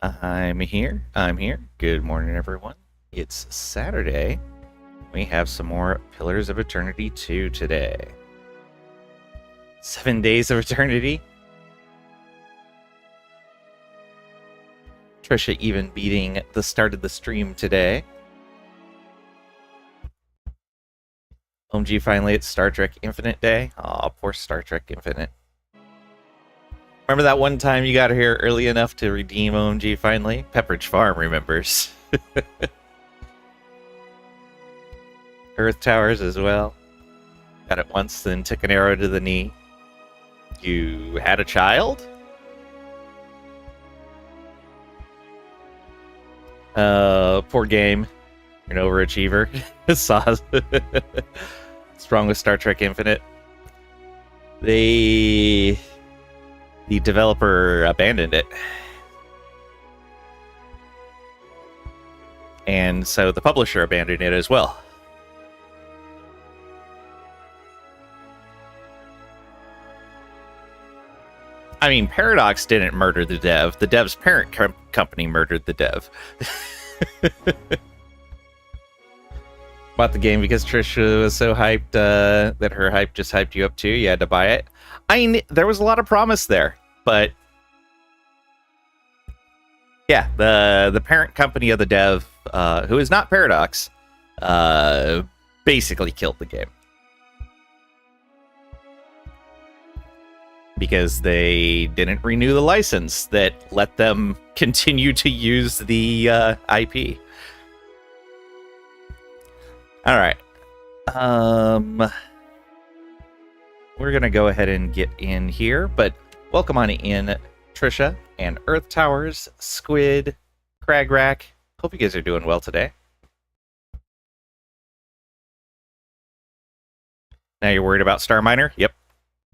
I'm here. I'm here. Good morning, everyone. It's Saturday. We have some more Pillars of Eternity 2 today. 7 Days of Eternity. Trisha even beating the start of the stream today. OMG, finally it's Star Trek Infinite Day. Aw, poor Star Trek Infinite. Remember that one time you got here early enough to redeem OMG finally? Pepperidge Farm remembers. Earth Towers as well. Got it once, then took an arrow to the knee. You had a child? Poor game. You're an overachiever. What's wrong with Star Trek Infinite? The developer abandoned it. And so the publisher abandoned it as well. I mean, Paradox didn't murder the dev. The dev's parent company murdered the dev. Bought the game because Trisha was so hyped that her hype just hyped you up too. You had to buy it. I mean, there was a lot of promise there, but yeah, the parent company of the dev, who is not Paradox, basically killed the game. Because they didn't renew the license that let them continue to use the IP. All right. We're going to go ahead and get in here, but welcome on in, Trisha and Earth Towers, Squid, Cragrack. Hope you guys are doing well today. Now you're worried about Star Miner? Yep.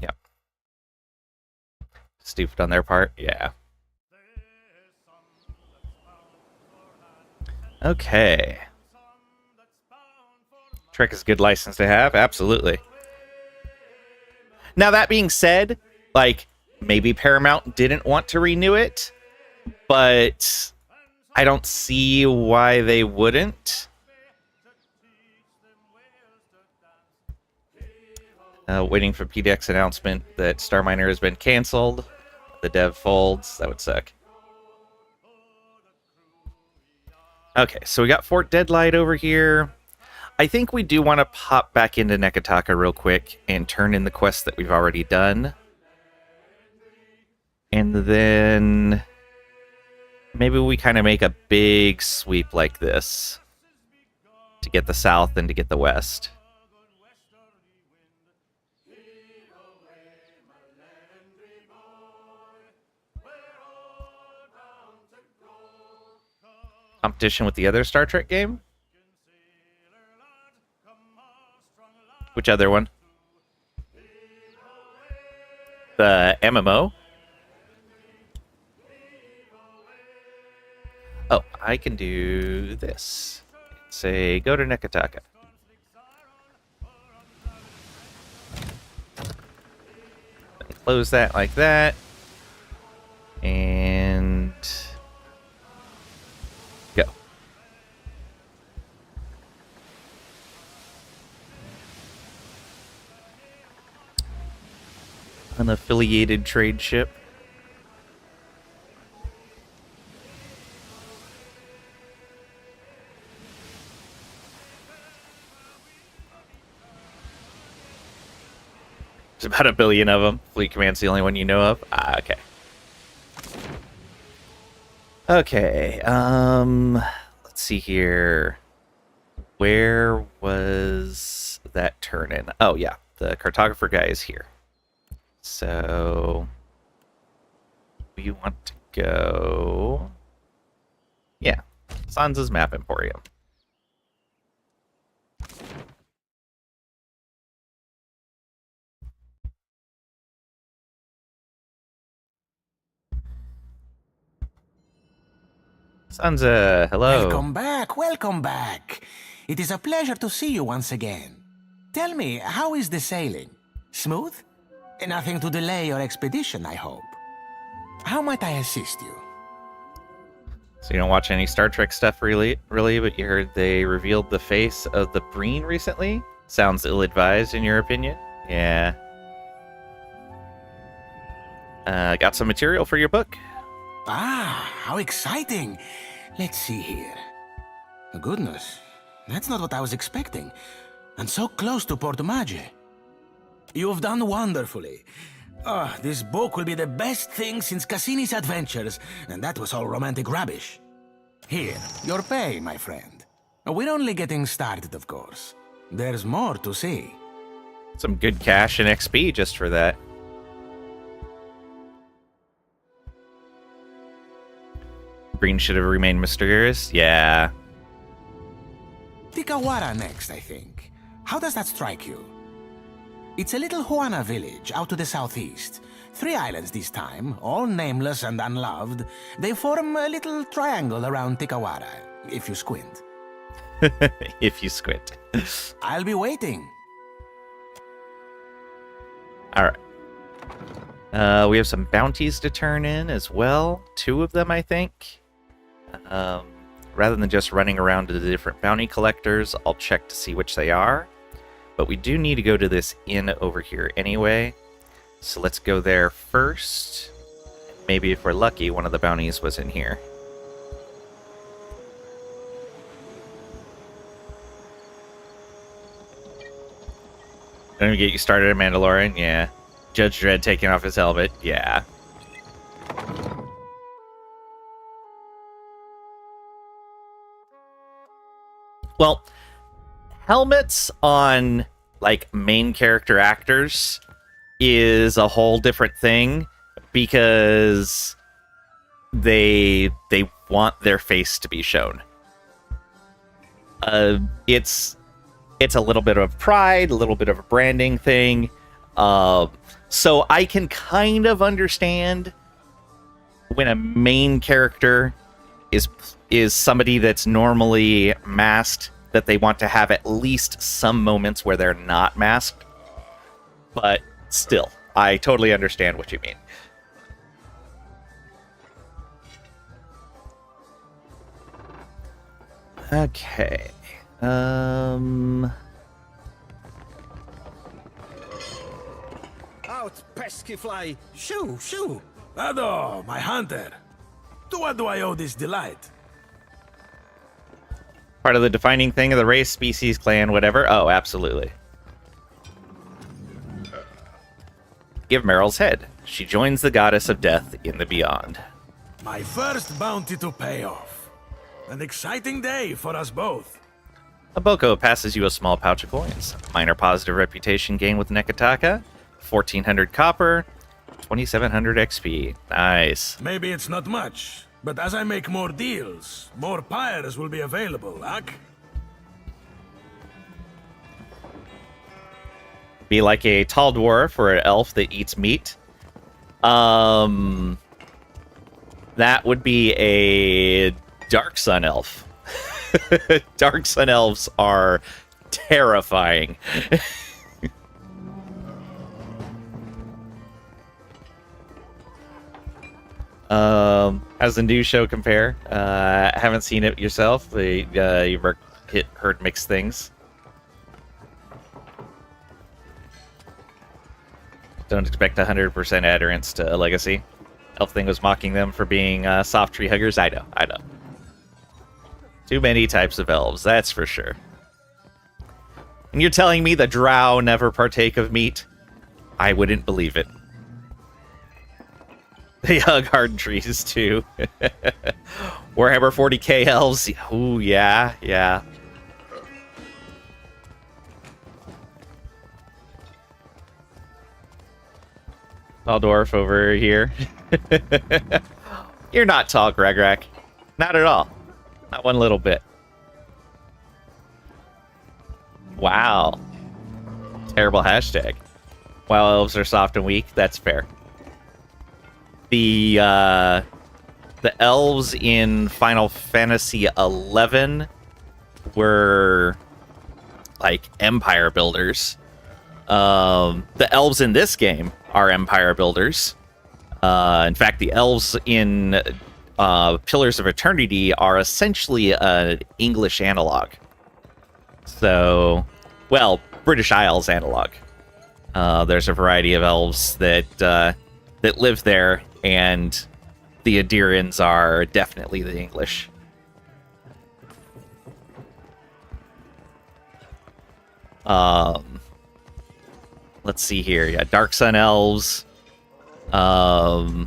Yep. Stupid on their part? Yeah. Okay. Trek is a good license to have, absolutely. Now, that being said, like, maybe Paramount didn't want to renew it, but I don't see why they wouldn't. Waiting for PDX announcement that Star Miner has been canceled. The dev folds. That would suck. Okay, so we got Fort Deadlight over here. I think we do want to pop back into Nekataka real quick and turn in the quests that we've already done. And then maybe we kind of make a big sweep like this to get the south and to get the west. Competition with the other Star Trek game? Which other one? The MMO? Oh, I can do this. Say, go to Nekataka. Close that like that. And go. Unaffiliated trade ship. There's about 1 billion of them. Fleet Command's the only one you know of? Ah, okay. Okay, let's see here. Where was that turn in? Oh, yeah, the cartographer guy is here. So we want to go... Yeah, Sansa's Map Emporium. Sansa, hello. Welcome back. It is a pleasure to see you once again. Tell me, how is the sailing? Smooth? Nothing to delay your expedition, I hope. How might I assist you? So you don't watch any Star Trek stuff really, but you heard they revealed the face of the Breen recently? Sounds ill-advised in your opinion? Yeah. Got some material for your book. Ah, how exciting. Let's see here. Goodness, that's not what I was expecting. And so close to Porto Maggi. You've done wonderfully. Ah, this book will be the best thing since Cassini's adventures, and that was all romantic rubbish. Here, your pay, my friend. We're only getting started, of course. There's more to see. Some good cash and XP just for that. Breen should have remained mysterious. Yeah. Tikawara next, I think. How does that strike you? It's a little Huana village out to the southeast. 3 islands this time, all nameless and unloved. They form a little triangle around Tikawara, if you squint. If you squint. I'll be waiting. Alright. We have some bounties to turn in as well. 2 of them, I think. Rather than just running around to the different bounty collectors, I'll check to see which they are. But we do need to go to this inn over here anyway. So let's go there first. Maybe if we're lucky, one of the bounties was in here. Don't even get you started at Mandalorian? Yeah. Judge Dredd taking off his helmet? Yeah. Well, helmets on, like, main character actors is a whole different thing because they want their face to be shown. It's a little bit of pride, a little bit of a branding thing. So I can kind of understand when a main character is somebody that's normally masked, that they want to have at least some moments where they're not masked. But still, I totally understand what you mean. Okay. Out, pesky fly! Shoo, shoo! Ado, my hunter. To what do I owe this delight? Part of the defining thing of the race, species, clan, whatever? Oh, absolutely. Give Meryl's head. She joins the goddess of death in the beyond. My first bounty to pay off. An exciting day for us both. Aboko passes you a small pouch of coins. Minor positive reputation gain with Nekataka. 1400 copper. 2700 XP. Nice. Maybe it's not much, but as I make more deals, more pyres will be available, Ak. Be like a tall dwarf or an elf that eats meat. That would be a Dark Sun elf. Dark Sun elves are terrifying. How's the new show compare? Haven't seen it yourself. You've heard mixed things. Don't expect 100% adherence to Legacy. Elf Thing was mocking them for being soft tree huggers. I know. Too many types of elves, that's for sure. And you're telling me the drow never partake of meat? I wouldn't believe it. They hug hard trees, too. Warhammer 40k elves. Ooh, yeah. Tall dwarf over here. You're not tall, Gregrak. Not at all. Not one little bit. Wow. Terrible hashtag. While elves are soft and weak, that's fair. The elves in Final Fantasy XI were like empire builders. The elves in this game are empire builders. In fact, the elves in Pillars of Eternity are essentially an English analog. So, well, British Isles analog. There's a variety of elves that live there, and the Adirans are definitely the English. Let's see here. Yeah, Dark Sun elves. I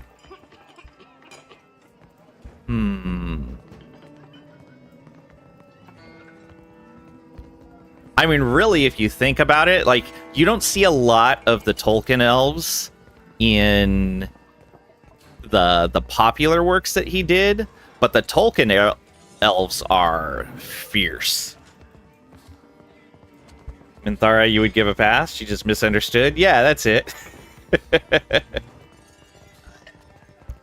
mean, really, if you think about it, like, you don't see a lot of the Tolkien elves in the popular works that he did, but the Tolkien elves are fierce. Minthara, you would give a pass? She just misunderstood? Yeah, that's it.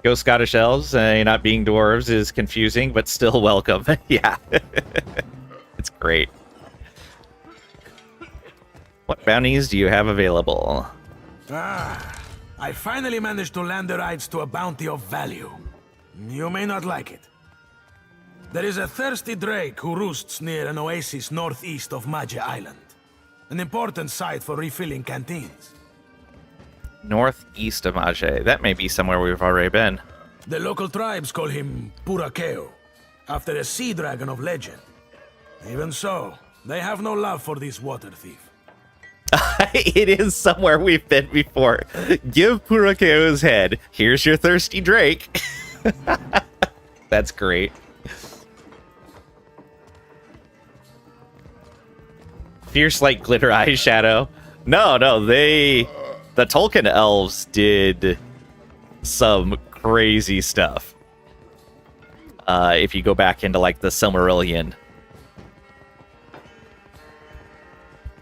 Go Scottish elves, not being dwarves is confusing, but still welcome. Yeah. It's great. What bounties do you have available? I finally managed to land the rights to a bounty of value. You may not like it. There is a thirsty drake who roosts near an oasis northeast of Mage Island. An important site for refilling canteens. Northeast of Mage. That may be somewhere we've already been. The local tribes call him Purakeo, after a sea dragon of legend. Even so, they have no love for this water thief. It is somewhere we've been before. Give Purakeo's head. Here's your thirsty drake. That's great. Fierce like glitter eyeshadow. No, the Tolkien elves did some crazy stuff. If you go back into like the Silmarillion.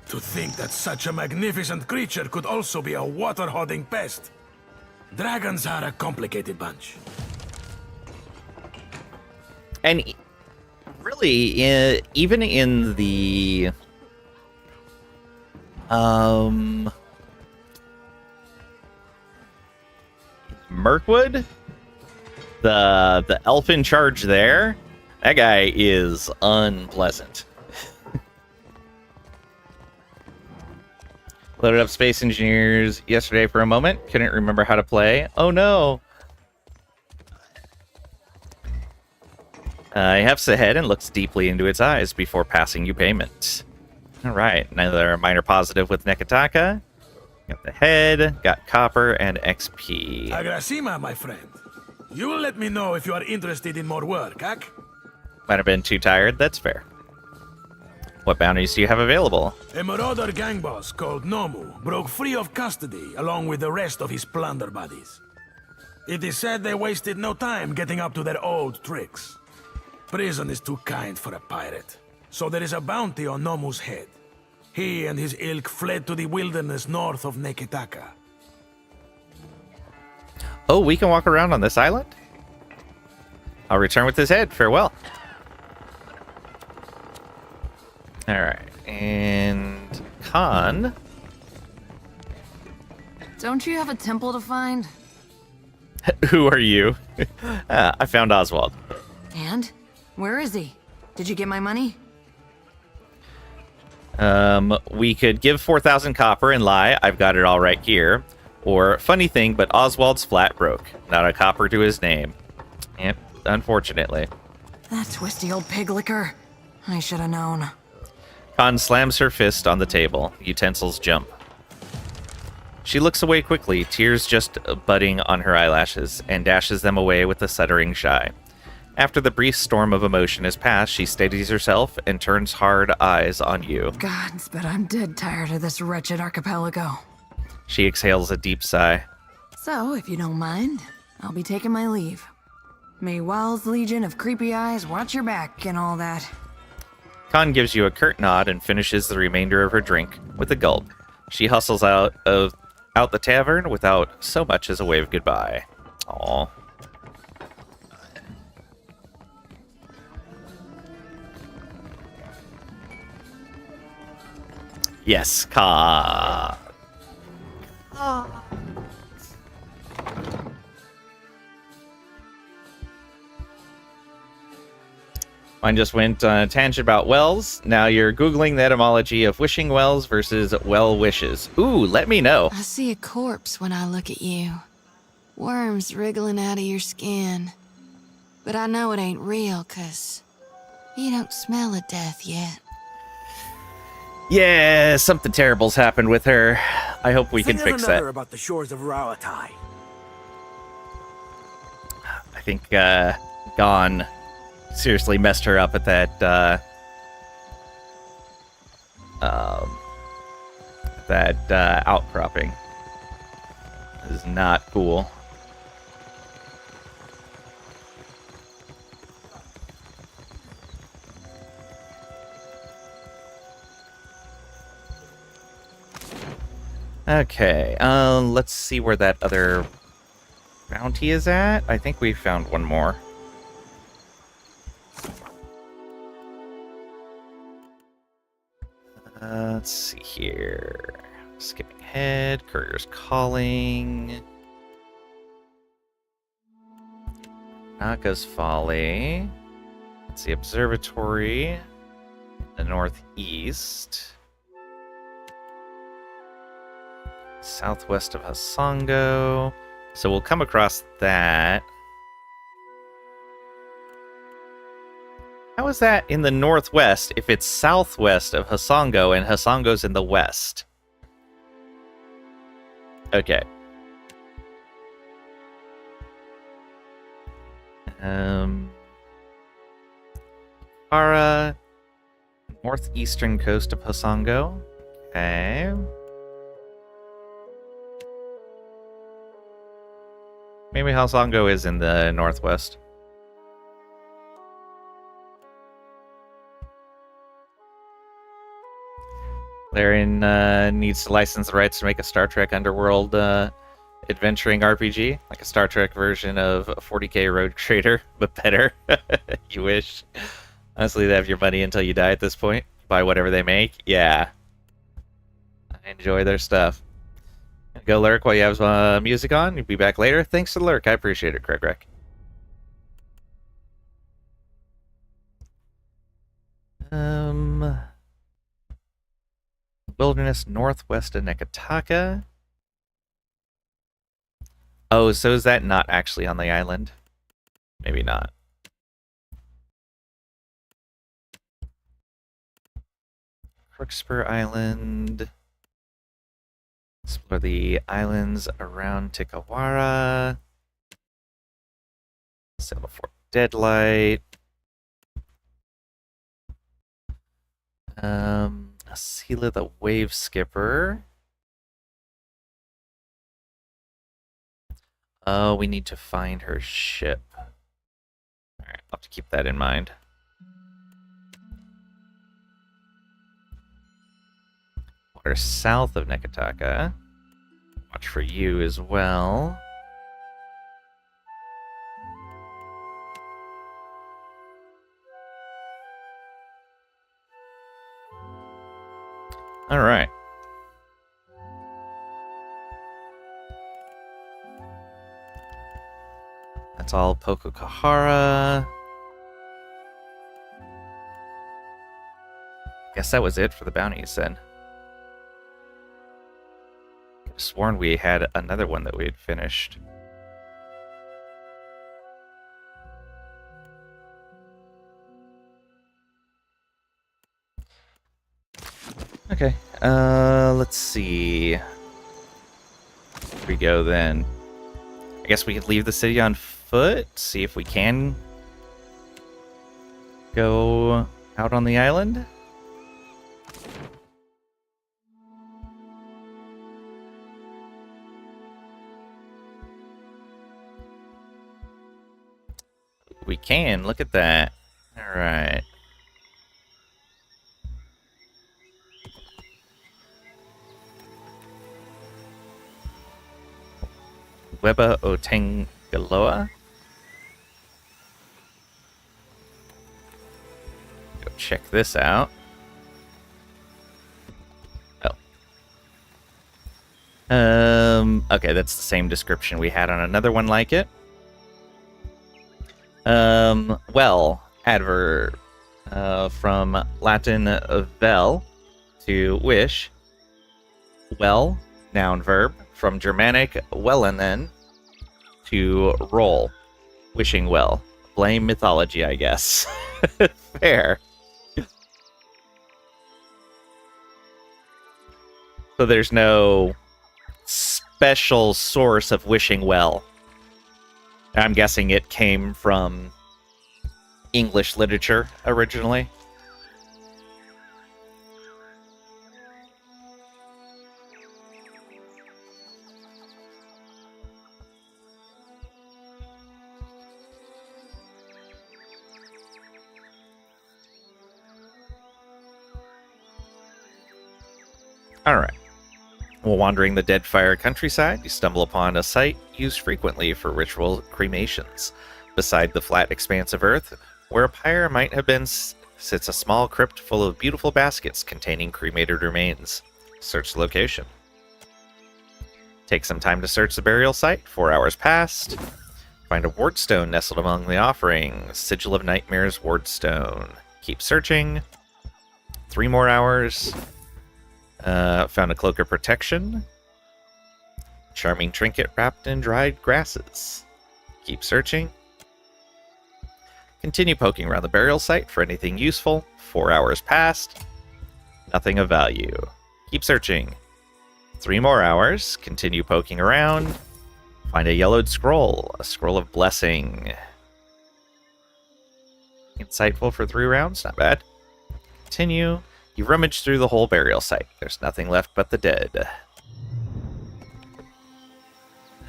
To think that such a magnificent creature could also be a water-hoarding pest. Dragons are a complicated bunch. And really, even in the Mirkwood, the elf in charge there, that guy is unpleasant. Loaded up Space Engineers yesterday for a moment. Couldn't remember how to play. Oh no! He hefts ahead and looks deeply into its eyes before passing you payment. Alright, another minor positive with Nekataka. Got the head, got copper, and XP. Agrasima, my friend. You will let me know if you are interested in more work, Ak? Might have been too tired, that's fair. What bounties do you have available? A marauder gang boss called Nomu broke free of custody along with the rest of his plunder buddies. It is said they wasted no time getting up to their old tricks. Prison is too kind for a pirate, so there is a bounty on Nomu's head. He and his ilk fled to the wilderness north of Neketaka. Oh, we can walk around on this island? I'll return with his head. Farewell. Alright, and Khan. Don't you have a temple to find? Who are you? I found Oswald. And? Where is he? Did you get my money? We could give 4,000 copper and lie, I've got it all right here. Or, funny thing, but Oswald's flat broke. Not a copper to his name. Yep, unfortunately. That twisty old pig licker. I should have known. Khan slams her fist on the table. Utensils jump. She looks away quickly, tears just budding on her eyelashes, and dashes them away with a stuttering sigh. After the brief storm of emotion has passed, she steadies herself and turns hard eyes on you. Gods, but I'm dead tired of this wretched archipelago. She exhales a deep sigh. So, if you don't mind, I'll be taking my leave. May Wild's Legion of Creepy Eyes watch your back and all that. Khan gives you a curt nod and finishes the remainder of her drink with a gulp. She hustles out the tavern without so much as a wave goodbye. Aww. Yes, Khan. Mine just went on a tangent about wells. Now you're Googling the etymology of wishing wells versus well wishes. Ooh, let me know. I see a corpse when I look at you. Worms wriggling out of your skin. But I know it ain't real, 'cause you don't smell of death yet. Yeah, something terrible's happened with her. I hope we can fix that. About the shores of Rawatai. I think Gon seriously messed her up at that outcropping. This is not cool. Okay, let's see where that other bounty is at. I think we found one more. Let's see here. Skipping ahead. Courier's calling. Naka's Folly. That's the observatory in the northeast. Southwest of Hasongo. So we'll come across that. How is that in the northwest if it's southwest of Hasongo and Hasongo's in the west? Okay. Ara, northeastern coast of Hasongo. Okay. Maybe Hasongo is in the northwest. Larian needs to license the rights to make a Star Trek Underworld adventuring RPG, like a Star Trek version of 40K Road Trader, but better. You wish. Honestly, they have your money until you die at this point. Buy whatever they make. Yeah. I enjoy their stuff. Go lurk while you have music on. You'll be back later. Thanks for the lurk. I appreciate it, Craig Wreck. Wilderness northwest of Nekataka. Oh, so is that not actually on the island? Maybe not. Crookspur Island. Explore the islands around Tikawara. Sail before Deadlight. Asila the Wave Skipper. Oh, we need to find her ship. Alright, I'll have to keep that in mind. Water south of Nekataka. Watch for you as well. Alright. That's all Pokokahara. Guess that was it for the bounties then. Could have sworn we had another one that we had finished. Okay, let's see. Here we go then. I guess we could leave the city on foot, see if we can go out on the island. We can, look at that. Alright. Weba Otengaloa. Go check this out. Oh. Okay, that's the same description we had on another one like it. Well, From Latin vel, to wish. Well, noun verb. From Germanic wellenen, to roll. Wishing well. Blame mythology, I guess. Fair. So there's no special source of wishing well. I'm guessing it came from English literature originally. All right. While wandering the Deadfire countryside, you stumble upon a site used frequently for ritual cremations. Beside the flat expanse of earth, where a pyre might have been, sits a small crypt full of beautiful baskets containing cremated remains. Search the location. Take some time to search the burial site. 4 hours passed. Find a wardstone nestled among the offerings. Sigil of Nightmares wardstone. Keep searching. 3 more hours. Found a cloak of protection. Charming trinket wrapped in dried grasses. Keep searching. Continue poking around the burial site for anything useful. 4 hours passed. Nothing of value. Keep searching. 3 more hours. Continue poking around. Find a yellowed scroll. A scroll of blessing. Insightful for 3 rounds. Not bad. Continue. You rummage through the whole burial site. There's nothing left but the dead.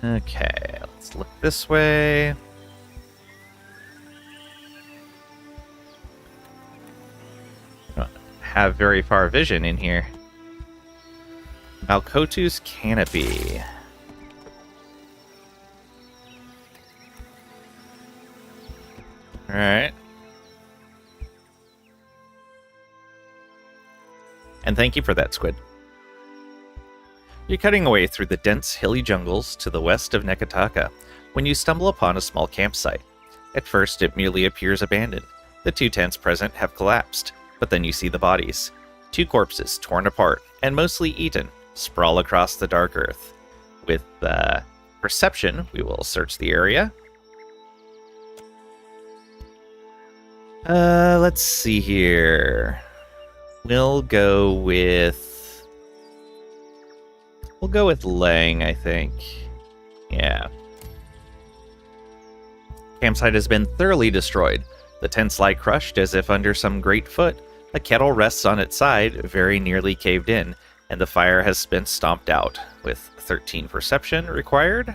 Okay, let's look this way. Don't have very far vision in here. Malkotu's Canopy. Alright. And thank you for that, Squid. You're cutting away through the dense, hilly jungles to the west of Nekataka when you stumble upon a small campsite. At first, it merely appears abandoned. The 2 tents present have collapsed, but then you see the bodies. 2 corpses, torn apart, and mostly eaten, sprawl across the dark earth. With perception, we will search the area. Let's see here. We'll go with Lang, I think. Yeah. Campsite has been thoroughly destroyed. The tents lie crushed as if under some great foot. A kettle rests on its side, very nearly caved in, and the fire has been stomped out, with 13 perception required.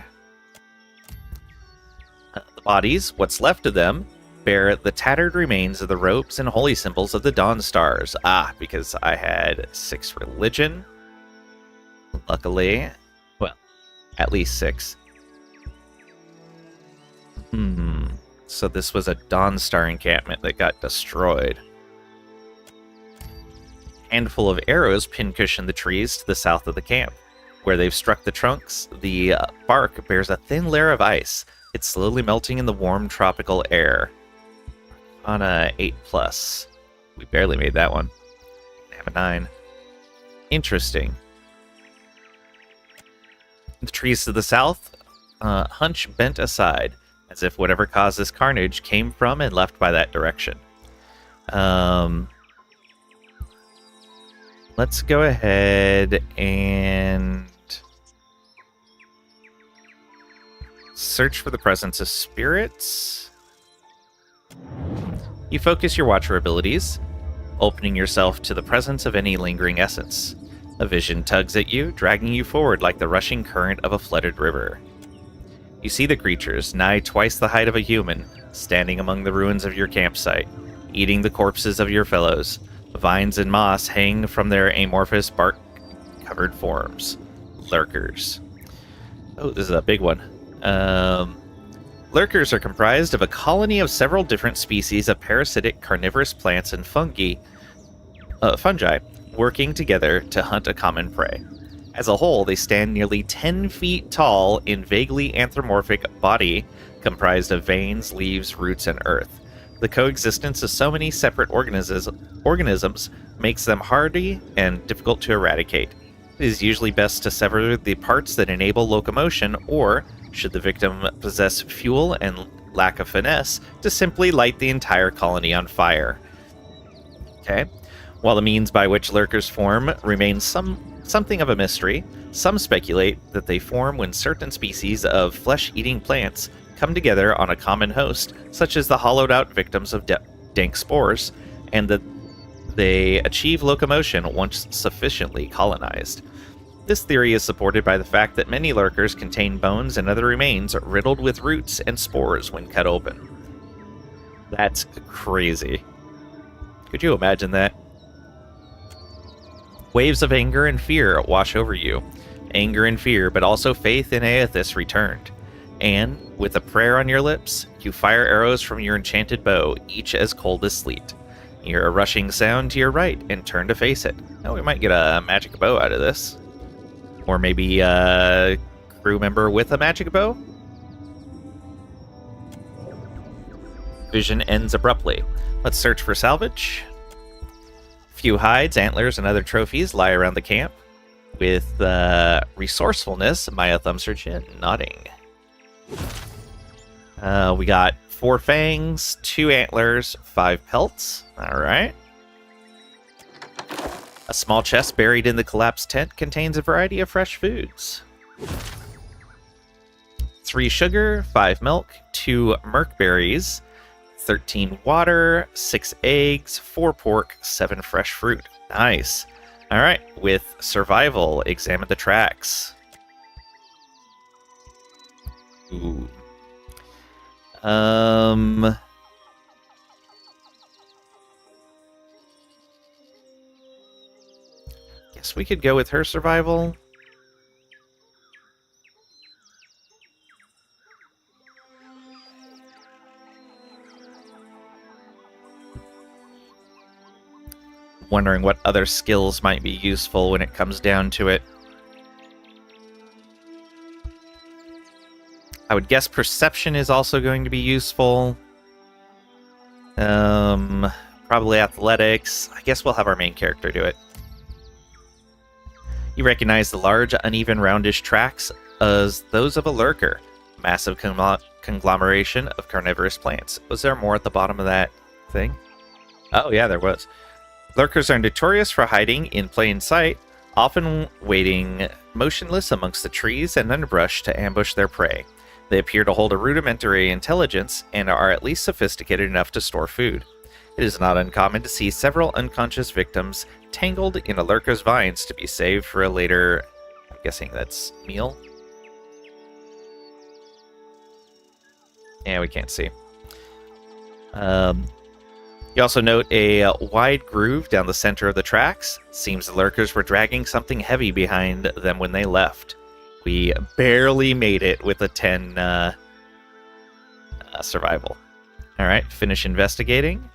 The bodies, what's left of them, bear the tattered remains of the robes and holy symbols of the Dawn Stars. Because I had 6 religion. Luckily. Well, at least 6. So this was a Dawn Star encampment that got destroyed. Handful of arrows pincushion the trees to the south of the camp. Where they've struck the trunks, the bark bears a thin layer of ice. It's slowly melting in the warm tropical air. On a 8+. We barely made that one. Have a 9. Interesting. The trees to the south hunch bent aside, as if whatever caused this carnage came from and left by that direction. Let's go ahead and search for the presence of spirits. You focus your Watcher abilities, opening yourself to the presence of any lingering essence. A vision tugs at you, dragging you forward like the rushing current of a flooded river. You see the creatures, nigh twice the height of a human, standing among the ruins of your campsite, eating the corpses of your fellows. Vines and moss hang from their amorphous bark-covered forms. Lurkers. Oh, this is a big one. Lurkers are comprised of a colony of several different species of parasitic carnivorous plants and fungi, working together to hunt a common prey. As a whole, they stand nearly 10 feet tall in vaguely anthropomorphic body comprised of veins, leaves, roots, and earth. The coexistence of so many separate organisms makes them hardy and difficult to eradicate. It is usually best to sever the parts that enable locomotion, or, should the victim possess fuel and lack of finesse, to simply light the entire colony on fire. Okay. While the means by which lurkers form remains something of a mystery, some speculate that they form when certain species of flesh-eating plants come together on a common host, such as the hollowed-out victims of dank spores, and that they achieve locomotion once sufficiently colonized. This theory is supported by the fact that many lurkers contain bones and other remains riddled with roots and spores when cut open. That's crazy. Could you imagine that? Waves of anger and fear wash over you. Anger and fear, but also faith in Aethys returned. And, with a prayer on your lips, you fire arrows from your enchanted bow, each as cold as sleet. You hear a rushing sound to your right and turn to face it. Now we might get a magic bow out of this. Or maybe a crew member with a magic bow? Vision ends abruptly. Let's search for salvage. Few hides, antlers, and other trophies lie around the camp. With resourcefulness, Maya thumbs her chin, nodding. We got 4 fangs, 2 antlers, 5 pelts. Alright. A small chest buried in the collapsed tent contains a variety of fresh foods. 3 sugar, 5 milk, 2 merc berries, 13 water, 6 eggs, 4 pork, 7 fresh fruit. Nice. Alright, with survival, examine the tracks. Ooh. Guess we could go with her survival. Wondering what other skills might be useful when it comes down to it. I would guess perception is also going to be useful. Probably athletics. I guess we'll have our main character do it. You recognize the large, uneven, roundish tracks as those of a lurker. Massive conglomeration of carnivorous plants. Was there more at the bottom of that thing? Oh yeah, there was. Lurkers are notorious for hiding in plain sight, often waiting motionless amongst the trees and underbrush to ambush their prey. They appear to hold a rudimentary intelligence and are at least sophisticated enough to store food. It is not uncommon to see several unconscious victims tangled in a lurker's vines to be saved for a later, I'm guessing that's meal? Yeah, we can't see. You also note a wide groove down the center of the tracks. Seems the lurkers were dragging something heavy behind them when they left. We barely made it with a 10 survival. Alright, finish investigating.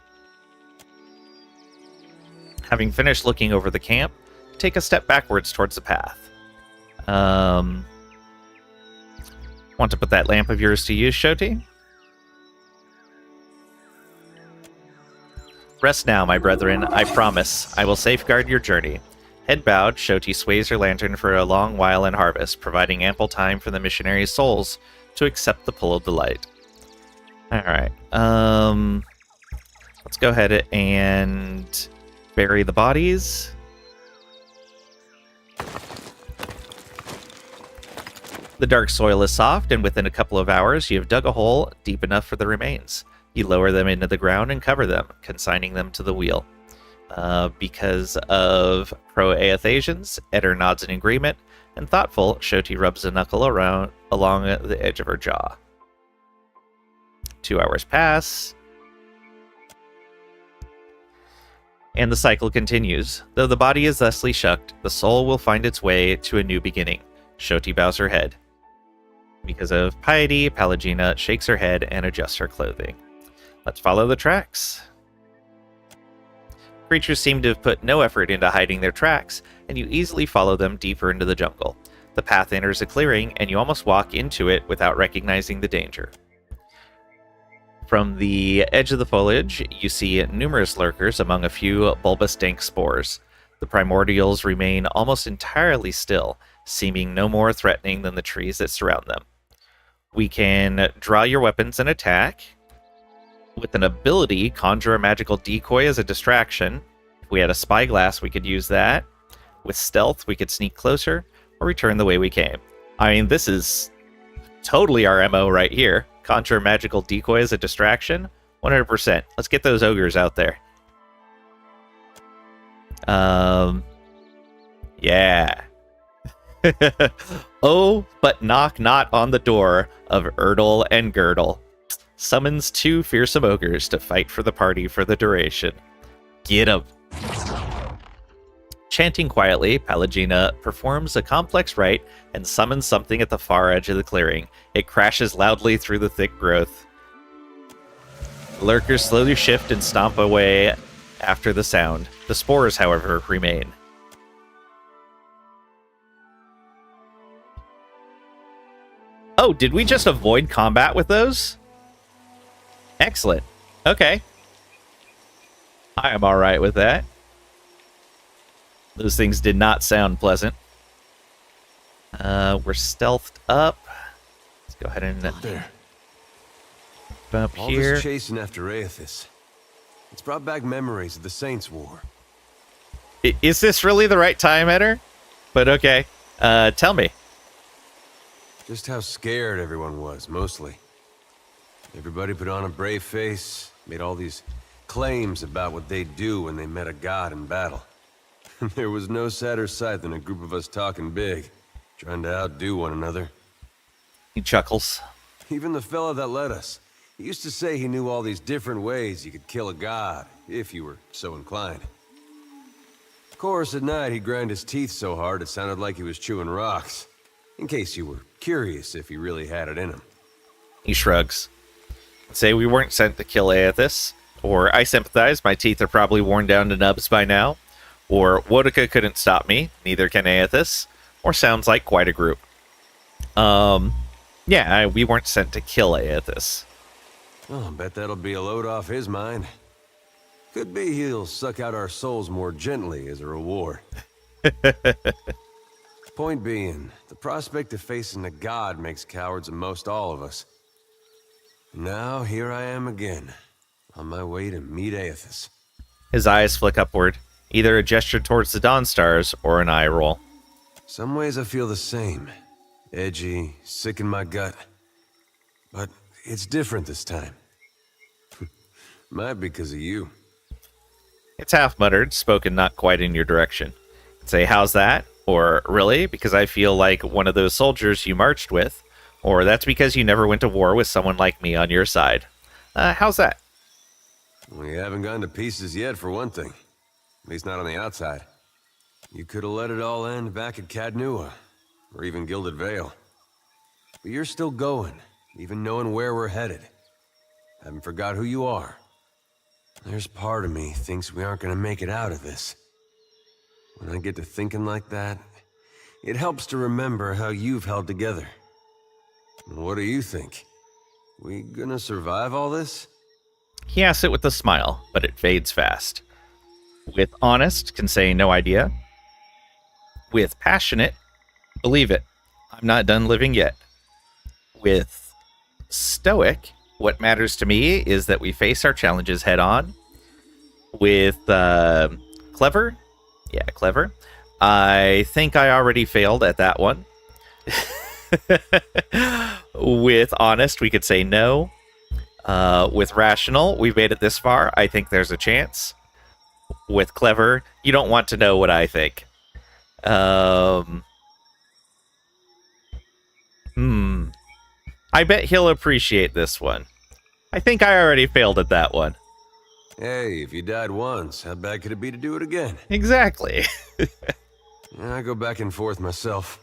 Having finished looking over the camp, take a step backwards towards the path. Want to put that lamp of yours to use, Shoti? Rest now, my brethren. I promise. I will safeguard your journey. Head bowed, Shoti sways her lantern for a long while in harvest, providing ample time for the missionaries' souls to accept the pull of the light. Alright. Let's go ahead and bury the bodies. The dark soil is soft, and within a couple of hours you have dug a hole deep enough for the remains. You lower them into the ground and cover them, consigning them to the wheel. Because of pro-Aethasians, Eder nods in agreement, and thoughtful, Shoti rubs a knuckle along the edge of her jaw. 2 hours pass, and the cycle continues. Though the body is thusly shucked, the soul will find its way to a new beginning. Shoti bows her head. Because of piety, Palagina shakes her head and adjusts her clothing. Let's follow the tracks. Creatures seem to have put no effort into hiding their tracks, and you easily follow them deeper into the jungle. The path enters a clearing, and you almost walk into it without recognizing the danger. From the edge of the foliage, you see numerous lurkers among a few bulbous dank spores. The primordials remain almost entirely still, seeming no more threatening than the trees that surround them. We can draw your weapons and attack. With an ability, conjure a magical decoy as a distraction. If we had a spyglass, we could use that. With stealth, we could sneak closer, or return the way we came. I mean, this is totally our MO right here. Conjure a magical decoy as a distraction. 100%. Let's get those ogres out there. Yeah. Oh, but knock not on the door of Erdle and Girdle. Summons 2 fearsome ogres to fight for the party for the duration. Get 'em. Chanting quietly, Pallegina performs a complex rite and summons something at the far edge of the clearing. It crashes loudly through the thick growth. Lurkers slowly shift and stomp away after the sound. The spores, however, remain. Oh, did we just avoid combat with those? Excellent. Okay. I am alright with that. Those things did not sound pleasant. We're stealthed up. Let's go ahead and There. bump All here. this chasing after Aethys. It's brought back memories of the Saints' War. Is this really the right time, Eder? But okay. Tell me. Just how scared everyone was, mostly. Everybody put on a brave face, made all these claims about what they'd do when they met a god in battle. There was no sadder sight than a group of us talking big, trying to outdo one another. He chuckles. Even the fella that led us, he used to say he knew all these different ways you could kill a god, if you were so inclined. Of course, at night he'd grind his teeth so hard it sounded like he was chewing rocks, in case you were curious if he really had it in him. He shrugs. Say we weren't sent to kill Aethys, or I sympathize, my teeth are probably worn down to nubs by now, or Wodika couldn't stop me, neither can Aethys, or sounds like quite a group. Yeah, we weren't sent to kill Aethys. Oh, I bet that'll be a load off his mind. Could be he'll suck out our souls more gently as a reward. Point being, the prospect of facing a god makes cowards of most all of us. Now, here I am again, on my way to meet Aethys. His eyes flick upward, either a gesture towards the Dawn Stars or an eye roll. Some ways I feel the same. Edgy, sick in my gut. But it's different this time. Might be because of you. It's half muttered, spoken not quite in your direction. Say, how's that? Or, really? Because I feel like one of those soldiers you marched with. Or, that's because you never went to war with someone like me on your side. How's that? We haven't gone to pieces yet, for one thing. At least not on the outside. You could have let it all end back at Cadnua, or even Gilded Vale. But you're still going, even knowing where we're headed. Haven't forgot who you are. There's part of me thinks we aren't gonna make it out of this. When I get to thinking like that, it helps to remember how you've held together. What do you think? We gonna survive all this? He asks it with a smile, but it fades fast. With honest, can say no idea. With passionate, believe it, I'm not done living yet. With stoic, what matters to me is that we face our challenges head on. With clever, yeah, clever, I think I already failed at that one. With honest, we could say no. With rational, we've made it this far. I think there's a chance. With clever, you don't want to know what I think. I bet he'll appreciate this one. I think I already failed at that one. Hey, if you died once, how bad could it be to do it again? Exactly. I go back and forth myself.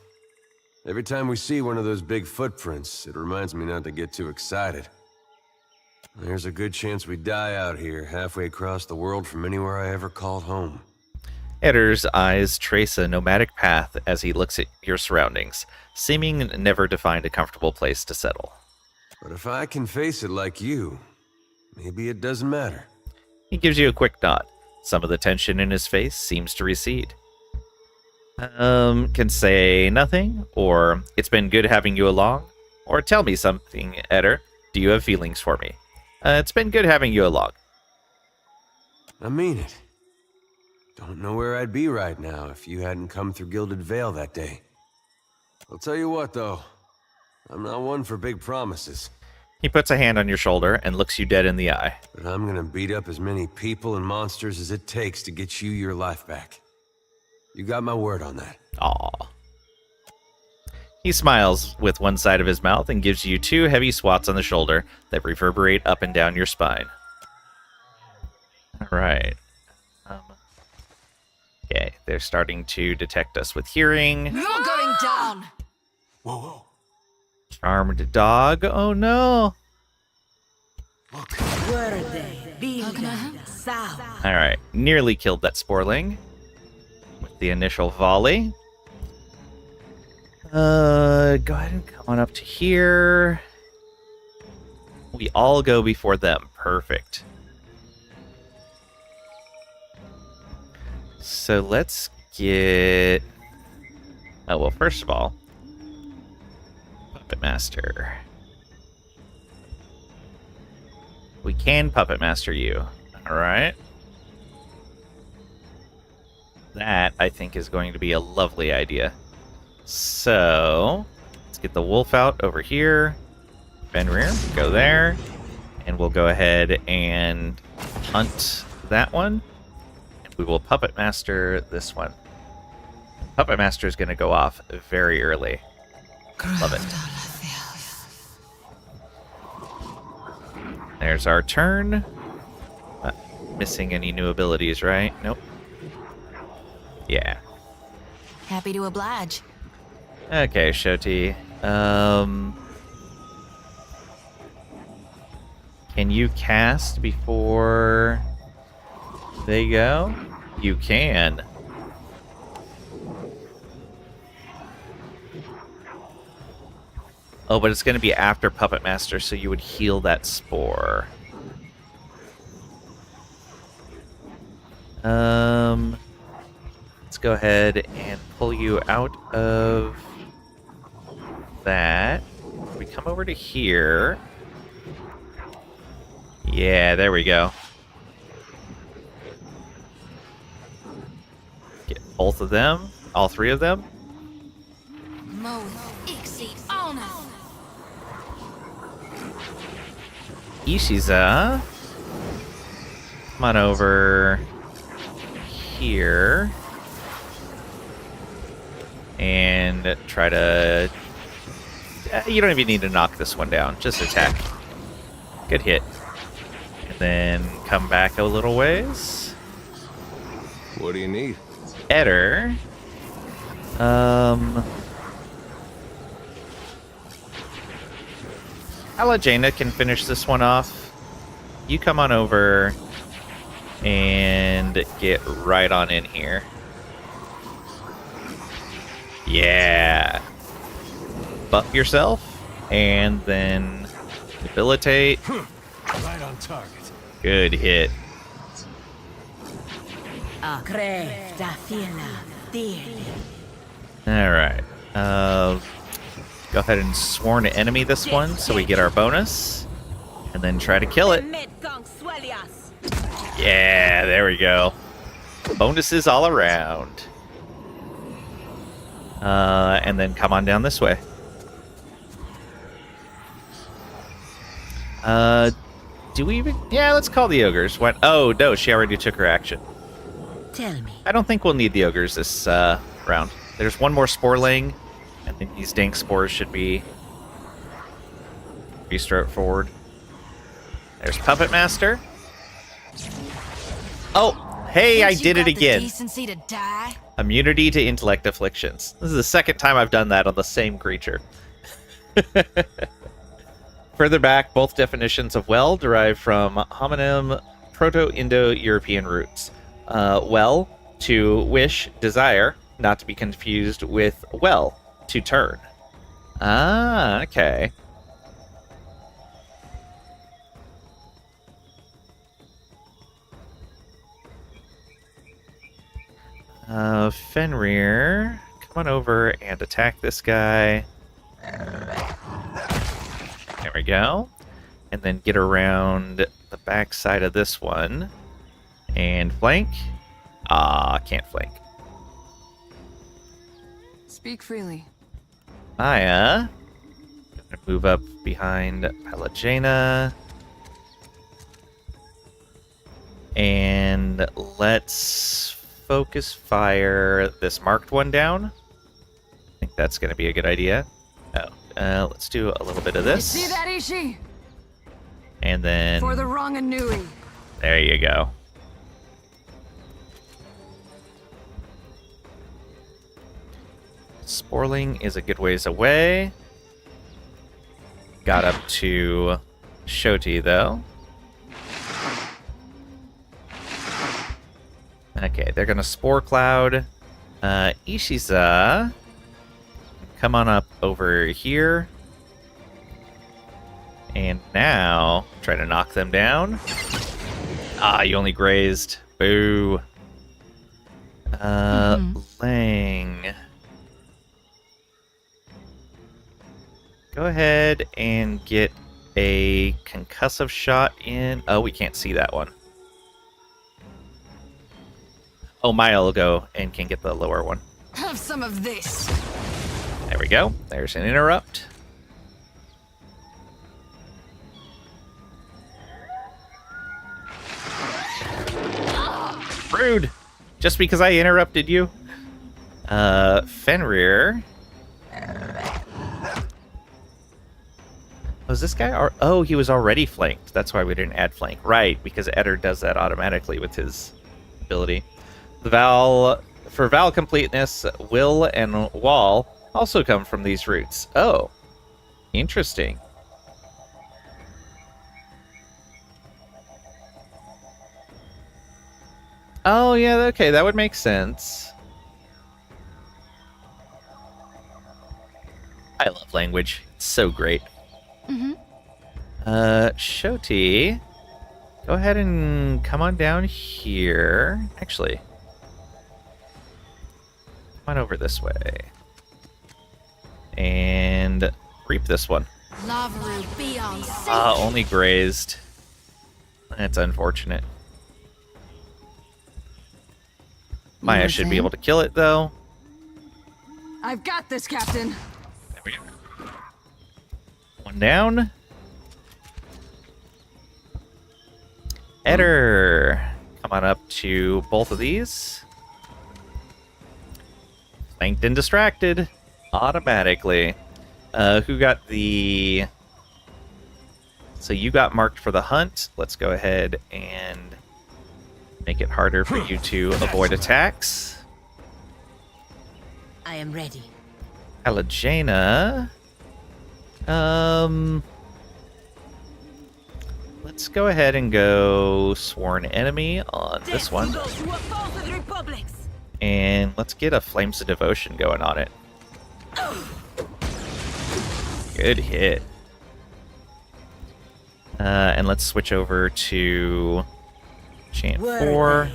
Every time we see one of those big footprints, it reminds me not to get too excited. There's a good chance we die out here, halfway across the world from anywhere I ever called home. Eder's eyes trace a nomadic path as he looks at your surroundings, seeming never to find a comfortable place to settle. But if I can face it like you, Maybe it doesn't matter. He gives you a quick nod. Some of the tension in his face seems to recede. Can say nothing, or it's been good having you along, or tell me something, Eder. Do you have feelings for me? It's been good having you along. I mean it. Don't know where I'd be right now if you hadn't come through Gilded Vale that day. I'll tell you what, though. I'm not one for big promises. He puts a hand on your shoulder and looks you dead in the eye. But I'm gonna beat up as many people and monsters as it takes to get you your life back. You got my word on that. Aww. He smiles with one side of his mouth and gives you 2 heavy swats on the shoulder that reverberate up and down your spine. Alright. Okay, they're starting to detect us with hearing. You're going down! Whoa, whoa. Armed dog. Oh no. Alright, nearly killed that sporling with the initial volley. Go ahead and come on up to here. We all go before them. Perfect. So let's get... Oh, well, first of all, Puppet Master. We can Puppet Master you. Alright. That, I think, is going to be a lovely idea. So, let's get the wolf out over here. Fenrir, go there. And we'll go ahead and hunt that one. And we will Puppet Master this one. Puppet Master is going to go off very early. Love it. There's our turn. Not missing any new abilities, right? Nope. Yeah. Happy to oblige. Okay, Shoti. Can you cast before they go? You can. Oh, but it's going to be after Puppet Master, so you would heal that spore. Let's go ahead and pull you out of that. We come over to here. Yeah, there we go. Get both of them, all 3 of them. Ishiza, come on over here and try to... You don't even need to knock this one down, just attack. Good hit. And then come back a little ways. What do you need? Eder. Alajana can finish this one off. You come on over and get right on in here. Yeah. Buff yourself and then debilitate. Right on target. Good hit. Alright. Go ahead and sworn enemy this one so we get our bonus. And then try to kill it. Yeah, there we go. Bonuses all around. And then come on down this way. Do we even... Yeah, let's call the ogres. What? Oh, no, she already took her action. Tell me. I don't think we'll need the ogres this round. There's one more spore laying. I think these dank spores should be straightforward. There's Puppet Master. Oh, hey, I did it again. Decency to die? Immunity to intellect afflictions. This is the second time I've done that on the same creature. Further back, both definitions of well derive from homonym Proto-Indo-European roots. Well, to wish, desire, not to be confused with well, to turn. Ah, okay. Fenrir, come on over and attack this guy. There we go. And then get around the back side of this one. And flank. Can't flank. Speak freely. Maya. Gonna move up behind Pelagena. And let's focus fire this marked one down. I think that's going to be a good idea. Let's do a little bit of this. You see that, Ishi? And then... For the wrong Anui. There you go. Sporling is a good ways away. Got up to Shoti, though. Okay, they're gonna Spore Cloud. Ishiza, come on up over here. And now, try to knock them down. You only grazed. Boo. Lang. Go ahead and get a concussive shot in. Oh, we can't see that one. Oh, Maya will go and can get the lower one. Have some of this. There we go. There's an interrupt. Rude! Just because I interrupted you. Fenrir. Was this guy? Oh, he was already flanked. That's why we didn't add flank. Right, because Eder does that automatically with his ability. The for Val completeness, Will and Wall also come from these roots. Oh, interesting. Oh, yeah, okay, that would make sense. I love language. It's so great. Shoti, go ahead and come on down here. Actually, come on over this way. And reap this one. Lavaru be on sync. Only grazed. That's unfortunate. Maya should be able to kill it, though. I've got this, Captain. There we go. One down. Eder, come on up to both of these. Flanked and distracted. Automatically. Who got the... So you got marked for the hunt. Let's go ahead and make it harder for you to avoid attacks. I am ready. Alagena. Let's go ahead and go Sworn Enemy on this one. And let's get a Flames of Devotion going on it. Good hit. And let's switch over to Chant 4.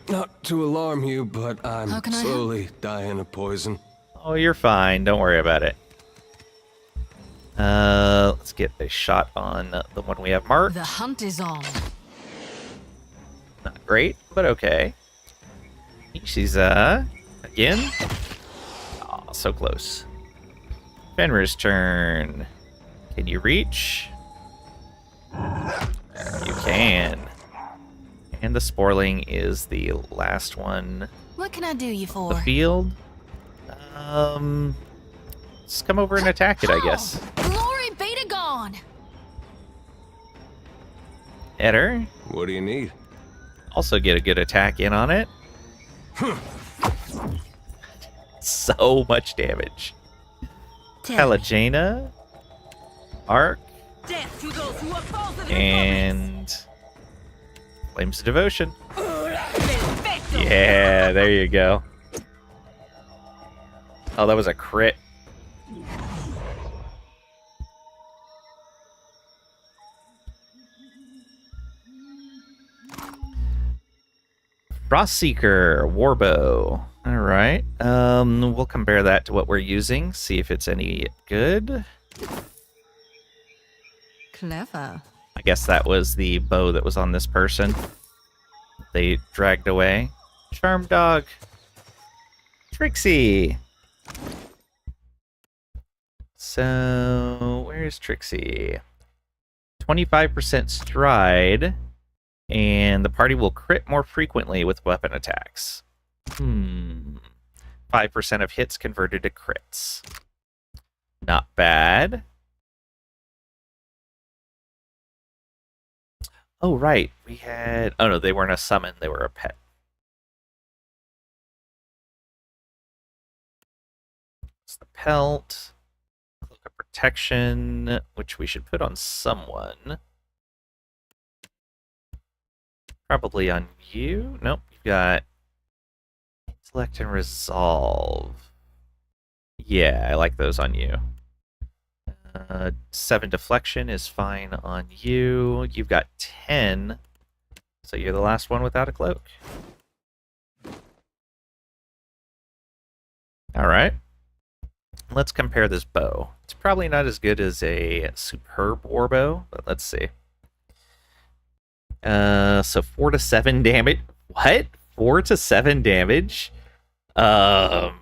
Not to alarm you, but I'm How can I slowly dying of poison. Oh, you're fine. Don't worry about it. Let's get a shot on the one we have marked. The hunt is on. Not great, but okay. She's, again. Oh, so close. Fenrir's turn. Can you reach? You can. And the Sporling is the last one. What can I do you for? The field. Let's come over and attack it, I guess. Glory be to God! Eder, What do you need? also get a good attack in on it. So much damage. Pelagena, Arc, and Flames of Devotion. Yeah, there you go. Oh, that was a crit. Frostseeker Warbow. All right. We'll compare that to what we're using. See if it's any good. Clever. I guess that was the bow that was on this person. They dragged away. Charm dog. Trixie. So, where's Trixie? 25% stride, and the party will crit more frequently with weapon attacks. 5% of hits converted to crits. Not bad. Oh, right. We had... Oh, no, they weren't a summon. They were a pet. It's the pelt. Cloak of protection, which we should put on someone. Probably on you. Nope, you've got intellect and resolve. Yeah, I like those on you. 7 deflection is fine on you. You've got 10, so you're the last one without a cloak. All right. Let's compare this bow. It's probably not as good as a superb warbow, but let's see. So 4 to 7 damage. What? 4 to 7 damage? 10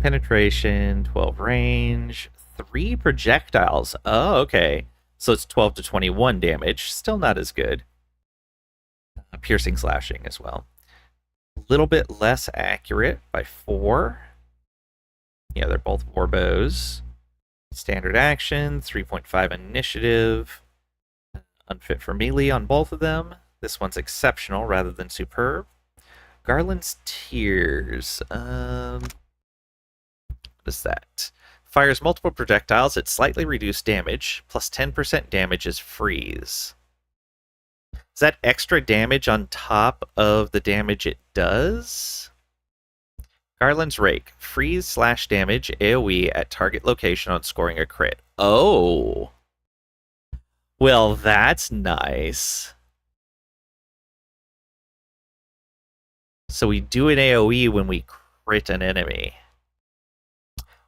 penetration, 12 range, 3 projectiles. Oh, okay. So it's 12 to 21 damage. Still not as good. Piercing slashing as well. A little bit less accurate by 4. Yeah, they're both warbows. Standard action, 3.5 initiative. Unfit for melee on both of them. This one's exceptional rather than superb. Garland's Tears. What is that? Fires multiple projectiles at slightly reduced damage, plus 10% damage is freeze. Is that extra damage on top of the damage it does? Garland's Rake. Freeze slash damage AoE at target location on scoring a crit. Oh! Well, that's nice. So we do an AoE when we crit an enemy.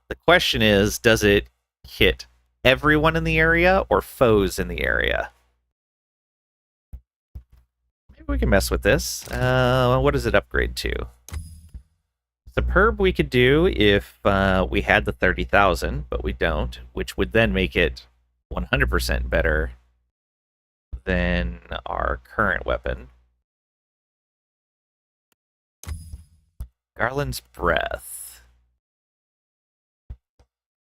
The question is, does it hit everyone in the area or foes in the area? Maybe we can mess with this. What does it upgrade to? Superb we could do if we had the 30,000, but we don't, which would then make it 100% better than our current weapon. Garland's Breath.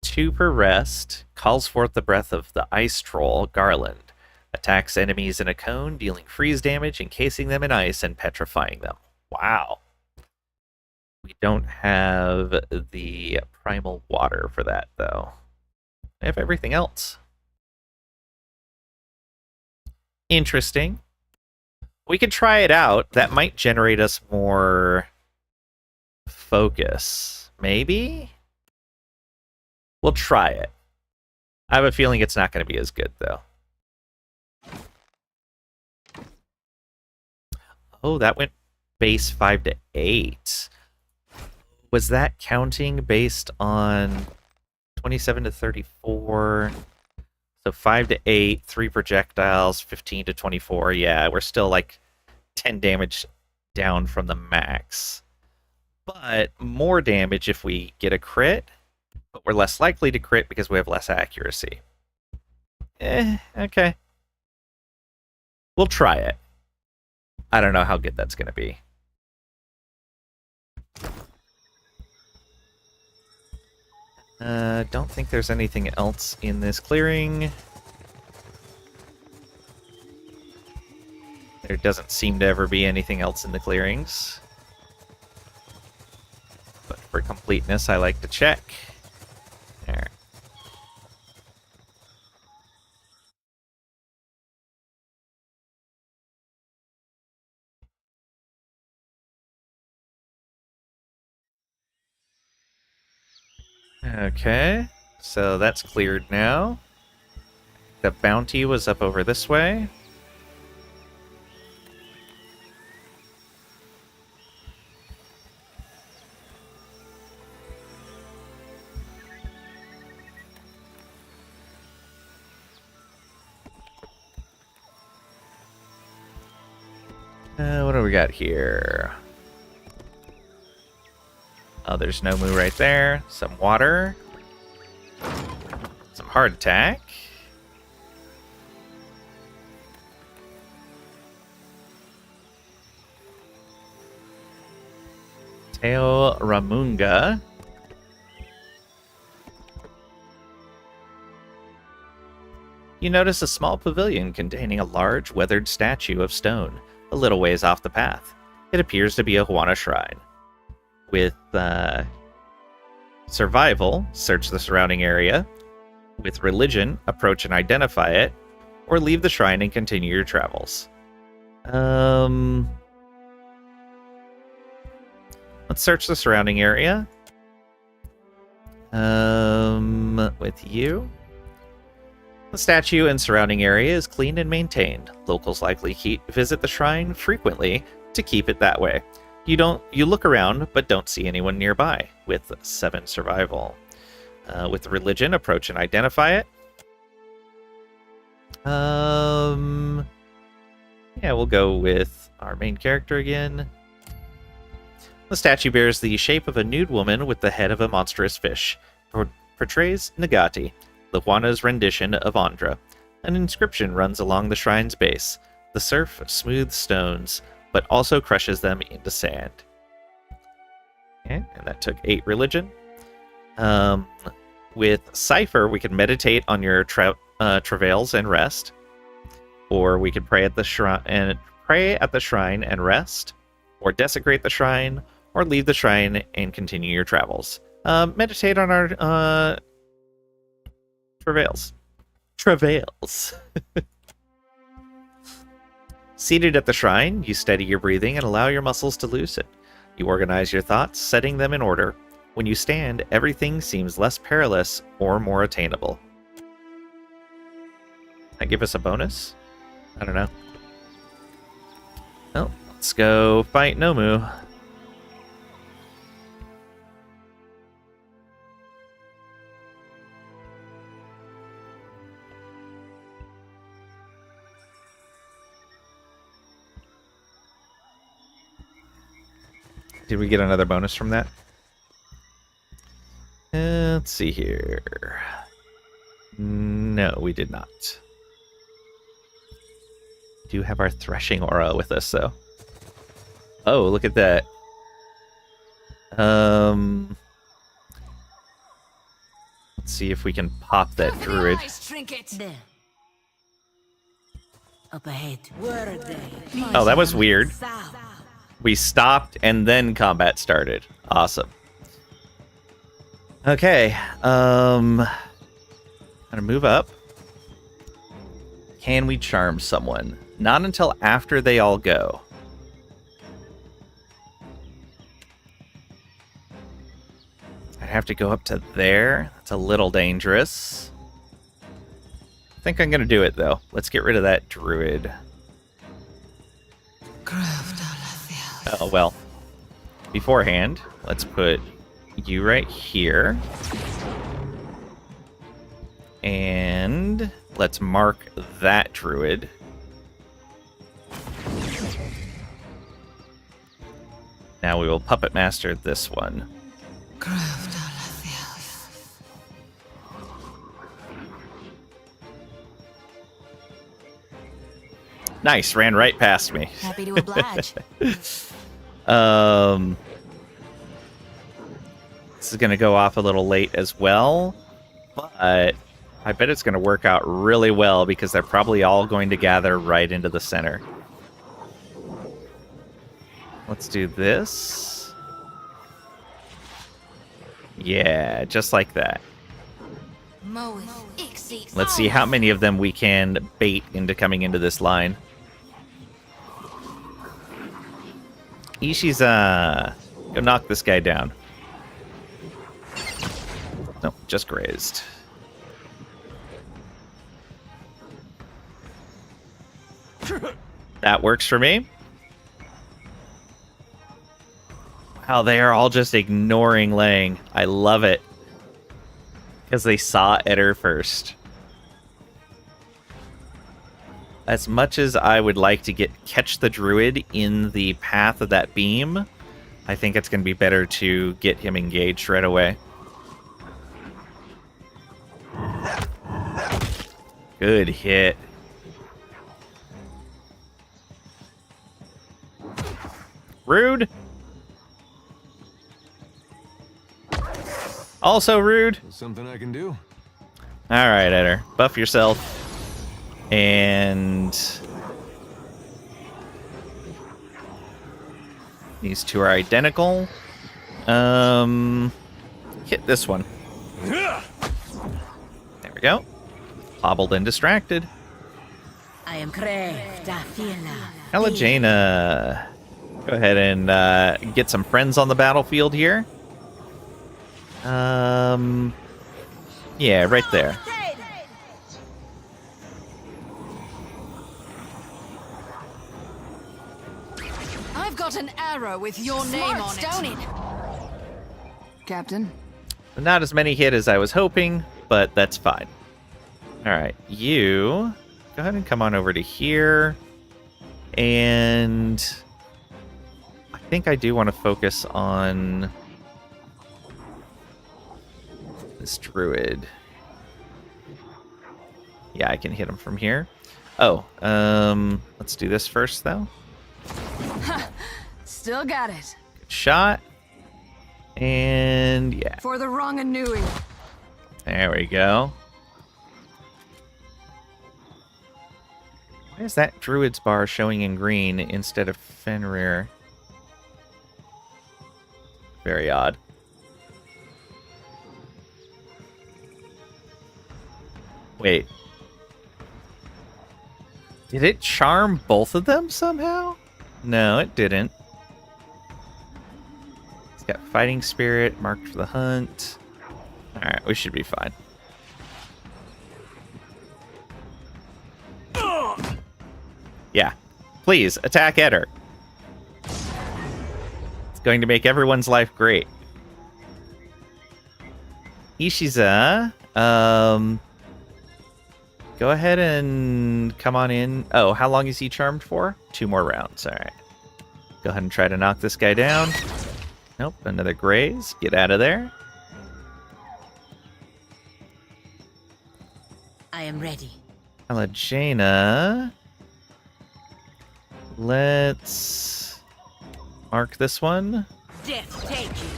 2 per rest, calls forth the breath of the ice troll, Garland. Attacks enemies in a cone, dealing freeze damage, encasing them in ice, and petrifying them. Wow. We don't have the primal water for that, though. I have everything else. Interesting. We could try it out. That might generate us more focus. Maybe? We'll try it. I have a feeling it's not going to be as good, though. Oh, that went base 5 to 8. Was that counting based on 27 to 34? So 5 to 8, 3 projectiles, 15 to 24. Yeah, we're still like 10 damage down from the max. But more damage if we get a crit. But we're less likely to crit because we have less accuracy. Okay. We'll try it. I don't know how good that's going to be. Don't think there's anything else in this clearing. There doesn't seem to ever be anything else in the clearings. But for completeness, I like to check. There. Okay, so that's cleared now. The bounty was up over this way. What do we got here? Oh, there's Nomu right there. Some water. Some hard attack. Teo Ramunga. You notice a small pavilion containing a large, weathered statue of stone, a little ways off the path. It appears to be a Huana shrine. With survival, search the surrounding area. With religion, approach and identify it. Or leave the shrine and continue your travels. Let's search the surrounding area. With you. The statue and surrounding area is clean and maintained. Locals likely visit the shrine frequently to keep it that way. You look around, but don't see anyone nearby. With 7 survival. With religion, approach and identify it. Yeah, we'll go with our main character again. The statue bears the shape of a nude woman with the head of a monstrous fish. Portrays Nagati, Lahuana's rendition of Andra. An inscription runs along the shrine's base. The surf smooths stones, but also crushes them into sand. Okay, and that took 8 religion. With Cipher, we can meditate on your travails and rest. Or we could pray at the shrine and rest. Or desecrate the shrine. Or leave the shrine and continue your travels. Meditate on our travails. Seated at the shrine, you steady your breathing and allow your muscles to loosen. You organize your thoughts, setting them in order. When you stand, everything seems less perilous or more attainable. That give us a bonus? I don't know. Well, let's go fight Nomu. Did we get another bonus from that? Let's see here. No, we did not. We do have our threshing aura with us, though. Oh, look at that. Let's see if we can pop that druid. There. Up ahead. Word. Oh, that was weird. We stopped and then combat started. Awesome. Okay. Gonna move up. Can we charm someone? Not until after they all go. I'd have to go up to there. That's a little dangerous. I think I'm gonna do it though. Let's get rid of that druid. Oh, well. Beforehand, let's put you right here. And let's mark that druid. Now we will puppet master this one. Nice, ran right past me. Happy to oblige. This is going to go off a little late as well, but I bet it's going to work out really well because they're probably all going to gather right into the center. Let's do this. Yeah, just like that. Let's see how many of them we can bait into coming into this line. Ishi's, go knock this guy down. No, just grazed. That works for me. Wow, they are all just ignoring Lang. I love it. Because they saw Eder first. As much as I would like to catch the druid in the path of that beam, I think it's going to be better to get him engaged right away. Good hit. Rude. Also rude. Something I can do? Alright, Eder. Buff yourself. And these two are identical. Hit this one. There we go. Hobbled and distracted. I am Crave Dafila. Hello, Jaina. Go ahead and get some friends on the battlefield here. Yeah, right there. I've got an arrow with your name on it. Don't it? Captain? Not as many hit as I was hoping, but that's fine. Alright, you go ahead and come on over to here. And I think I do want to focus on this druid. Yeah, I can hit him from here. Oh, let's do this first, though. Still got it. Good shot. And yeah, For the wrong Anui. there we go. Why is that druid's bar showing in green instead of Fenrir? Very odd. Wait. Did it charm both of them somehow? No, it didn't. It's got fighting spirit marked for the hunt. Alright, we should be fine. Yeah. Please, attack Eder. It's going to make everyone's life great. Ishiza, go ahead and come on in. Oh, how long is he charmed for? 2 more rounds. All right. Go ahead and try to knock this guy down. Nope, another graze. Get out of there. I am ready. Alajana. Let's mark this one. Death take you.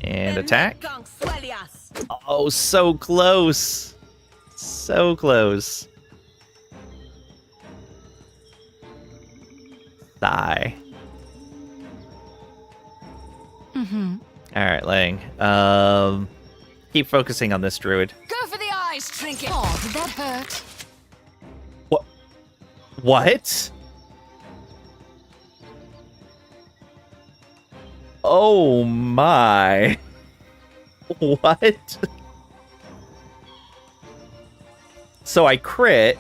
And attack. Oh, so close. So close. Die. Mm-hmm. Alright, Lang. Keep focusing on this druid. Go for the eyes, trinket. Oh, did that hurt? What? What? Oh my. What? So I crit.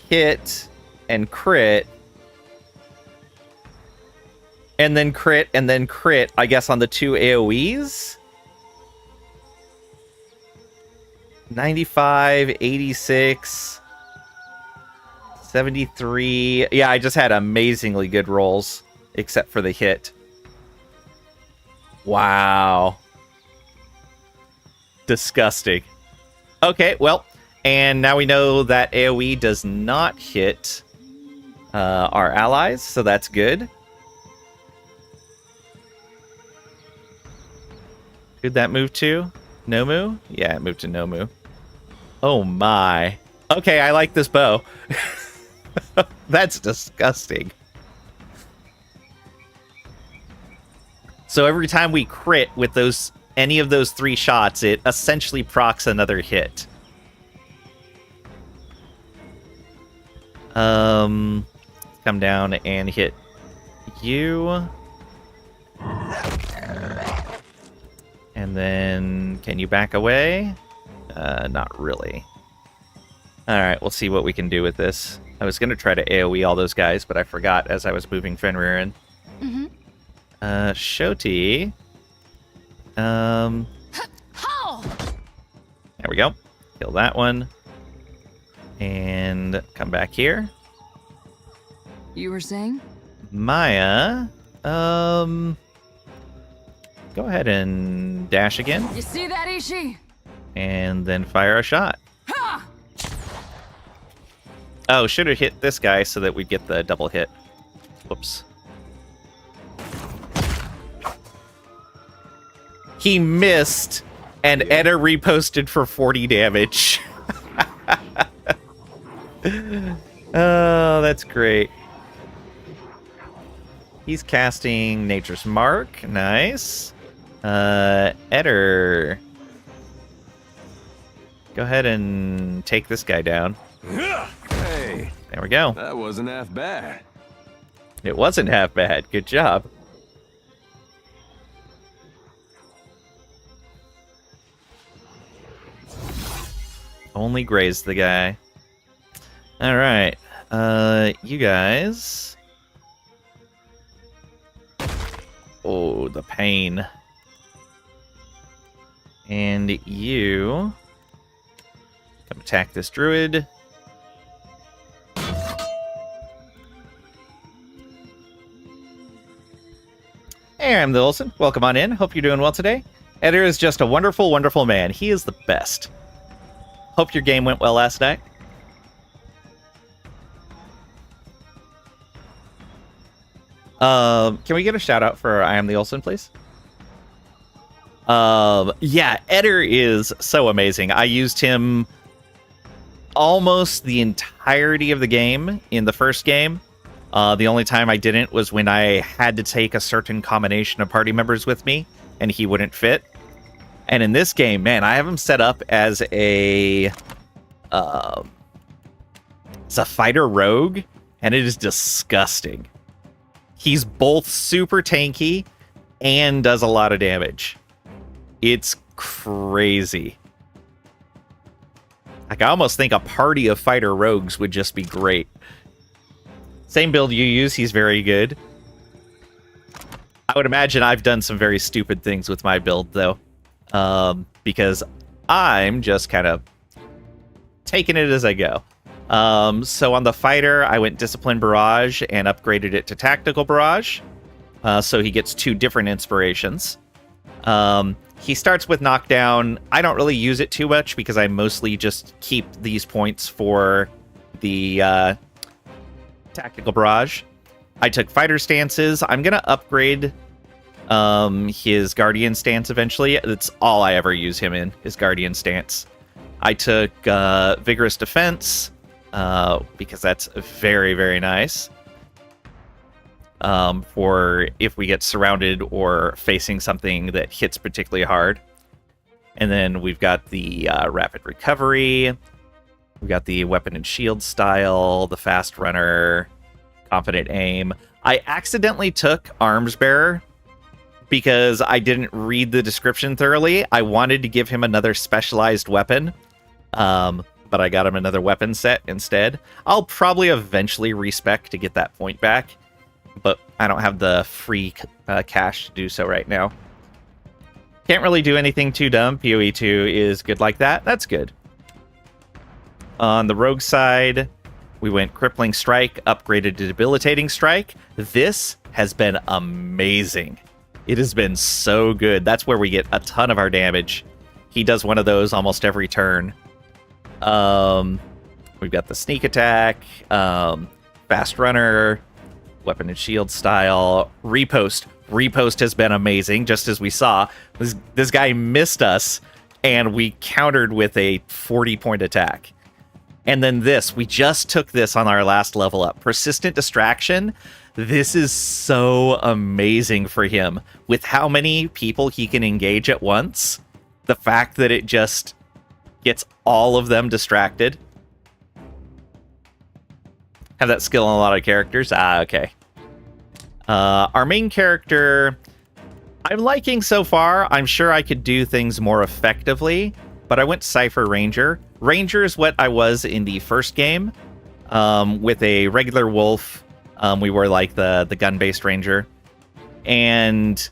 Hit and crit. And then crit and then crit, I guess, on the 2 AoEs? 95, 86, 73. Yeah, I just had amazingly good rolls, except for the hit. Wow. Disgusting. Okay, well, and now we know that AoE does not hit our allies, so that's good. Who'd that move to? Nomu? Yeah, it moved to Nomu. Oh my. Okay, I like this bow. That's disgusting. So every time we crit with any of those 3 shots, it essentially procs another hit. Come down and hit you. And then, can you back away? Not really. Alright, we'll see what we can do with this. I was going to try to AoE all those guys, but I forgot as I was moving Fenrir in. Mm-hmm. Shoti. There we go. Kill that one. And come back here. You were saying? Maya, go ahead and dash again. You see that, Ishi? And then fire a shot. Oh, should have hit this guy so that we'd get the double hit. Whoops. He missed, and Edda reposted for 40 damage. Oh, that's great. He's casting Nature's Mark. Nice. Edder. Go ahead and take this guy down. Hey, There we go. that wasn't half bad. It wasn't half bad. Good job. Only grazed the guy. Alright. You guys. Oh, the pain. And you come attack this druid. Hey, I'm the Olsen. Welcome on in. Hope you're doing well today. Eder is just a wonderful, wonderful man. He is the best. Hope your game went well last night. Can we get a shout out for I Am the Olsen, please? Yeah, Eder is so amazing. I used him almost the entirety of the game in the first game. The only time I didn't was when I had to take a certain combination of party members with me, and he wouldn't fit. And in this game, man, I have him set up as it's a fighter rogue, and it is disgusting. He's both super tanky and does a lot of damage. It's crazy. Like, I almost think a party of fighter rogues would just be great. Same build you use, he's very good. I would imagine I've done some very stupid things with my build, though. Because I'm just kind of taking it as I go. So on the fighter, I went Discipline Barrage and upgraded it to Tactical Barrage. So he gets 2 different inspirations. He starts with Knockdown. I don't really use it too much because I mostly just keep these points for the Tactical Barrage. I took Fighter Stances. I'm going to upgrade his Guardian Stance eventually. That's all I ever use him in, his Guardian Stance. I took Vigorous Defense because that's very, very nice for if we get surrounded or facing something that hits particularly hard. And then we've got the Rapid Recovery. We've got the Weapon and Shield style, the Fast Runner, Confident Aim. I accidentally took Arms Bearer because I didn't read the description thoroughly. I wanted to give him another specialized weapon, but I got him another weapon set instead. I'll probably eventually respec to get that point back, but I don't have the free cash to do so right now. Can't really do anything too dumb. PoE 2 is good like that. That's good. On the rogue side, we went Crippling Strike, upgraded to Debilitating Strike. This has been amazing. It has been so good. That's where we get a ton of our damage. He does one of those almost every turn. We've got the Sneak Attack, Fast Runner, Weapon and Shield style, Repost. Repost has been amazing, just as we saw. This guy missed us, and we countered with a 40-point attack. And then this, we just took this on our last level up. Persistent Distraction. This is so amazing for him. With how many people he can engage at once, the fact that it just gets all of them distracted. Have that skill on a lot of characters. Okay. Our main character, I'm liking so far. I'm sure I could do things more effectively, but I went Cypher Ranger. Ranger is what I was in the first game. With a regular wolf, we were like the gun-based ranger. And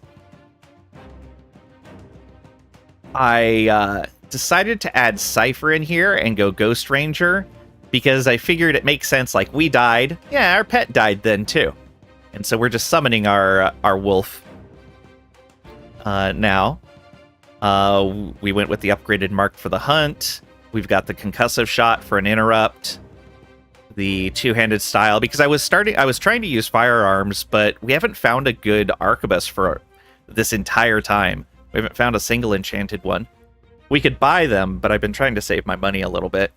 decided to add Cypher in here and go Ghost Ranger because I figured it makes sense. Like, we died. Yeah, our pet died then too. And so we're just summoning our wolf now. We went with the upgraded mark for the hunt. We've got the concussive shot for an interrupt. The two-handed style, because I was trying to use firearms, but we haven't found a good arquebus for this entire time. We haven't found a single enchanted one. We could buy them, but I've been trying to save my money a little bit.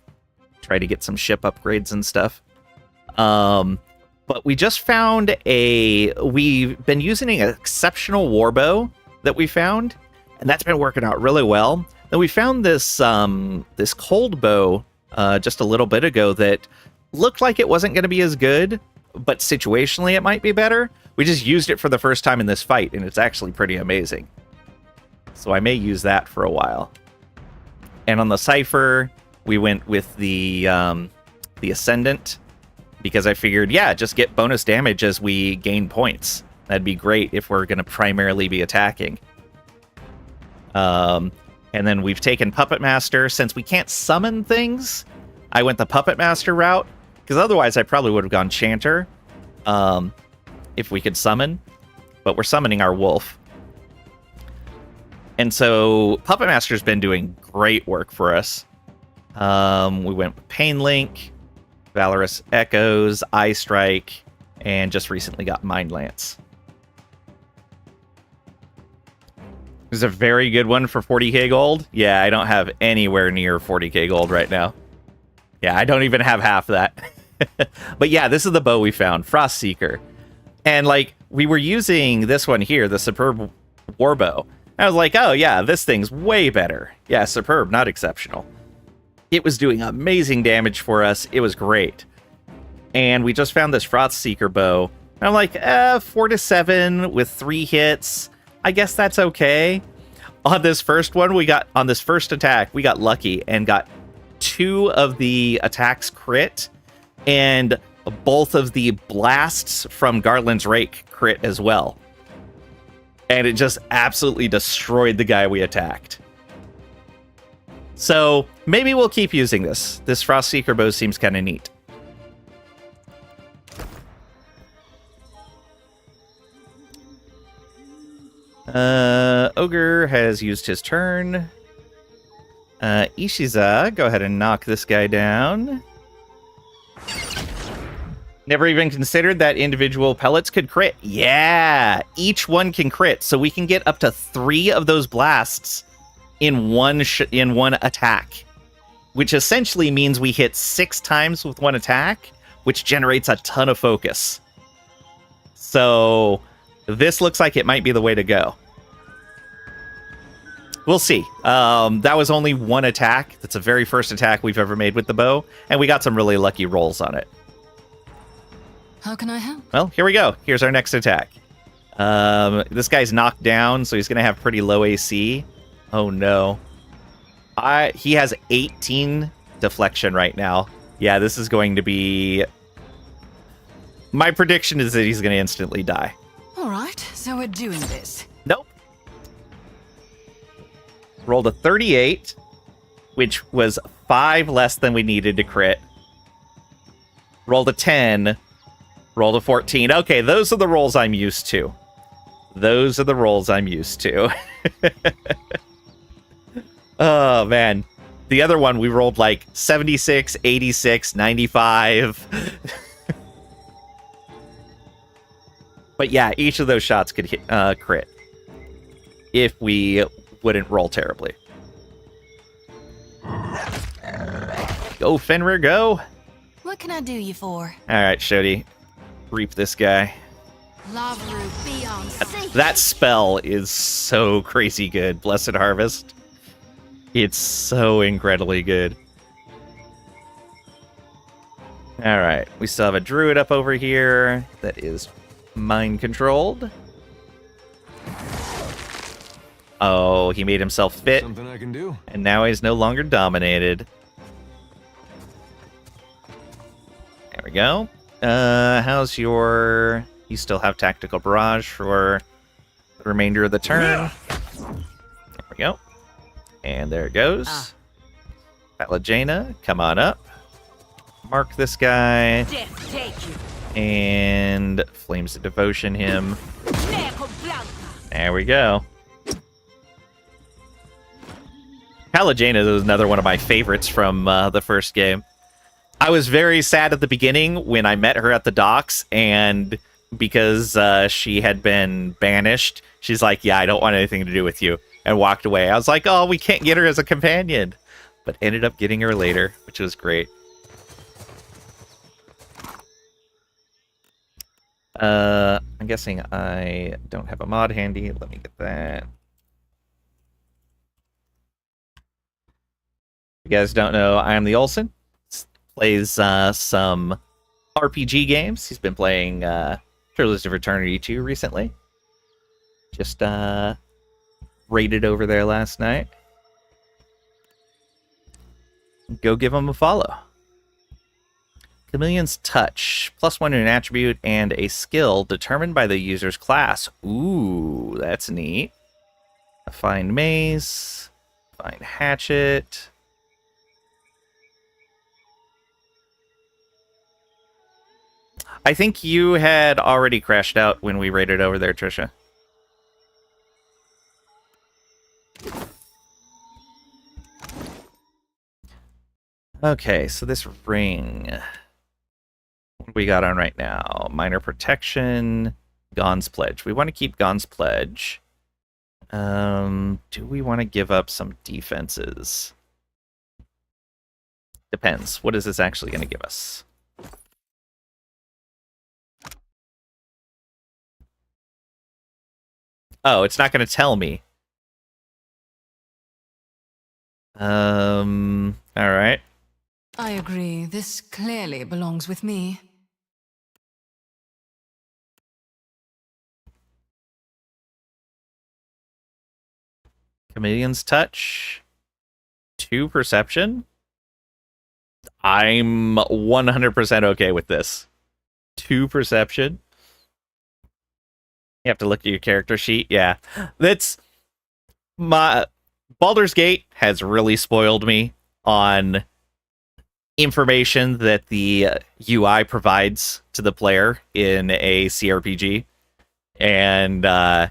Try to get some ship upgrades and stuff. But we just found we've been using an exceptional warbow that we found, and that's been working out really well. Then we found this this cold bow just a little bit ago that looked like it wasn't going to be as good, but situationally it might be better. We just used it for the first time in this fight, and it's actually pretty amazing. So I may use that for a while. And on the Cypher, we went with the Ascendant, because I figured, yeah, just get bonus damage as we gain points. That'd be great if we're going to primarily be attacking. And then we've taken Puppet Master. Since we can't summon things, I went the Puppet Master route, because otherwise I probably would have gone Chanter if we could summon. But we're summoning our wolf. And so Puppet Master's been doing great work for us. We went with Pain Link, Valorous Echoes, Eye Strike, and just recently got Mind Lance. This is a very good one for 40k gold. Yeah, I don't have anywhere near 40k gold right now. Yeah, I don't even have half that. But yeah, this is the bow we found, Frost Seeker. And like, we were using this one here, the Superb Warbow. I was like, oh yeah, this thing's way better. Yeah, superb, not exceptional. It was doing amazing damage for us. It was great. And we just found this Frost Seeker bow. And I'm like, 4 to 7 with 3 hits. I guess that's okay. On this first one, on this first attack, we got lucky and got 2 of the attacks crit, and both of the blasts from Garland's Rake crit as well. And it just absolutely destroyed the guy we attacked. So maybe we'll keep using this. This Frost Seeker bow seems kind of neat. Ogre has used his turn. Ishiza, go ahead and knock this guy down. Never even considered that individual pellets could crit. Yeah, each one can crit, so we can get up to 3 of those blasts in one attack, which essentially means we hit 6 times with one attack, which generates a ton of focus. So this looks like it might be the way to go. We'll see. That was only one attack. That's the very first attack we've ever made with the bow, and we got some really lucky rolls on it. How can I help? Well, here we go. Here's our next attack. This guy's knocked down, so he's going to have pretty low AC. Oh, no. He has 18 deflection right now. Yeah, this is going to be... My prediction is that he's going to instantly die. All right, so we're doing this. Nope. Rolled a 38, which was 5 less than we needed to crit. Rolled a 10, rolled a 14. Okay, those are the rolls I'm used to. Those are the rolls I'm used to. Oh, man. The other one, we rolled like 76, 86, 95. But yeah, each of those shots could hit, crit if we wouldn't roll terribly. Go, Fenrir, go! What can I do you for? Alright, Shodi. Reap this guy. Lavru beyond That spell is so crazy good, Blessed Harvest. It's so incredibly good. Alright, we still have a druid up over here that is mind-controlled. Oh, he made himself fit. Something I can do. And now he's no longer dominated. There we go. How's your... You still have Tactical Barrage for the remainder of the turn. There we go. And there it goes. Palagena, come on up. Mark this guy. Death take you. And Flames of Devotion him. Neco Blanca. There we go. Palagena is another one of my favorites from the first game. I was very sad at the beginning when I met her at the docks, and because she had been banished, she's like, yeah, I don't want anything to do with you, and walked away. I was like, oh, we can't get her as a companion. But ended up getting her later, which was great. I'm guessing I don't have a mod handy. Let me get that. If you guys don't know, I am the Olsen. Plays some RPG games. He's been playing Trilogy of Eternity 2 recently. Just raided over there last night. Go give him a follow. Chameleon's Touch. +1 to an attribute and a skill determined by the user's class. Ooh, that's neat. Find maze. Find hatchet. I think you had already crashed out when we raided over there, Trisha. Okay, so this ring. What we got on right now? Minor Protection, Gon's Pledge. We want to keep Gon's Pledge. Do we want to give up some defenses? Depends. What is this actually going to give us? Oh, it's not going to tell me. All right. I agree. This clearly belongs with me. Chameleon's Touch. 2 Perception. I'm 100% okay with this. 2 Perception. You have to look at your character sheet. Yeah. That's my Baldur's Gate has really spoiled me on information that the UI provides to the player in a CRPG. And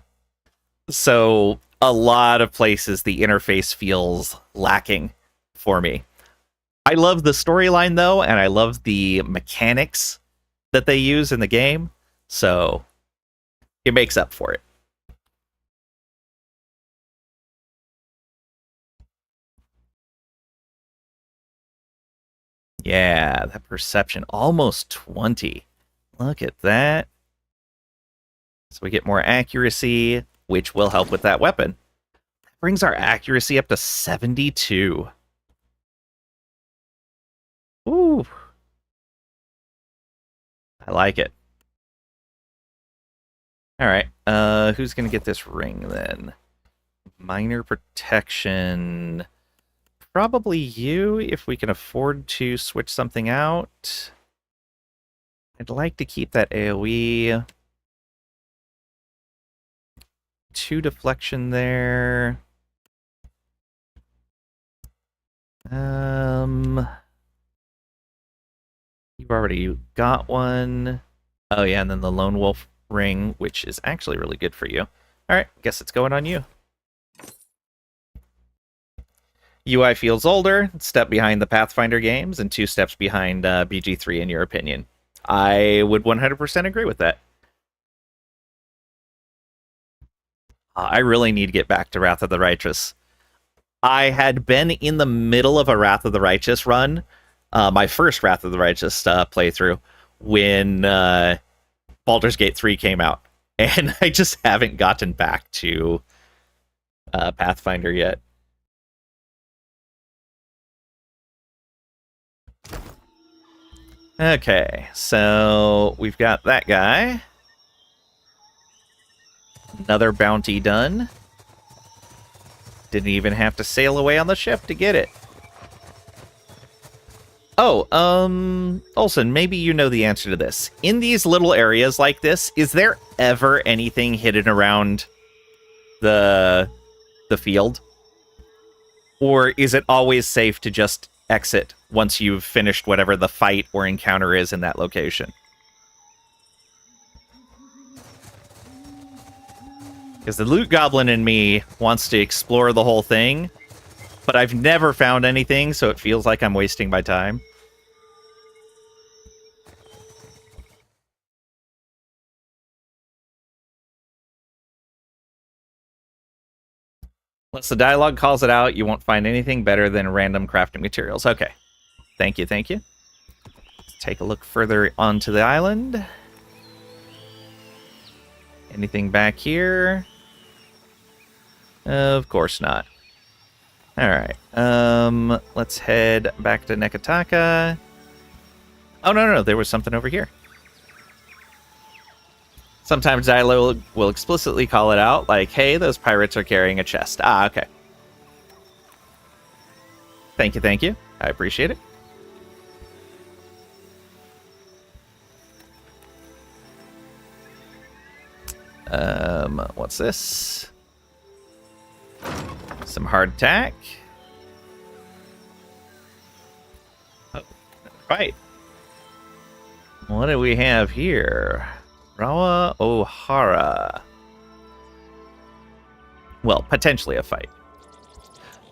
so a lot of places the interface feels lacking for me. I love the storyline though, and I love the mechanics that they use in the game. So it makes up for it. Yeah, that perception, almost 20. Look at that. So we get more accuracy, which will help with that weapon. That brings our accuracy up to 72. Ooh. I like it. All right, who's going to get this ring then? Minor Protection. Probably you, if we can afford to switch something out. I'd like to keep that AoE. 2 deflection there. You've already got one. Oh yeah, and then the Lone Wolf ring, which is actually really good for you. Alright, guess it's going on you. UI feels older, step behind the Pathfinder games, and 2 steps behind BG3 in your opinion. I would 100% agree with that. I really need to get back to Wrath of the Righteous. I had been in the middle of a Wrath of the Righteous run, my first Wrath of the Righteous playthrough, when Baldur's Gate 3 came out. And I just haven't gotten back to Pathfinder yet. Okay, so we've got that guy. Another bounty done. Didn't even have to sail away on the ship to get it. Oh, Olsen, maybe you know the answer to this. In these little areas like this, is there ever anything hidden around the field? Or is it always safe to just exit once you've finished whatever the fight or encounter is in that location? Because the loot goblin in me wants to explore the whole thing, but I've never found anything, so it feels like I'm wasting my time. Unless the dialogue calls it out, you won't find anything better than random crafting materials. Okay. Thank you, thank you. Let's take a look further onto the island. Anything back here? Of course not. Alright. Let's head back to Nekataka. Oh, no, there was something over here. Sometimes dialogue will explicitly call it out, like, hey, those pirates are carrying a chest. Ah, okay. Thank you. I appreciate it. What's this? Some hardtack. Oh, fight. What do we have here? Rawa O'Hara. Well, potentially a fight.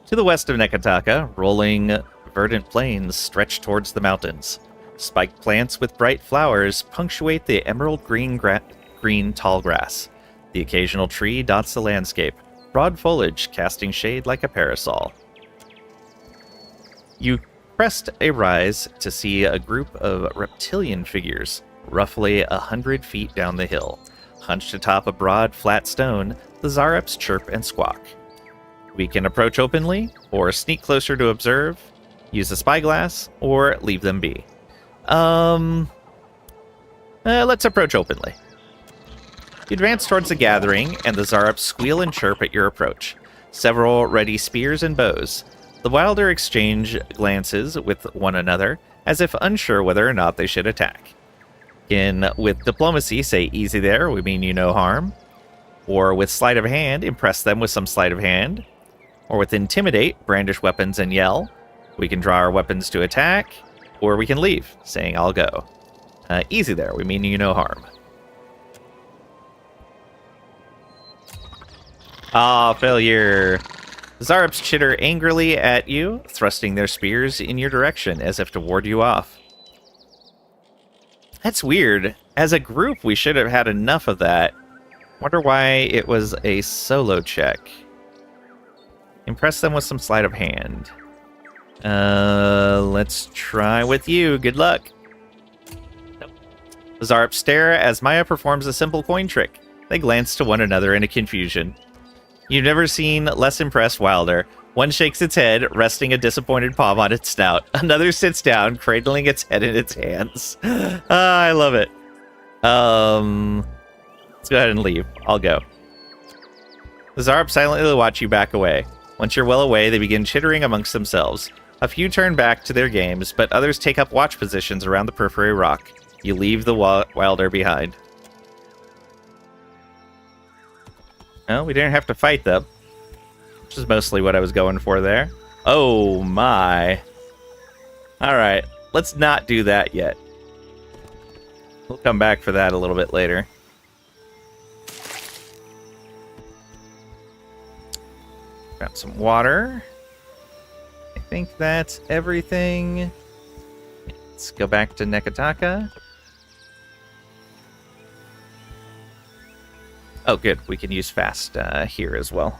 To the west of Nekataka, rolling verdant plains stretch towards the mountains. Spiked plants with bright flowers punctuate the emerald green tall grass. The occasional tree dots the landscape, broad foliage casting shade like a parasol. You crest a rise to see a group of reptilian figures, roughly 100 feet down the hill. Hunched atop a broad, flat stone, the Zareps chirp and squawk. We can approach openly, or sneak closer to observe, use a spyglass, or leave them be. Let's approach openly. You advance towards the gathering, and the Zareps squeal and chirp at your approach. Several ready spears and bows. The Wilder exchange glances with one another, as if unsure whether or not they should attack. With diplomacy, say easy there, we mean you no harm. Or with sleight of hand, impress them with some sleight of hand. Or with intimidate, brandish weapons and yell. We can draw our weapons to attack, or we can leave, saying I'll go. Easy there, we mean you no harm. Ah, failure. Zareps chitter angrily at you, thrusting their spears in your direction as if to ward you off. That's weird. As a group, we should have had enough of that. Wonder why it was a solo check. Impress them with some sleight of hand. Let's try with you. Good luck. Nope. Zareps stare as Maya performs a simple coin trick. They glance to one another in a confusion. You've never seen less impressed Wilder. One shakes its head, resting a disappointed palm on its snout. Another sits down, cradling its head in its hands. I love it. Let's go ahead and leave. I'll go. The Zareps silently watch you back away. Once you're well away, they begin chittering amongst themselves. A few turn back to their games, but others take up watch positions around the periphery rock. You leave the Wilder behind. Well, we didn't have to fight them, which is mostly what I was going for there. Oh my. Alright, let's not do that yet. We'll come back for that a little bit later. Got some water. I think that's everything. Let's go back to Nekataka. Oh, good. We can use fast here as well.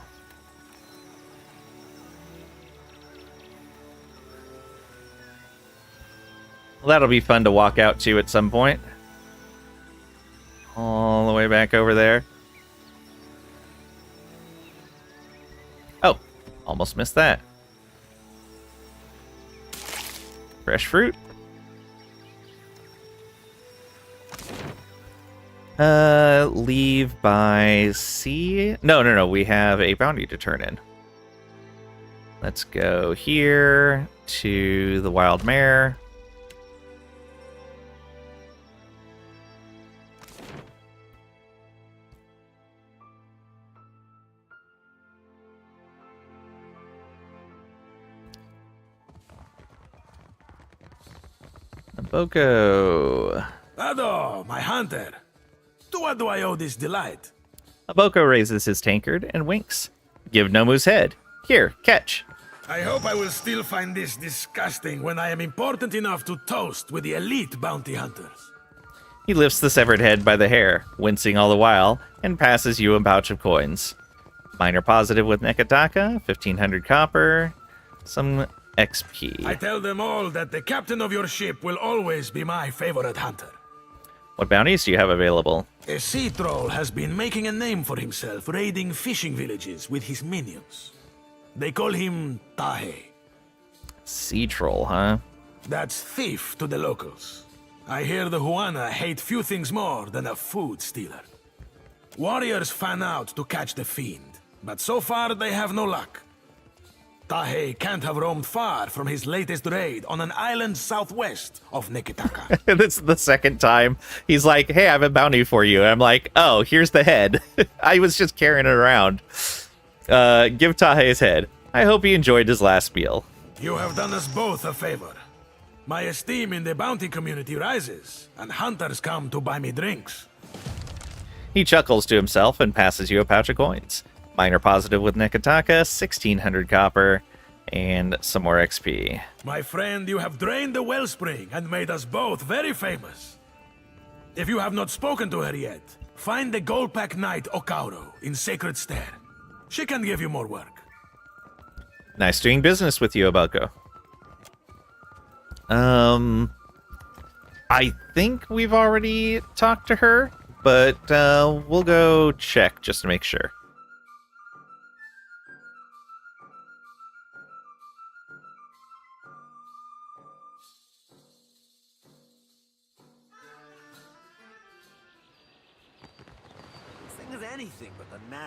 Well, that'll be fun to walk out to at some point. All the way back over there. Oh, almost missed that. Fresh fruit. Leave by sea? No. We have a bounty to turn in. Let's go here to the Wild Mare. Aboko. Ado, my hunter. To what do I owe this delight? Aboko raises his tankard and winks. Give Nomu's head. Here, catch. I hope I will still find this disgusting when I am important enough to toast with the elite bounty hunters. He lifts the severed head by the hair, wincing all the while, and passes you a pouch of coins. Minor positive with Nekataka, 1500 copper, some XP. I tell them all that the captain of your ship will always be my favorite hunter. What bounties do you have available? A sea troll has been making a name for himself raiding fishing villages with his minions. They call him Tahe. Sea troll, huh? That's thief to the locals. I hear the Huana hate few things more than a food stealer. Warriors fan out to catch the fiend, but so far they have no luck. Tahe can't have roamed far from his latest raid on an island southwest of Nekitaka. This is the second time he's like, hey, I have a bounty for you. And I'm like, oh, here's the head. I was just carrying it around. Give Tahe his head. I hope he enjoyed his last meal. You have done us both a favor. My esteem in the bounty community rises, and hunters come to buy me drinks. He chuckles to himself and passes you a pouch of coins. Minor positive with Nekataka, 1600 copper, and some more XP. My friend, you have drained the wellspring and made us both very famous. If you have not spoken to her yet, find the Goldpack Knight Okauro in Sacred Stair. She can give you more work. Nice doing business with you, Aboko. I think we've already talked to her, but we'll go check just to make sure.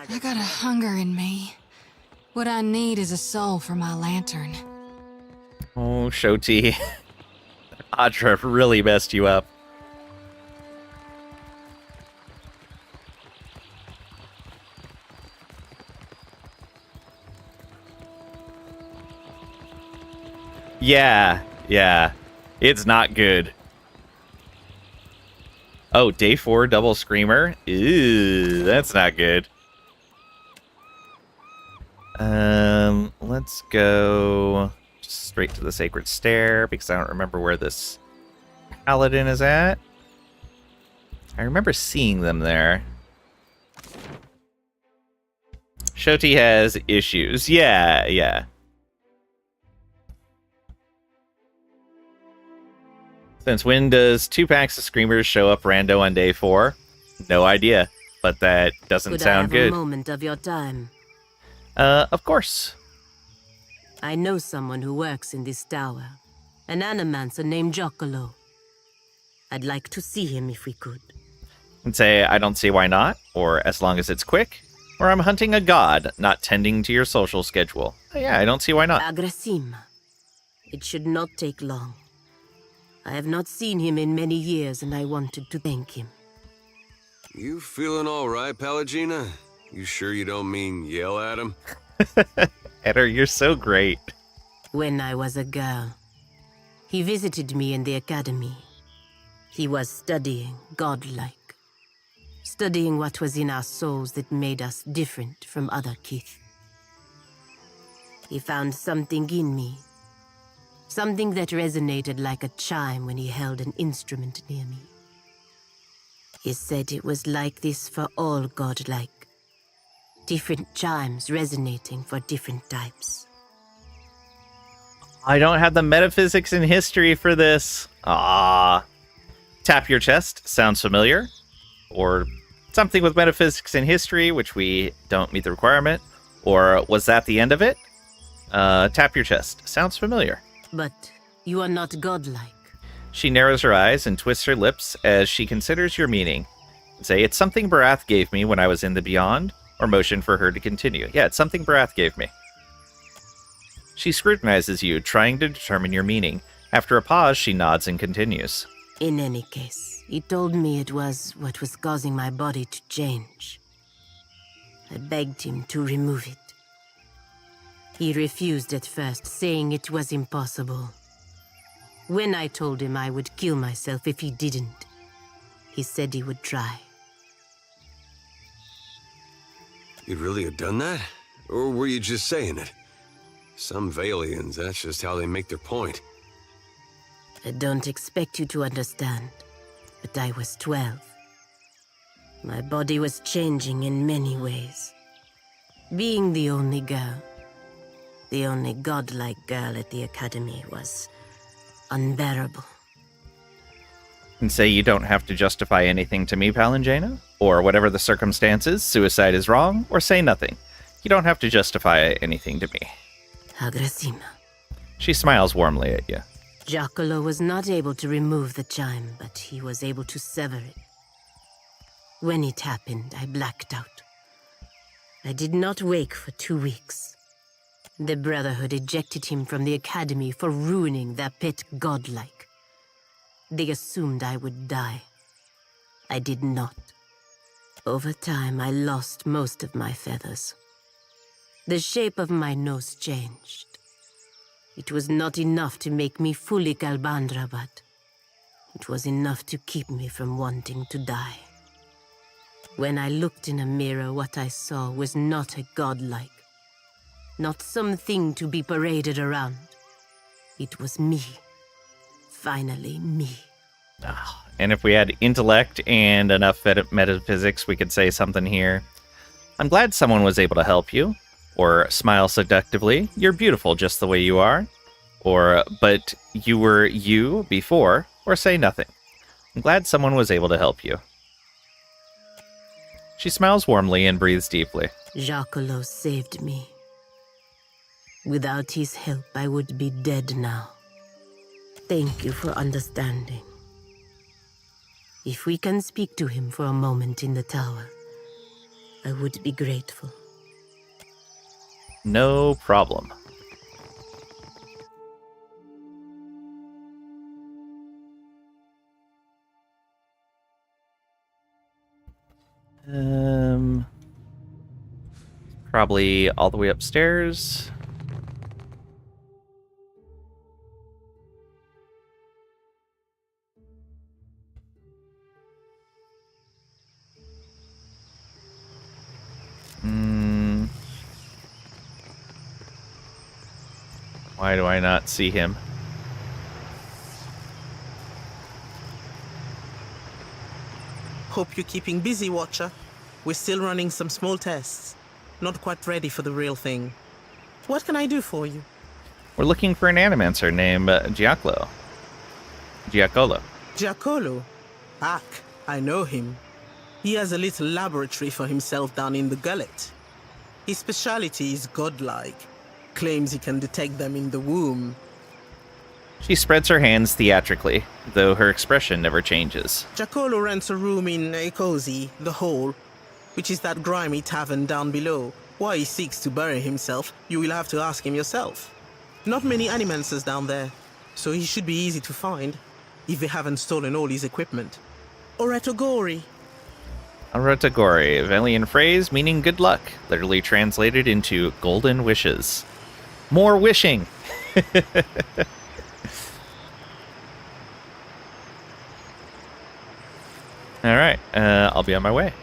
I got a hunger in me. What I need is a soul for my lantern. Oh, Shoti. Audra really messed you up. Yeah. It's not good. Oh, day 4 double screamer? Ew, that's not good. Let's go straight to the Sacred Stair, because I don't remember where this paladin is at. I remember seeing them there. Shoti has issues. Yeah. Since when does 2 packs of Screamers show up rando on day 4? No idea, but that doesn't sound Could I have good. a moment of your time? Of course. I know someone who works in this tower. An animancer named Joccolo. I'd like to see him if we could. And say, I don't see why not, or as long as it's quick, or I'm hunting a god, not tending to your social schedule. Yeah, I don't see why not. Agrasim. It should not take long. I have not seen him in many years, and I wanted to thank him. You feeling all right, Palagina? You sure you don't mean yell at him? Eder, you're so great. When I was a girl, he visited me in the academy. He was studying godlike. Studying what was in our souls that made us different from other kith. He found something in me. Something that resonated like a chime when he held an instrument near me. He said it was like this for all godlike. Different chimes resonating for different types. I don't have the metaphysics and history for this. Ah. Tap your chest. Sounds familiar. Or something with metaphysics and history, which we don't meet the requirement. Or was that the end of it? Tap your chest. Sounds familiar. But you are not godlike. She narrows her eyes and twists her lips as she considers your meaning. Say, it's something Barath gave me when I was in the Beyond, or motion for her to continue. Yeah, it's something Barath gave me. She scrutinizes you, trying to determine your meaning. After a pause, she nods and continues. In any case, he told me it was what was causing my body to change. I begged him to remove it. He refused at first, saying it was impossible. When I told him I would kill myself if he didn't, he said he would try. You'd really have done that? Or were you just saying it? Some Valians, that's just how they make their point. I don't expect you to understand, but I was 12. My body was changing in many ways. Being the only girl, the only godlike girl at the academy, was unbearable. And say you don't have to justify anything to me, Palangena, or whatever the circumstances, suicide is wrong, or say nothing. You don't have to justify anything to me. Agrasima. She smiles warmly at you. Giacomo was not able to remove the chime, but he was able to sever it. When it happened, I blacked out. I did not wake for 2 weeks. The Brotherhood ejected him from the academy for ruining their pet godlike. They assumed I would die. I did not. Over time, I lost most of my feathers. The shape of my nose changed. It was not enough to make me fully Kalbandra, but it was enough to keep me from wanting to die. When I looked in a mirror, what I saw was not a godlike. Not something to be paraded around. It was me. Finally, me. And if we had intellect and enough metaphysics, we could say something here. I'm glad someone was able to help you. Or smile seductively. You're beautiful just the way you are. Or, but you were you before. Or say nothing. I'm glad someone was able to help you. She smiles warmly and breathes deeply. Giacomo saved me. Without his help, I would be dead now. Thank you for understanding. If we can speak to him for a moment in the tower, I would be grateful. No problem. Probably all the way upstairs. Why do I not see him? Hope you're keeping busy, Watcher. We're still running some small tests. Not quite ready for the real thing. What can I do for you? We're looking for an animancer named Giacomo. Giacomo? Back. I know him. He has a little laboratory for himself down in the gullet. His specialty is godlike. Claims he can detect them in the womb. She spreads her hands theatrically, though her expression never changes. Giacomo rents a room in Cozy, the Hole, which is that grimy tavern down below. Why he seeks to bury himself, you will have to ask him yourself. Not many animancers down there, so he should be easy to find, if they haven't stolen all his equipment. Oretogori. Aratagori, Velian phrase meaning good luck, literally translated into golden wishes. More wishing! Alright, I'll be on my way.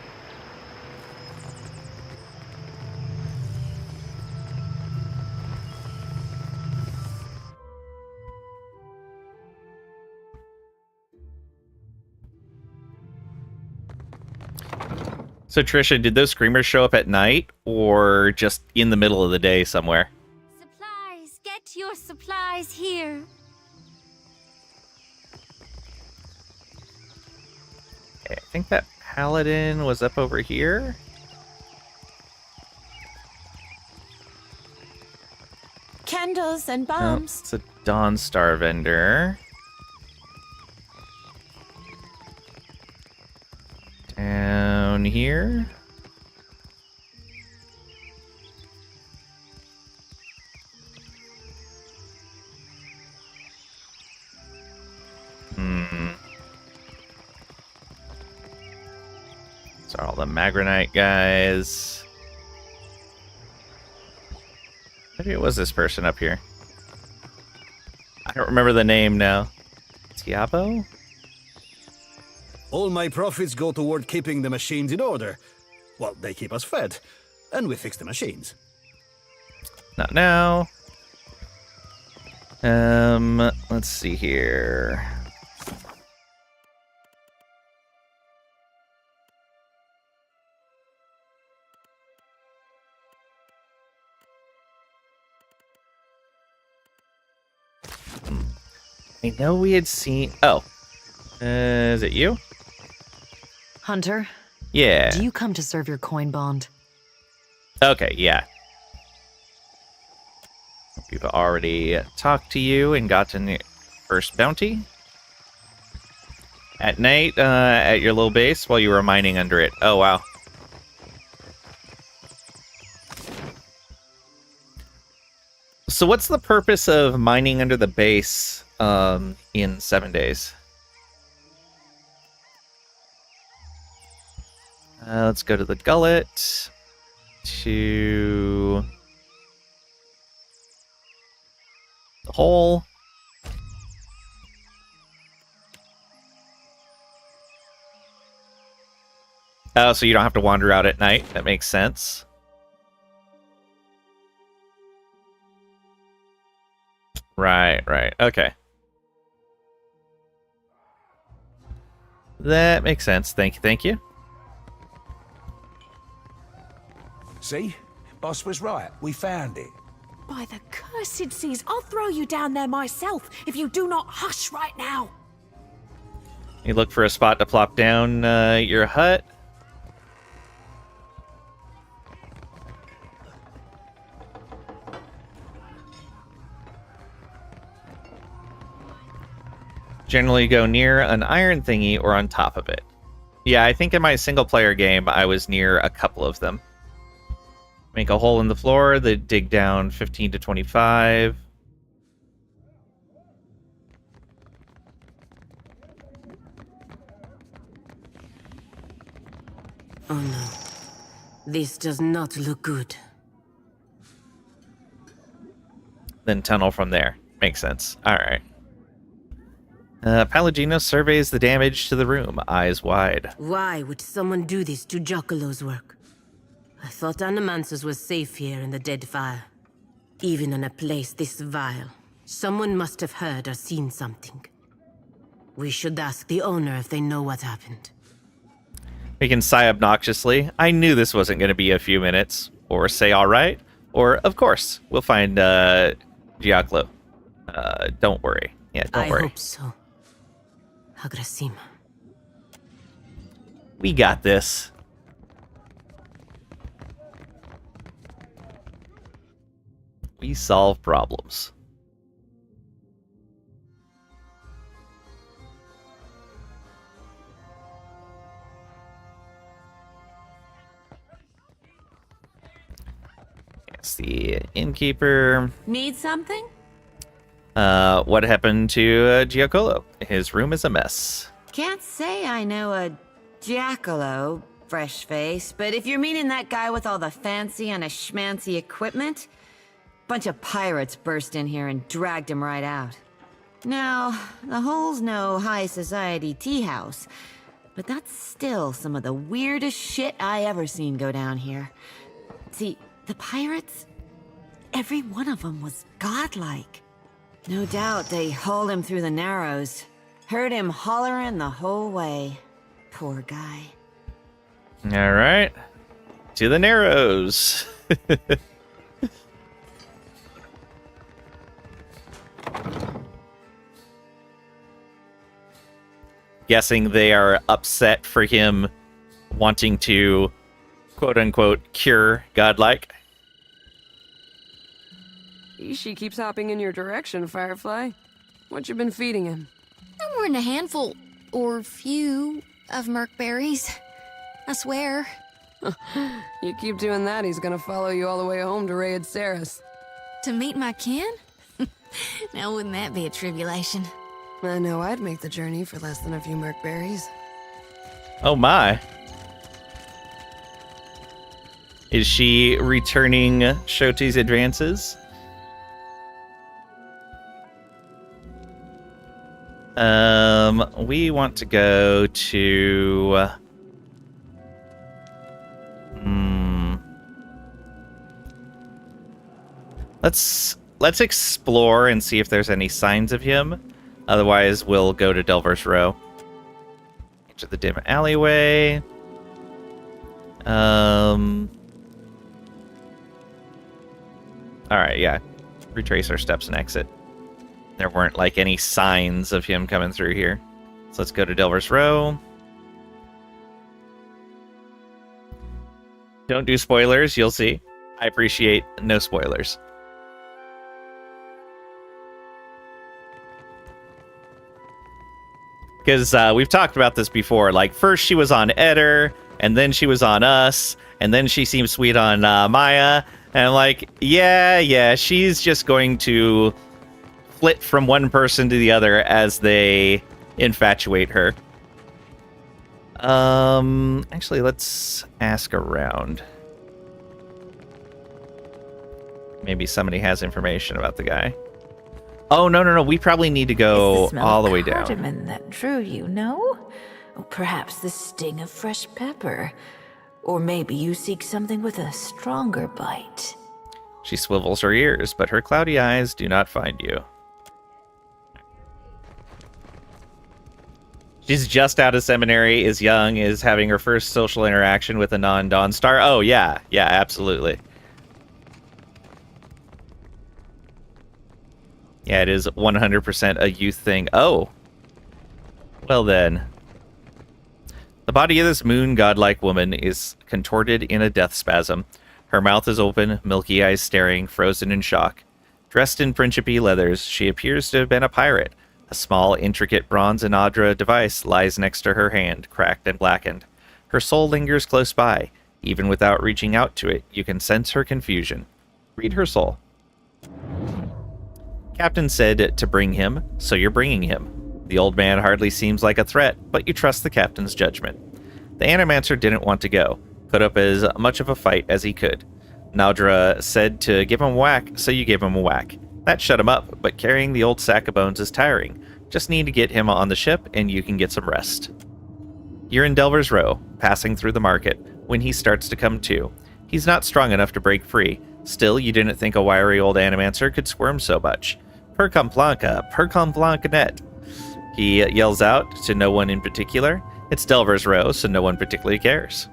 So Trisha, did those screamers show up at night or just in the middle of the day somewhere? Supplies! Get your supplies here! Okay, I think that paladin was up over here. Candles and No, bombs. it's a Dawnstar vendor. Down here. These are all the Magranite guys. Maybe it was this person up here. I don't remember the name now. Tiabo? All my profits go toward keeping the machines in order. Well, they keep us fed, and we fix the machines. Not now. Let's see here. I know we had seen... Oh. Is it you? Hunter, Yeah. do you come to serve your coin bond? Okay, yeah. We've already talked to you and gotten your first bounty. At night, at your little base while you were mining under it. Oh, wow. So what's the purpose of mining under the base in 7 days? Let's go to the gullet. To the hole. Oh, so you don't have to wander out at night. That makes sense. Right. Okay. That makes sense. Thank you. See? Boss was right. We found it. By the cursed seas, I'll throw you down there myself if you do not hush right now. You look for a spot to plop down your hut. Generally go near an iron thingy or on top of it. Yeah, I think in my single player game I was near a couple of them. Make a hole in the floor, then dig down 15 to 25. Oh no. This does not look good. Then tunnel from there. Makes sense. Alright. Palladino surveys the damage to the room, eyes wide. Why would someone do this to Giaccolo's work? I thought Animances was safe here in the Deadfire. Even in a place this vile, someone must have heard or seen something. We should ask the owner if they know what happened. We can sigh obnoxiously. I knew this wasn't going to be a few minutes. Or say alright. Or, of course, we'll find Giaccolo. Don't worry. Yeah, don't worry. I hope so. Agrasima. We got this. We solve problems. It's the innkeeper. Need something? What happened to Giaccolo? His room is a mess. Can't say I know a Giaccolo, fresh face, but if you're meaning that guy with all the fancy and a schmancy equipment, bunch of pirates burst in here and dragged him right out. Now, the hole's no high society tea house, but that's still some of the weirdest shit I ever seen go down here. See, the pirates, every one of them was godlike. No doubt they hauled him through the Narrows. Heard him hollering the whole way. Poor guy. All right. To the Narrows. Guessing they are upset for him wanting to, quote-unquote, cure godlike. She keeps hopping in your direction, Firefly. What you been feeding him? No more than a handful, or few, of merkberries. I swear. You keep doing that, he's gonna follow you all the way home to raid Saris. To meet my kin? Now, wouldn't that be a tribulation? I know I'd make the journey for less than a few merkberries. Oh my. Is she returning Shoti's advances? We want to go to... Let's explore and see if there's any signs of him. Otherwise, we'll go to Delver's Row. Enter the dim alleyway. Alright, yeah. Retrace our steps and exit. There weren't, like, any signs of him coming through here. So let's go to Delver's Row. Don't do spoilers, you'll see. I appreciate no spoilers. Because we've talked about this before. Like, first she was on Eder, and then she was on us, and then she seemed sweet on Maya. And I'm like, yeah, she's just going to flit from one person to the other as they infatuate her. Actually, let's ask around. Maybe somebody has information about the guy. Oh, no. We probably need to go all the way down. Cardamom that drew you, no? Or perhaps the sting of fresh pepper. Or maybe you seek something with a stronger bite. She swivels her ears, but her cloudy eyes do not find you. She's just out of seminary, is young, is having her first social interaction with a non-Dawn Star. Oh, yeah, absolutely. Yeah, it is 100% a youth thing. Oh. Well then. The body of this moon godlike woman is contorted in a death spasm. Her mouth is open, milky eyes staring, frozen in shock. Dressed in principy leathers, she appears to have been a pirate. A small, intricate bronze Anadra device lies next to her hand, cracked and blackened. Her soul lingers close by. Even without reaching out to it, you can sense her confusion. Read her soul. Captain said to bring him, so you're bringing him. The old man hardly seems like a threat, but you trust the captain's judgment. The Animancer didn't want to go, put up as much of a fight as he could. Nadra said to give him a whack, so you gave him a whack. That shut him up, but carrying the old sack of bones is tiring. Just need to get him on the ship, and you can get some rest. You're in Delver's Row, passing through the market, when he starts to come to. He's not strong enough to break free. Still, you didn't think a wiry old Animancer could squirm so much. Per Blanca net. He yells out to no one in particular. It's Delver's Row, so no one particularly cares.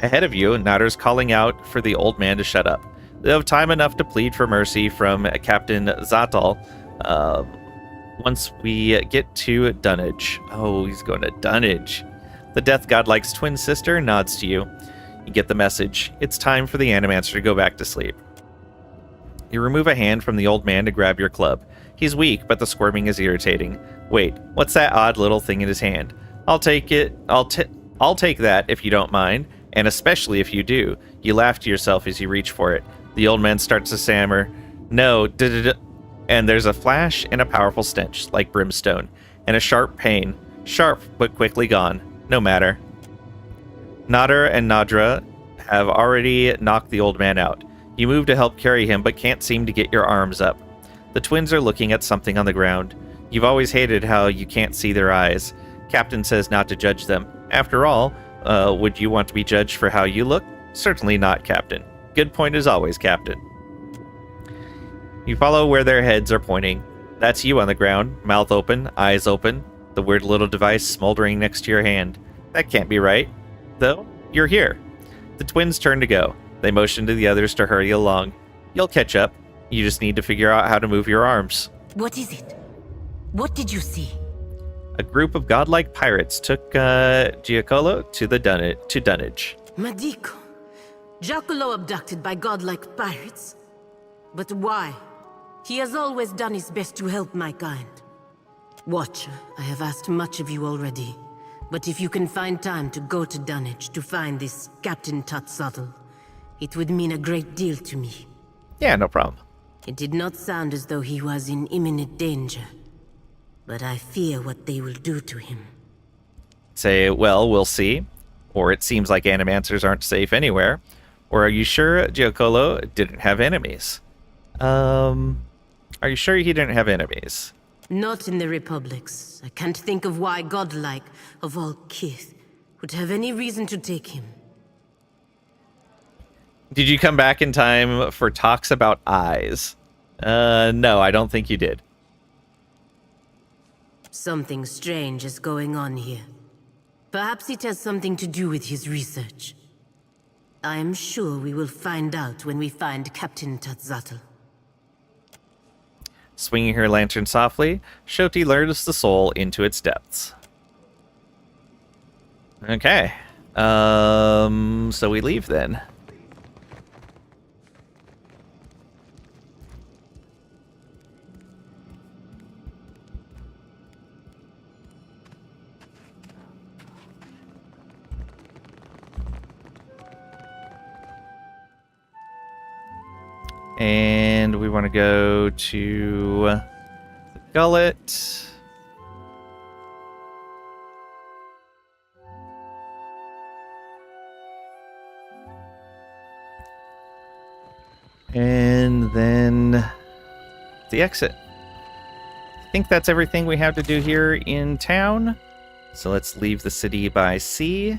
Ahead of you, Nader's calling out for the old man to shut up. They have time enough to plead for mercy from Captain Zatal once we get to Dunnage. Oh, he's going to Dunnage. The Death Godlike's twin sister nods to you. You get the message. It's time for the Animancer to go back to sleep. You remove a hand from the old man to grab your club. He's weak, but the squirming is irritating. Wait, what's that odd little thing in his hand? I'll take it. I'll take that if you don't mind, and especially if you do. You laugh to yourself as you reach for it. The old man starts to stammer. No, and there's a flash and a powerful stench, like brimstone, and a sharp pain. Sharp, but quickly gone. No matter. Nader and Nadra have already knocked the old man out. You move to help carry him, but can't seem to get your arms up. The twins are looking at something on the ground. You've always hated how you can't see their eyes. Captain says not to judge them. After all, would you want to be judged for how you look? Certainly not, Captain. Good point as always, Captain. You follow where their heads are pointing. That's you on the ground, mouth open, eyes open, the weird little device smoldering next to your hand. That can't be right. Though, you're here. The twins turn to go. They motion to the others to hurry along. You'll catch up. You just need to figure out how to move your arms. What is it? What did you see? A group of godlike pirates took Giacomo to Dunnage. Madiko. Giacomo abducted by godlike pirates? But why? He has always done his best to help my kind. Watcher, I have asked much of you already. But if you can find time to go to Dunnage to find this Captain Tatsatl, it would mean a great deal to me. Yeah, no problem. It did not sound as though he was in imminent danger. But I fear what they will do to him. Say, well, we'll see. Or it seems like Animancers aren't safe anywhere. Or are you sure Giacomo didn't have enemies? Are you sure he didn't have enemies? Not in the Republics. I can't think of why godlike, of all kith, would have any reason to take him. Did you come back in time for talks about eyes? No, I don't think you did. Something strange is going on here. Perhaps it has something to do with his research. I am sure we will find out when we find Captain Tatzatl. Swinging her lantern softly, Shoti lures the soul into its depths. Okay. So we leave then. And we want to go to the gullet. And then the exit. I think that's everything we have to do here in town. So let's leave the city by sea.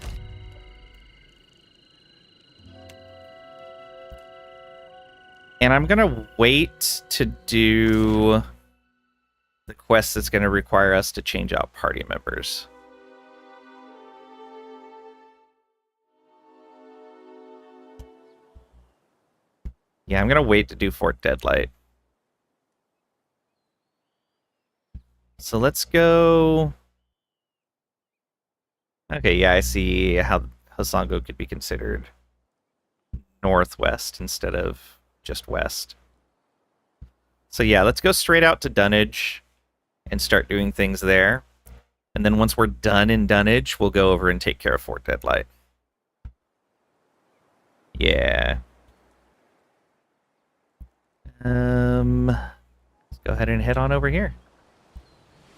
And I'm going to wait to do the quest that's going to require us to change out party members. Yeah, I'm going to wait to do Fort Deadlight. So let's go... Okay, yeah, I see how Hazango could be considered northwest instead of just west. So yeah, let's go straight out to Dunnage and start doing things there. And then once we're done in Dunnage, we'll go over and take care of Fort Deadlight. Yeah. Let's go ahead and head on over here.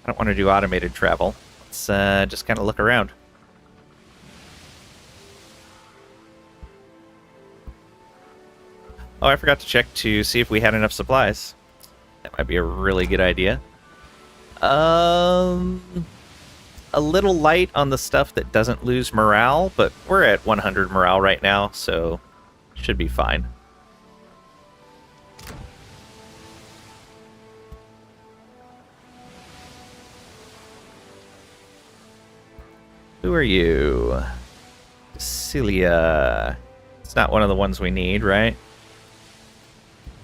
I don't want to do automated travel. Let's just kind of look around. Oh, I forgot to check to see if we had enough supplies. That might be a really good idea. A little light on the stuff that doesn't lose morale, but we're at 100 morale right now, so should be fine. Who are you? Celia. It's not one of the ones we need, right?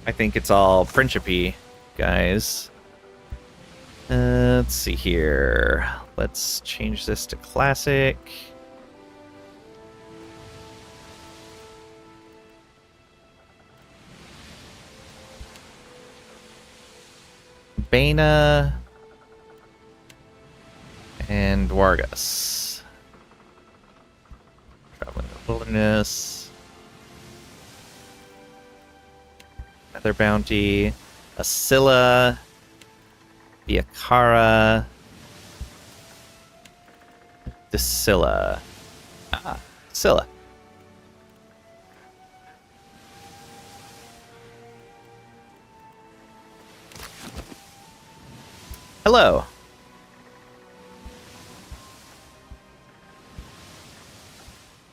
I think it's all friendshipy guys. Let's see here. Let's change this to classic. Baina and Wargas. Traveling the wilderness. Another bounty. Asilla. Biakara. Dacilla. Ah, Scylla. Hello.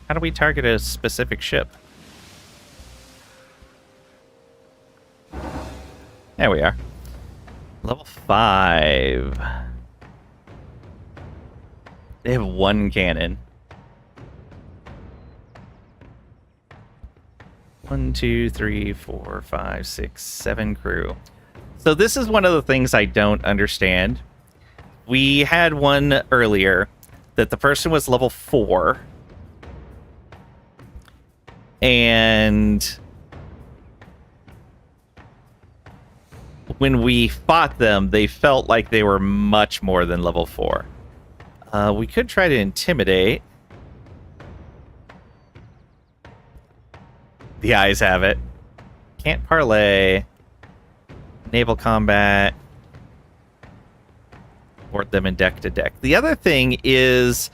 How do we target a specific ship? There we are. Level 5. They have one cannon. 1, 2, 3, 4, 5, 6, 7 crew. So this is one of the things I don't understand. We had one earlier that the person was level 4. And when we fought them, they felt like they were much more than level 4. We could try to intimidate. The eyes have it. Can't parlay. Naval combat. Board them in deck to deck. The other thing is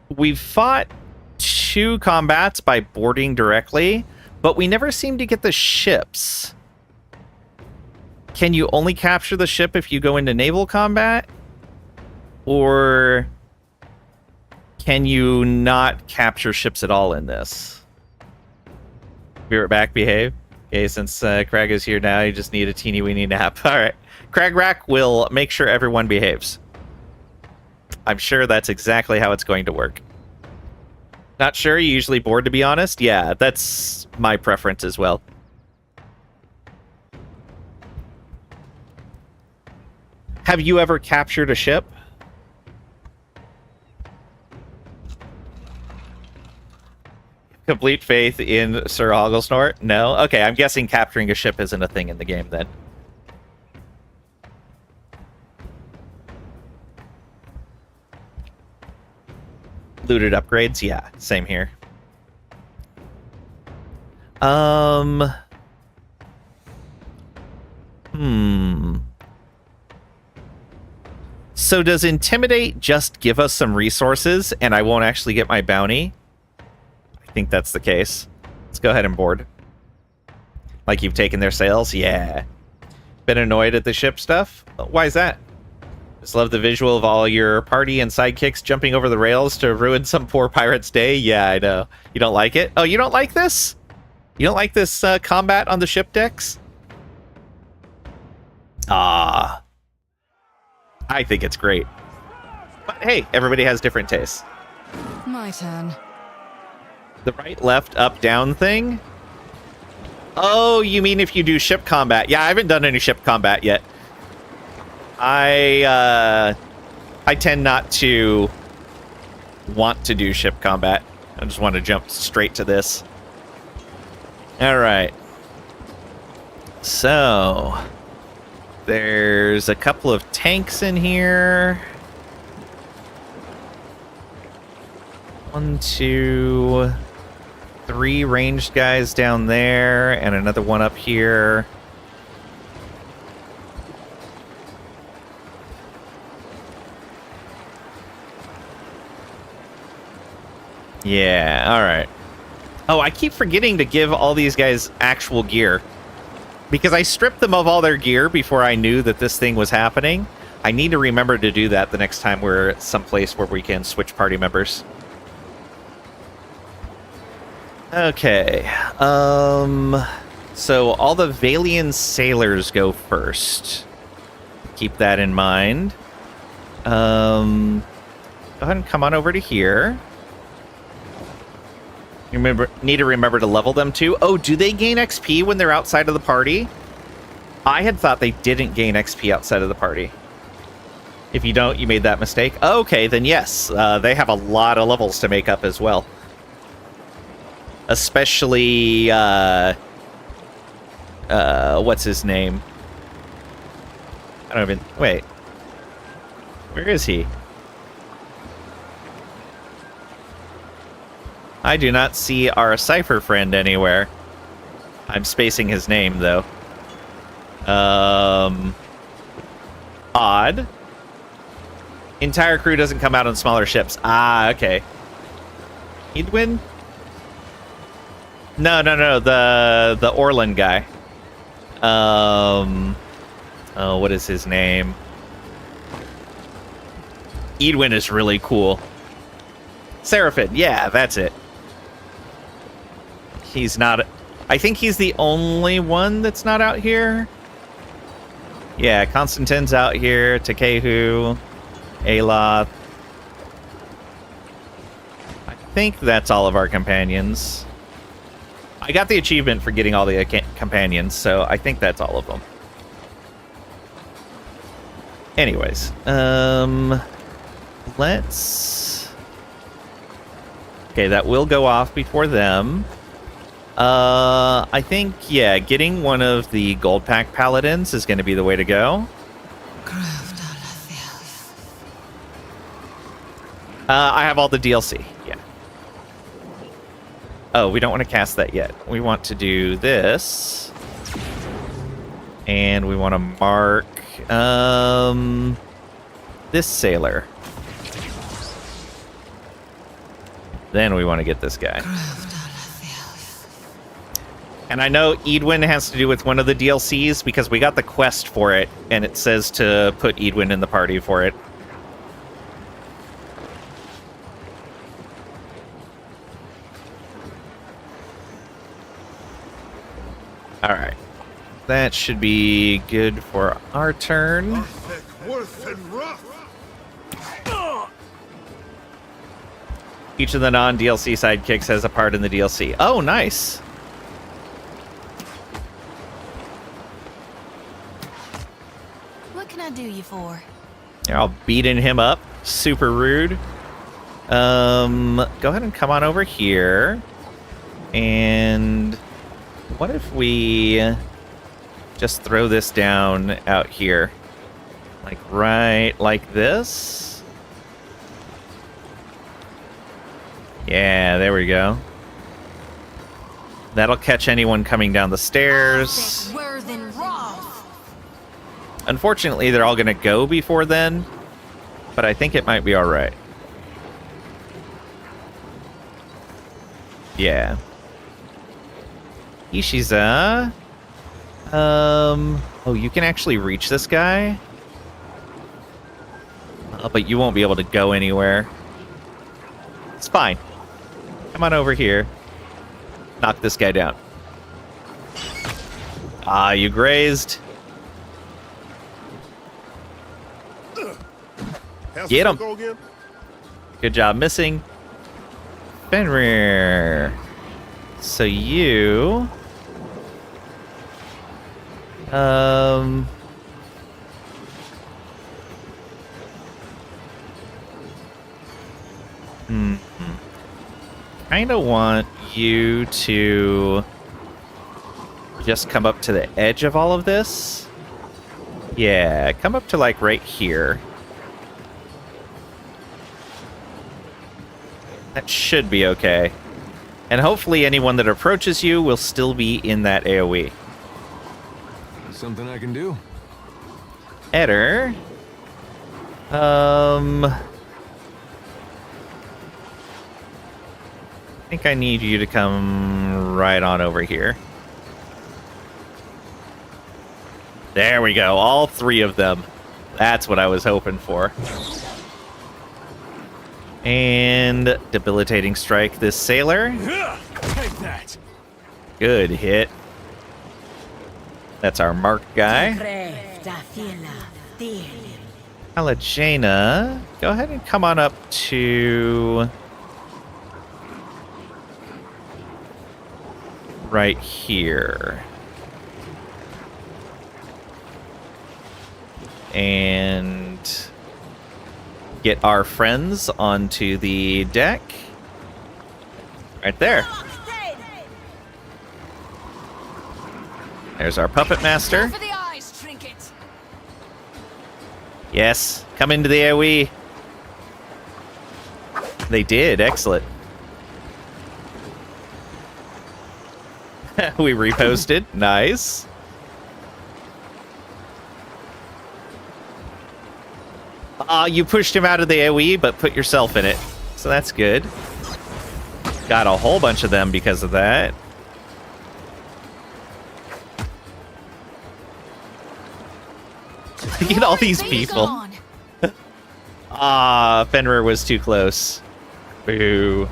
we've fought 2 combats by boarding directly, but we never seem to get the ships. can you only capture the ship if you go into naval combat? Or can you not capture ships at all in this? Be right back, behave. Okay, since Crag is here now, you just need a teeny weeny nap. All right. Crag Rack will make sure everyone behaves. I'm sure that's exactly how it's going to work. Not sure, you usually bored, to be honest. Yeah, that's my preference as well. Have you ever captured a ship? Complete faith in Sir Hogglesnort? No? Okay, I'm guessing capturing a ship isn't a thing in the game then. Looted upgrades? Yeah, same here. So does Intimidate just give us some resources and I won't actually get my bounty? I think that's the case. Let's go ahead and board. Like you've taken their sails? Yeah. Been annoyed at the ship stuff? Why is that? Just love the visual of all your party and sidekicks jumping over the rails to ruin some poor pirate's day? Yeah, I know. You don't like it? Oh, you don't like this? You don't like this combat on the ship decks? Ah. I think it's great. But hey, everybody has different tastes. My turn. The right, left, up, down thing? Oh, you mean if you do ship combat? Yeah, I haven't done any ship combat yet. I tend not to want to do ship combat. I just want to jump straight to this. All right. So, there's a couple of tanks in here. 1, 2, 3 ranged guys down there, and another one up here. Yeah, alright. Oh, I keep forgetting to give all these guys actual gear. Because I stripped them of all their gear before I knew that this thing was happening. I need to remember to do that the next time we're someplace where we can switch party members. Okay. So all the Valian sailors go first. Keep that in mind. Go ahead and come on over to here. You need to remember to level them too. Oh, do they gain XP when they're outside of the party? I had thought they didn't gain XP outside of the party. If you don't, you made that mistake. Okay, then yes. They have a lot of levels to make up as well. Especially, what's his name? I don't even... Wait. Where is he? I do not see our Cypher friend anywhere. I'm spacing his name, though. Odd. Entire crew doesn't come out on smaller ships. Ah, okay. Edwin? No. The Orland guy. Oh, what is his name? Edwin is really cool. Seraphim, yeah, that's it. He's not... I think he's the only one that's not out here. Yeah, Constantine's out here, Takehu, Aloth. I think that's all of our companions. I got the achievement for getting all the companions, so I think that's all of them. Anyways, let's... Okay, that will go off before them. I think, yeah, getting one of the gold pack paladins is going to be the way to go. I have all the DLC, yeah. Oh, we don't want to cast that yet. We want to do this. And we want to mark this sailor. Then we want to get this guy. And I know Edwin has to do with one of the DLCs because we got the quest for it, and it says to put Edwin in the party for it. Alright. That should be good for our turn. Each of the non-DLC sidekicks has a part in the DLC. Oh, nice. What can I do you for? Here, I'll beating him up. Super rude. Go ahead and come on over here. And what if we just throw this down out here? Like right like this? Yeah, there we go. That'll catch anyone coming down the stairs. Unfortunately, they're all going to go before then, but I think it might be all right. Yeah. Ishiza. Oh, you can actually reach this guy? But you won't be able to go anywhere. It's fine. Come on over here. Knock this guy down. Ah, you grazed. Get him. Good job missing. Fenrir. So you... Kind of want you to just come up to the edge of all of this. Yeah, come up to like right here. That should be okay. And hopefully anyone that approaches you will still be in that AoE. Something I can do? Eder. I think I need you to come right on over here. There we go. All three of them. That's what I was hoping for. And debilitating strike this sailor. Take that. Good hit. That's our mark guy. Alajana, go ahead and come on up to right here. And get our friends onto the deck. Right there. There's our puppet master. For the eyes, Trinket. Yes, come into the AoE. They did, excellent. We reposted, nice. You pushed him out of the AoE, but put yourself in it. So that's good. Got a whole bunch of them because of that. Look at all these people. Fenrir was too close. Boo.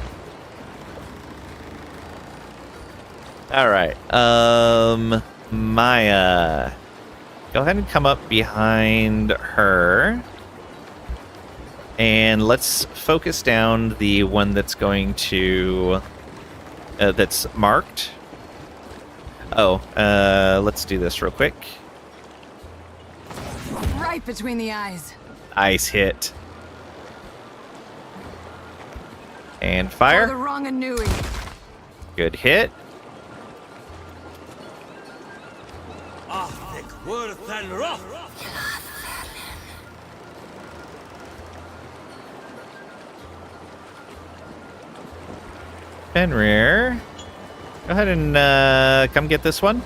Alright, Maya. Go ahead and come up behind her. And let's focus down the one that's going to... that's marked. Oh, let's do this real quick. Right between the eyes. Nice hit. And fire. For the wrong Anui. Good hit. Fenrir. Go ahead and come get this one.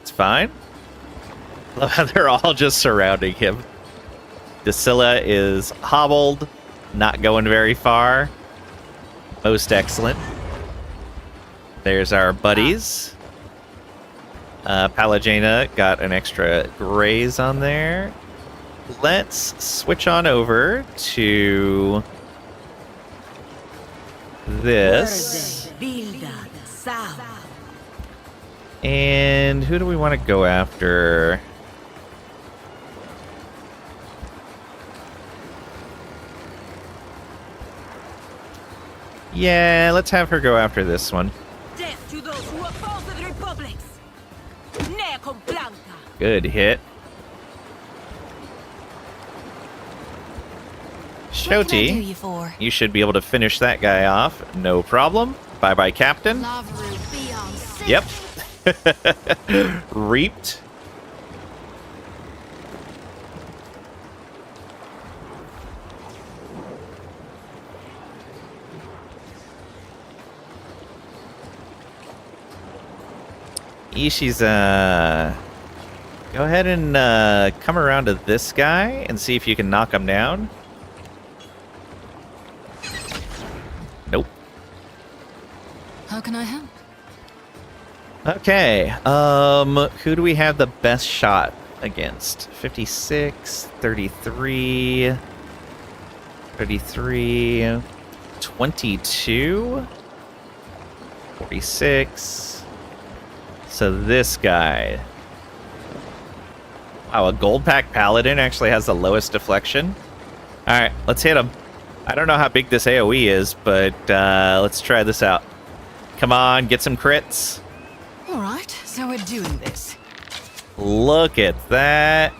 It's fine. Love how they're all just surrounding him. Drusilla is hobbled, not going very far. Most excellent. There's our buddies. Palagena got an extra graze on there. Let's switch on over to this. And who do we want to go after? Yeah, let's have her go after this one. Death to those who oppose the republics. Ne con blanca. Good hit. Shoti, you should be able to finish that guy off. No problem. Bye-bye, Captain. Yep. Reaped. Ishi's, go ahead and come around to this guy and see if you can knock him down. Nope. How can I help? Okay, who do we have the best shot against? 56, 33, 33, 22, 46. So this guy. Wow, a gold pack paladin actually has the lowest deflection. Alright, let's hit him. I don't know how big this AoE is, but let's try this out. Come on, get some crits. Alright, so we're doing this. Look at that.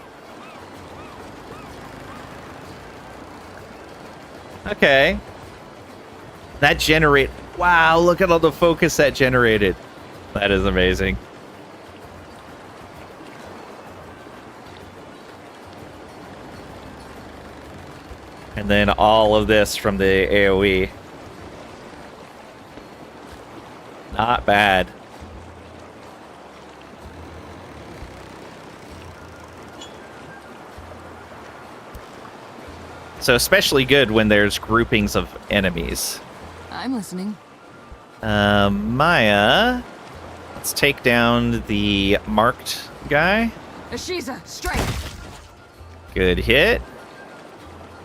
Okay. That generate. Wow, look at all the focus that generated. That is amazing. And then all of this from the AoE. Not bad. So especially good when there's groupings of enemies. I'm listening. Maya, let's take down the marked guy. Ashiza, straight. Good hit.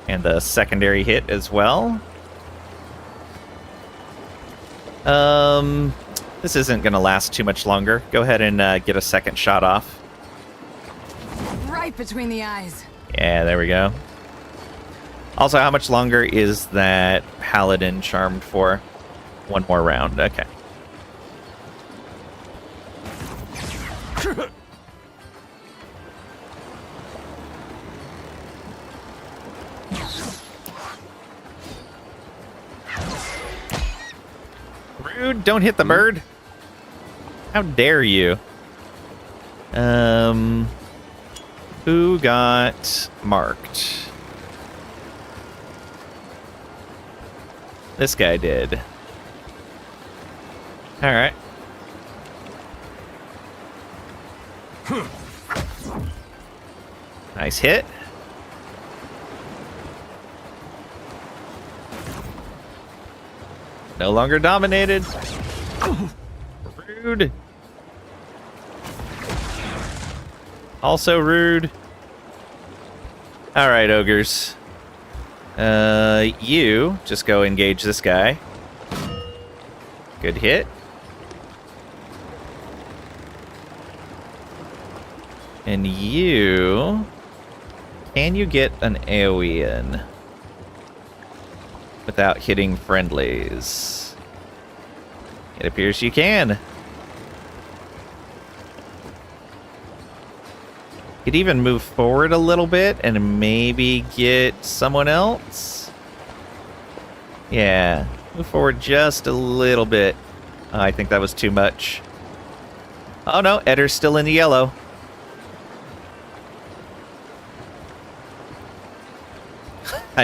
And the secondary hit as well. This isn't going to last too much longer. Go ahead and get a second shot off. Right between the eyes. Yeah, there we go. Also, how much longer is that paladin charmed for? One more round. Okay. Rude, don't hit the bird. How dare you? Who got marked? This guy did. All right. Nice hit. No longer dominated. Rude. Also rude. All right, ogres. You just go engage this guy. Good hit. And you... Can you get an AoE in without hitting friendlies? It appears you can. Could even move forward a little bit and maybe get someone else. Yeah, move forward just a little bit. Oh, I think that was too much. Oh no, Edder's still in the yellow.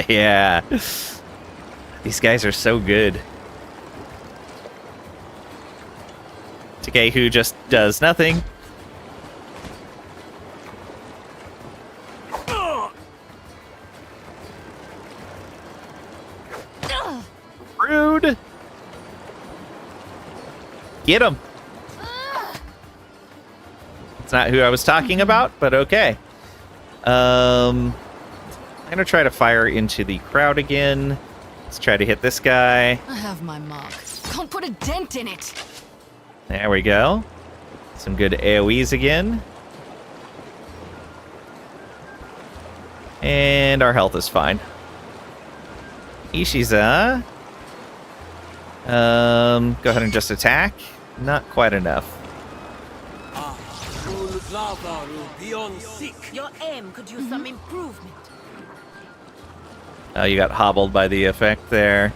Yeah. These guys are so good. Takehu just does nothing. Rude. Get him. It's not who I was talking about, but okay. I'm gonna try to fire into the crowd again. Let's try to hit this guy. I have my mark. Can't put a dent in it. There we go. Some good AoEs again. And our health is fine. Ishiza. Go ahead and just attack. Not quite enough. Your aim could use some improvement. Oh, you got hobbled by the effect there.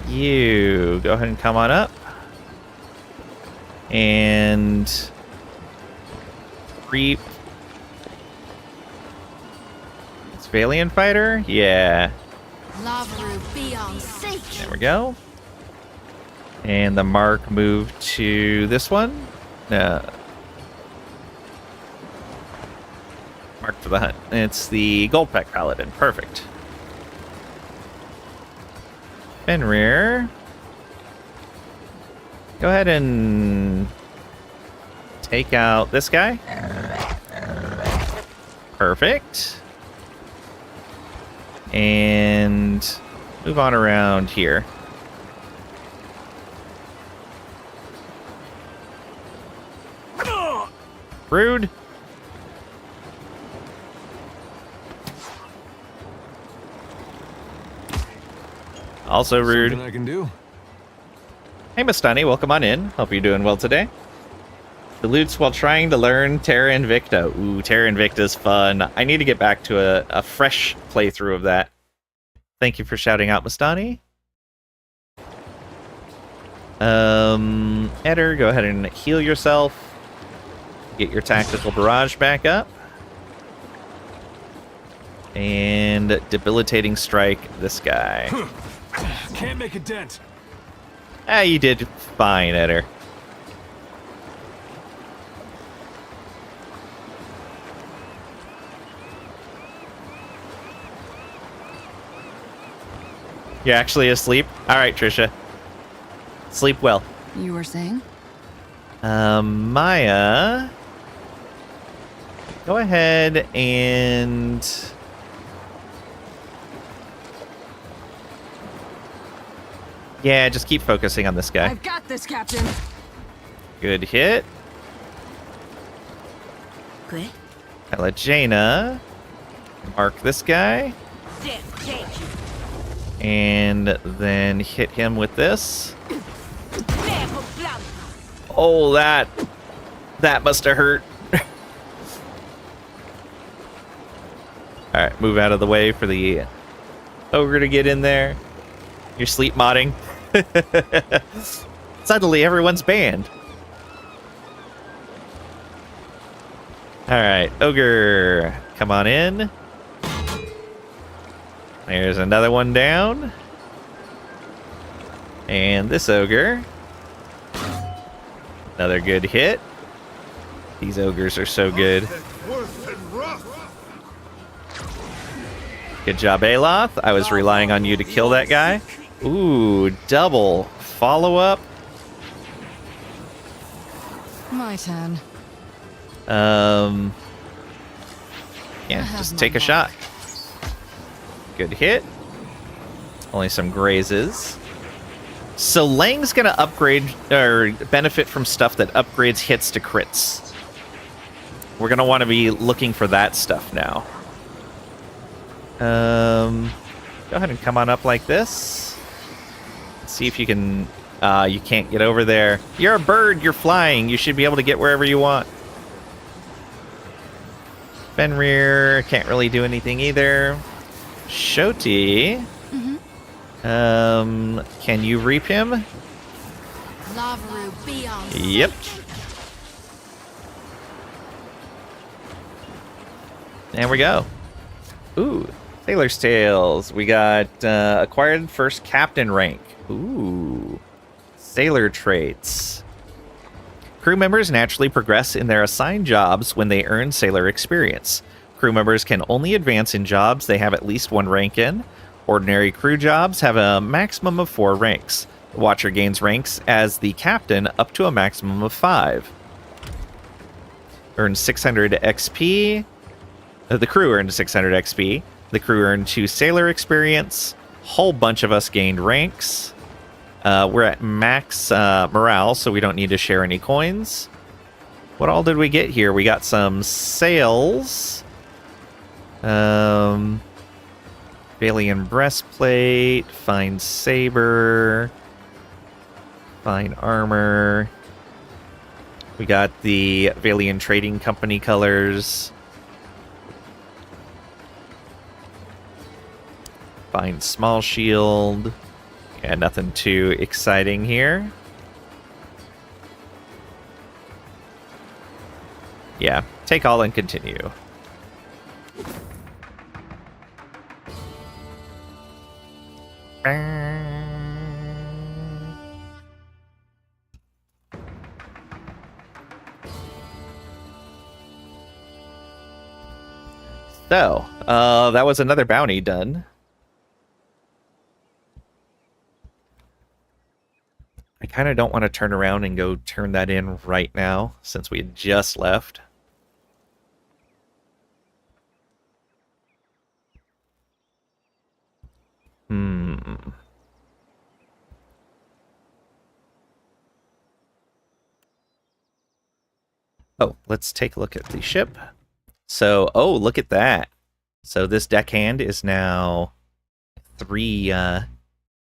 You go ahead and come on up. And creep. It's Valiant Fighter? Yeah. There we go. And the mark moved to this one. Mark for the hunt. It's the Gold Pack Paladin. Perfect. Fenrir. Go ahead and take out this guy. Perfect. And move on around here. Rude. Also rude. Something I can do. Hey, Mastani, welcome on in. Hope you're doing well today. The loots while trying to learn Terra Invicta. Ooh, Terra Invicta's fun. I need to get back to a fresh playthrough of that. Thank you for shouting out, Mastani. Eder, go ahead and heal yourself. Get your tactical barrage back up. And debilitating strike this guy. Can't make a dent. Ah, you did fine, Eder. You're actually asleep? Alright, Trisha. Sleep well. You were saying? Maya. Go ahead and... Yeah, just keep focusing on this guy. I've got this, Captain. Good hit. Good. Jaina. Mark this guy. And then hit him with this. Oh, that must have hurt. Alright, move out of the way for the ogre to get in there. You're sleep modding. Suddenly everyone's banned. Alright, ogre, come on in. There's another one down. And this ogre. Another good hit. These ogres are so good. Good job, Aloth. I was relying on you to kill that guy. Ooh, double follow-up. My turn. Yeah, just take a shot. Good hit. Only some grazes. So Lang's gonna upgrade or benefit from stuff that upgrades hits to crits. We're gonna want to be looking for that stuff now. Go ahead and come on up like this. See if you can. You can't get over there. You're a bird. You're flying. You should be able to get wherever you want. Fenrir can't really do anything either. Shoti. Can you reap him? Yep. There we go. Ooh, Sailor's Tales. We got acquired first captain rank. Ooh. Sailor traits. Crew members naturally progress in their assigned jobs when they earn sailor experience. Crew members can only advance in jobs they have at least one rank in. Ordinary crew jobs have a maximum of 4 ranks. The Watcher gains ranks as the captain up to a maximum of 5. Earns 600 XP. The crew earned 600 XP. The crew earned 2 sailor experience. Whole bunch of us gained ranks. We're at max morale, so we don't need to share any coins. What all did we get here? We got some sails. Valiant breastplate. Fine saber. Fine armor. We got the Valiant Trading Company colors. Fine small shield. Yeah, nothing too exciting here. Yeah, take all and continue. So, that was another bounty done. I kind of don't want to turn around and go turn that in right now, since we had just left. Oh, let's take a look at the ship. So, oh, look at that. So this deckhand is now 3...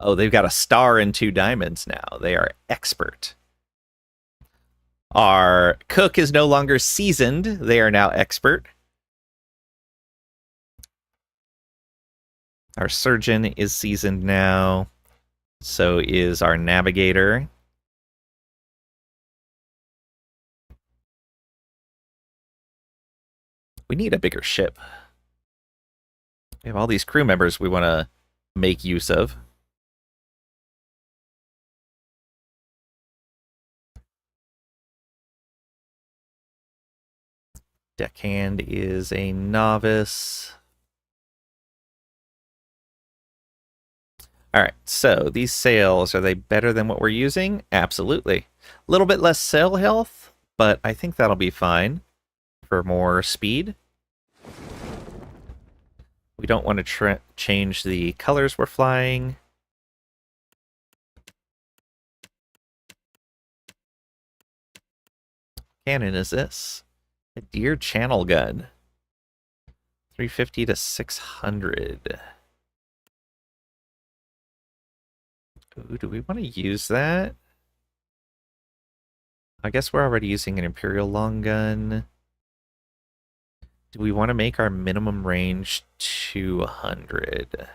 oh, they've got a star and 2 diamonds now. They are expert. Our cook is no longer seasoned. They are now expert. Our surgeon is seasoned now. So is our navigator. We need a bigger ship. We have all these crew members we want to make use of. Deckhand is a novice. All right, so these sails, are they better than what we're using? Absolutely. A little bit less sail health, but I think that'll be fine for more speed. We don't want to change the colors we're flying. Cannon is this? A deer channel gun. 350 to 600. Ooh, do we want to use that? I guess we're already using an Imperial long gun. Do we want to make our minimum range 200?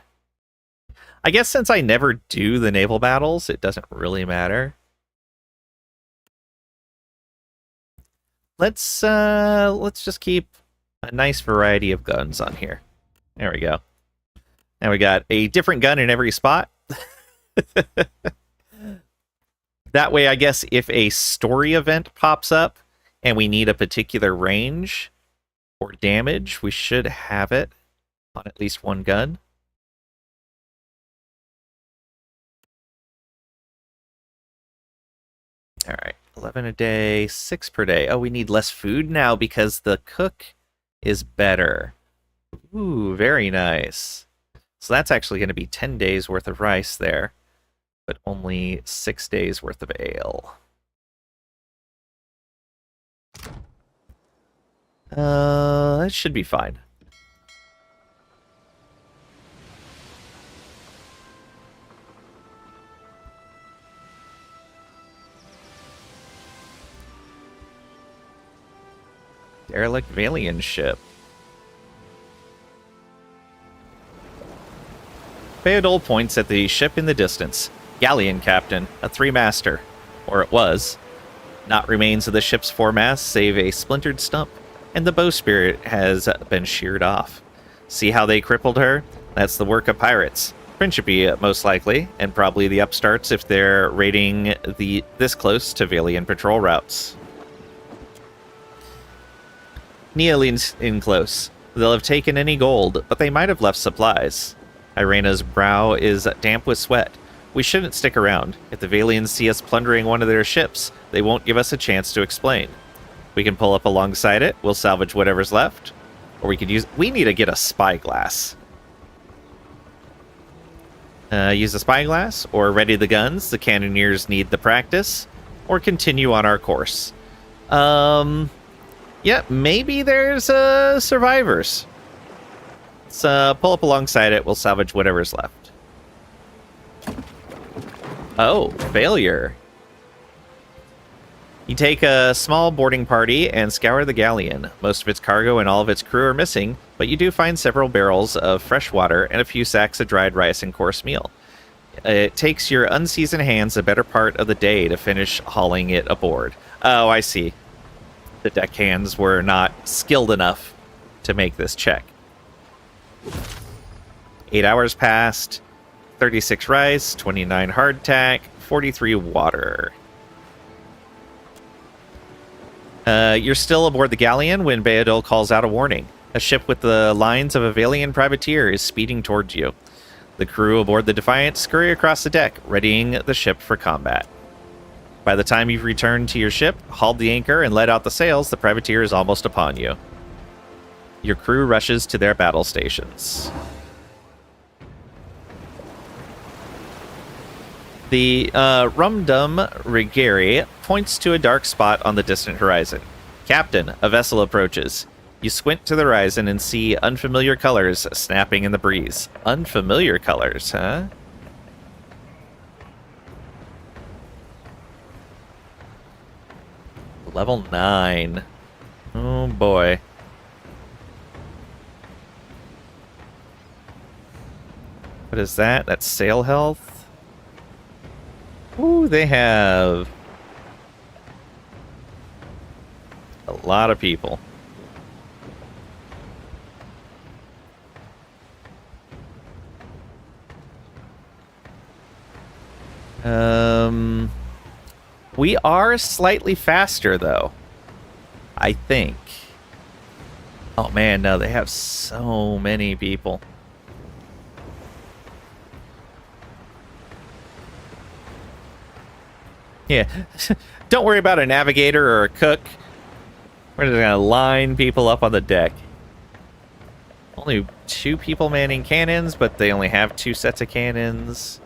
I guess since I never do the naval battles, it doesn't really matter. Let's just keep a nice variety of guns on here. There we go. Now we got a different gun in every spot. That way, I guess if a story event pops up and we need a particular range or damage, we should have it on at least one gun. All right, 11 a day, 6 per day. Oh, we need less food now because the cook is better. Ooh, very nice. So that's actually going to be 10 days worth of rice there, but only 6 days worth of ale. That should be fine. Derelict Valiant ship. Theodol points at the ship in the distance. Galleon captain, a 3-master. Or it was. Not remains of the ship's foremast, save a splintered stump, and the bowsprit has been sheared off. See how they crippled her? That's the work of pirates. Principi, most likely, and probably the upstarts if they're raiding this close to Valiant patrol routes. Nia leans in close. They'll have taken any gold, but they might have left supplies. Irena's brow is damp with sweat. We shouldn't stick around. If the Valians see us plundering one of their ships, they won't give us a chance to explain. We can pull up alongside it, we'll salvage whatever's left. Or we could use... We need to get a spyglass. Use the spyglass, or ready the guns. The cannoneers need the practice. Or continue on our course. Yeah, maybe there's survivors. Let's pull up alongside it, we'll salvage whatever's left. Oh, failure. You take a small boarding party and scour the galleon. Most of its cargo and all of its crew are missing, but you do find several barrels of fresh water and a few sacks of dried rice and coarse meal. It takes your unseasoned hands a better part of the day to finish hauling it aboard. Oh, I see. The deckhands were not skilled enough to make this check. 8 hours passed. 36 rice, 29 hardtack, 43 water. You're still aboard the galleon when Beadol calls out a warning. A ship with the lines of a Valian privateer is speeding towards you. The crew aboard the Defiant scurry across the deck, readying the ship for combat. By the time you've returned to your ship, hauled the anchor, and let out the sails, the privateer is almost upon you. Your crew rushes to their battle stations. The Rumdum Rigeri points to a dark spot on the distant horizon. Captain, a vessel approaches. You squint to the horizon and see unfamiliar colors snapping in the breeze. Unfamiliar colors, huh? Level 9. Oh boy. What is that? That's sail health? Ooh, they have a lot of people. We are slightly faster, though. I think. Oh, man, no, they have so many people. Yeah, don't worry about a navigator or a cook. We're just gonna line people up on the deck. Only 2 people manning cannons, but they only have 2 sets of cannons.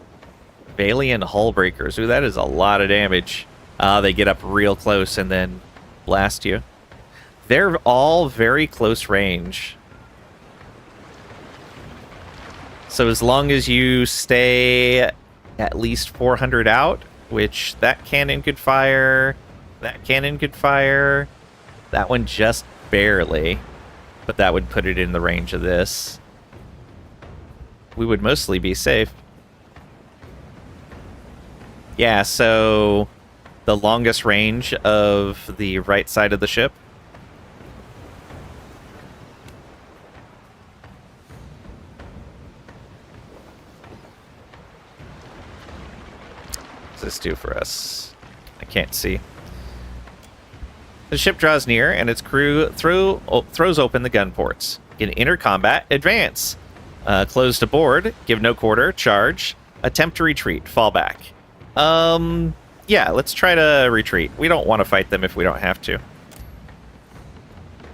Valian hull breakers. Ooh, that is a lot of damage. They get up real close and then blast you. They're all very close range. So as long as you stay at least 400 out, which that cannon could fire, that cannon could fire, that one just barely, but that would put it in the range of this. We would mostly be safe. Yeah, so the longest range of the right side of the ship. What does this do for us? I can't see. The ship draws near, and its crew throws open the gun ports. In enter combat, advance. Close to board, give no quarter, charge. Attempt to retreat, fall back. Yeah, let's try to retreat. We don't want to fight them if we don't have to.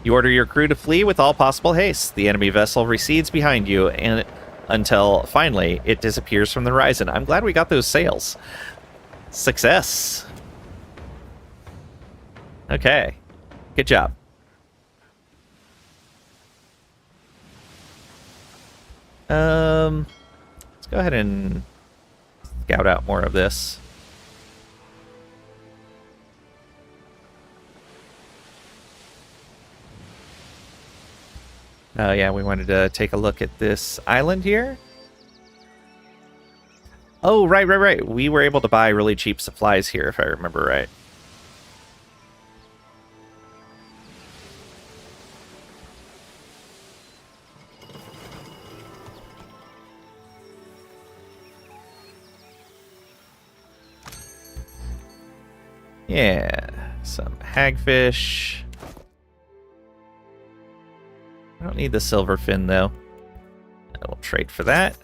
You order your crew to flee with all possible haste. The enemy vessel recedes behind you and until, finally, it disappears from the horizon. I'm glad we got those sails. Success. Okay. Good job. Let's go ahead and scout out more of this. Oh yeah, we wanted to take a look at this island here. Oh, right. We were able to buy really cheap supplies here, if I remember right. Yeah, some hagfish. I don't need the silver fin, though. I will trade for that.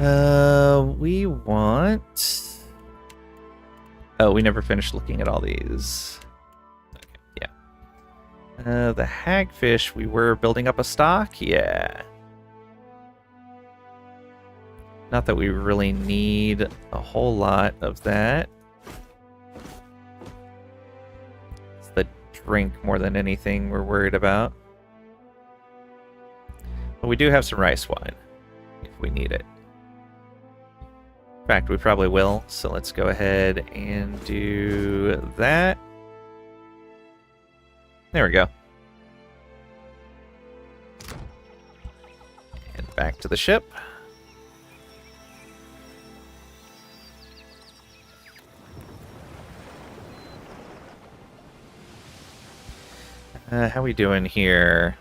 We want... Oh, we never finished looking at all these. Okay, yeah. The hagfish, we were building up a stock? Yeah. Not that we really need a whole lot of that. It's the drink more than anything we're worried about. But we do have some rice wine, if we need it. In fact, we probably will, so let's go ahead and do that. There we go. And back to the ship. How we doing here?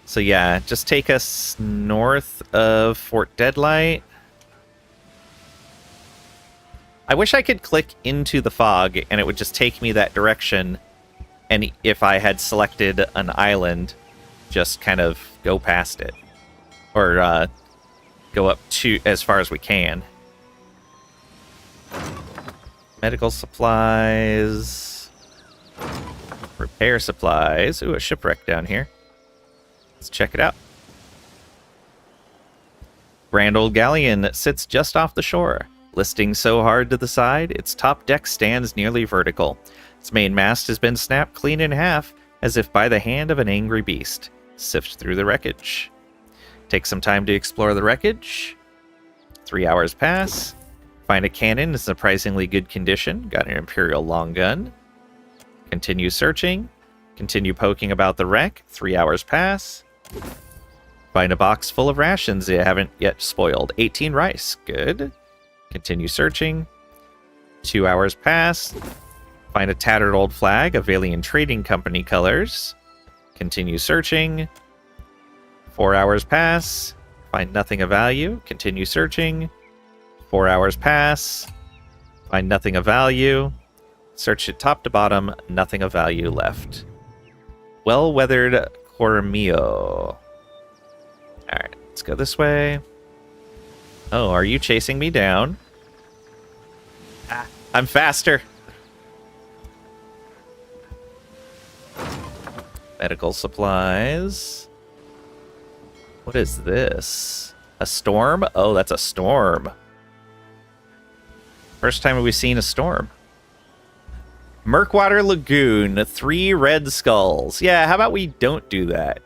So yeah, just take us north of Fort Deadlight. I wish I could click into the fog and it would just take me that direction. And if I had selected an island, just kind of go past it. Or go up to as far as we can. Medical supplies. Repair supplies. Ooh, a shipwreck down here. Let's check it out. Grand old galleon sits just off the shore. Listing so hard to the side, its top deck stands nearly vertical. Its main mast has been snapped clean in half, as if by the hand of an angry beast. Sift through the wreckage. Take some time to explore the wreckage. 3 hours pass. Find a cannon in surprisingly good condition. Got an Imperial long gun. Continue searching. Continue poking about the wreck. 3 hours pass. Find a box full of rations you haven't yet spoiled. 18 rice. Good. Continue searching. 2 hours pass. Find a tattered old flag of Alien Trading Company colors. Continue searching. 4 hours pass. Find nothing of value. Continue searching. 4 hours pass. Find nothing of value. Search it top to bottom. Nothing of value left. Well-weathered Cormio. Alright, let's go this way. Oh, are you chasing me down? Ah, I'm faster. Medical supplies. What is this? A storm? Oh, that's a storm. First time we've seen a storm. Murkwater Lagoon, 3 red skulls. Yeah, how about we don't do that?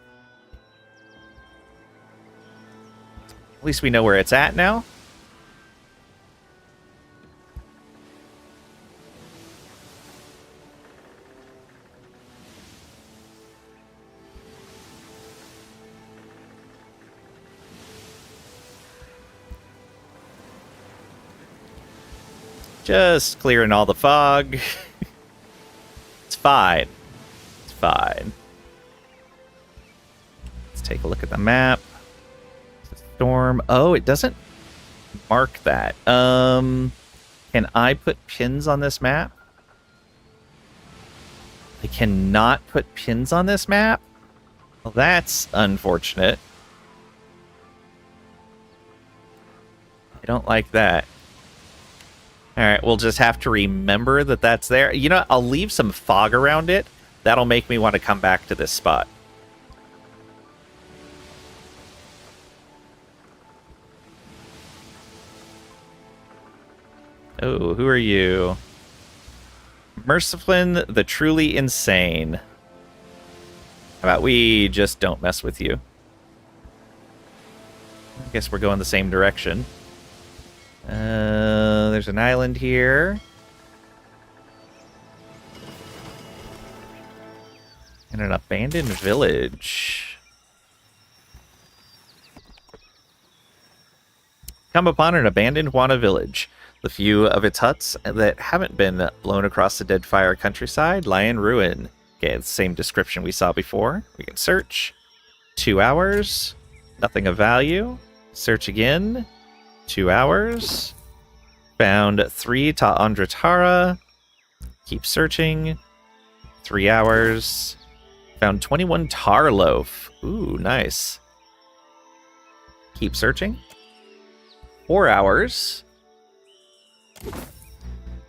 At least we know where it's at now. Just clearing all the fog. It's fine. It's fine. Let's take a look at the map. Storm. Oh, it doesn't mark that. Can I put pins on this map? I cannot put pins on this map? Well, that's unfortunate. I don't like that. Alright, we'll just have to remember that that's there. You know, I'll leave some fog around it. That'll make me want to come back to this spot. Oh, who are you? Merciflin, the truly insane. How about we just don't mess with you? I guess we're going the same direction. There's an island here. And an abandoned village. Come upon an abandoned Wana village. The few of its huts that haven't been blown across the Deadfire countryside lie in ruin. Okay, the same description we saw before. We can search. 2 hours. Nothing of value. Search again. 2 hours. Found 3 Ta'andratara. Keep searching. 3 hours. Found 21 tar loaf. Ooh, nice. Keep searching. 4 hours.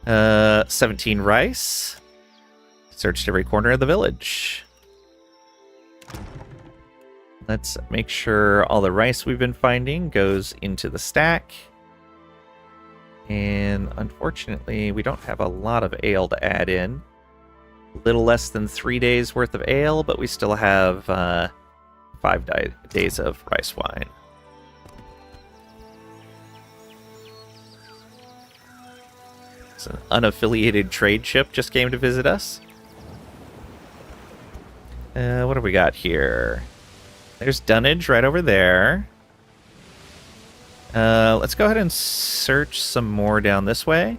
17 rice. Searched every corner of the village. Let's make sure all the rice we've been finding goes into the stack. And unfortunately, we don't have a lot of ale to add in. A little less than 3 days worth of ale, but we still have 5 days of rice wine. It's an unaffiliated trade ship just came to visit us. What do we got here? There's dunnage right over there. Let's go ahead and search some more down this way. I'm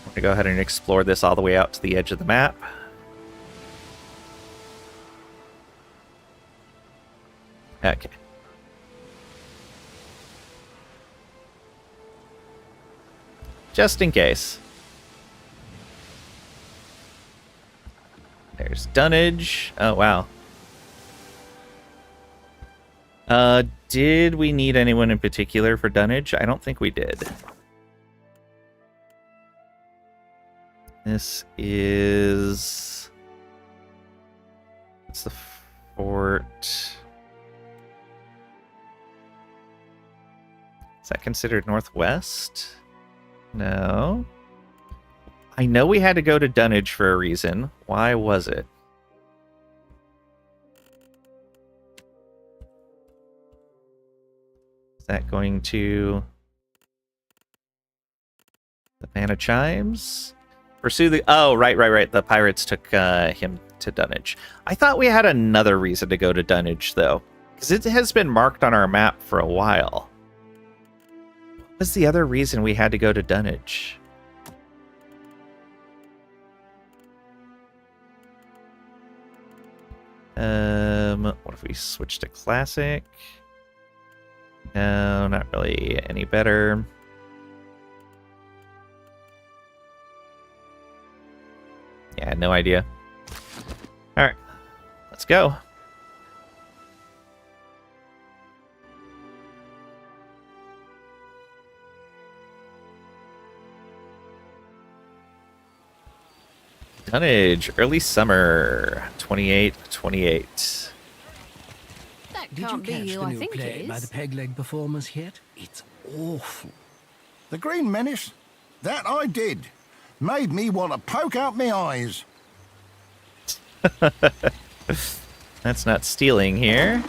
going to go ahead and explore this all the way out to the edge of the map. Okay. Just in case. There's dunnage. Oh, wow. Did we need anyone in particular for dunnage? I don't think we did. This is... It's the fort. Is that considered northwest? No. I know we had to go to dunnage for a reason. Why was it? Is that going to the Mana Chimes? Pursue the... Oh, right. The pirates took him to dunnage. I thought we had another reason to go to dunnage, though. Because it has been marked on our map for a while. What was the other reason we had to go to dunnage? What if we switch to classic? No, not really any better. Yeah, no idea. Alright, let's go. Dunnage, early summer, 28. That Did you can't be catch you, the I new think play it by the is. peg leg performers yet? It's awful. The Green Menace? That I did. Made me want to poke out my eyes. That's not stealing here.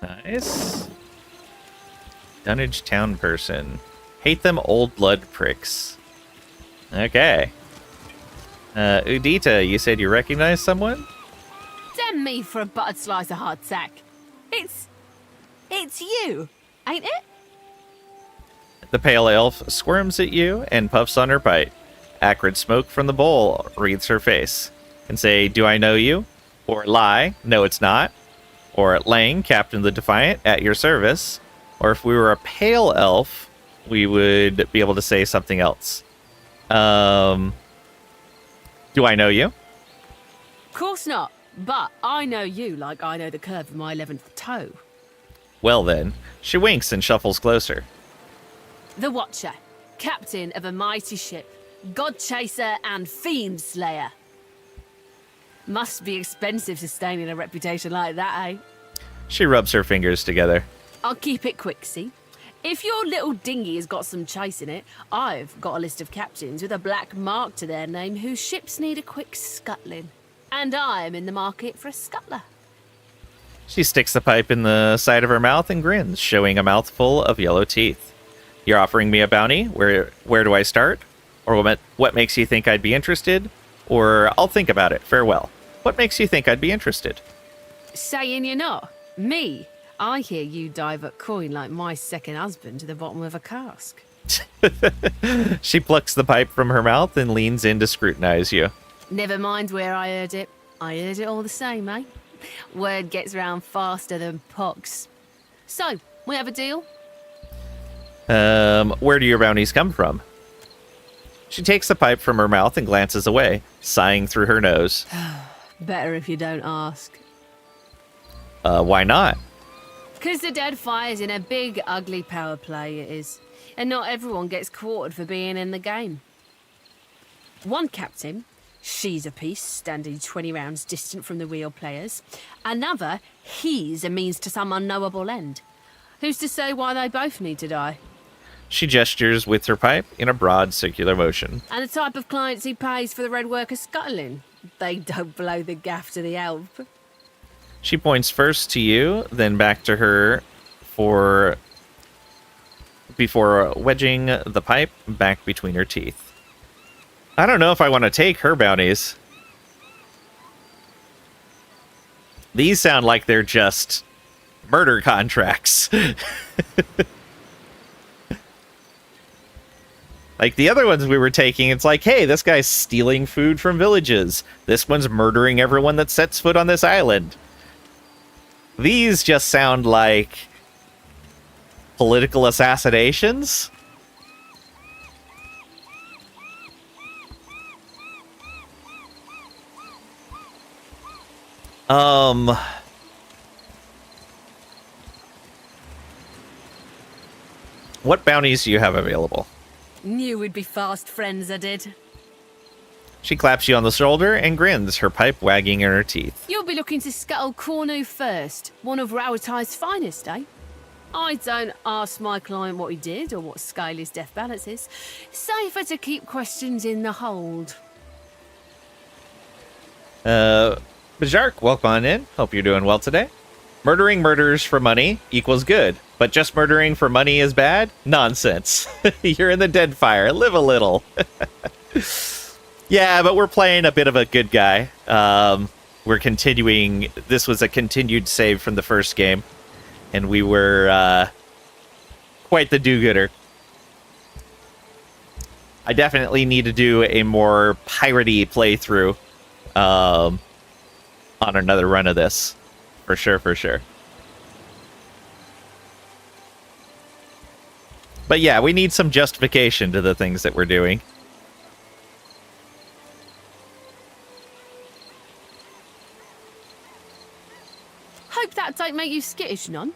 Nice. Dunnage town person. Hate them old blood pricks. Okay. Udita, you said you recognize someone? Damn me for a buttered slice of hardtack. It's you, ain't it? The pale elf squirms at you and puffs on her pipe. Acrid smoke from the bowl wreathes her face. And say, do I know you? Or lie, no it's not. Or Lang, Captain the Defiant, at your service. Or if we were a pale elf, we would be able to say something else. Do I know you? Of course not. But I know you like I know the curve of my 11th toe. Well then, she winks and shuffles closer. The Watcher, captain of a mighty ship, god chaser and fiend slayer. Must be expensive sustaining a reputation like that, eh? She rubs her fingers together. I'll keep it quick, see? If your little dinghy has got some chase in it, I've got a list of captains with a black mark to their name whose ships need a quick scuttling. And I'm in the market for a scuttler. She sticks the pipe in the side of her mouth and grins, showing a mouthful of yellow teeth. You're offering me a bounty? Where do I start? Or what makes you think I'd be interested? Or I'll think about it. Farewell. What makes you think I'd be interested? Saying you're not? Me? I hear you divert coin like my second husband to the bottom of a cask. She plucks the pipe from her mouth and leans in to scrutinize you. Never mind where I heard it. I heard it all the same, eh? Word gets round faster than pox. So, we have a deal? Where do your bounties come from? She takes the pipe from her mouth and glances away, sighing through her nose. Better if you don't ask. Why not? Because the Deadfire's in a big, ugly power play, it is. And not everyone gets quartered for being in the game. One captain, she's a piece, standing 20 rounds distant from the real players. Another, he's a means to some unknowable end. Who's to say why they both need to die? She gestures with her pipe in a broad circular motion. And the type of clients he pays for the red worker scuttling. They don't blow the gaff to the elf. She points first to you, then back to her before wedging the pipe back between her teeth. I don't know if I want to take her bounties. These sound like they're just murder contracts. Like the other ones we were taking, it's like, hey, this guy's stealing food from villages. This one's murdering everyone that sets foot on this island. These just sound like political assassinations. What bounties do you have available? Knew we'd be fast friends, I did. She claps you on the shoulder and grins, her pipe wagging in her teeth. You'll be looking to scuttle Cornu first, one of Rauatai's finest, eh? I don't ask my client what he did or what scale his death balance is. Safer to keep questions in the hold. Bajark, welcome on in. Hope you're doing well today. Murdering murders for money equals good, but just murdering for money is bad? Nonsense. You're in the Deadfire. Live a little. Yeah, but we're playing a bit of a good guy. We're continuing. This was a continued save from the first game, and we were quite the do-gooder. I definitely need to do a more piratey playthrough on another run of this. For sure, for sure. But yeah, we need some justification to the things that we're doing. Hope that don't make you skittish, none.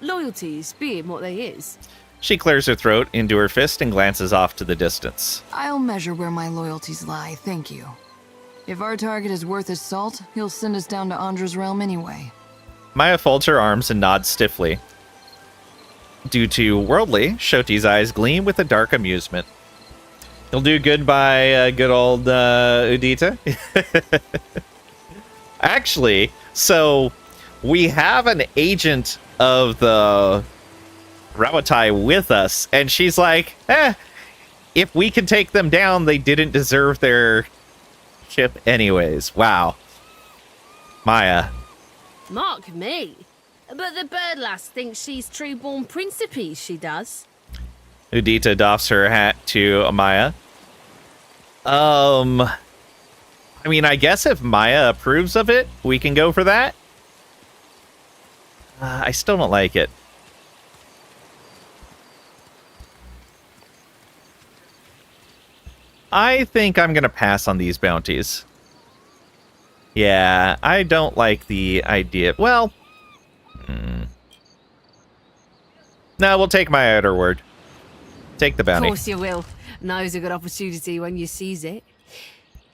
Loyalties being what they is. She clears her throat into her fist and glances off to the distance. I'll measure where my loyalties lie, thank you. If our target is worth his salt, he'll send us down to Andra's realm anyway. Maya folds her arms and nods stiffly. Due to worldly, Shoti's eyes gleam with a dark amusement. You'll do good by good old Udita? Actually, so we have an agent of the Rauatai with us, and she's like, if we can take them down, they didn't deserve their ship anyways. Wow. Maya. Mark me. But the bird lass thinks she's true-born principe, she does. Udita doffs her hat to Maya. I mean, I guess if Maya approves of it, we can go for that. I still don't like it. I think I'm going to pass on these bounties. Yeah, I don't like the idea. Well, no, we'll take Maya at her word. Take the bounty. Of course you will. Now's a good opportunity when you seize it.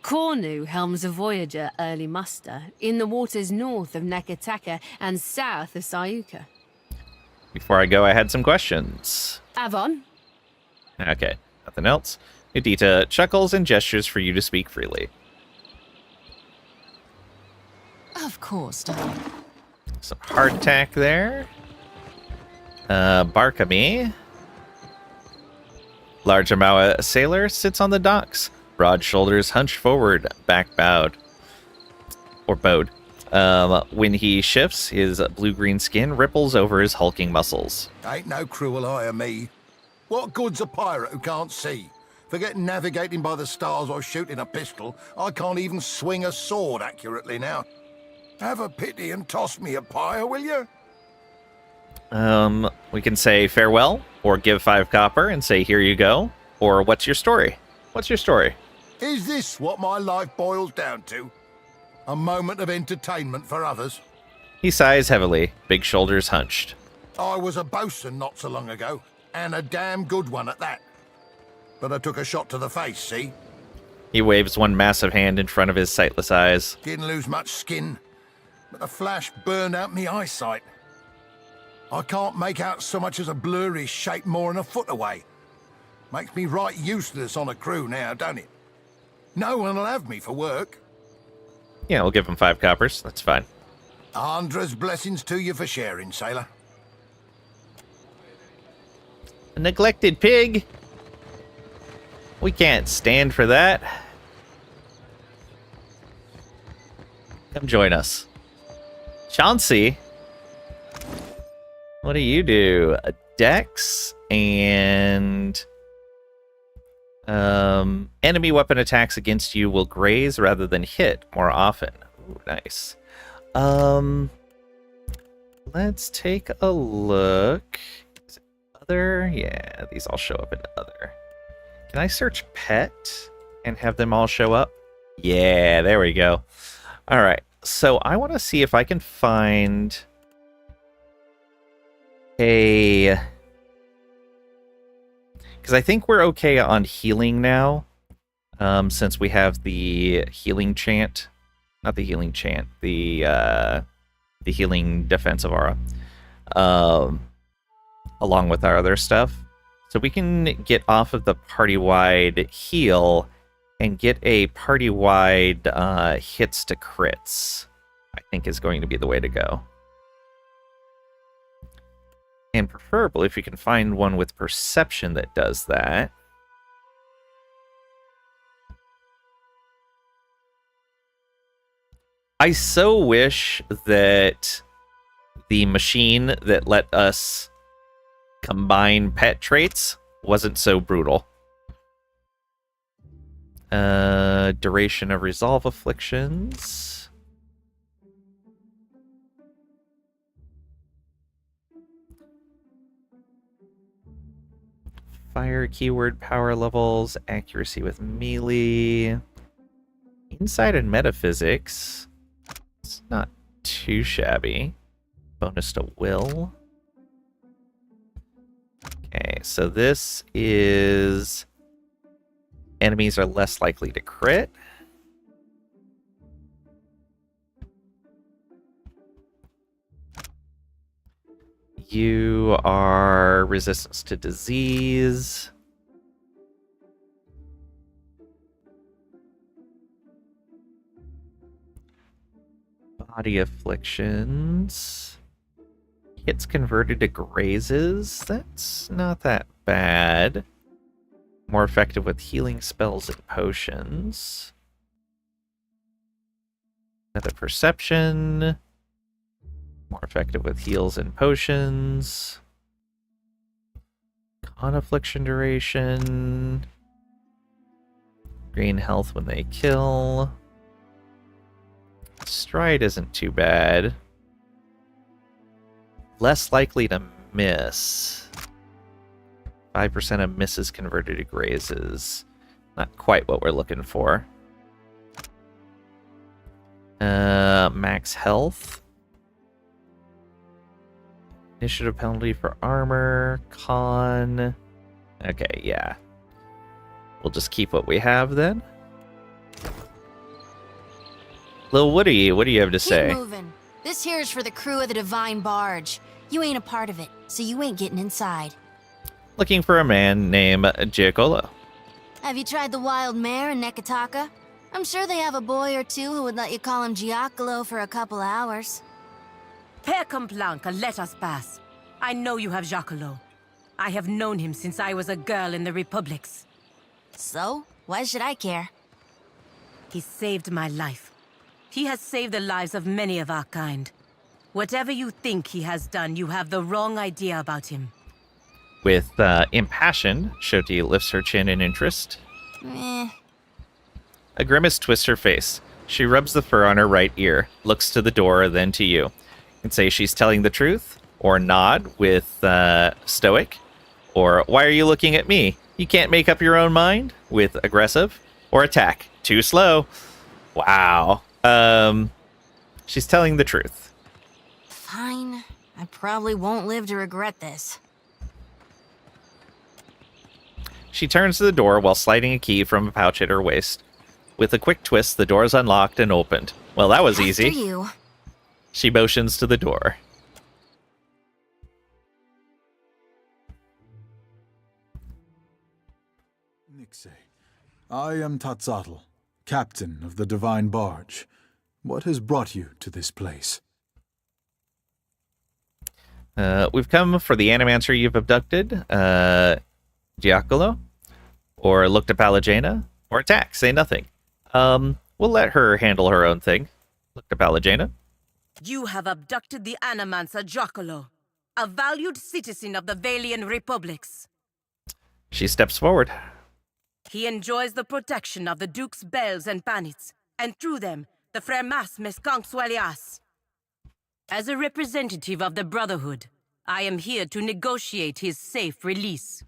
Cornu helms a Voyager early muster in the waters north of Nakataka and south of Sayuka. Before I go, I had some questions. Avon? Okay, nothing else. Udita chuckles and gestures for you to speak freely. Of course, darling. Some hardtack there. Barkami. Large Amawa sailor sits on the docks. Broad shoulders hunched forward, back bowed. Or bowed. When he shifts, his blue-green skin ripples over his hulking muscles. Ain't no cruel eye of me. What good's a pirate who can't see? Forget navigating by the stars or shooting a pistol. I can't even swing a sword accurately now. Have a pity and toss me a pyre, will you? We can say farewell, or give 5 copper and say here you go, or what's your story? What's your story? Is this what my life boils down to? A moment of entertainment for others? He sighs heavily, big shoulders hunched. I was a bosun not so long ago, and a damn good one at that. But I took a shot to the face, see? He waves one massive hand in front of his sightless eyes. Didn't lose much skin, but the flash burned out me eyesight. I can't make out so much as a blurry shape more than a foot away. Makes me right useless on a crew now, don't it? No one will have me for work. Yeah, we'll give him 5 coppers. That's fine. Andra's blessings to you for sharing, sailor. A neglected pig? We can't stand for that. Come join us. Chauncey, what do you do? A dex and enemy weapon attacks against you will graze rather than hit more often. Ooh, nice. Let's take a look. Is it other? Yeah, these all show up in other. Can I search pet and have them all show up? Yeah, there we go. All right. So I want to see if I can find a... Because I think we're okay on healing now, since we have the healing chant. Not the healing chant, the healing defensive aura, along with our other stuff. So we can get off of the party-wide heal and get a party-wide hits to crits, I think is going to be the way to go. And preferably if you can find one with perception that does that. I so wish that the machine that let us combine pet traits wasn't so brutal. Duration of resolve afflictions. Fire keyword power levels, accuracy with melee. Insight and metaphysics. It's not too shabby. Bonus to will. Okay, so this is... Enemies are less likely to crit. You are resistance to disease. Body afflictions. Hits converted to grazes. That's not that bad. More effective with healing spells and potions. Another perception. More effective with heals and potions. Con affliction duration. Gain health when they kill. Stride isn't too bad. Less likely to miss. 5% of misses converted to grazes. Not quite what we're looking for. Max health. Initiative penalty for armor. Con. Okay, yeah. We'll just keep what we have then. Lil Woody, what do you have to say? Keep moving. This here is for the crew of the Divine Barge. You ain't a part of it, so you ain't getting inside. Looking for a man named Giacomo. Have you tried the wild mare in Nekataka? I'm sure they have a boy or two who would let you call him Giacomo for a couple hours. Père Complanca, let us pass. I know you have Giacomo. I have known him since I was a girl in the Republics. So? Why should I care? He saved my life. He has saved the lives of many of our kind. Whatever you think he has done, you have the wrong idea about him. With impassion, Shoti lifts her chin in interest. Eh. A grimace twists her face. She rubs the fur on her right ear, looks to the door, then to you. And say she's telling the truth, or nod with stoic, or why are you looking at me? You can't make up your own mind, with aggressive, or attack. Too slow. Wow. She's telling the truth. Fine. I probably won't live to regret this. She turns to the door while sliding a key from a pouch at her waist. With a quick twist, the door is unlocked and opened. Well, that was easy. After you. She motions to the door. Nixe, I am Tatzatl, captain of the Divine Barge. What has brought you to this place? We've come for the animancer you've abducted, Giacomo, or looked at Palagena, or attack, say nothing. We'll let her handle her own thing. Look at Palagena. You have abducted the animancer Giacomo, a valued citizen of the Valian Republics. She steps forward. He enjoys the protection of the Duke's bells and bannets, and through them, the Fremas Meskankswalias. As a representative of the Brotherhood, I am here to negotiate his safe release.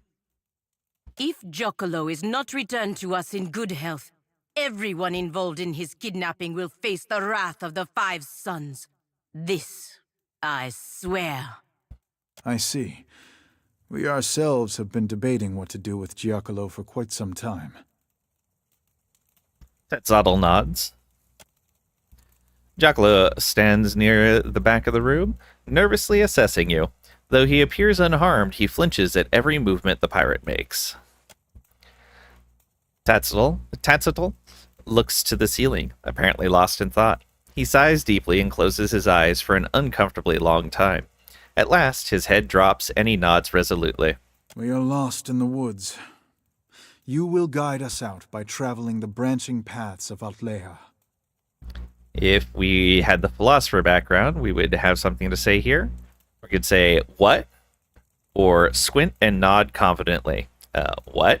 If Giacomo is not returned to us in good health, everyone involved in his kidnapping will face the wrath of the Five Sons. This, I swear. I see. We ourselves have been debating what to do with Giacomo for quite some time. Tetzatl nods. Giacomo stands near the back of the room, nervously assessing you. Though he appears unharmed, he flinches at every movement the pirate makes. Tetzatl looks to the ceiling, apparently lost in thought. He sighs deeply and closes his eyes for an uncomfortably long time. At last, his head drops and he nods resolutely. We are lost in the woods. You will guide us out by traveling the branching paths of Altleha. If we had the philosopher background, we would have something to say here. We could say, what? Or squint and nod confidently. What?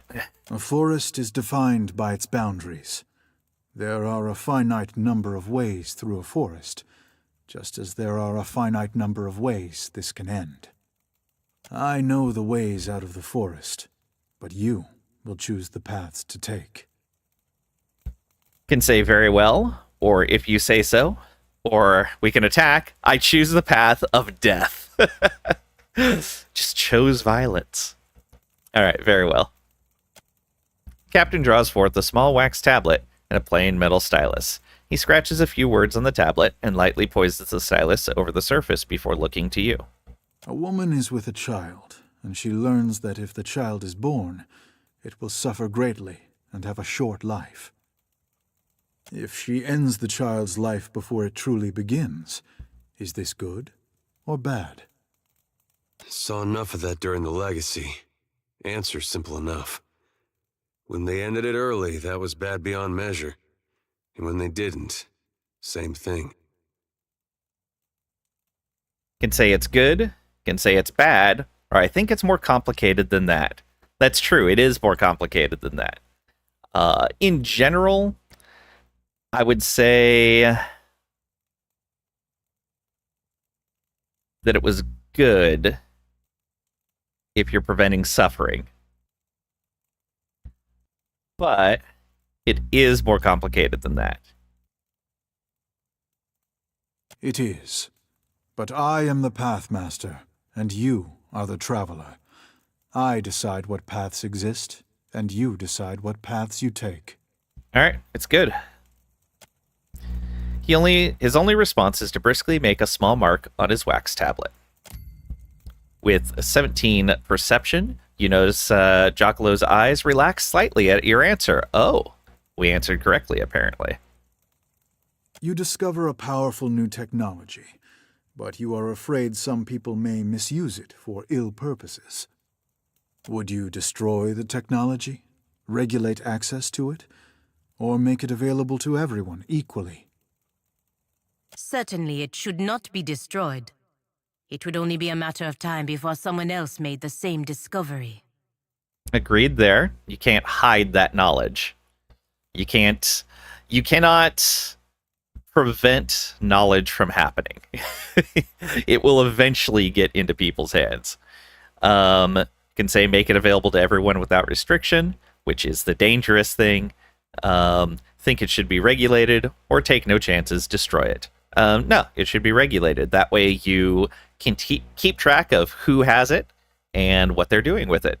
A forest is defined by its boundaries. There are a finite number of ways through a forest, just as there are a finite number of ways this can end. I know the ways out of the forest, but you will choose the paths to take. Can say very well, or if you say so, or we can attack. I choose the path of death. Just chose violence. All right, very well. Captain draws forth a small wax tablet and a plain metal stylus. He scratches a few words on the tablet and lightly poises the stylus over the surface before looking to you. A woman is with a child, and she learns that if the child is born, it will suffer greatly and have a short life. If she ends the child's life before it truly begins, is this good or bad? Saw enough of that during the Legacy. Answer simple enough. When they ended it early, that was bad beyond measure. And when they didn't, same thing. Can say it's good, can say it's bad, or I think it's more complicated than that. That's true, it is more complicated than that. In general, I would say that it was good if you're preventing suffering. But it is more complicated than that. It is. But I am the Pathmaster, and you are the Traveler. I decide what paths exist, and you decide what paths you take. Alright, it's good. His only response is to briskly make a small mark on his wax tablet. With a 17 perception, you notice Giacomo's eyes relax slightly at your answer. Oh, we answered correctly, apparently. You discover a powerful new technology, but you are afraid some people may misuse it for ill purposes. Would you destroy the technology, regulate access to it, or make it available to everyone equally? Certainly it should not be destroyed. It would only be a matter of time before someone else made the same discovery. Agreed there. You can't hide that knowledge. You cannot prevent knowledge from happening. It will eventually get into people's hands. Can say make it available to everyone without restriction, which is the dangerous thing. Think it should be regulated, or take no chances, destroy it. No, it should be regulated. That way you can keep track of who has it and what they're doing with it.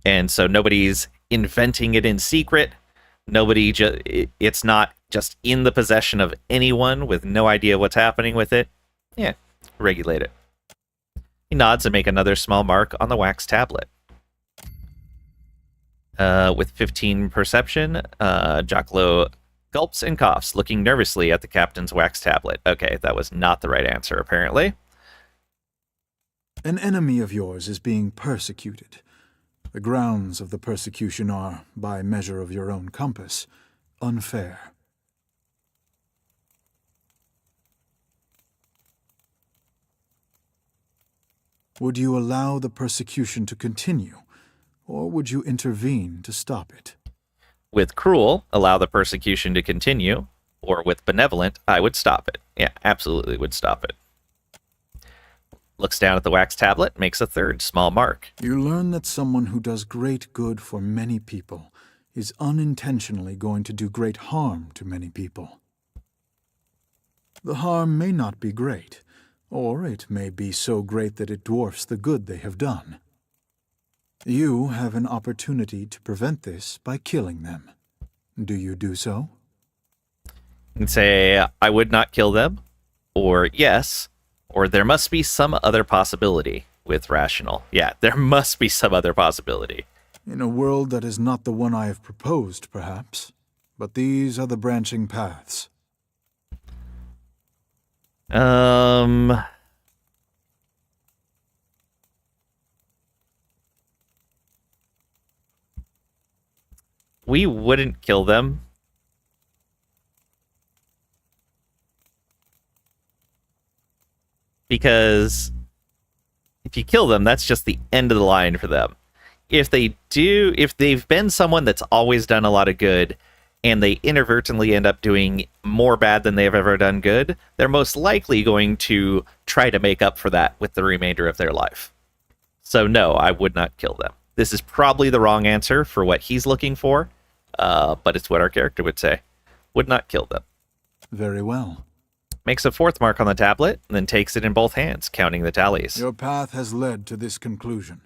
And so nobody's inventing it in secret. It's not just in the possession of anyone with no idea what's happening with it. Yeah, regulate it. He nods and make another small mark on the wax tablet. With 15 perception, Giacomo gulps and coughs, looking nervously at the captain's wax tablet. Okay, that was not the right answer, apparently. An enemy of yours is being persecuted. The grounds of the persecution are, by measure of your own compass, unfair. Would you allow the persecution to continue, or would you intervene to stop it? With cruel, allow the persecution to continue, or with benevolent, I would stop it. Yeah, absolutely would stop it. Looks down at the wax tablet, makes a third small mark. You learn that someone who does great good for many people is unintentionally going to do great harm to many people. The harm may not be great, or it may be so great that it dwarfs the good they have done. You have an opportunity to prevent this by killing them. Do you do so? You can say, I would not kill them, or yes, or there must be some other possibility with rational. Yeah, there must be some other possibility. In a world that is not the one I have proposed, perhaps. But these are the branching paths. We wouldn't kill them. Because if you kill them, that's just the end of the line for them. If they've been someone that's always done a lot of good, and they inadvertently end up doing more bad than they've ever done good, they're most likely going to try to make up for that with the remainder of their life. So no, I would not kill them. This is probably the wrong answer for what he's looking for, but it's what our character would say. Would not kill them. Very well. Makes a fourth mark on the tablet, and then takes it in both hands, counting the tallies. Your path has led to this conclusion.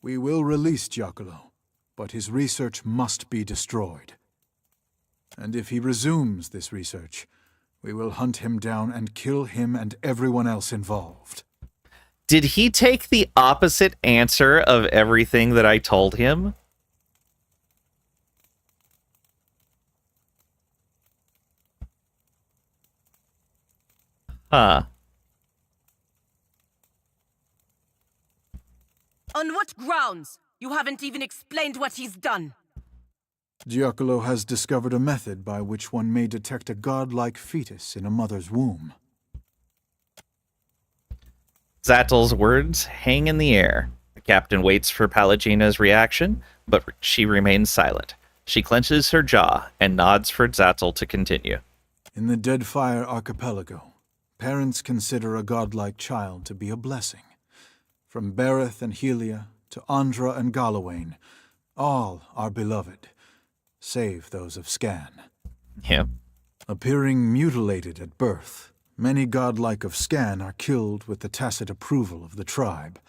We will release Giacomo, but his research must be destroyed. And if he resumes this research, we will hunt him down and kill him and everyone else involved. Did he take the opposite answer of everything that I told him? Huh. On what grounds? You haven't even explained what he's done. Giacomo has discovered a method by which one may detect a godlike fetus in a mother's womb. Zattel's words hang in the air. The captain waits for Palagina's reaction, but she remains silent. She clenches her jaw and nods for Zattel to continue. In the Deadfire archipelago, parents consider a godlike child to be a blessing. From Bereth and Helia to Andra and Galawain, all are beloved, save those of Scan. Yeah. Appearing mutilated at birth, many godlike of Scan are killed with the tacit approval of the tribe.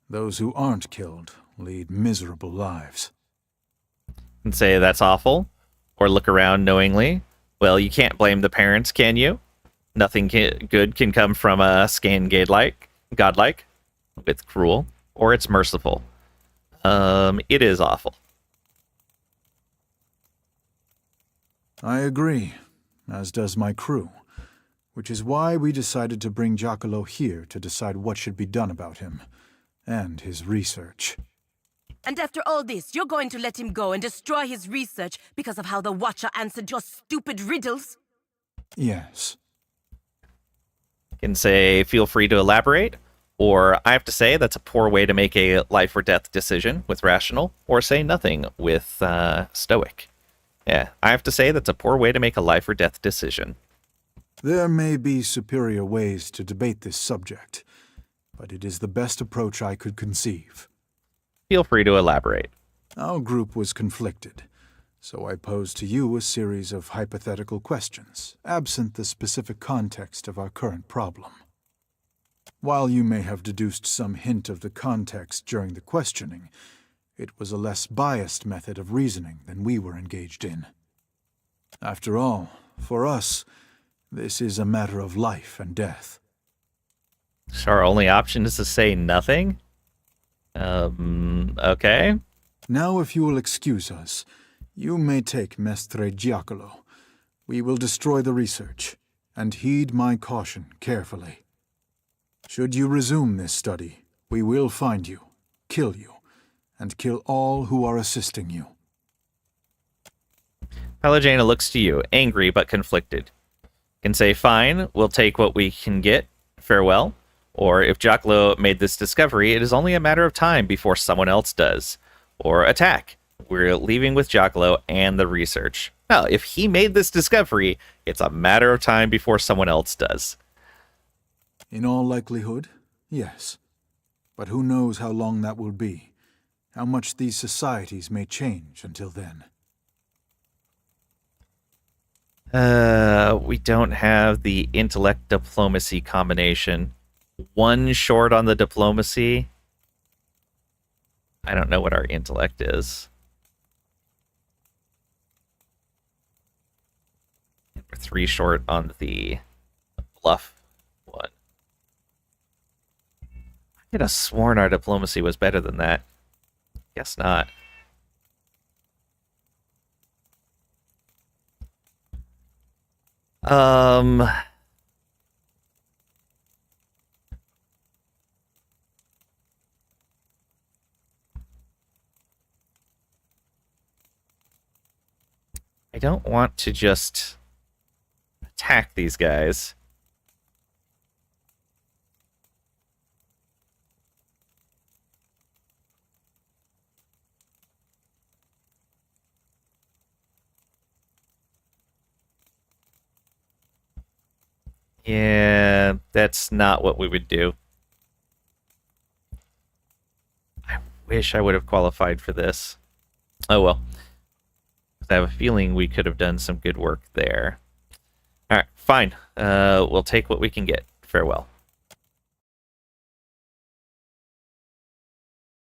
Those who aren't killed lead miserable lives. And say that's awful, or look around knowingly. Well, you can't blame the parents, can you? Nothing good can come from a Scan godlike, with cruel, or it's merciful. It is awful. I agree, as does my crew, which is why we decided to bring Giacomo here to decide what should be done about him, and his research. And after all this, you're going to let him go and destroy his research because of how the Watcher answered your stupid riddles? Yes. Can say, feel free to elaborate, or I have to say that's a poor way to make a life or death decision with rational, or say nothing with stoic. Yeah, I have to say that's a poor way to make a life or death decision. There may be superior ways to debate this subject, but it is the best approach I could conceive. Feel free to elaborate. Our group was conflicted. So I pose to you a series of hypothetical questions, absent the specific context of our current problem. While you may have deduced some hint of the context during the questioning, it was a less biased method of reasoning than we were engaged in. After all, for us, this is a matter of life and death. So our only option is to say nothing? Okay. Now, if you will excuse us, you may take Mestre Giacomo. We will destroy the research, and heed my caution carefully. Should you resume this study, we will find you, kill you, and kill all who are assisting you. Pelagina looks to you, angry but conflicted. Can say, fine, we'll take what we can get, farewell. Or if Giacomo made this discovery, it is only a matter of time before someone else does. Or attack. We're leaving with Giacomo and the research. Well, if he made this discovery, it's a matter of time before someone else does. In all likelihood, yes. But who knows how long that will be? How much these societies may change until then. We don't have the intellect diplomacy combination. One short on the diplomacy. I don't know what our intellect is. We're 3 short on the bluff one. I could have sworn our diplomacy was better than that. Guess not. I don't want to just attack these guys. Yeah, that's not what we would do. I wish I would have qualified for this. Oh well. I have a feeling we could have done some good work there. Alright, fine. We'll take what we can get. Farewell.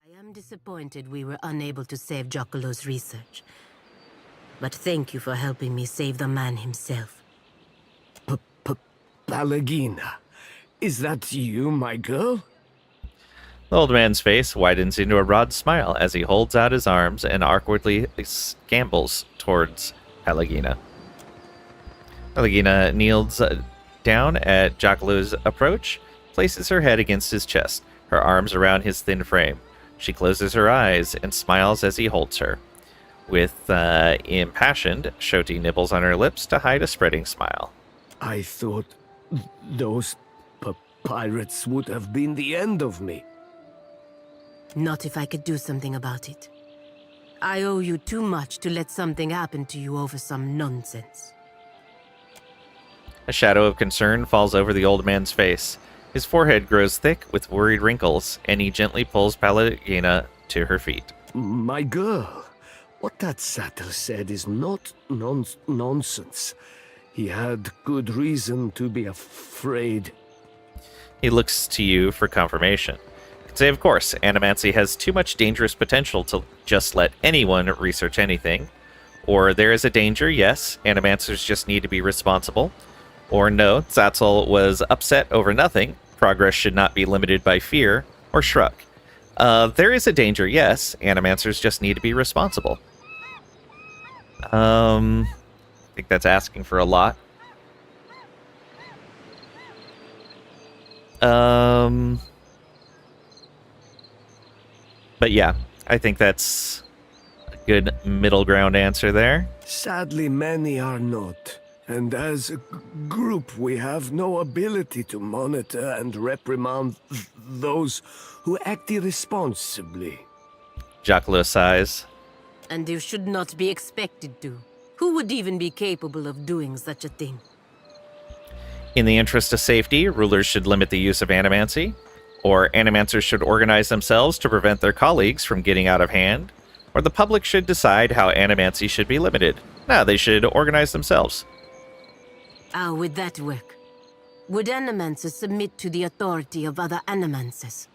I am disappointed we were unable to save Giacomo's research. But thank you for helping me save the man himself. Pelagina, is that you, my girl? The old man's face widens into a broad smile as he holds out his arms and awkwardly scambles towards Pelagina. Pelagina kneels down at Giacomo's approach, places her head against his chest, her arms around his thin frame. She closes her eyes and smiles as he holds her. With impassioned, Shoti nibbles on her lips to hide a spreading smile. I thought those pirates would have been the end of me. Not if I could do something about it. I owe you too much to let something happen to you over some nonsense. A shadow of concern falls over the old man's face. His forehead grows thick with worried wrinkles, and he gently pulls Pelagina to her feet. My girl, what that satyr said is not nonsense. He had good reason to be afraid. He looks to you for confirmation. You can say, of course, animancy has too much dangerous potential to just let anyone research anything. Or there is a danger, yes, animancers just need to be responsible. Or no, Zatzel was upset over nothing. Progress should not be limited by fear. Or shrug. There is a danger, yes, animancers just need to be responsible. I think that's asking for a lot. But yeah, I think that's a good middle ground answer there. Sadly, many are not. And as a group, we have no ability to monitor and reprimand those who act irresponsibly. Giacomo sighs. And you should not be expected to. Who would even be capable of doing such a thing? In the interest of safety, rulers should limit the use of animancy, or animancers should organize themselves to prevent their colleagues from getting out of hand, Or the public should decide how animancy should be limited. No, they should organize themselves. How would that work? Would animancers submit to the authority of other animancers?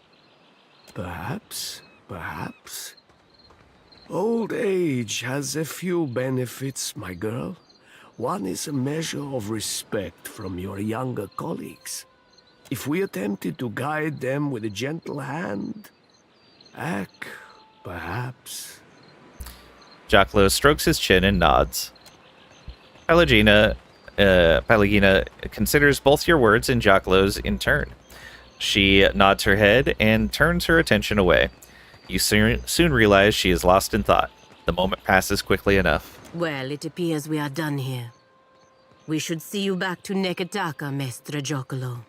Perhaps, perhaps. Old age has a few benefits, my girl. One is a measure of respect from your younger colleagues. If we attempted to guide them with a gentle hand, perhaps. Giacomo strokes his chin and nods. Pelagina considers both your words and Giacomo's in turn. She nods her head and turns her attention away. You soon realize she is lost in thought. The moment passes quickly enough. Well, it appears we are done here. We should see you back to Neketaka, Mestre Giacomo.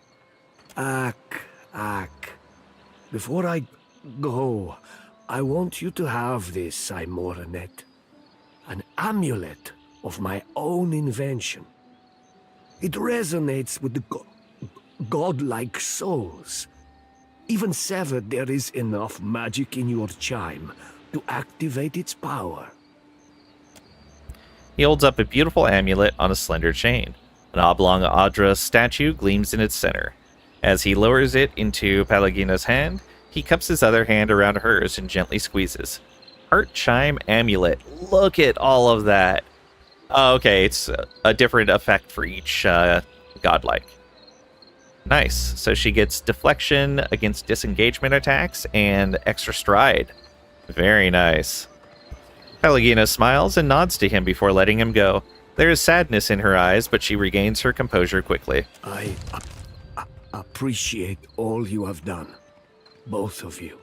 Before I go, I want you to have this, Aimoranet. An amulet of my own invention. It resonates with the godlike souls. Even severed, there is enough magic in your chime to activate its power. He holds up a beautiful amulet on a slender chain. An oblong Audra statue gleams in its center. As he lowers it into Pelagina's hand, he cups his other hand around hers and gently squeezes. Heart Chime Amulet. Look at all of that. Oh, okay, it's a different effect for each godlike. Nice. So she gets deflection against disengagement attacks and extra stride. Very nice. Pelagina smiles and nods to him before letting him go. There is sadness in her eyes, but she regains her composure quickly. I appreciate all you have done. Both of you.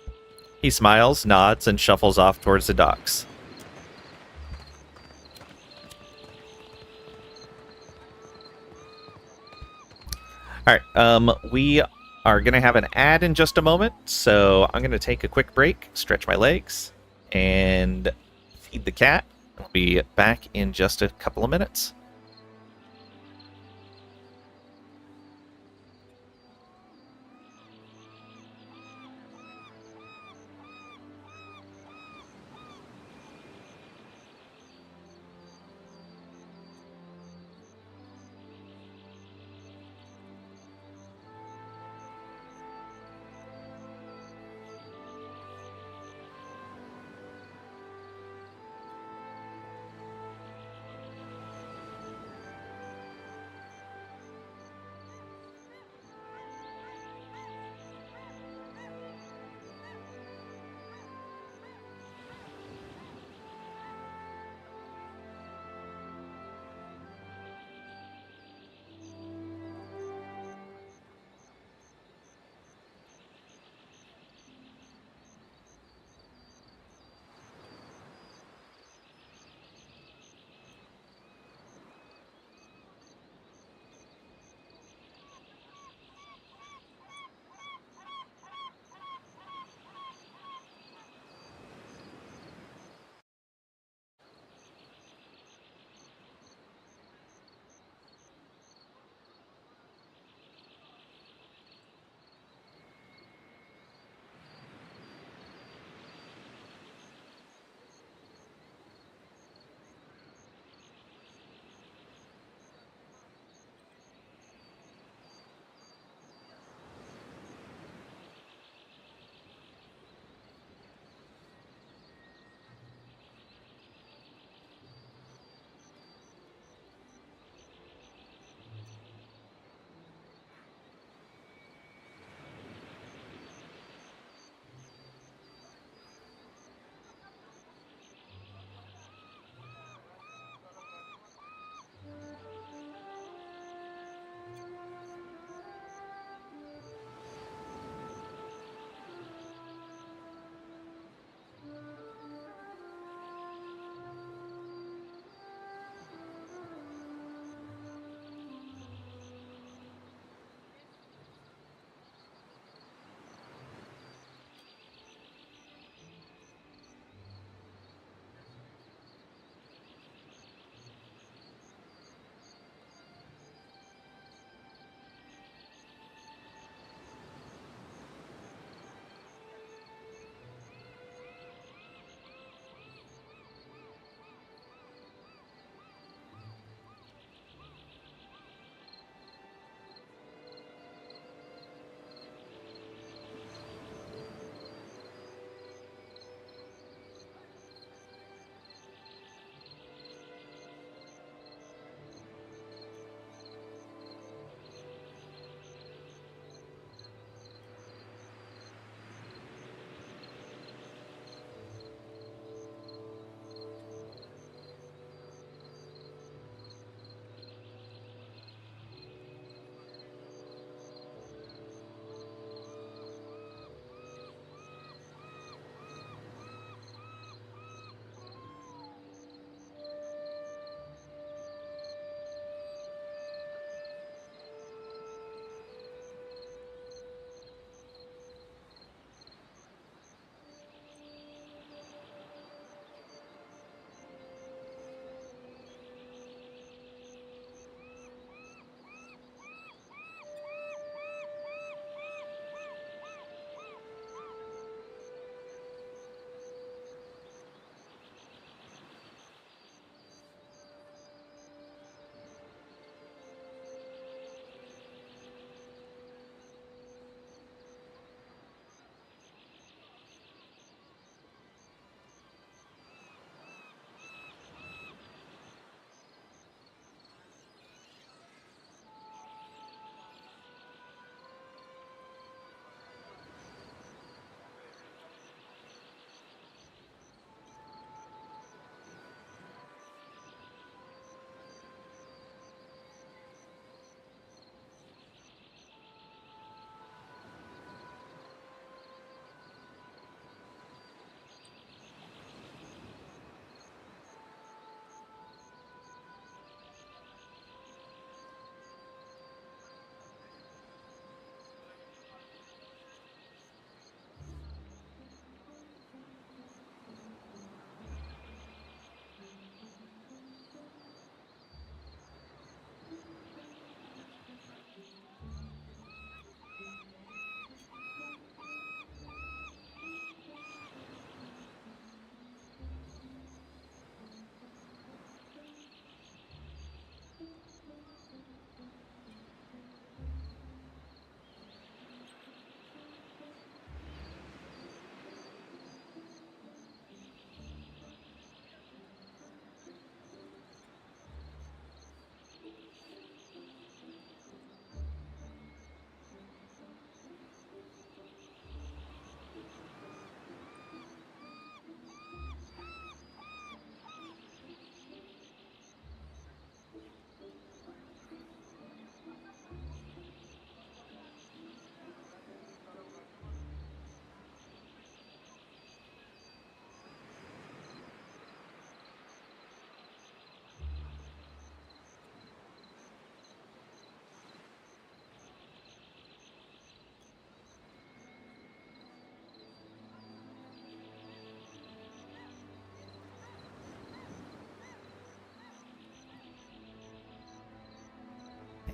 He smiles, nods, and shuffles off towards the docks. Alright, we are going to have an ad in just a moment, so I'm going to take a quick break, stretch my legs, and feed the cat. I'll be back in just a couple of minutes.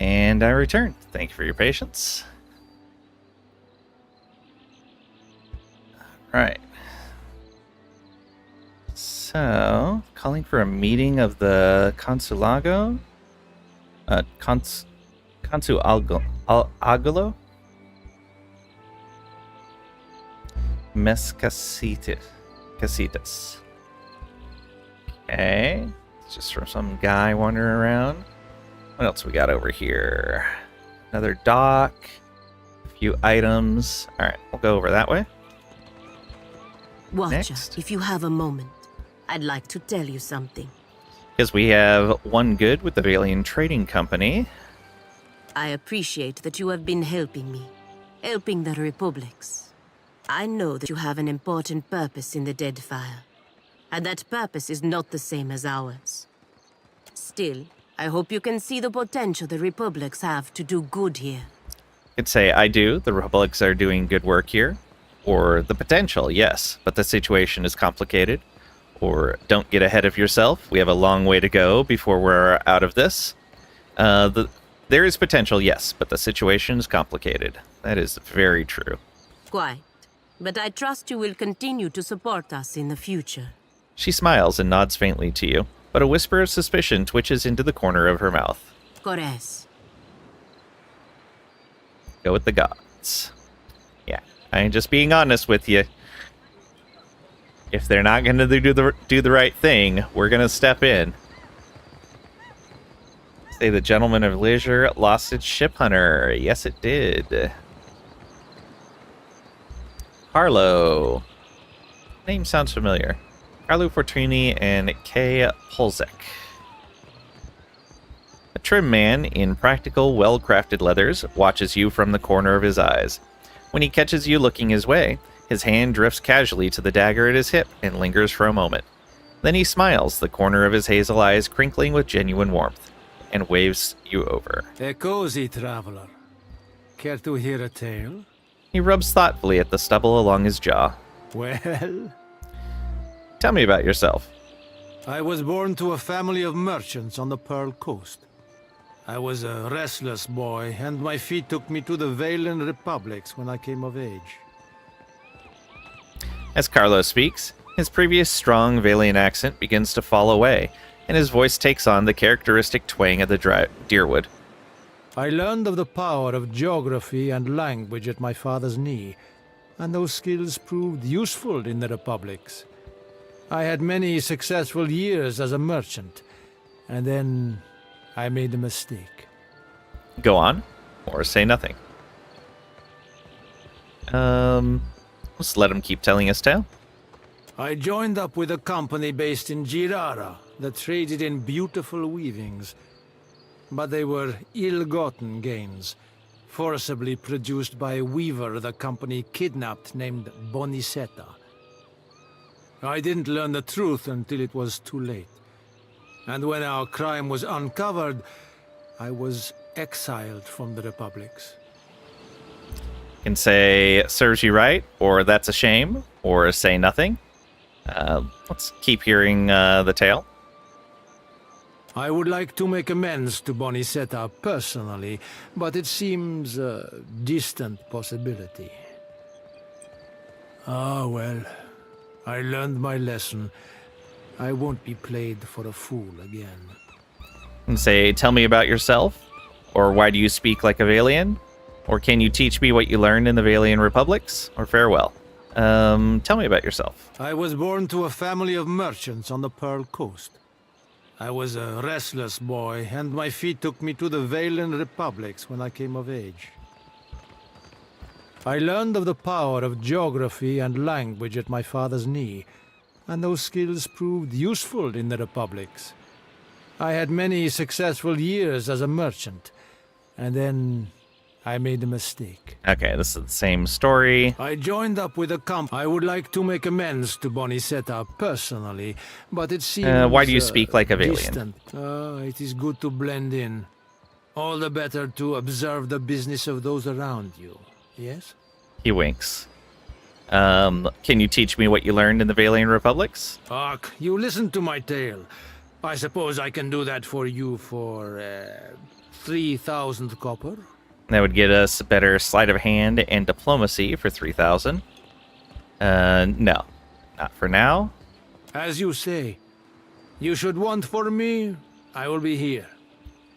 And I return. Thank you for your patience. Right. So, calling for a meeting of the Consulago? Consuagulo? Casitas. Okay. It's just from some guy wandering around. What else we got over here? Another dock. A few items. Alright, we'll go over that way. Watcher, Next. if you have a moment, I'd like to tell you something. Because we have one good with the Valian Trading Company. I appreciate that you have been helping me, helping the Republics. I know that you have an important purpose in the Deadfire, and that purpose is not the same as ours. Still, I hope you can see the potential the Republics have to do good here. I could say I do. The Republics are doing good work here. Or the potential, yes, but the situation is complicated. Or don't get ahead of yourself. We have a long way to go before we're out of this. There is potential, yes, but the situation is complicated. That is very true. Quite. But I trust you will continue to support us in the future. She smiles and nods faintly to you, but a whisper of suspicion twitches into the corner of her mouth. Corres. Go with the gods. Yeah, I am just being honest with you. If they're not going to do the right thing, we're going to step in. Say the Gentleman of Leisure lost its ship hunter. Yes, it did. Carlo. Name sounds familiar. Carlo Fortuni and Kay Polzek. A trim man in practical, well-crafted leathers watches you from the corner of his eyes. When he catches you looking his way, his hand drifts casually to the dagger at his hip and lingers for a moment. Then he smiles, the corner of his hazel eyes crinkling with genuine warmth, and waves you over. A cozy traveler. Care to hear a tale? He rubs thoughtfully at the stubble along his jaw. Well, tell me about yourself. I was born to a family of merchants on the Pearl Coast. I was a restless boy, and my feet took me to the Valen Republics when I came of age. As Carlo speaks, his previous strong Valian accent begins to fall away, and his voice takes on the characteristic twang of the Deerwood. I learned of the power of geography and language at my father's knee, and those skills proved useful in the Republics. I had many successful years as a merchant, and then I made a mistake. Go on, or say nothing. Let's let him keep telling his tale. I joined up with a company based in Girara that traded in beautiful weavings. But they were ill-gotten gains, forcibly produced by a weaver the company kidnapped named Bonicetta. I didn't learn the truth until it was too late. And when our crime was uncovered, I was exiled from the Republics. You can say, serves you right, or that's a shame, or say nothing. Let's keep hearing the tale. I would like to make amends to Bonicetta personally, but it seems a distant possibility. Ah, well, I learned my lesson. I won't be played for a fool again. And say, tell me about yourself, or why do you speak like a Valian? Or can you teach me what you learned in the Valian Republics? Or farewell. Tell me about yourself. I was born to a family of merchants on the Pearl Coast. I was a restless boy, and my feet took me to the Valen Republics when I came of age. I learned of the power of geography and language at my father's knee, and those skills proved useful in the Republics. I had many successful years as a merchant, and then I made a mistake. Okay, this is the same story. I joined up with a company. I would like to make amends to Bonicetta personally, but it seems why do you speak like a Valian? distant. It is good to blend in. All the better to observe the business of those around you. Yes? He winks. Can you teach me what you learned in the Valian Republics? Ach, you listen to my tale. I suppose I can do that for you for 3,000 copper. That would get us a better sleight of hand and diplomacy for 3,000. No. Not for now. As you say. You should want for me, I will be here.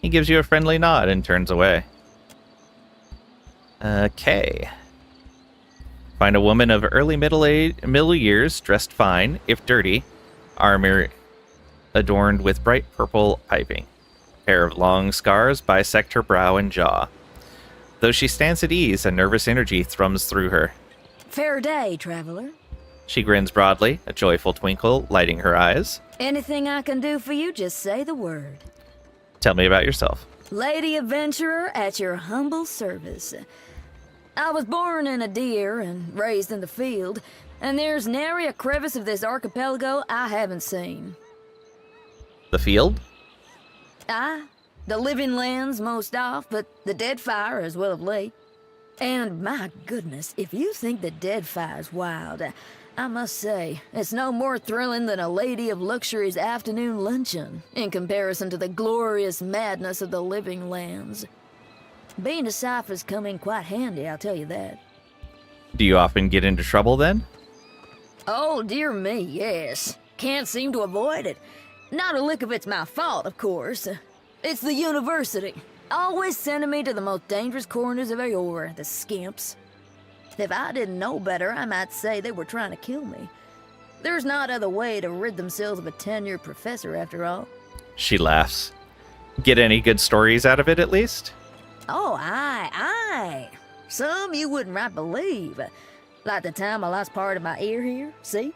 He gives you a friendly nod and turns away. Okay. Find a woman of early middle years, dressed fine, if dirty, armor adorned with bright purple piping. Pair of long scars bisect her brow and jaw. Though she stands at ease, a nervous energy thrums through her. Fair day, traveler. She grins broadly, a joyful twinkle lighting her eyes. Anything I can do for you, just say the word. Tell me about yourself. Lady adventurer at your humble service. I was born in a deer and raised in the field, and there's nary a crevice of this archipelago I haven't seen. The field? Aye, the living lands most off, but the Deadfire as well of late. And my goodness, if you think the Deadfire's wild, I must say, it's no more thrilling than a Lady of Luxury's afternoon luncheon in comparison to the glorious madness of the living lands. Being a cipher's come in quite handy, I'll tell you that. Do you often get into trouble then? Oh, dear me, yes. Can't seem to avoid it. Not a lick of it's my fault, of course. It's the university. Always sending me to the most dangerous corners of Aora, the skimps. If I didn't know better, I might say they were trying to kill me. There's not other way to rid themselves of a tenured professor, after all. She laughs. Get any good stories out of it, at least? Oh, aye. Some you wouldn't right believe. Like the time I lost part of my ear here, see?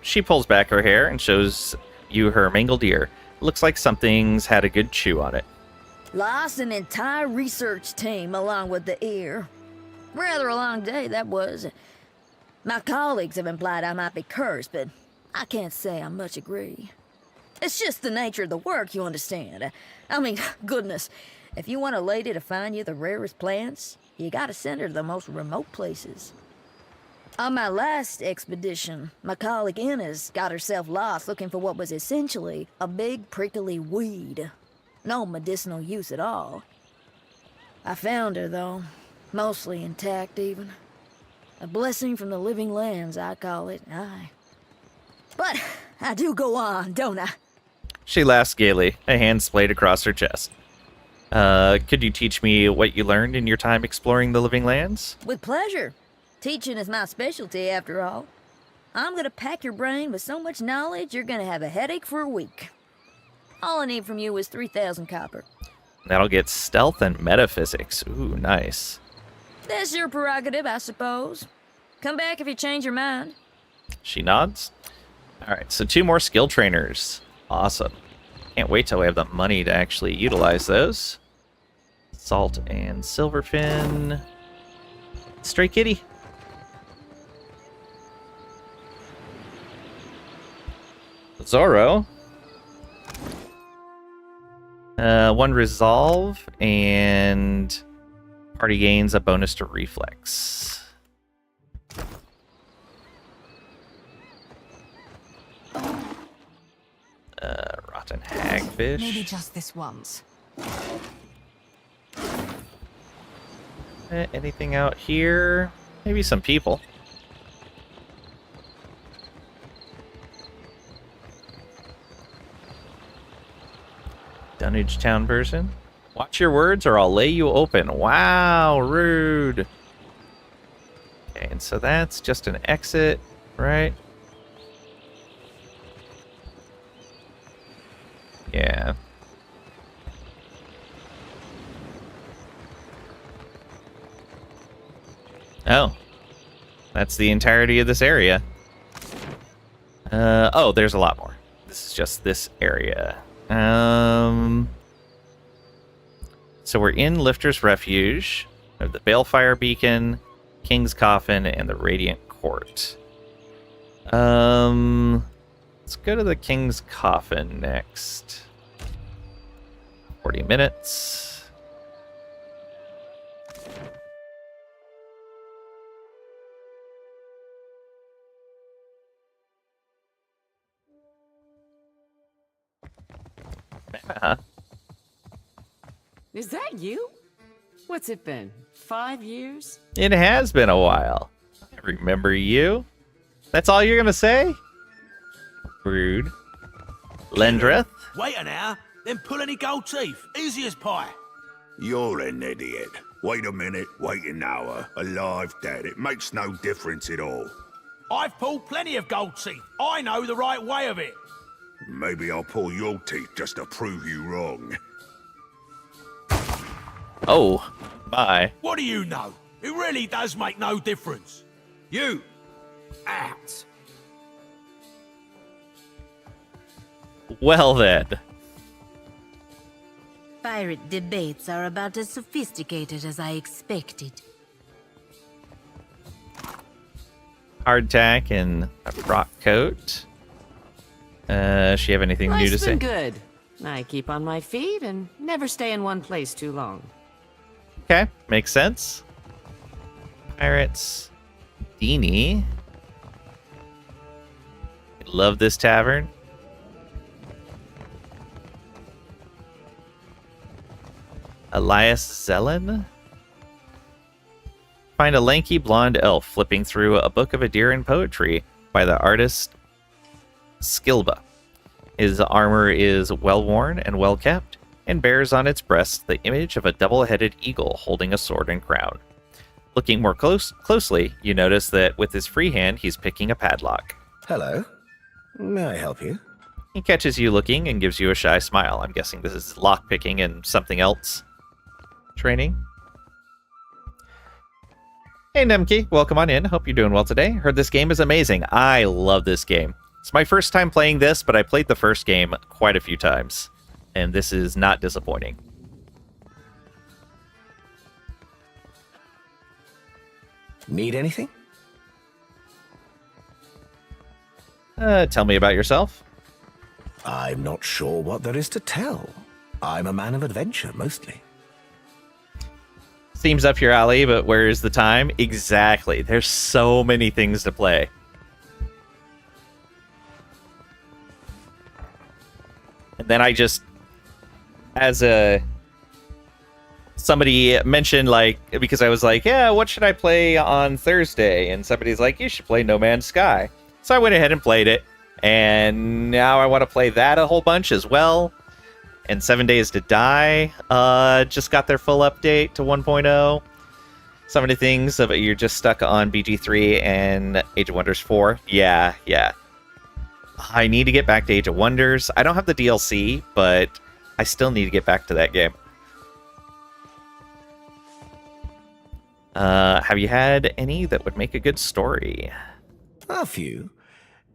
She pulls back her hair and shows you her mangled ear. Looks like something's had a good chew on it. Lost an entire research team along with the ear. Rather a long day, that was. My colleagues have implied I might be cursed, but I can't say I much agree. It's just the nature of the work, you understand. I mean, goodness, if you want a lady to find you the rarest plants, you gotta send her to the most remote places. On my last expedition, my colleague Inez got herself lost looking for what was essentially a big prickly weed. No medicinal use at all. I found her, though. Mostly intact, even. A blessing from the living lands, I call it, aye. But I do go on, don't I? She laughs gaily, a hand splayed across her chest. Could you teach me what you learned in your time exploring the living lands? With pleasure. Teaching is my specialty, after all. I'm gonna pack your brain with so much knowledge, you're gonna have a headache for a week. All I need from you is 3,000 copper. That'll get stealth and metaphysics. Ooh, nice. That's your prerogative, I suppose. Come back if you change your mind. She nods. Alright, so 2 more skill trainers. Awesome. Can't wait till we have the money to actually utilize those. Salt and Silverfin. Stray kitty. Zorro. 1 resolve, and party gains a bonus to reflex. Rotten hagfish. Maybe just this once. Anything out here? Maybe some people. Dunnage Town version. Watch your words or I'll lay you open. Wow, rude. Okay, and so that's just an exit, right? Yeah. Oh. That's the entirety of this area. Oh, there's a lot more. This is just this area. So we're in Lifter's Refuge. We have the Balefire Beacon, King's Coffin, and the Radiant Court. Let's go to the King's Coffin next. 40 minutes. Is that you? What's it been? 5 years? It has been a while. I remember you. That's all you're gonna say? Rude. Lendreth? Wait an hour, then pull any gold teeth. Easy as pie. You're an idiot. Wait a minute, wait an hour. Alive, dead, it makes no difference at all. I've pulled plenty of gold teeth. I know the right way of it. Maybe I'll pull your teeth just to prove you wrong. Oh, my. What do you know? It really does make no difference. You, out. Well then. Pirate debates are about as sophisticated as I expected. Hardtack and a frock coat. She have anything new to Life's say? been good. I keep on my feet and never stay in one place too long. Okay, makes sense. Pirates. Dini. Love this tavern. Elias Zelen. Find a lanky blonde elf flipping through a book of Adirian poetry by the artist Skilba. His armor is well worn and well kept, and bears on its breast the image of a double-headed eagle holding a sword and crown. Looking more closely, you notice that with his free hand, he's picking a padlock. Hello. May I help you? He catches you looking and gives you a shy smile. I'm guessing this is lockpicking and something else training. Hey Nemki, welcome on in. Hope you're doing well today. Heard this game is amazing. I love this game. It's my first time playing this, but I played the first game quite a few times, and this is not disappointing. Need anything? Tell me about yourself. I'm not sure what there is to tell. I'm a man of adventure, mostly. Seems up your alley, but where is the time? Exactly. There's so many things to play. And then I just, as somebody mentioned, like, because I was like, yeah, what should I play on Thursday? And somebody's like, you should play No Man's Sky. So I went ahead and played it. And now I want to play that a whole bunch as well. And 7 Days to Die just got their full update to 1.0. So many things, but you're just stuck on BG3 and Age of Wonders 4. Yeah. I need to get back to Age of Wonders. I don't have the DLC, but I still need to get back to that game. Have you had any that would make a good story? A few.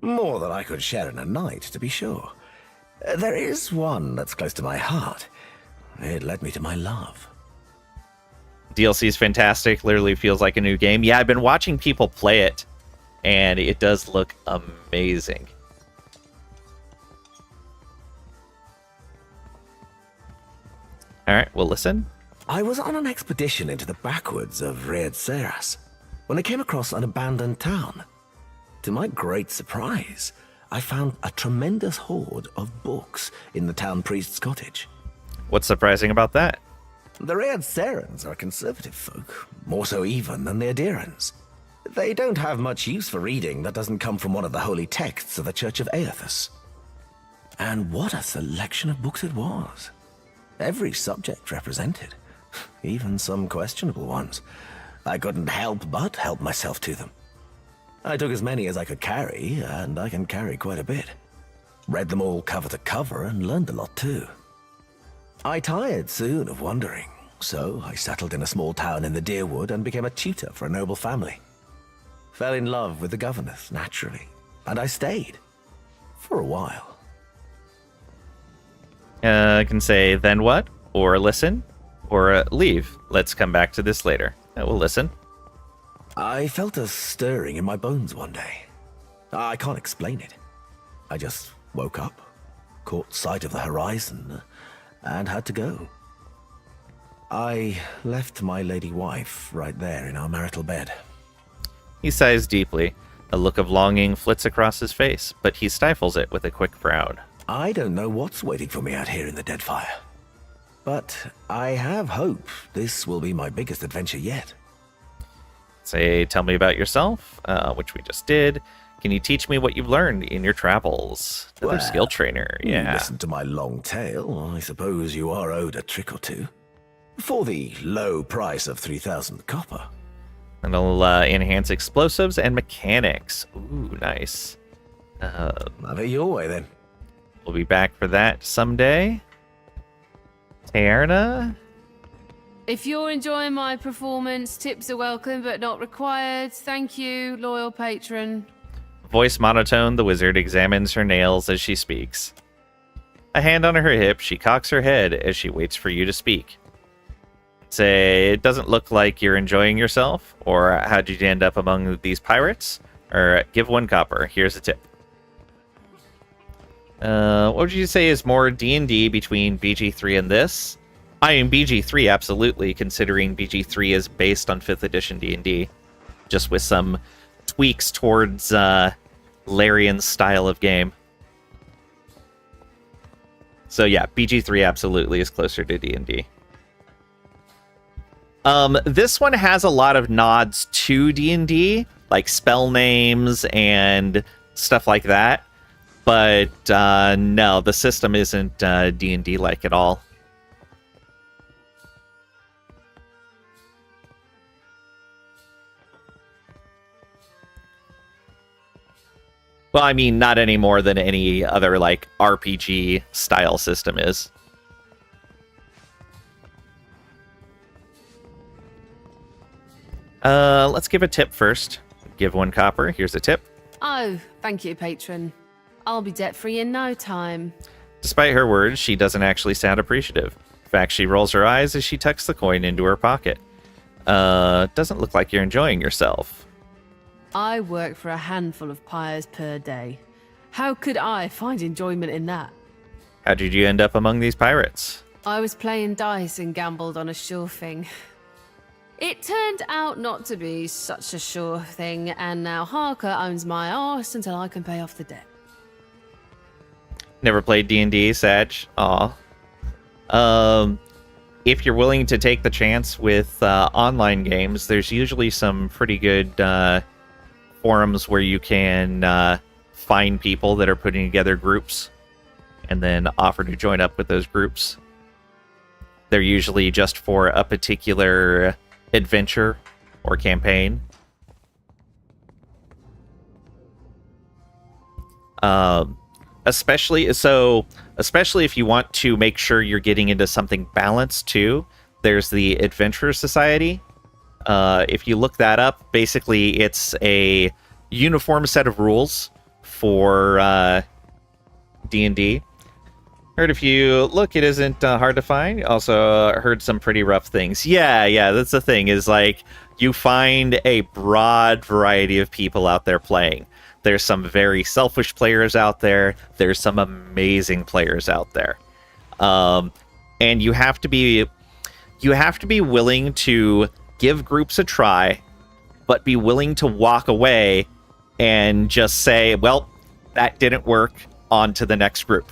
More than I could share in a night, to be sure. There is one that's close to my heart. It led me to my love. DLC is fantastic. Literally feels like a new game. Yeah, I've been watching people play it, and it does look amazing. All right, we'll listen. I was on an expedition into the backwoods of Read Seras when I came across an abandoned town. To my great surprise, I found a tremendous hoard of books in the town priest's cottage. What's surprising about that? The Read Serans are conservative folk, more so even than the Adirans. They don't have much use for reading that doesn't come from one of the holy texts of the Church of Aethys. And what a selection of books it was. Every subject represented, even some questionable ones. I couldn't help but help myself to them. I took as many as I could carry, and I can carry quite a bit. Read them all cover to cover and learned a lot too. I tired soon of wandering, so I settled in a small town in the Deerwood and became a tutor for a noble family. Fell in love with the governess, naturally, and I stayed. For a while. I can say, then what? Or listen? Or leave. Let's come back to this later. We'll listen. I felt a stirring in my bones one day. I can't explain it. I just woke up, caught sight of the horizon, and had to go. I left my lady wife right there in our marital bed. He sighs deeply. A look of longing flits across his face, but he stifles it with a quick frown. I don't know what's waiting for me out here in the Deadfire. But I have hope this will be my biggest adventure yet. Say, tell me about yourself, which we just did. Can you teach me what you've learned in your travels? Another skill trainer, yeah. Listen to my long tale. I suppose you are owed a trick or two. For the low price of 3,000 copper. And it'll enhance explosives and mechanics. Ooh, nice. Have it your way, then. We'll be back for that someday. Tierna? If you're enjoying my performance, tips are welcome but not required. Thank you, loyal patron. Voice monotone, the wizard examines her nails as she speaks. A hand on her hip, she cocks her head as she waits for you to speak. Say, it doesn't look like you're enjoying yourself, or how'd you end up among these pirates? Or give 1 copper, here's a tip. What would you say is more D&D between BG3 and this? I mean, BG3, absolutely, considering BG3 is based on 5th edition D&D. Just with some tweaks towards Larian's style of game. So yeah, BG3 absolutely is closer to D&D. This one has a lot of nods to D&D, like spell names and stuff like that. But no, the system isn't D&D-like at all. Well, I mean, not any more than any other, like, RPG-style system is. Let's give a tip first. Give 1 copper. Here's a tip. Oh, thank you, patron. I'll be debt-free in no time. Despite her words, she doesn't actually sound appreciative. In fact, she rolls her eyes as she tucks the coin into her pocket. Doesn't look like you're enjoying yourself. I work for a handful of pyres per day. How could I find enjoyment in that? How did you end up among these pirates? I was playing dice and gambled on a sure thing. It turned out not to be such a sure thing, and now Harker owns my arse until I can pay off the debt. Never played D&D, Sag. Aw. If you're willing to take the chance with online games, there's usually some pretty good forums where you can find people that are putting together groups and then offer to join up with those groups. They're usually just for a particular adventure or campaign. Especially if you want to make sure you're getting into something balanced too, there's the Adventurer Society. If you look that up, basically it's a uniform set of rules for D&D. Heard if you look, it isn't hard to find. Also heard some pretty rough things. Yeah, that's the thing, is like you find a broad variety of people out there playing. There's some very selfish players out there. There's some amazing players out there. And you have to be willing to give groups a try, but be willing to walk away and just say, well, that didn't work, on to the next group.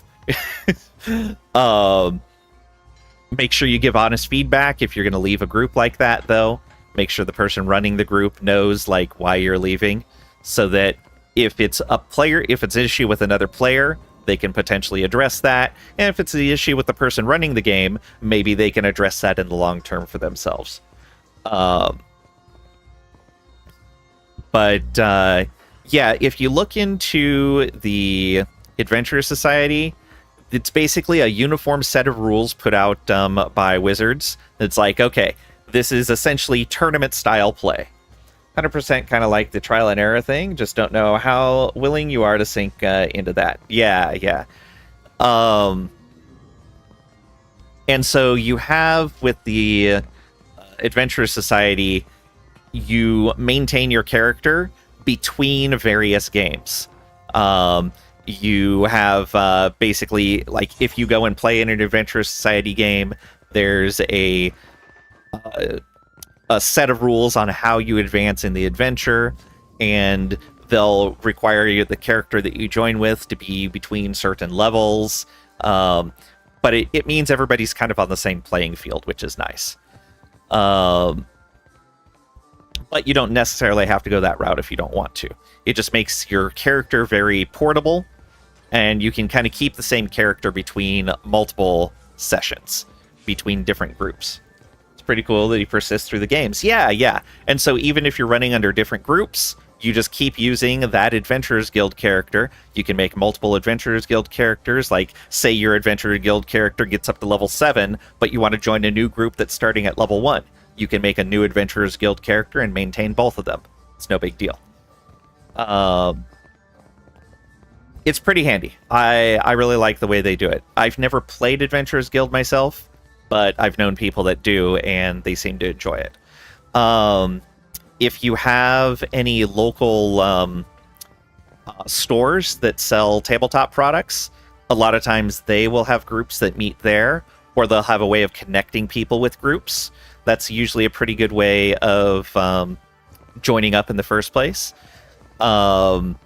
Make sure you give honest feedback if you're going to leave a group like that, though. Make sure the person running the group knows like why you're leaving, so that if it's an issue with another player, they can potentially address that. And if it's the issue with the person running the game, maybe they can address that in the long term for themselves. Yeah, if you look into the Adventurer Society, it's basically a uniform set of rules put out by wizards. It's like, okay, this is essentially tournament-style play. 100% kind of like the trial and error thing, just don't know how willing you are to sink into that. Yeah. And so you have, with the Adventurer Society, you maintain your character between various games. You have basically, like, if you go and play in an Adventurer Society game, there's a set of rules on how you advance in the adventure, and they'll require the character that you join with to be between certain levels. but it means everybody's kind of on the same playing field, which is nice. But you don't necessarily have to go that route if you don't want to. It just makes your character very portable, and you can kind of keep the same character between multiple sessions, between different groups. It's pretty cool that he persists through the games. Yeah. And so even if you're running under different groups, you just keep using that Adventurers Guild character. You can make multiple Adventurers Guild characters, like, say your Adventurers Guild character gets up to level 7, but you want to join a new group that's starting at level 1. You can make a new Adventurers Guild character and maintain both of them. It's no big deal. It's pretty handy. I really like the way they do it. I've never played Adventurers Guild myself, but I've known people that do, and they seem to enjoy it. If you have any local stores that sell tabletop products, a lot of times they will have groups that meet there, or they'll have a way of connecting people with groups. That's usually a pretty good way of joining up in the first place. And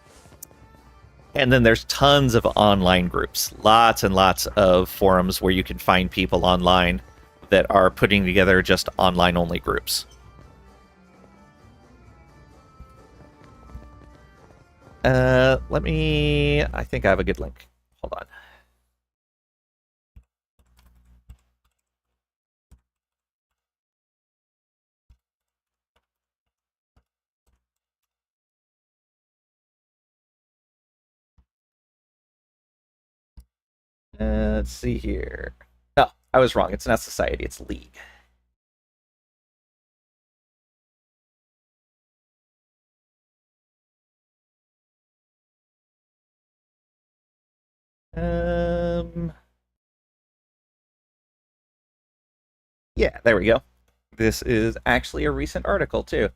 then there's tons of online groups, lots and lots of forums where you can find people online that are putting together just online-only groups. I think I have a good link. Hold on. Let's see here. No, I was wrong. It's not society, it's league. Yeah, there we go. This is actually a recent article, too.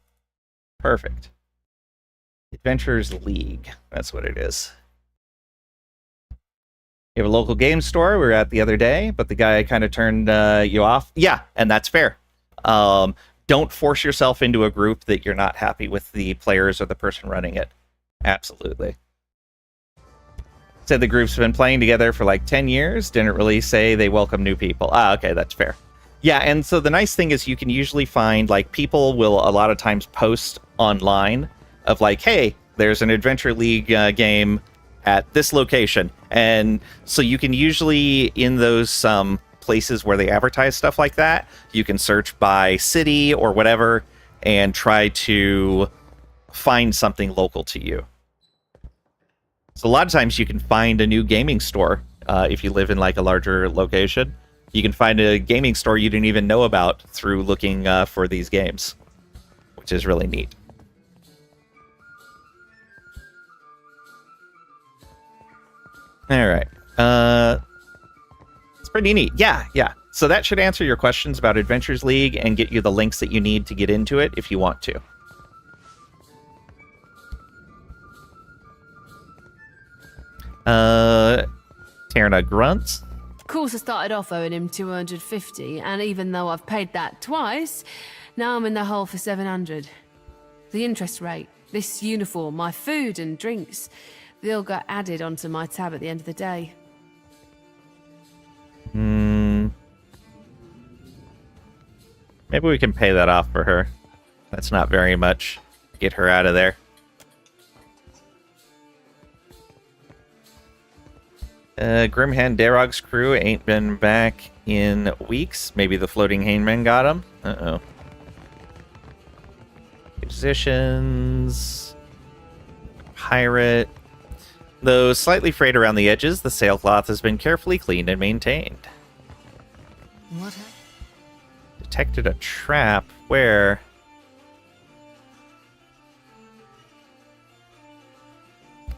Perfect. Adventurers League. That's what it is. You have a local game store we were at the other day, but the guy kind of turned you off. Yeah, and that's fair. Don't force yourself into a group that you're not happy with the players or the person running it. Absolutely. Said the group's been playing together for like 10 years. Didn't really say they welcome new people. Okay, that's fair. Yeah, and so the nice thing is you can usually find, like, people will a lot of times post online of like, hey, there's an Adventure League game at this location. And so you can usually, in those places where they advertise stuff like that, you can search by city or whatever and try to find something local to you. So a lot of times you can find a new gaming store if you live in like a larger location. You can find a gaming store you didn't even know about through looking for these games, which is really neat. All right. It's pretty neat. Yeah. So that should answer your questions about Adventures League and get you the links that you need to get into it if you want to. Tierna grunts. Of course, I started off owing him 250, and even though I've paid that twice, now I'm in the hole for 700. The interest rate, this uniform, my food and drinks, they all got added onto my tab at the end of the day. Maybe we can pay that off for her. That's not very much. Get her out of there. Grimhand Darog's crew ain't been back in weeks. Maybe the floating hangman got him. Uh-oh. Musicians. Pirate. Though slightly frayed around the edges, the sailcloth has been carefully cleaned and maintained. What? Detected a trap. Where?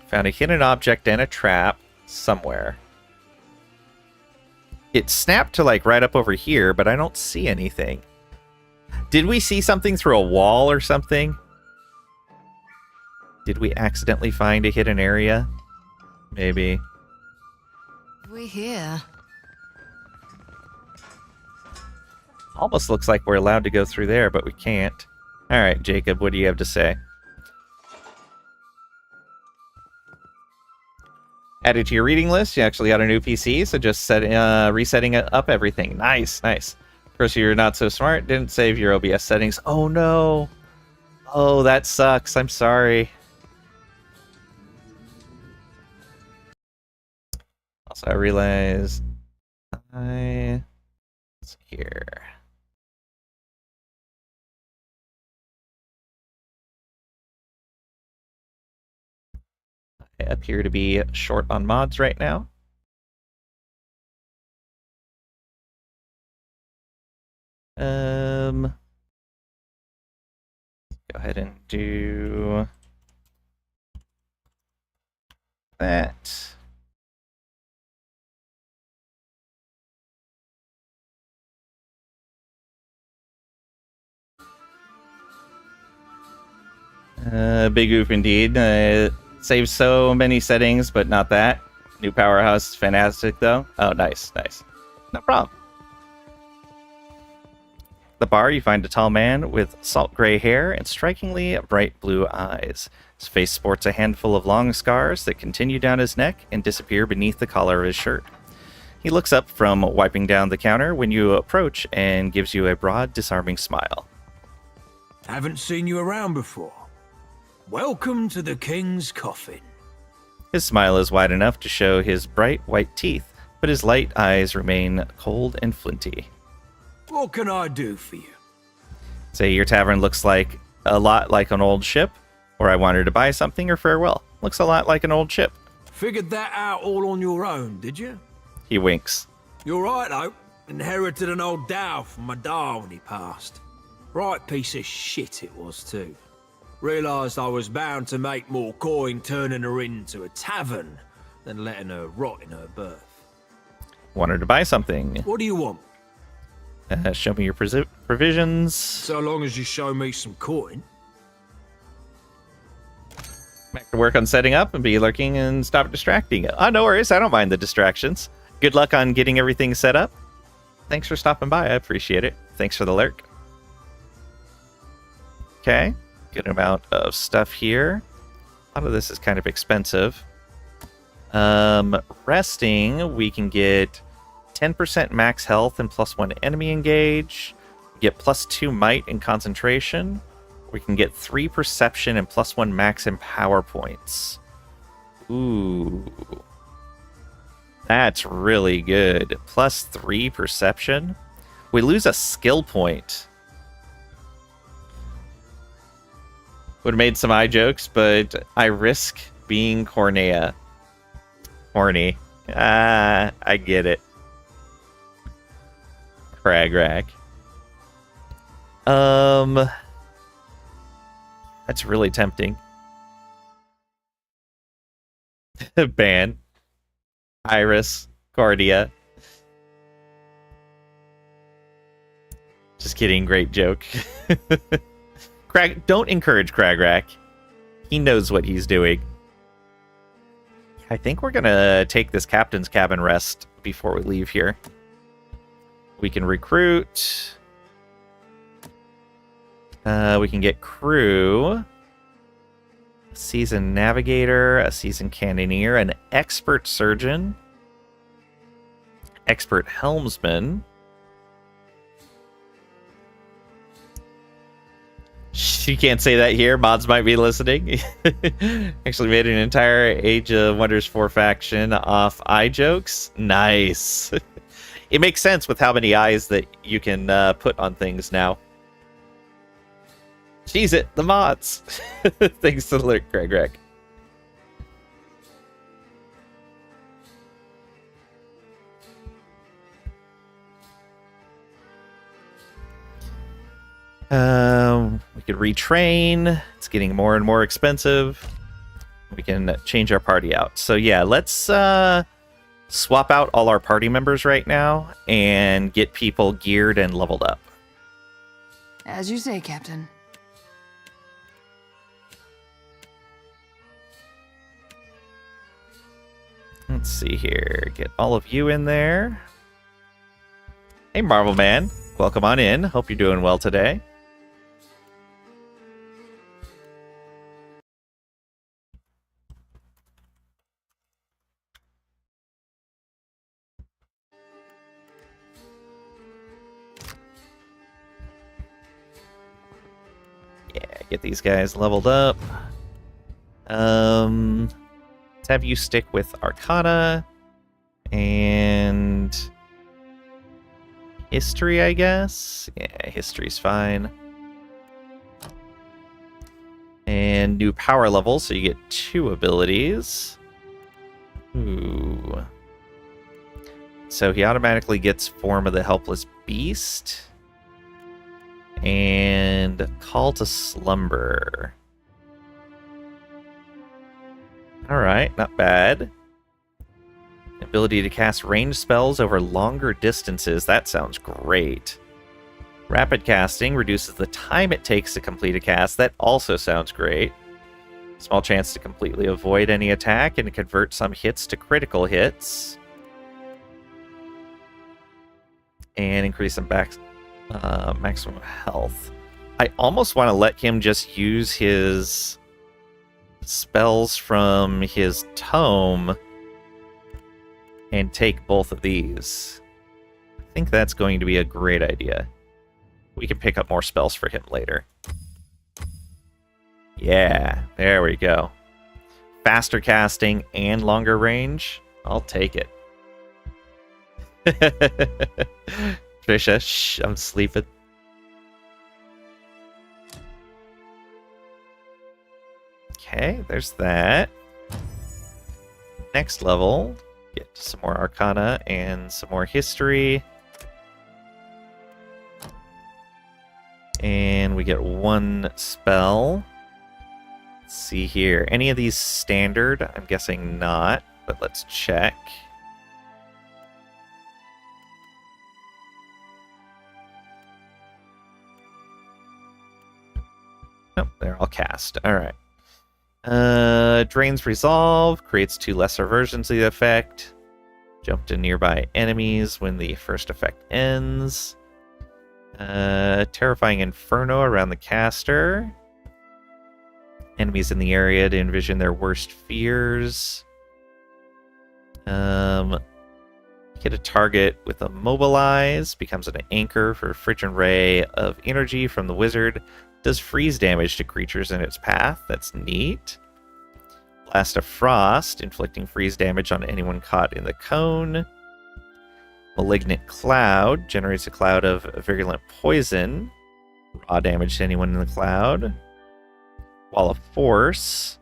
Found a hidden object and a trap somewhere. It snapped to like right up over here, but I don't see anything. Did we see something through a wall or something? Did we accidentally find a hidden area? Maybe. We here. Almost looks like we're allowed to go through there, but we can't. All right, Jacob, what do you have to say? Added to your reading list. You actually got a new PC, so just resetting up everything. Nice, nice. Of course, you're not so smart. Didn't save your OBS settings. Oh no. Oh, that sucks. I'm sorry. Also, I realized let's see here. I appear to be short on mods right now. Go ahead and do that. Big oof indeed. Saves so many settings, but not that. New powerhouse is fantastic though. Oh, nice, nice. No problem. At the bar, you find a tall man with salt gray hair and strikingly bright blue eyes. His face sports a handful of long scars that continue down his neck and disappear beneath the collar of his shirt. He looks up from wiping down the counter when you approach and gives you a broad, disarming smile. Haven't seen you around before. Welcome to the King's Coffin. His smile is wide enough to show his bright white teeth, but his light eyes remain cold and flinty. What can I do for you? Say your tavern looks like a lot like an old ship, or I wanted to buy something, or farewell. Looks a lot like an old ship. Figured that out all on your own, did you? He winks. You're right, though. Inherited an old dhow from my da when he passed. Right piece of shit it was, too. Realised I was bound to make more coin turning her into a tavern than letting her rot in her berth. Wanted to buy something. What do you want? Show me your provisions. So long as you show me some coin. Back to work on setting up and be lurking and stop distracting. Oh, no worries. I don't mind the distractions. Good luck on getting everything set up. Thanks for stopping by. I appreciate it. Thanks for the lurk. Okay. Good amount of stuff here. A lot of this is kind of expensive. Resting, we can get 10% max health and +1 enemy engage. Get +2 might and concentration. We can get 3 perception and +1 max in power points. Ooh. That's really good. +3 perception. We lose a skill point. Would have made some eye jokes, but I risk being Cornea. Horny. I get it. Crag rack. That's really tempting. Ban. Iris. Cordia. Just kidding, great joke. Crag, don't encourage Cragrack. He knows what he's doing. I think we're gonna take this captain's cabin rest before we leave here. We can recruit. We can get crew. A seasoned navigator, a seasoned cannoneer, an expert surgeon, expert helmsman. She can't say that here. Mods might be listening. Actually made an entire Age of Wonders 4 faction off eye jokes. Nice. It makes sense with how many eyes that you can put on things now. Jeez it, the mods. Thanks to the lurk, Greg Rec. We could retrain. It's getting more and more expensive. We can change our party out. So yeah, let's swap out all our party members right now and get people geared and leveled up. As you say, Captain. Let's see here. Get all of you in there. Hey, Marvel Man. Welcome on in. Hope you're doing well today. Yeah, get these guys leveled up. Let's have you stick with Arcana and History, I guess. Yeah, History's fine. And new power level, so you get 2 abilities. Ooh. So he automatically gets Form of the Helpless Beast. And Call to Slumber. Alright, not bad. Ability to cast ranged spells over longer distances. That sounds great. Rapid casting reduces the time it takes to complete a cast. That also sounds great. Small chance to completely avoid any attack and convert some hits to critical hits. And increase some maximum health. I almost want to let him just use his spells from his tome and take both of these. I think that's going to be a great idea. We can pick up more spells for him later. Yeah, there we go. Faster casting and longer range. I'll take it. Trisha, shh, I'm sleeping. Okay, there's that. Next level, get some more Arcana and some more History. And we get 1 spell. Let's see here. Any of these standard? I'm guessing not, but let's check. Nope, they're all cast. Alright. Drains Resolve, creates 2 lesser versions of the effect. Jump to nearby enemies when the first effect ends. Terrifying Inferno around the caster. Enemies in the area to envision their worst fears. Hit a target with a Mobilize, becomes an anchor for Frigid Ray of energy from the wizard. Does freeze damage to creatures in its path. That's neat. Blast of Frost, inflicting freeze damage on anyone caught in the cone. Malignant Cloud generates a cloud of virulent poison. Raw damage to anyone in the cloud. Wall of Force.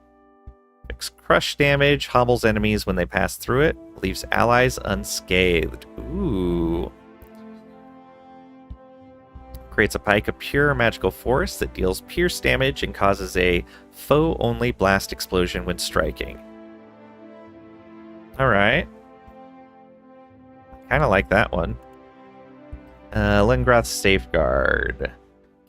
Inflicts crush damage, hobbles enemies when they pass through it, leaves allies unscathed. Ooh. Creates a pike of pure magical force that deals pierce damage and causes a foe-only blast explosion when striking. Alright. Kind of like that one. Lengroth's Safeguard.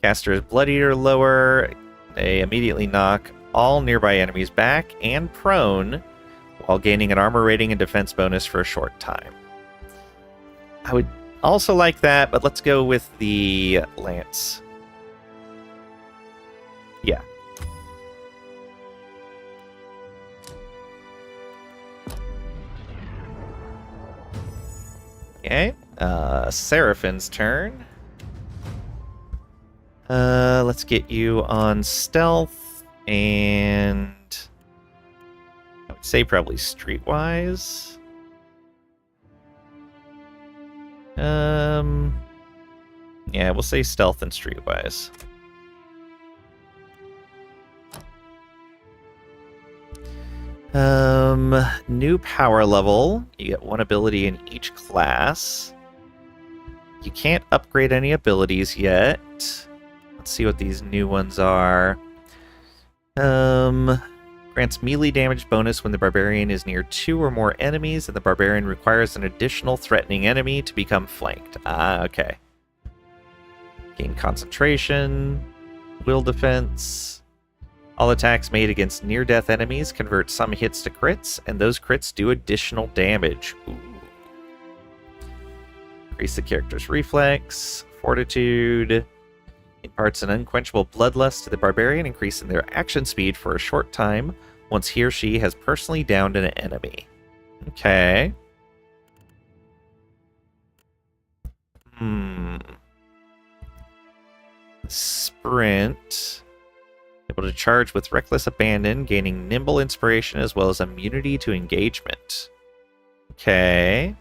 Caster's Blood Eater lower. They immediately knock all nearby enemies back and prone while gaining an armor rating and defense bonus for a short time. I would also like that, but let's go with the Lance. Yeah. Okay. Seraphin's turn. Let's get you on stealth and I would say probably streetwise. Yeah, we'll say stealth and streetwise. New power level. You get 1 ability in each class. You can't upgrade any abilities yet. Let's see what these new ones are. Grants melee damage bonus when the barbarian is near 2 or more enemies, and the barbarian requires an additional threatening enemy to become flanked. Ah, okay. Gain concentration, will defense. All attacks made against near-death enemies convert some hits to crits, and those crits do additional damage. Ooh. Increase the character's reflex, fortitude. Imparts an unquenchable bloodlust to the barbarian, increasing their action speed for a short time once he or she has personally downed an enemy. Okay. Sprint. Able to charge with reckless abandon, gaining nimble inspiration as well as immunity to engagement. Okay.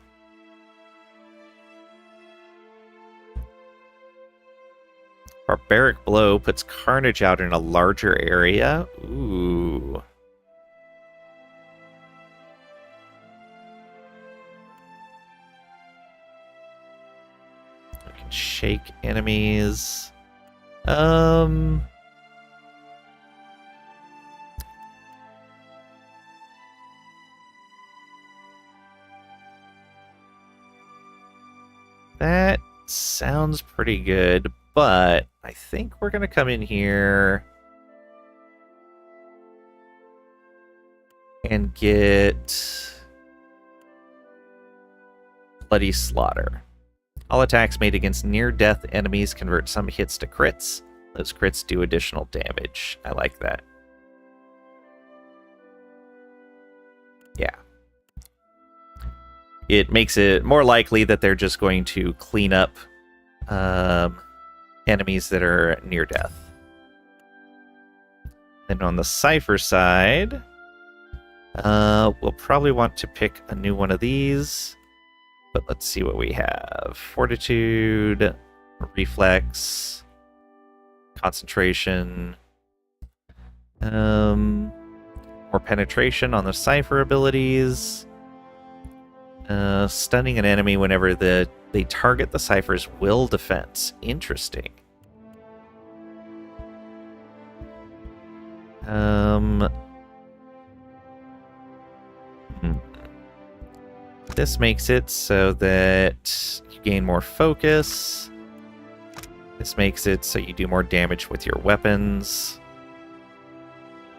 Barbaric blow puts carnage out in a larger area. Ooh. We can shake enemies. That sounds pretty good, but I think we're going to come in here and get Bloody Slaughter. All attacks made against near-death enemies convert some hits to crits. Those crits do additional damage. I like that. Yeah. It makes it more likely that they're just going to clean up enemies that are near death. Then on the Cypher side, we'll probably want to pick a new one of these. But let's see what we have. Fortitude, Reflex, Concentration, more penetration on the Cypher abilities. Stunning an enemy whenever they target the Cypher's will defense. Interesting. This makes it so that you gain more focus. This makes it so you do more damage with your weapons.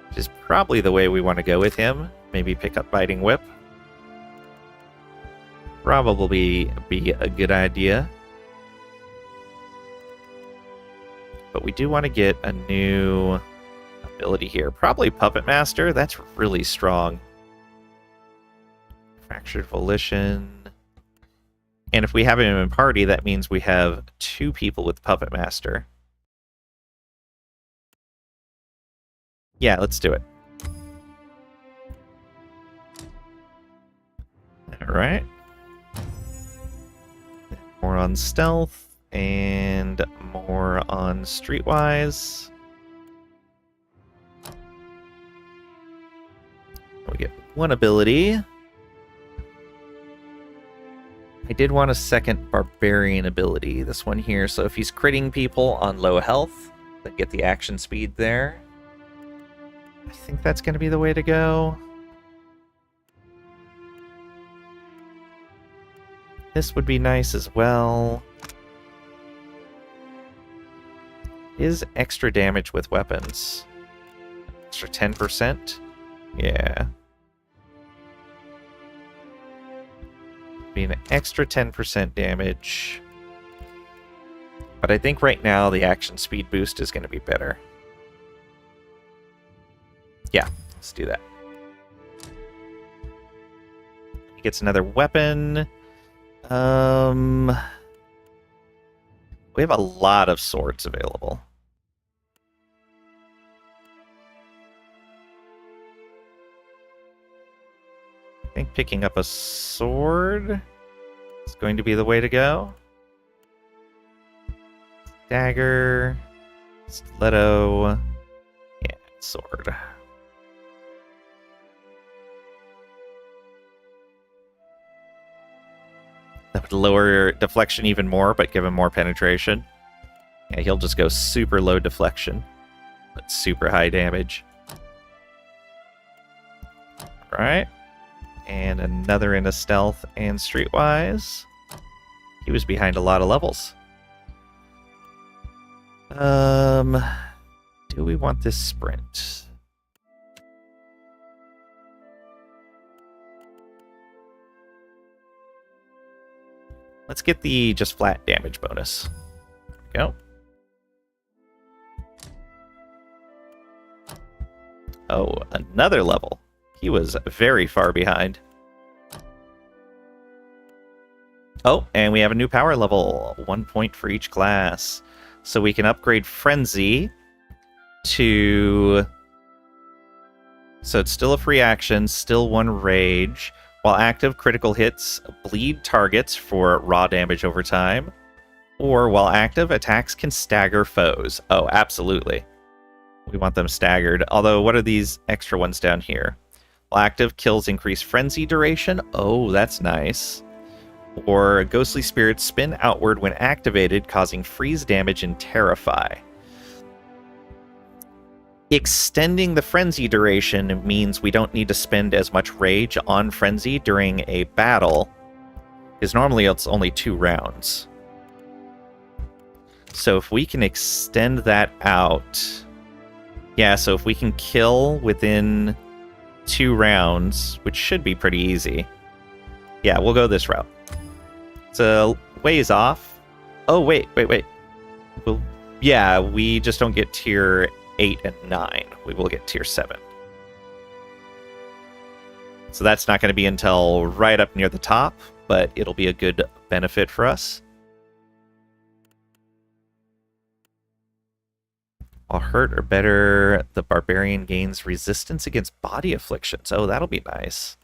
Which is probably the way we want to go with him. Maybe pick up Biting Whip. Probably be a good idea. But we do want to get a new ability here. Probably Puppet Master. That's really strong. Fractured Volition. And if we have him in party, that means we have 2 people with Puppet Master. Yeah, let's do it. Alright. More on stealth and more on streetwise. We get 1 ability. I did want a second barbarian ability, this one here. So if he's critting people on low health, then get the action speed there. I think that's going to be the way to go. This would be nice as well. Is extra damage with weapons. Extra 10%? Yeah. Be an extra 10% damage. But I think right now the action speed boost is going to be better. Yeah, let's do that. He gets another weapon. We have a lot of swords available. I think picking up a sword is going to be the way to go. Dagger, stiletto, and sword. That would lower deflection even more, but give him more penetration. Yeah, he'll just go super low deflection, but super high damage. Alright. And another into stealth and streetwise. He was behind a lot of levels. Do we want this sprint? Let's get the just flat damage bonus. There we go. Oh, another level. He was very far behind. Oh, and we have a new power level. 1 point for each class. So we can upgrade Frenzy to... So it's still a free action, still 1 rage. While active, critical hits bleed targets for raw damage over time. Or while active, attacks can stagger foes. Oh, absolutely. We want them staggered. Although, what are these extra ones down here? While active, kills increase frenzy duration. Oh, that's nice. Or ghostly spirits spin outward when activated, causing freeze damage and terrify. Extending the frenzy duration means we don't need to spend as much rage on frenzy during a battle, because normally it's only 2 rounds. So if we can extend that out... Yeah, so if we can kill within 2 rounds, which should be pretty easy. Yeah, we'll go this route. It's a ways off. Oh, wait. Well, yeah, we just don't get tier 8 and 9. We will get tier 7. So that's not going to be until right up near the top, but it'll be a good benefit for us. While hurt or better, the barbarian gains resistance against body afflictions. Oh, that'll be nice.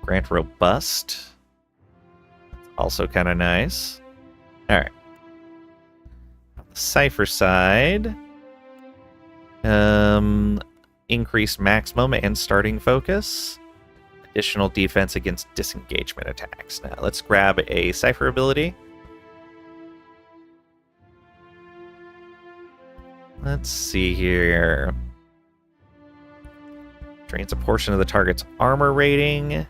Grant robust. Also kind of nice. Alright. On the Cypher side, increased maximum and starting focus. Additional defense against disengagement attacks. Now, let's grab a Cypher ability. Let's see here. Drains a portion of the target's armor rating.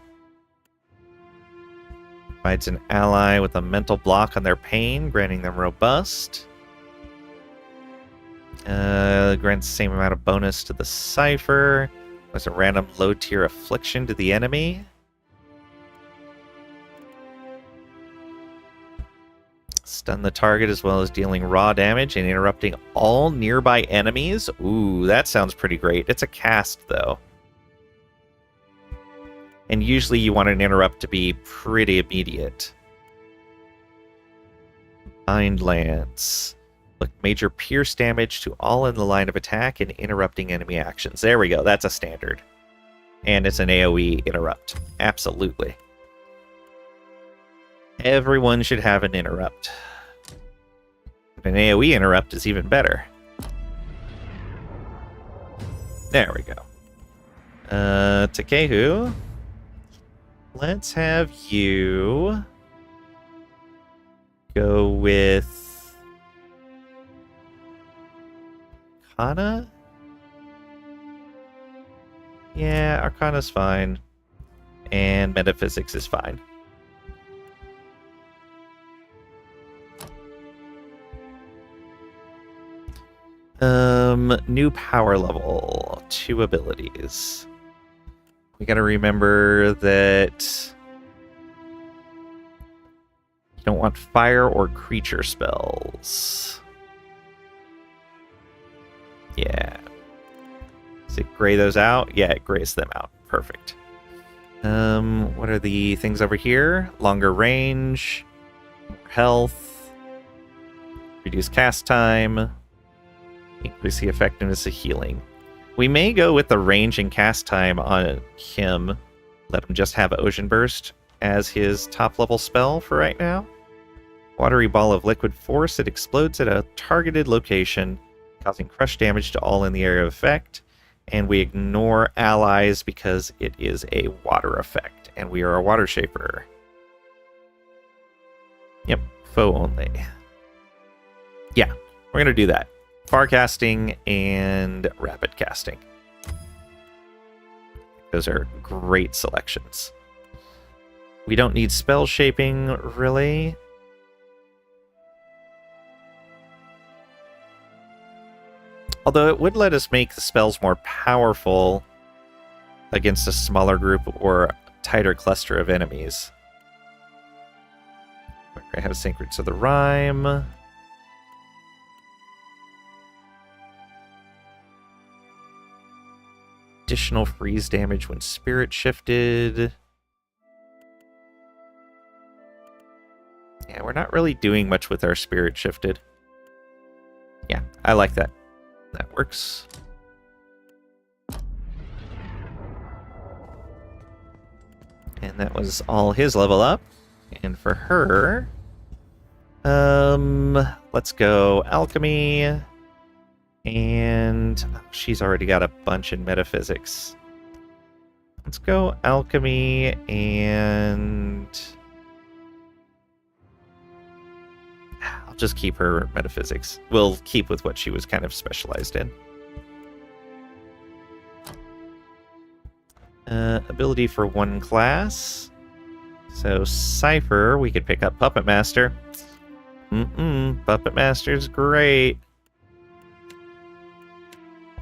Provides an ally with a mental block on their pain, granting them robust. Grants the same amount of bonus to the Cypher. Was a random low tier affliction to the enemy. Stun the target as well as dealing raw damage and interrupting all nearby enemies. Ooh, that sounds pretty great. It's a cast, though. And usually you want an interrupt to be pretty immediate. Mind Lance. Look, major pierce damage to all in the line of attack and interrupting enemy actions. There we go, that's a standard. And it's an AoE interrupt. Absolutely. Everyone should have an interrupt. An AoE interrupt is even better. There we go. Takehu. Let's have you go with Arcana? Yeah, Arcana's fine. And Metaphysics is fine. New power level, 2 abilities. We gotta remember that you don't want fire or creature spells. Yeah. Does it gray those out? Yeah, it grays them out. Perfect. What are the things over here? Longer range, more health, reduce cast time, increase the effectiveness of healing. We may go with the range and cast time on him. Let him just have Ocean Burst as his top level spell for right now. Watery ball of liquid force. It explodes at a targeted location, causing crush damage to all in the area of effect. And we ignore allies because it is a water effect. And we are a water shaper. Yep, foe only. Yeah, we're going to do that. Far casting and rapid casting. Those are great selections. We don't need spell shaping, really. Although it would let us make the spells more powerful against a smaller group or tighter cluster of enemies. We're going to have Synchrons of the Rhyme. Additional freeze damage when spirit shifted. Yeah, we're not really doing much with our spirit shifted. Yeah, I like that. That works. And that was all his level up. And for her, let's go alchemy. And she's already got a bunch in metaphysics. Let's go alchemy and I'll just keep her metaphysics. We'll keep with what she was kind of specialized in. Ability for one class. So Cypher, we could pick up Puppet Master. Puppet Master's great.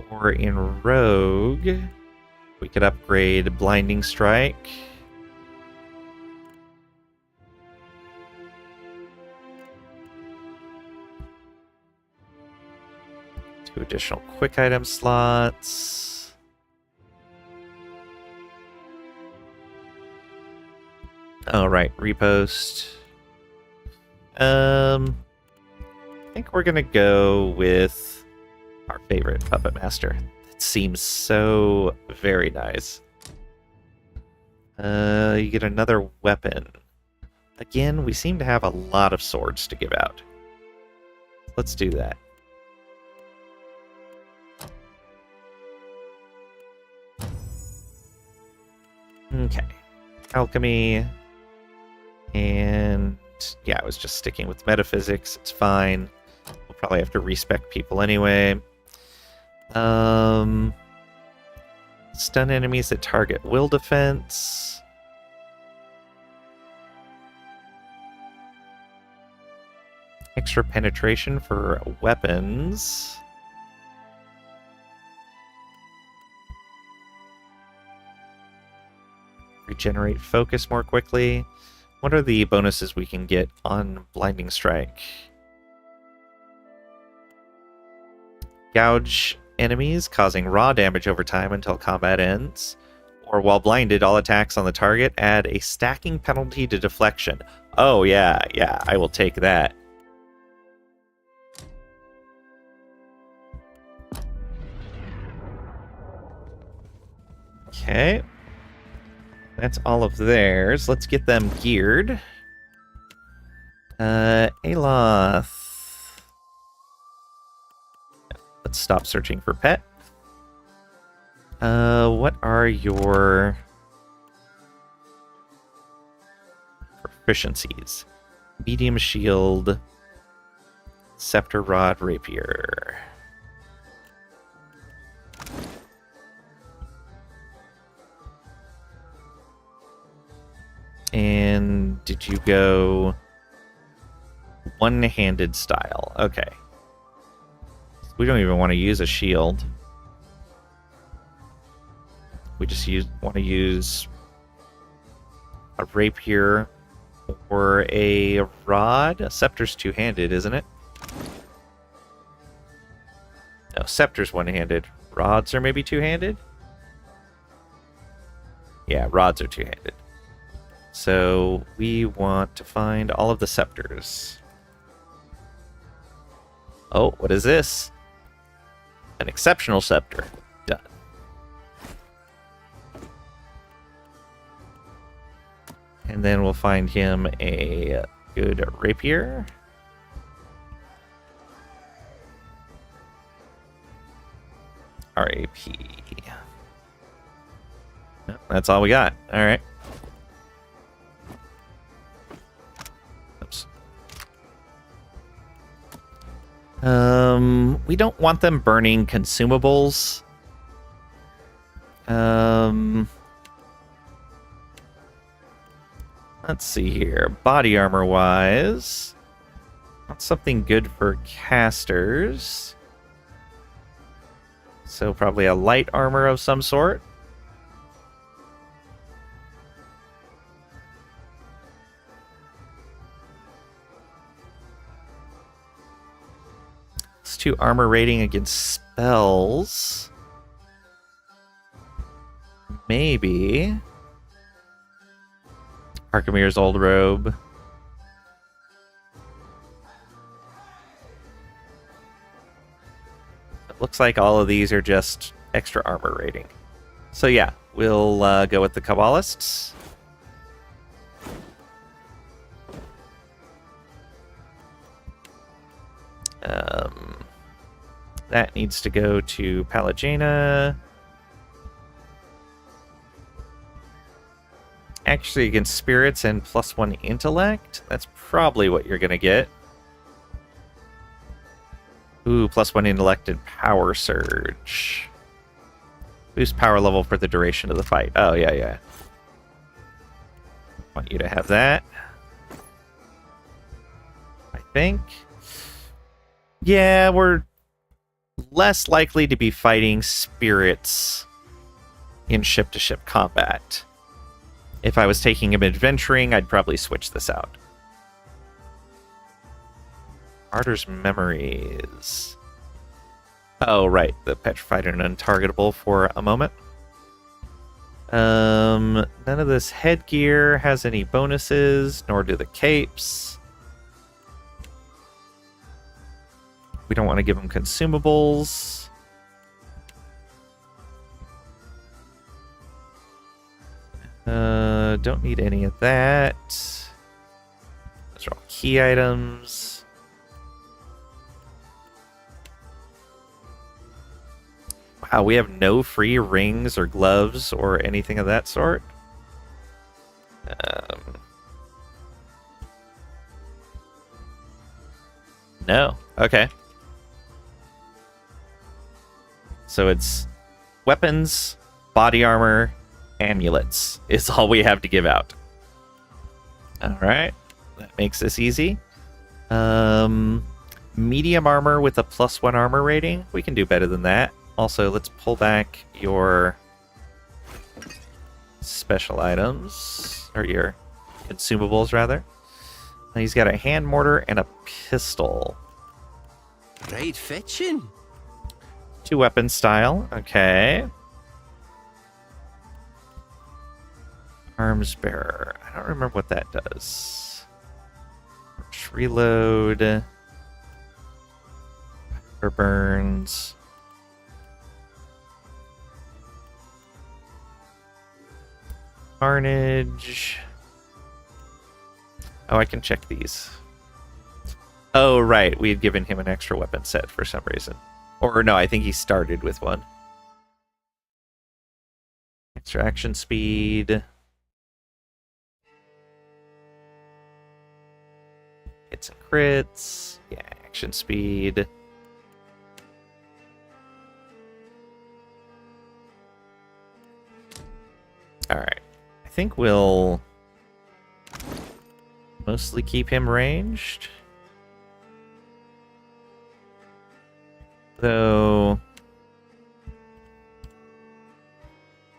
Or in Rogue, we could upgrade Blinding Strike. Two additional quick item slots. All right, repost. I think we're gonna go with our favorite Puppet Master. It seems so very nice. You get another weapon. Again, we seem to have a lot of swords to give out. Let's do that. Okay. Alchemy. And yeah, I was just sticking with metaphysics. It's fine. We'll probably have to respec people anyway. Stun enemies that target will defense. Extra penetration for weapons. Regenerate focus more quickly. What are the bonuses we can get on Blinding Strike? Gouge enemies, causing raw damage over time until combat ends. Or while blinded, all attacks on the target add a stacking penalty to deflection. Oh yeah, I will take that. Okay. That's all of theirs. Let's get them geared. Aloth. Let's stop searching for pet. What are your proficiencies? Medium shield, scepter rod, rapier. And did you go one-handed style? Okay. We don't even want to use a shield. We just want to use a rapier or a rod. A scepter's two-handed, isn't it? No, scepter's one-handed. Rods are maybe two-handed? Yeah, rods are two-handed. So we want to find all of the scepters. Oh, what is this? An exceptional scepter. Done. And then we'll find him a good rapier. RAP. That's all we got. All right. We don't want them burning consumables. Let's see here. Body armor wise, not something good for casters. So probably a light armor of some sort. To armor rating against spells. Maybe Archimir's old robe. looks like all of these are just extra armor rating. So yeah, we'll go with the Kabbalists. That needs to go to Palagena. Actually, against spirits and +1 intellect. That's probably what you're gonna get. Ooh, +1 intellect and power surge. Boost power level for the duration of the fight. Oh, yeah. Want you to have that. I think. Yeah, we're less likely to be fighting spirits in ship-to-ship combat. If I was taking him adventuring, I'd probably switch this out. Martyr's Memories. Oh, right. The petrified and untargetable for a moment. None of this headgear has any bonuses, nor do the capes. We don't want to give them consumables. Don't need any of that. Those are all key items. Wow, we have no free rings or gloves or anything of that sort. No. Okay. So it's weapons, body armor, amulets is all we have to give out. Alright. That makes this easy. Medium armor with a +1 armor rating. We can do better than that. Also, let's pull back your special items, or your consumables, rather. He's got a hand mortar and a pistol. Right fetching. 2 weapon style. Okay. Arms bearer. I don't remember what that does. Let's reload. For burns. Carnage. Oh, I can check these. Oh, right. We had given him an extra weapon set for some reason. Or no, I think he started with one. Extra action speed. Hits and crits. Yeah, action speed. Alright. I think we'll mostly keep him ranged. So,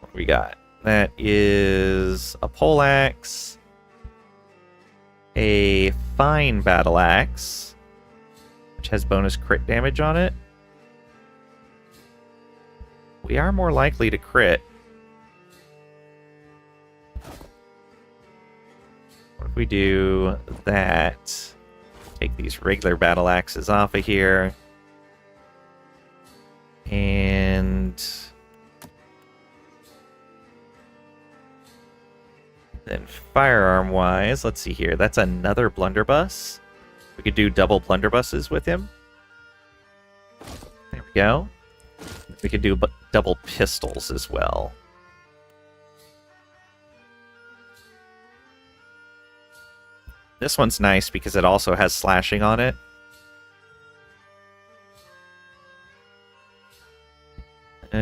what do we got? That is a poleaxe, a fine battle axe, which has bonus crit damage on it. We are more likely to crit. What if we do that? Take these regular battle axes off of here. And then firearm-wise, let's see here. That's another blunderbuss. We could do double blunderbusses with him. There we go. We could do double pistols as well. This one's nice because it also has slashing on it.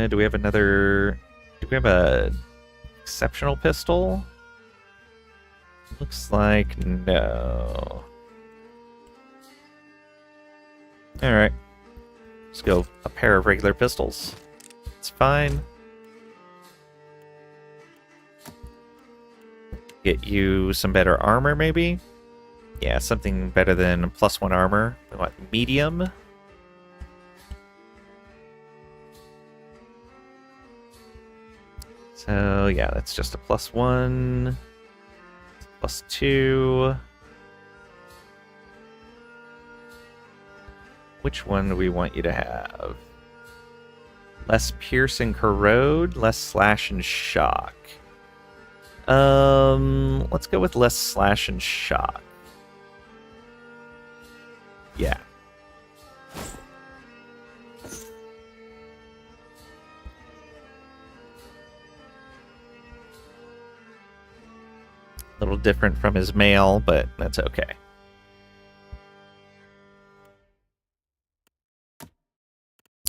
Do we have another... Do we have a exceptional pistol? Looks like no. Alright. Let's go a pair of regular pistols. It's fine. Get you some better armor, maybe? Yeah, something better than +1 armor. We want medium. So, yeah, that's just a +1. +2. Which one do we want you to have? Less pierce and corrode, less slash and shock. Let's go with less slash and shock. Yeah. A little different from his mail, but that's okay.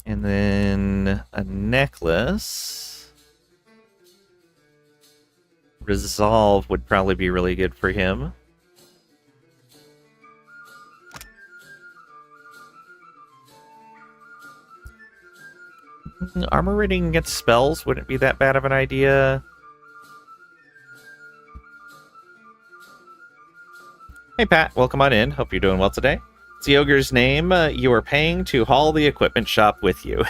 And then a necklace. Resolve would probably be really good for him. Armor rating against spells wouldn't be that bad of an idea. Hey Pat, welcome on in. Hope you're doing well today. It's the ogre's name. You are paying to haul the equipment shop with you.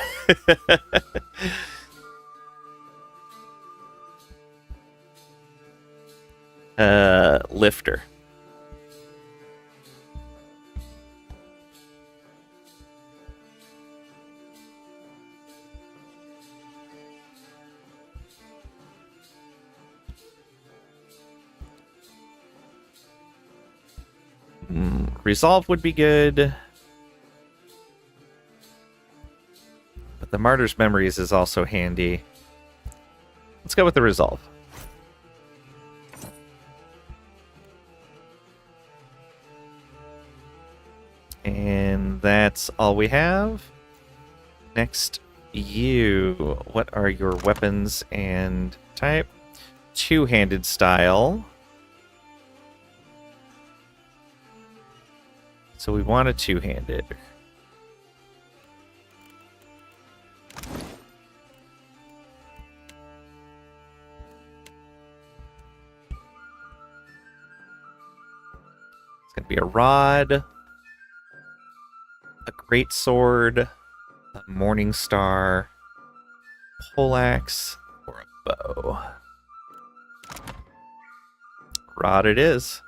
Lifter. Resolve would be good. But the Martyr's Memories is also handy. Let's go with the Resolve. And that's all we have. Next, you. What are your weapons and type? Two-handed style. So we want a two-handed. It's going to be a rod, a great sword, a morning star, poleaxe, or a bow. Rod it is.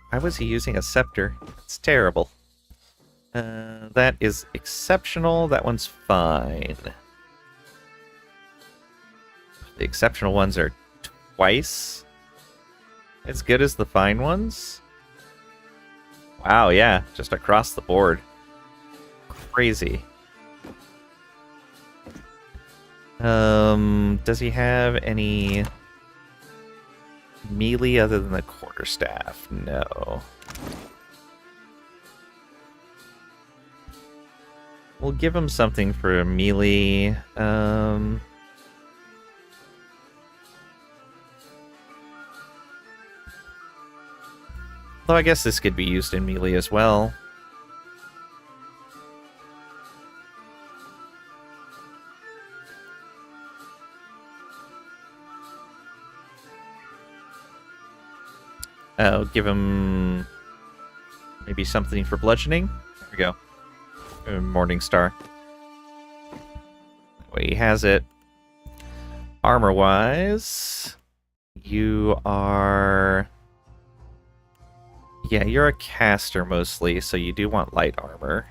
Why was he using a scepter? It's terrible. That is exceptional. That one's fine. The exceptional ones are twice as good as the fine ones. Wow, yeah, just across the board. Crazy. Does he have any melee other than the quarterstaff? No. We'll give him something for a melee. Though I guess this could be used in melee as well. I'll give him maybe something for bludgeoning. There we go. Morning Star. That way he has it. Armor-wise, you are... Yeah, you're a caster mostly, so you do want light armor.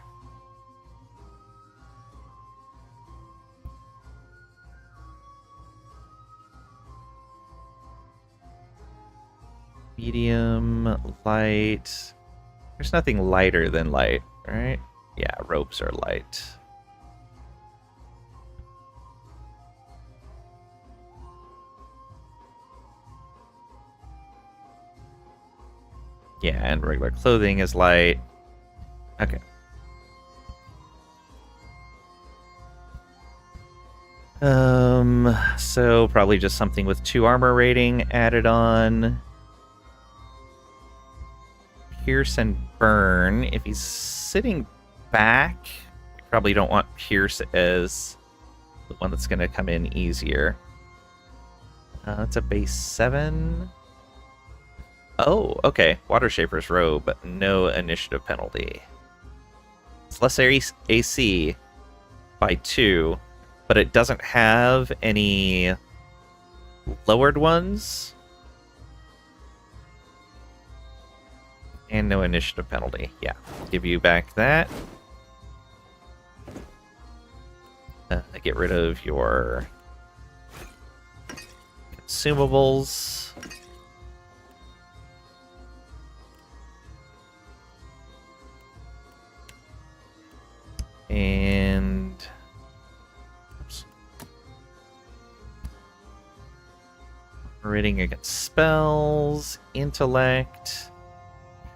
Medium, light. There's nothing lighter than light, right? Yeah, robes are light. Yeah, and regular clothing is light. Okay. So probably just something with 2 armor rating added on. Pierce and burn. If he's sitting back, we probably don't want Pierce as the one that's going to come in easier. That's a base 7. Oh, okay. Water Shaper's Robe, no initiative penalty. It's less AC by 2, but it doesn't have any lowered ones. And no initiative penalty. Yeah, give you back that. Get rid of your consumables. And oops. Rating against spells, intellect,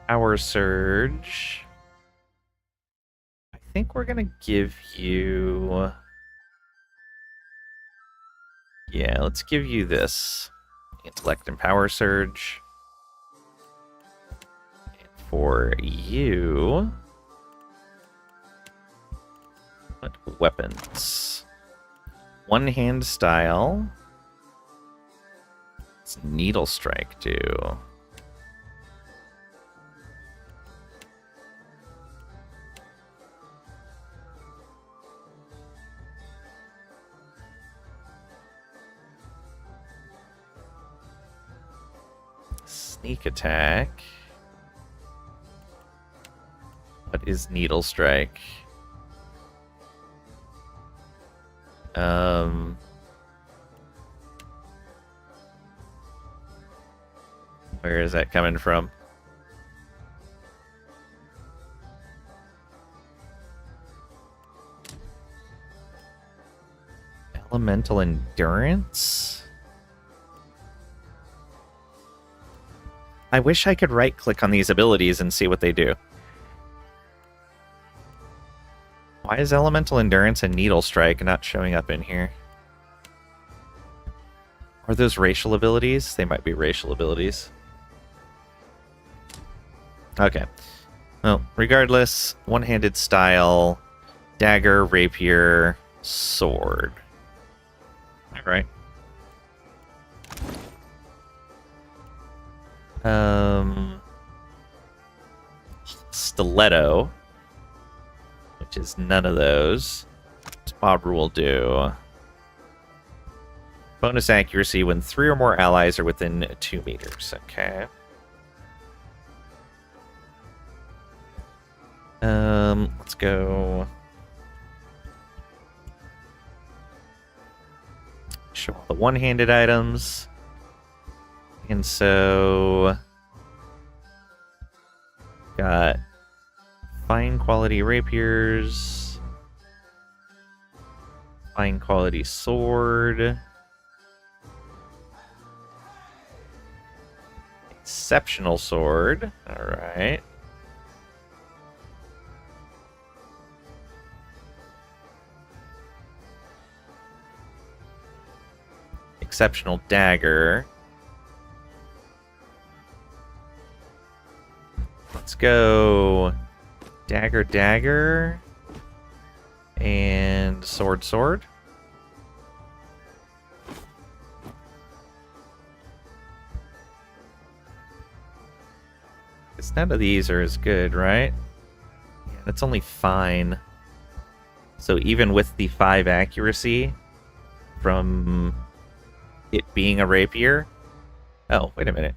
power surge. I think we're gonna give you... Yeah, let's give you this. Intellect and power surge. And for you... What weapons? One-hand style. It's needle strike, too. Sneak attack. What is needle strike? Where is that coming from? Elemental endurance? I wish I could right-click on these abilities and see what they do. Why is Elemental Endurance and Needle Strike not showing up in here? Are those racial abilities? They might be racial abilities. Okay. Well, regardless, one-handed style, dagger, rapier, sword. Alright. Stiletto, which is none of those. Bobber will do. Bonus accuracy when 3 or more allies are within 2 meters. Okay. Let's go. Show all the one-handed items. And so, got fine quality rapiers, fine quality sword, exceptional sword, alright. Exceptional dagger. Let's go dagger, dagger, and sword, sword. Because none of these are as good, right? Yeah, that's only fine. So even with the 5 accuracy from it being a rapier... Oh, wait a minute.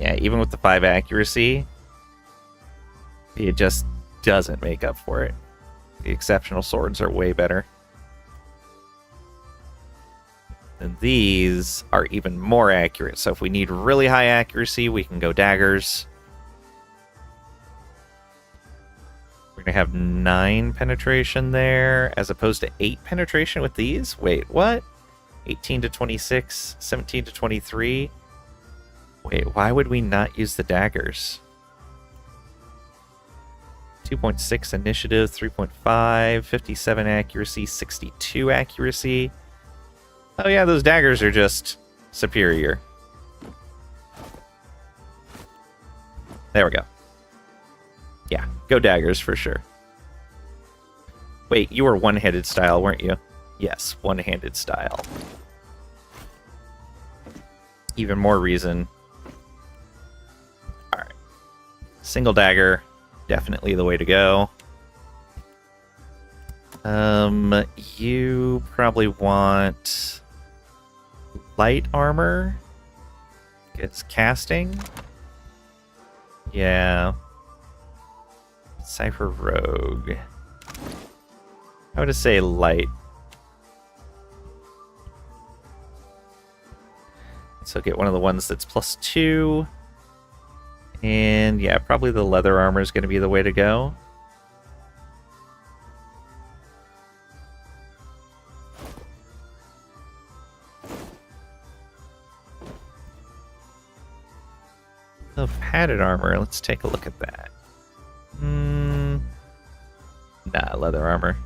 Yeah, even with the 5 accuracy, it just doesn't make up for it. The exceptional swords are way better. And these are even more accurate. So if we need really high accuracy, we can go daggers. We're going to have 9 penetration there, as opposed to 8 penetration with these? Wait, what? 18 to 26, 17 to 23... Wait, why would we not use the daggers? 2.6 initiative, 3.5, 57 accuracy, 62 accuracy. Oh yeah, those daggers are just superior. There we go. Yeah, go daggers for sure. Wait, you were one-handed style, weren't you? Yes, one-handed style. Even more reason. Alright. Single dagger, definitely the way to go. You probably want light armor gets casting. Yeah. Cypher Rogue. I would say light. So get one of the ones that's +2. And yeah, probably the leather armor is going to be the way to go. The padded armor, let's take a look at that. Nah, leather armor.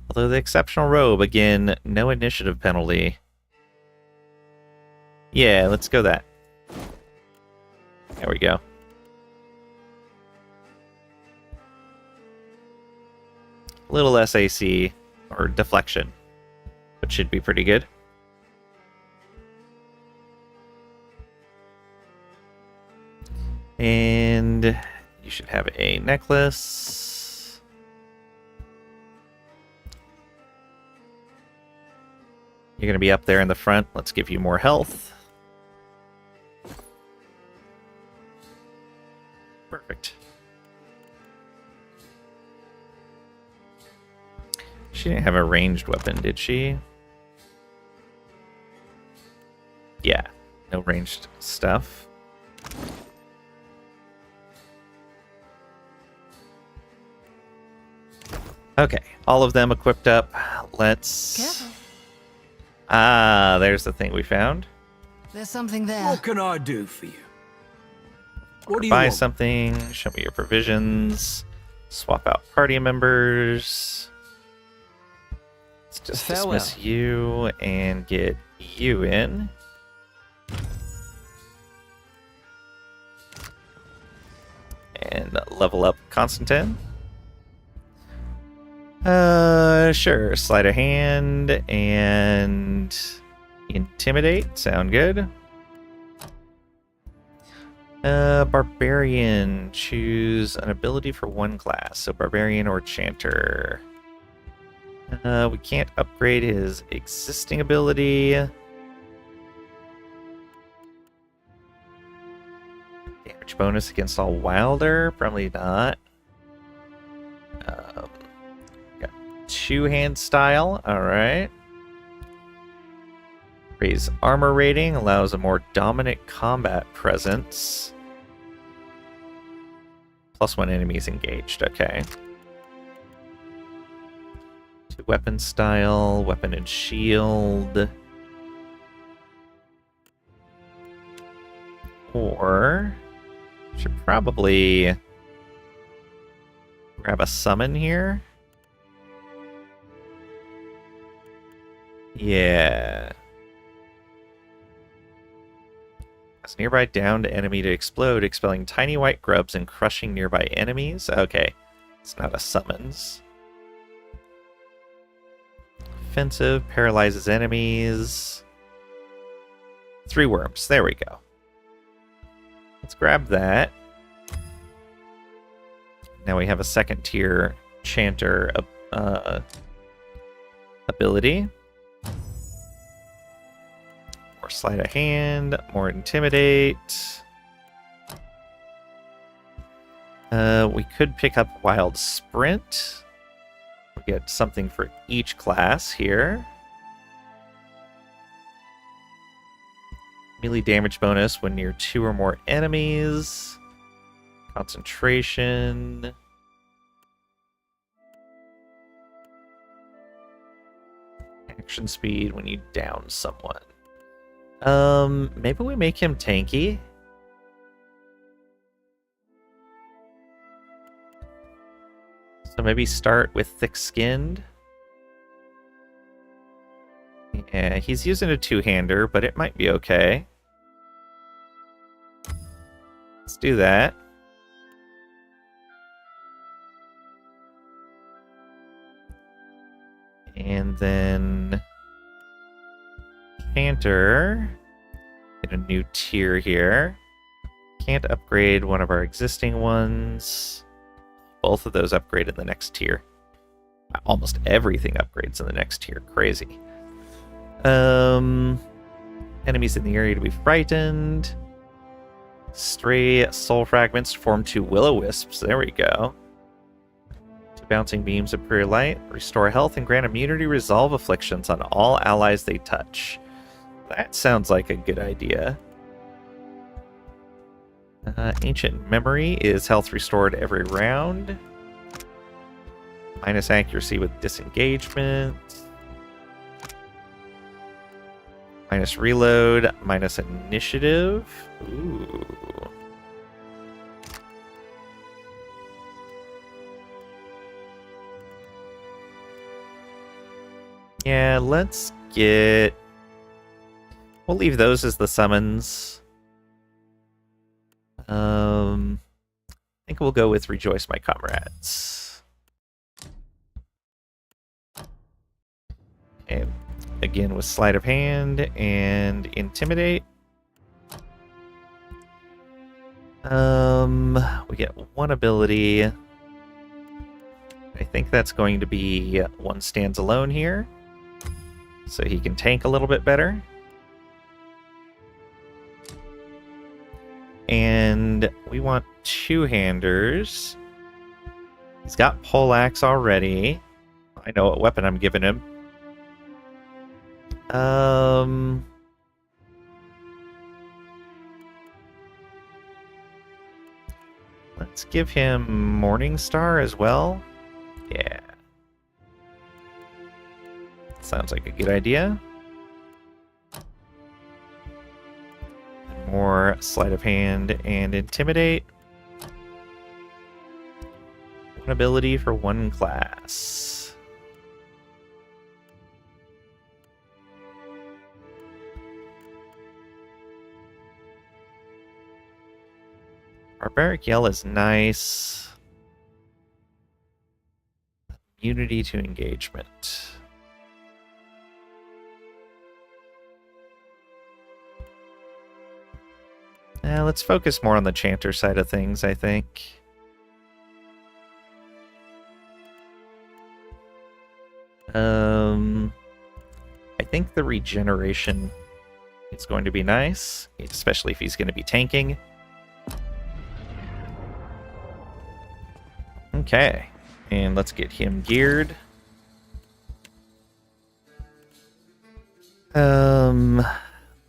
Although the exceptional robe, again, no initiative penalty. Yeah, let's go that. There we go. A little less AC, or deflection, but should be pretty good. And you should have a necklace. You're going to be up there in the front. Let's give you more health. Perfect. She didn't have a ranged weapon, did she? Yeah, no ranged stuff. Okay, all of them equipped up. Let's... Careful. Ah, there's the thing we found. There's something there. What can I do for you? What do you Buy want? something, show me your provisions, swap out party members. Let's just Farewell. dismiss you and get you in. And level up Constantine. Sure. Sleight of hand and intimidate. Sound good. Barbarian. Choose an ability for one class. So barbarian or chanter. We can't upgrade his existing ability. Damage bonus against all wilder. Probably not. Got two-hand style. Alright. Raise armor rating. Allows a more dominant combat presence. Plus one enemies engaged. Okay. Two weapon style. Weapon and shield. Or... should probably grab a summon here. Yeah. As nearby downed enemy to explode, expelling tiny white grubs and crushing nearby enemies. Okay, it's not a summons. Offensive, paralyzes enemies. 3 worms, there we go. Let's grab that. Now we have a second tier chanter ability. More sleight of hand, more intimidate. We could pick up wild sprint. We get something for each class here. Melee damage bonus when near 2 or more enemies. Concentration. Action speed when you down someone. Maybe we make him tanky. So maybe start with thick-skinned. Yeah, he's using a two-hander, but it might be okay. Let's do that. And then Chanter. Get a new tier here. Can't upgrade one of our existing ones. both of those upgrade in the next tier. Almost everything upgrades in the next tier. Crazy. Enemies in the area to be frightened. Stray soul fragments form 2 will-o-wisps. There we go. 2 bouncing beams of pure light. Restore health and grant immunity, resolve afflictions on all allies they touch. That sounds like a good idea. Ancient Memory is health restored every round. Minus accuracy with disengagement. Minus reload. Minus initiative. Ooh. Yeah, let's get... We'll leave those as the summons. I think we'll go with Rejoice My Comrades. Okay. Again with Sleight of Hand and Intimidate. We get 1 ability. I think that's going to be 1 stands alone here. So he can tank a little bit better. And we want 2-handers. He's got poleaxe already. I know what weapon I'm giving him. Let's give him Morningstar as well. Yeah. Sounds like a good idea. More Sleight of Hand and Intimidate. 1 ability for 1 class. Barbaric Yell is nice. Immunity to engagement. Let's focus more on the Chanter side of things, I think. I think the regeneration is going to be nice, especially if he's going to be tanking. Okay, and let's get him geared.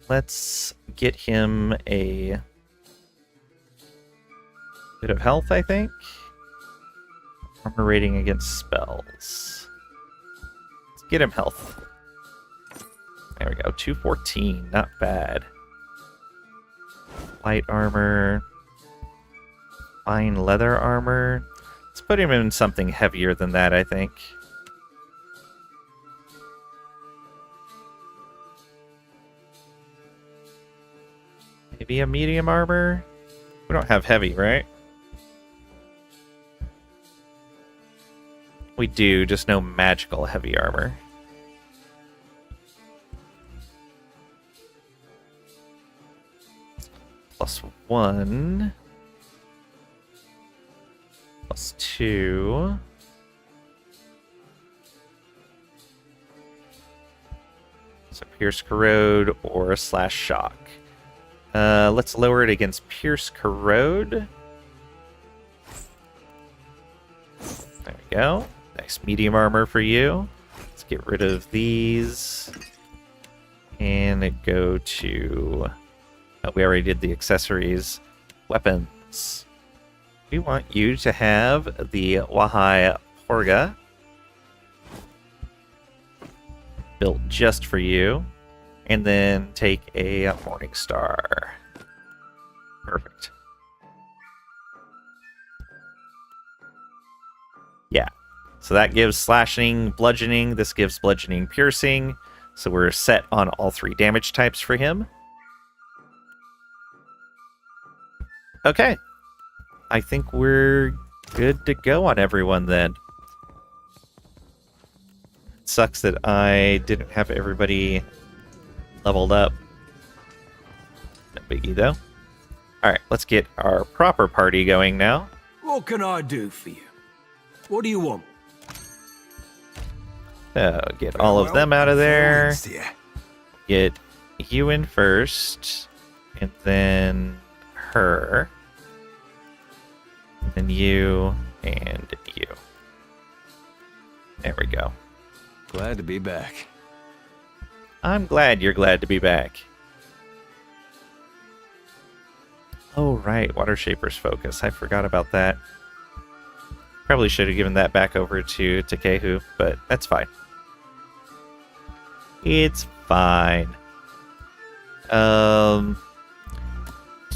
Let's get him a bit of health, I think. Armor rating against spells. Let's get him health. There we go, 214, not bad. Light armor. Fine leather armor. Let's put him in something heavier than that, I think. Maybe a medium armor? We don't have heavy, right? We do, just no magical heavy armor. +1. +2. So Pierce Corrode or Slash Shock. Let's lower it against Pierce Corrode. There we go. Nice medium armor for you. Let's get rid of these. And go to... Oh, we already did the accessories. Weapons. We want you to have the Wahai Porga. Built just for you. And then take a Morningstar. Perfect. Yeah. So that gives slashing, bludgeoning. This gives bludgeoning, piercing. So we're set on all 3 damage types for him. Okay. I think we're good to go on everyone then. It sucks that I didn't have everybody leveled up. No biggie though. Alright, let's get our proper party going now. What can I do for you? What do you want? So get all of them out of there. Influenced here. Get you in first, and then her, and then you, and you. There we go. Glad to be back. I'm glad you're glad to be back. Oh, right. Water Shaper's focus. I forgot about that. Probably should have given that back over to Takehu, but that's fine. It's fine.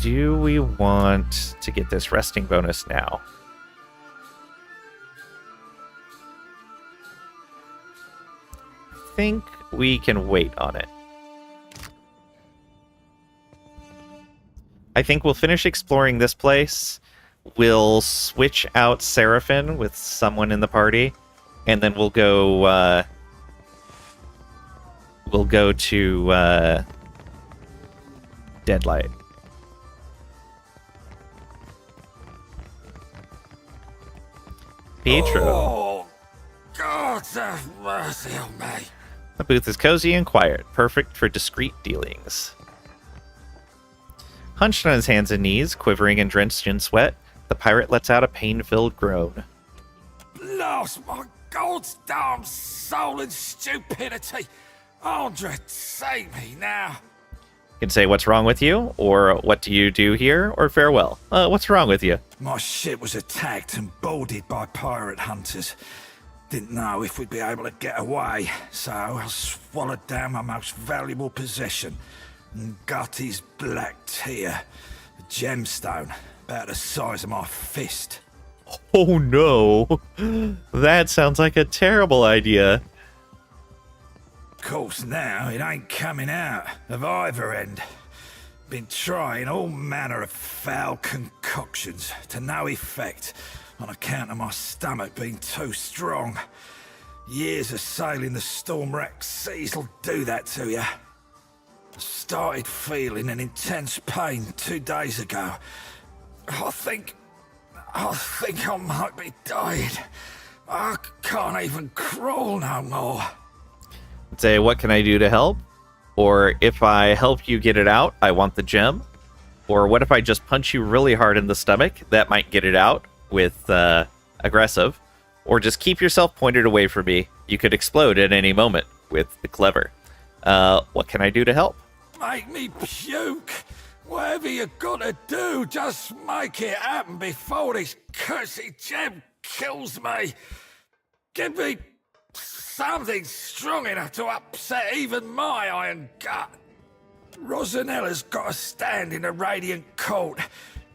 Do we want to get this resting bonus now? I think we can wait on it. I think we'll finish exploring this place. We'll switch out Seraphin with someone in the party, and then we'll go to Deadlight. Pietro. Oh, God have mercy on me. The booth is cozy and quiet, perfect for discreet dealings. Hunched on his hands and knees, quivering and drenched in sweat, the pirate lets out a pain-filled groan. Lost my God's damn soul and stupidity. Andre, save me now. You can say what's wrong with you, or what do you do here, or farewell. What's wrong with you? My ship was attacked and boarded by pirate hunters. Didn't know if we'd be able to get away, so I swallowed down my most valuable possession, Ngati's black tear, a gemstone about the size of my fist. Oh no, that sounds like a terrible idea. Of course now it ain't coming out of either end. Been trying all manner of foul concoctions to no effect on account of my stomach being too strong. Years of sailing the storm-racked seas will do that to you. I started feeling an intense pain 2 days ago. I think I might be dying. I can't even crawl no more. Say, what can I do to help? Or if I help you get it out, I want the gem. Or what if I just punch you really hard in the stomach? That might get it out with aggressive. Or just keep yourself pointed away from me. You could explode at any moment with the clever. What can I do to help? Make me puke. Whatever you gotta do, just make it happen before this cursed gem kills me. Give me something strong enough to upset even my iron gut. Rosanella's got a stand in the Radiant Court.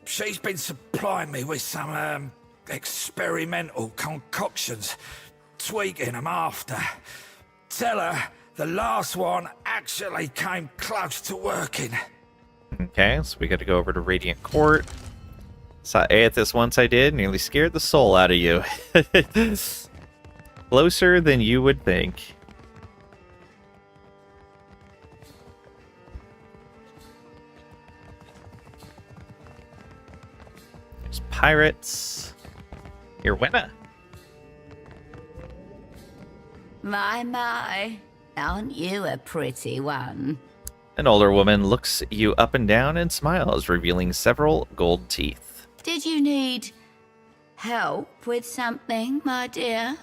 She's been supplying me with some experimental concoctions, tweaking them after. Tell her the last one actually came close to working. Okay, so we got to go over to Radiant Court. Saw Aethys once I did, nearly scared the soul out of you. Closer than you would think. There's pirates. Your winner. My, aren't you a pretty one? An older woman looks you up and down and smiles, revealing several gold teeth. Did you need help with something, my dear?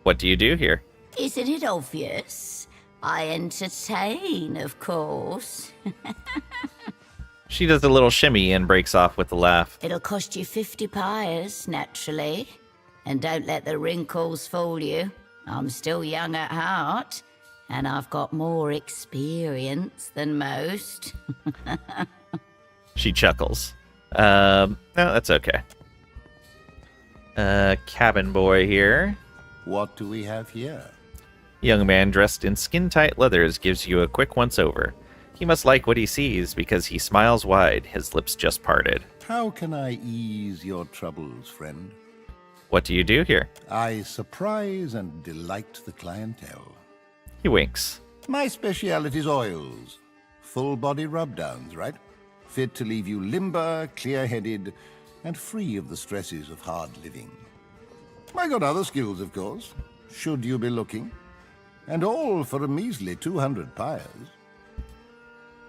What do you do here? Isn't it obvious? I entertain, of course. She does a little shimmy and breaks off with a laugh. It'll cost you 50 pyres, naturally. And don't let the wrinkles fool you. I'm still young at heart, and I've got more experience than most. She chuckles. No, that's okay. Cabin boy here. What do we have here? Young man dressed in skin-tight leathers gives you a quick once-over. He must like what he sees because he smiles wide, his lips just parted. How can I ease your troubles, friend? What do you do here? I surprise and delight the clientele. He winks. My speciality's oils. Full-body rub-downs, right? Fit to leave you limber, clear-headed, and free of the stresses of hard living. I got other skills, of course, should you be looking. And all for a measly 200 pyres.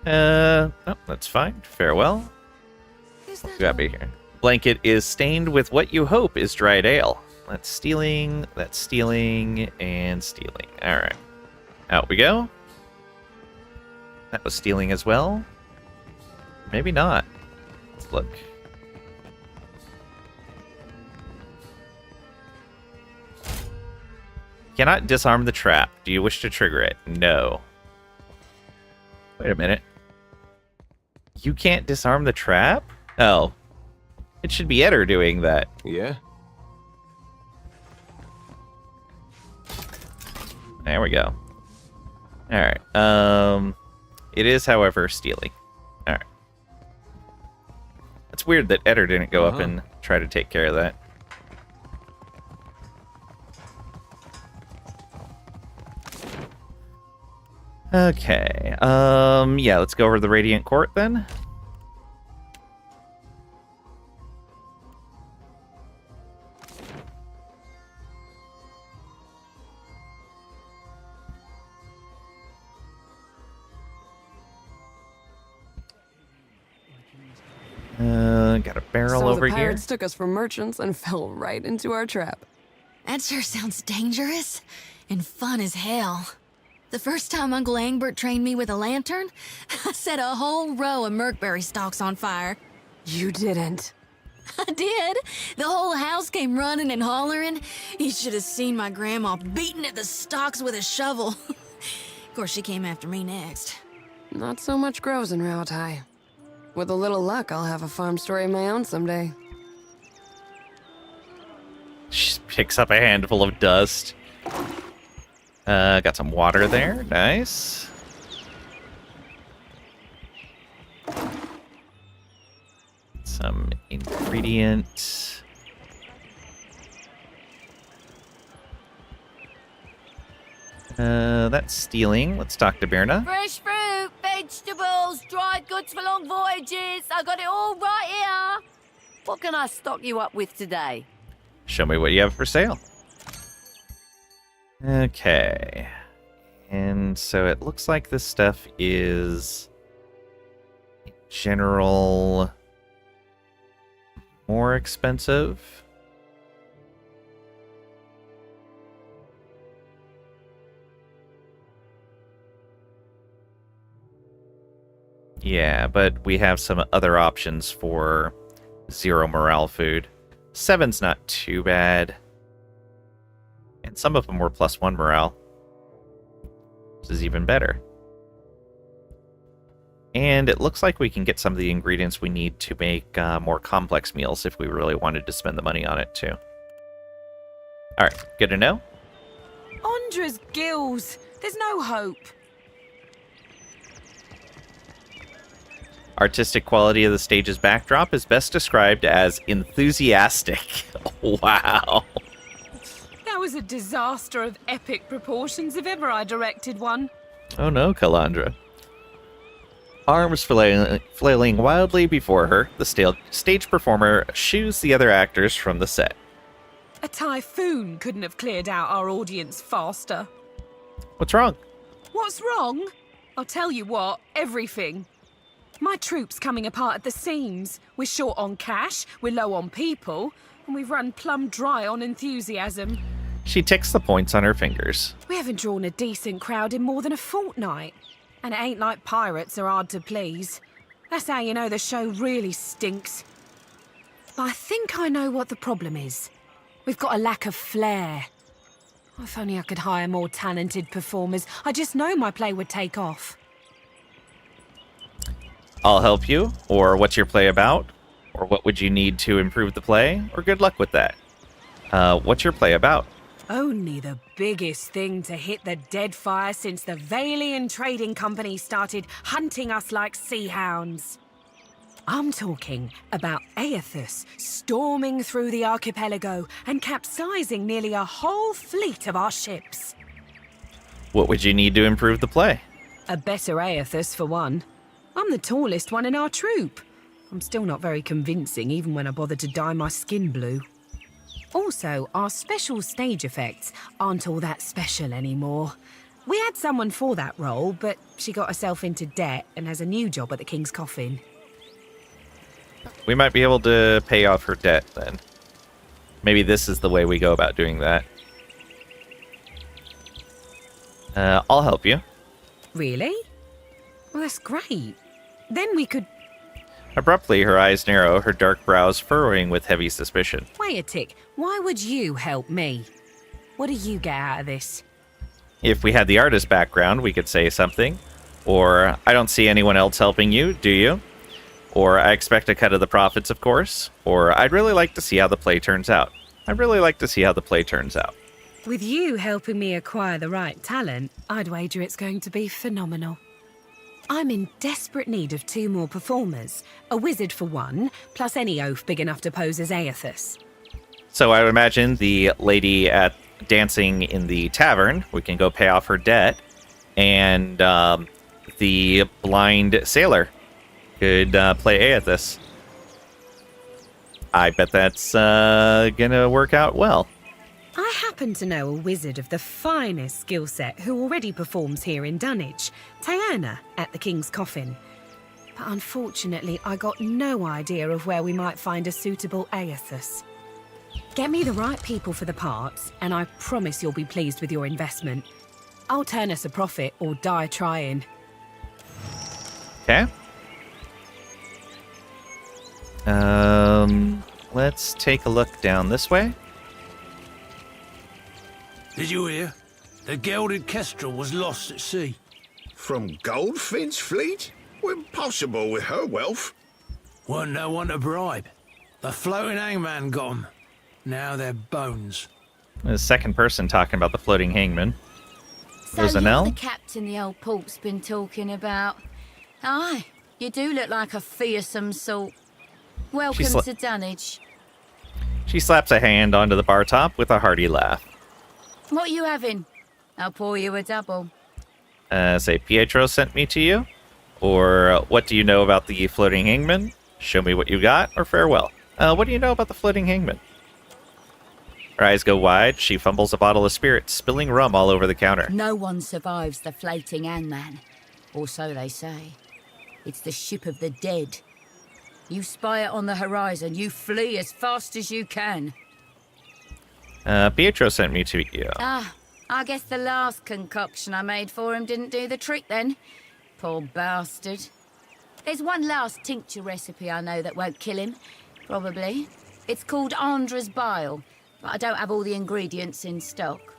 Oh, that's fine. Farewell. Get out of here. Blanket is stained with what you hope is dried ale. That's stealing, and stealing. Alright. Out we go. That was stealing as well. Maybe not. Let's look. Cannot disarm the trap. Do you wish to trigger it? No. Wait a minute. You can't disarm the trap? Oh. It should be Eder doing that. Yeah? There we go. Alright. It is, however, stealing. Alright. It's weird that Eder didn't go up and try to take care of that. Okay. Yeah, let's go over to the Radiant Court then. Got a barrel over the here. pirates took us for merchants and fell right into our trap. That sure sounds dangerous and fun as hell. The first time Uncle Angbert trained me with a lantern, I set a whole row of merkberry stalks on fire. You didn't. I did. The whole house came running and hollering. You should have seen my grandma beating at the stalks with a shovel. Of course, she came after me next. Not so much grows in Rautai. With a little luck, I'll have a farm story of my own someday. She picks up a handful of dust. Got some water there. Nice. Some ingredient. That's stealing. Let's talk to Birna. Fresh fruit, vegetables, dried goods for long voyages. I got it all right here. What can I stock you up with today? Show me what you have for sale. Okay. And so it looks like this stuff is general more expensive. Yeah, but we have some other options for 0 morale food. 7's not too bad. And some of them were +1 morale. This is even better. And it looks like we can get some of the ingredients we need to make more complex meals if we really wanted to spend the money on it too. Alright, good to know. Andra's gills. There's no hope. Artistic quality of the stage's backdrop is best described as enthusiastic. Wow. That was a disaster of epic proportions if ever I directed one. Oh no, Calandra. Arms flailing wildly before her, the stage performer shoos the other actors from the set. A typhoon couldn't have cleared out our audience faster. What's wrong? What's wrong? I'll tell you what, everything. My troop's coming apart at the seams. We're short on cash, we're low on people, and we've run plumb dry on enthusiasm. She ticks the points on her fingers. We haven't drawn a decent crowd in more than a fortnight. And it ain't like pirates are hard to please. That's how you know the show really stinks. But I think I know what the problem is. We've got a lack of flair. If only I could hire more talented performers. I just know my play would take off. I'll help you, or what's your play about? Or what would you need to improve the play? Or good luck with that. What's your play about? Only the biggest thing to hit the Deadfire since the Valian Trading Company started hunting us like sea hounds. I'm talking about Aethus storming through the archipelago and capsizing nearly a whole fleet of our ships. What would you need to improve the play? A better Aethus, for one. I'm the tallest one in our troop. I'm still not very convincing, even when I bother to dye my skin blue. Also, our special stage effects aren't all that special anymore. We had someone for that role, but she got herself into debt and has a new job at the King's Coffin. We might be able to pay off her debt then. Maybe this is the way we go about doing that. I'll help you. Really? Well, that's great. Then we could... Abruptly, her eyes narrow, her dark brows furrowing with heavy suspicion. Wait a tick. Why would you help me? What do you get out of this? If we had the artist background, we could say something. Or, I don't see anyone else helping you, do you? Or, I expect a cut of the profits, of course. Or, I'd really like to see how the play turns out. I'd really like to see how the play turns out. With you helping me acquire the right talent, I'd wager it's going to be phenomenal. I'm in desperate need of 2 more performers. A wizard for one, plus any oaf big enough to pose as Aethys. So I would imagine the lady at dancing in the tavern, we can go pay off her debt, and the blind sailor could play Aethys. I bet that's gonna work out well. I happen to know a wizard of the finest skill set who already performs here in Dunwich, Taerna at the King's Coffin. But unfortunately, I got no idea of where we might find a suitable Aethys. Get me the right people for the parts, and I promise you'll be pleased with your investment. I'll turn us a profit or die trying. Okay. Let's take a look down this way. Did you hear? The gilded kestrel was lost at sea. From Goldfin's fleet? Impossible with her wealth. Weren't no one to bribe. The floating hangman got 'em. Now they're bones. The second person talking about the floating hangman. So Was you're an L? the captain the old pork's been talking about. Aye, you do look like a fearsome sort. Welcome to Dunwich. She slaps a hand onto the bar top with a hearty laugh. What you having? I'll pour you a double. Say Pietro sent me to you? Or what do you know about the floating hangman? Show me what you got, or farewell. What do you know about the floating hangman? Her eyes go wide. She fumbles a bottle of spirits, spilling rum all over the counter. No one survives the floating hangman. Or so they say. It's the ship of the dead. You spy it on the horizon, you flee as fast as you can. Pietro sent me to you. Ah, I guess the last concoction I made for him didn't do the trick then. Poor bastard. There's one last tincture recipe I know that won't kill him, probably. It's called Andra's Bile, but I don't have all the ingredients in stock.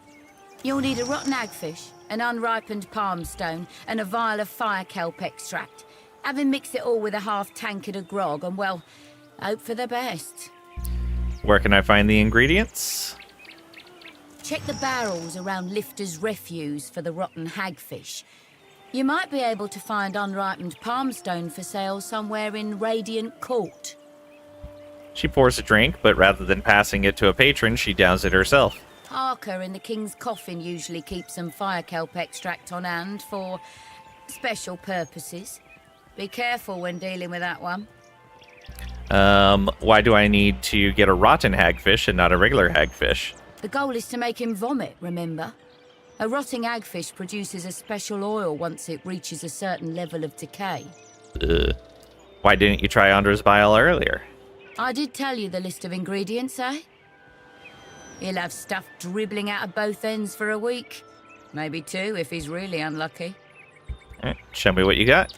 You'll need a rotten hagfish, an unripened palm stone, and a vial of fire kelp extract. Have him mix it all with a half tankard of grog, and well, hope for the best. Where can I find the ingredients? Check the barrels around Lifter's Refuse for the rotten hagfish. You might be able to find unripened palmstone for sale somewhere in Radiant Court. She pours a drink, but rather than passing it to a patron, she downs it herself. Harker in the King's Coffin usually keeps some fire kelp extract on hand for special purposes. Be careful when dealing with that one. Why do I need to get a rotten hagfish and not a regular hagfish? The goal is to make him vomit, remember? A rotting hagfish produces a special oil once it reaches a certain level of decay. Why didn't you try Andra's Bile earlier? I did tell you the list of ingredients, eh? He'll have stuff dribbling out of both ends for a week. Maybe 2 if he's really unlucky. Alright, show me what you got.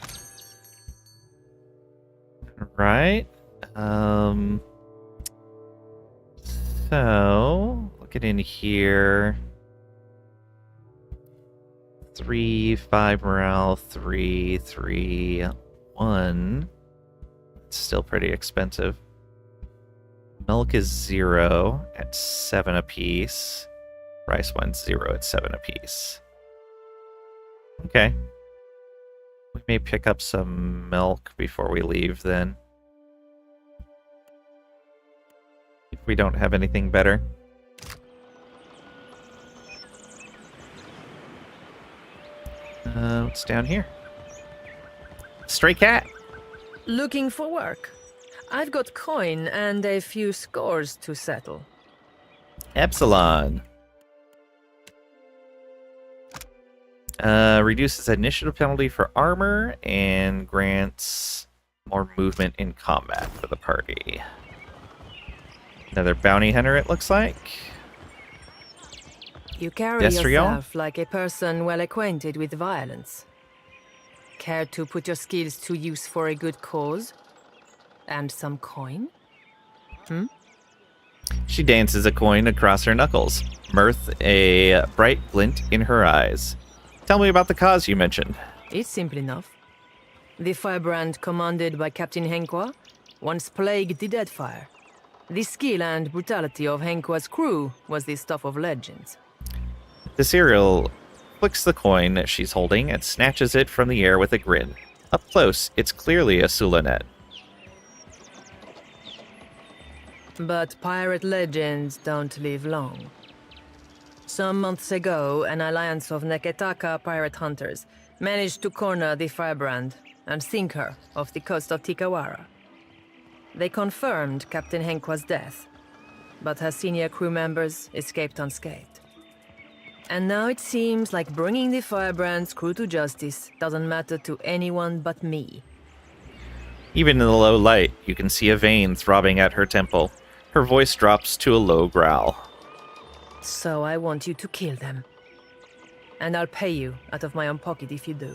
Right. So, look at in here. 3, 5 morale, 3, 3, 1. It's still pretty expensive. Milk is 0 at 7 apiece. Rice one's 0 at 7 apiece. Okay. We may pick up some milk before we leave then. If we don't have anything better. What's down here? Stray cat. Looking for work. I've got coin and a few scores to settle. Epsilon. Reduces initiative penalty for armor and grants more movement in combat for the party. Another bounty hunter, it looks like. You carry Desriel? yourself like a person well acquainted with violence. Care to put your skills to use for a good cause? And some coin? She dances a coin across her knuckles, mirth a bright glint in her eyes. Tell me about the cause you mentioned. It's simple enough. The firebrand commanded by Captain Henqua once plagued the Deadfire. The skill and brutality of Henqua's crew was the stuff of legends. The serial flicks the coin she's holding and snatches it from the air with a grin. Up close, it's clearly a Sulanet. But pirate legends don't live long. Some months ago, an alliance of Neketaka pirate hunters managed to corner the firebrand and sink her off the coast of Tikawara. They confirmed Captain Henqua's death, but her senior crew members escaped unscathed. And now it seems like bringing the firebrand's crew to justice doesn't matter to anyone but me. Even in the low light, you can see a vein throbbing at her temple. Her voice drops to a low growl. So I want you to kill them. And I'll pay you out of my own pocket if you do.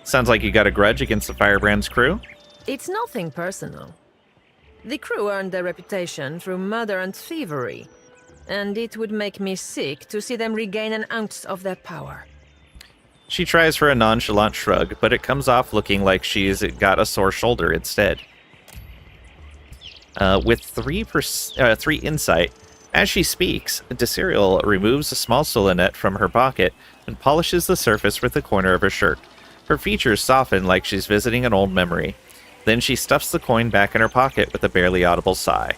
Sounds like you got a grudge against the Firebrand's crew? It's nothing personal. The crew earned their reputation through murder and thievery, and it would make me sick to see them regain an ounce of their power. She tries for a nonchalant shrug, but it comes off looking like she's got a sore shoulder instead. With 3 insight, as she speaks, Desiriel removes a small Sulanet from her pocket and polishes the surface with the corner of her shirt. Her features soften like she's visiting an old memory. Then she stuffs the coin back in her pocket with a barely audible sigh.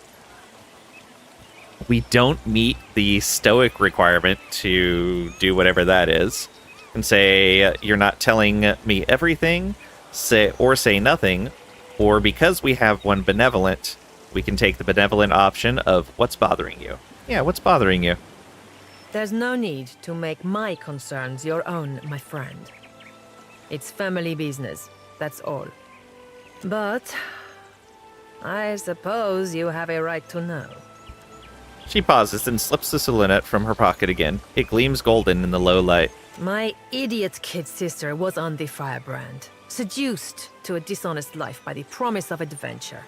We don't meet the stoic requirement to do whatever that is. And say, you're not telling me everything, say nothing, or because we have one benevolent, we can take the benevolent option of what's bothering you. Yeah, what's bothering you? There's no need to make my concerns your own, my friend. It's family business, that's all. But I suppose you have a right to know. She pauses and slips the Sulanet from her pocket again. It gleams golden in the low light. My idiot kid sister was on the firebrand, seduced to a dishonest life by the promise of adventure.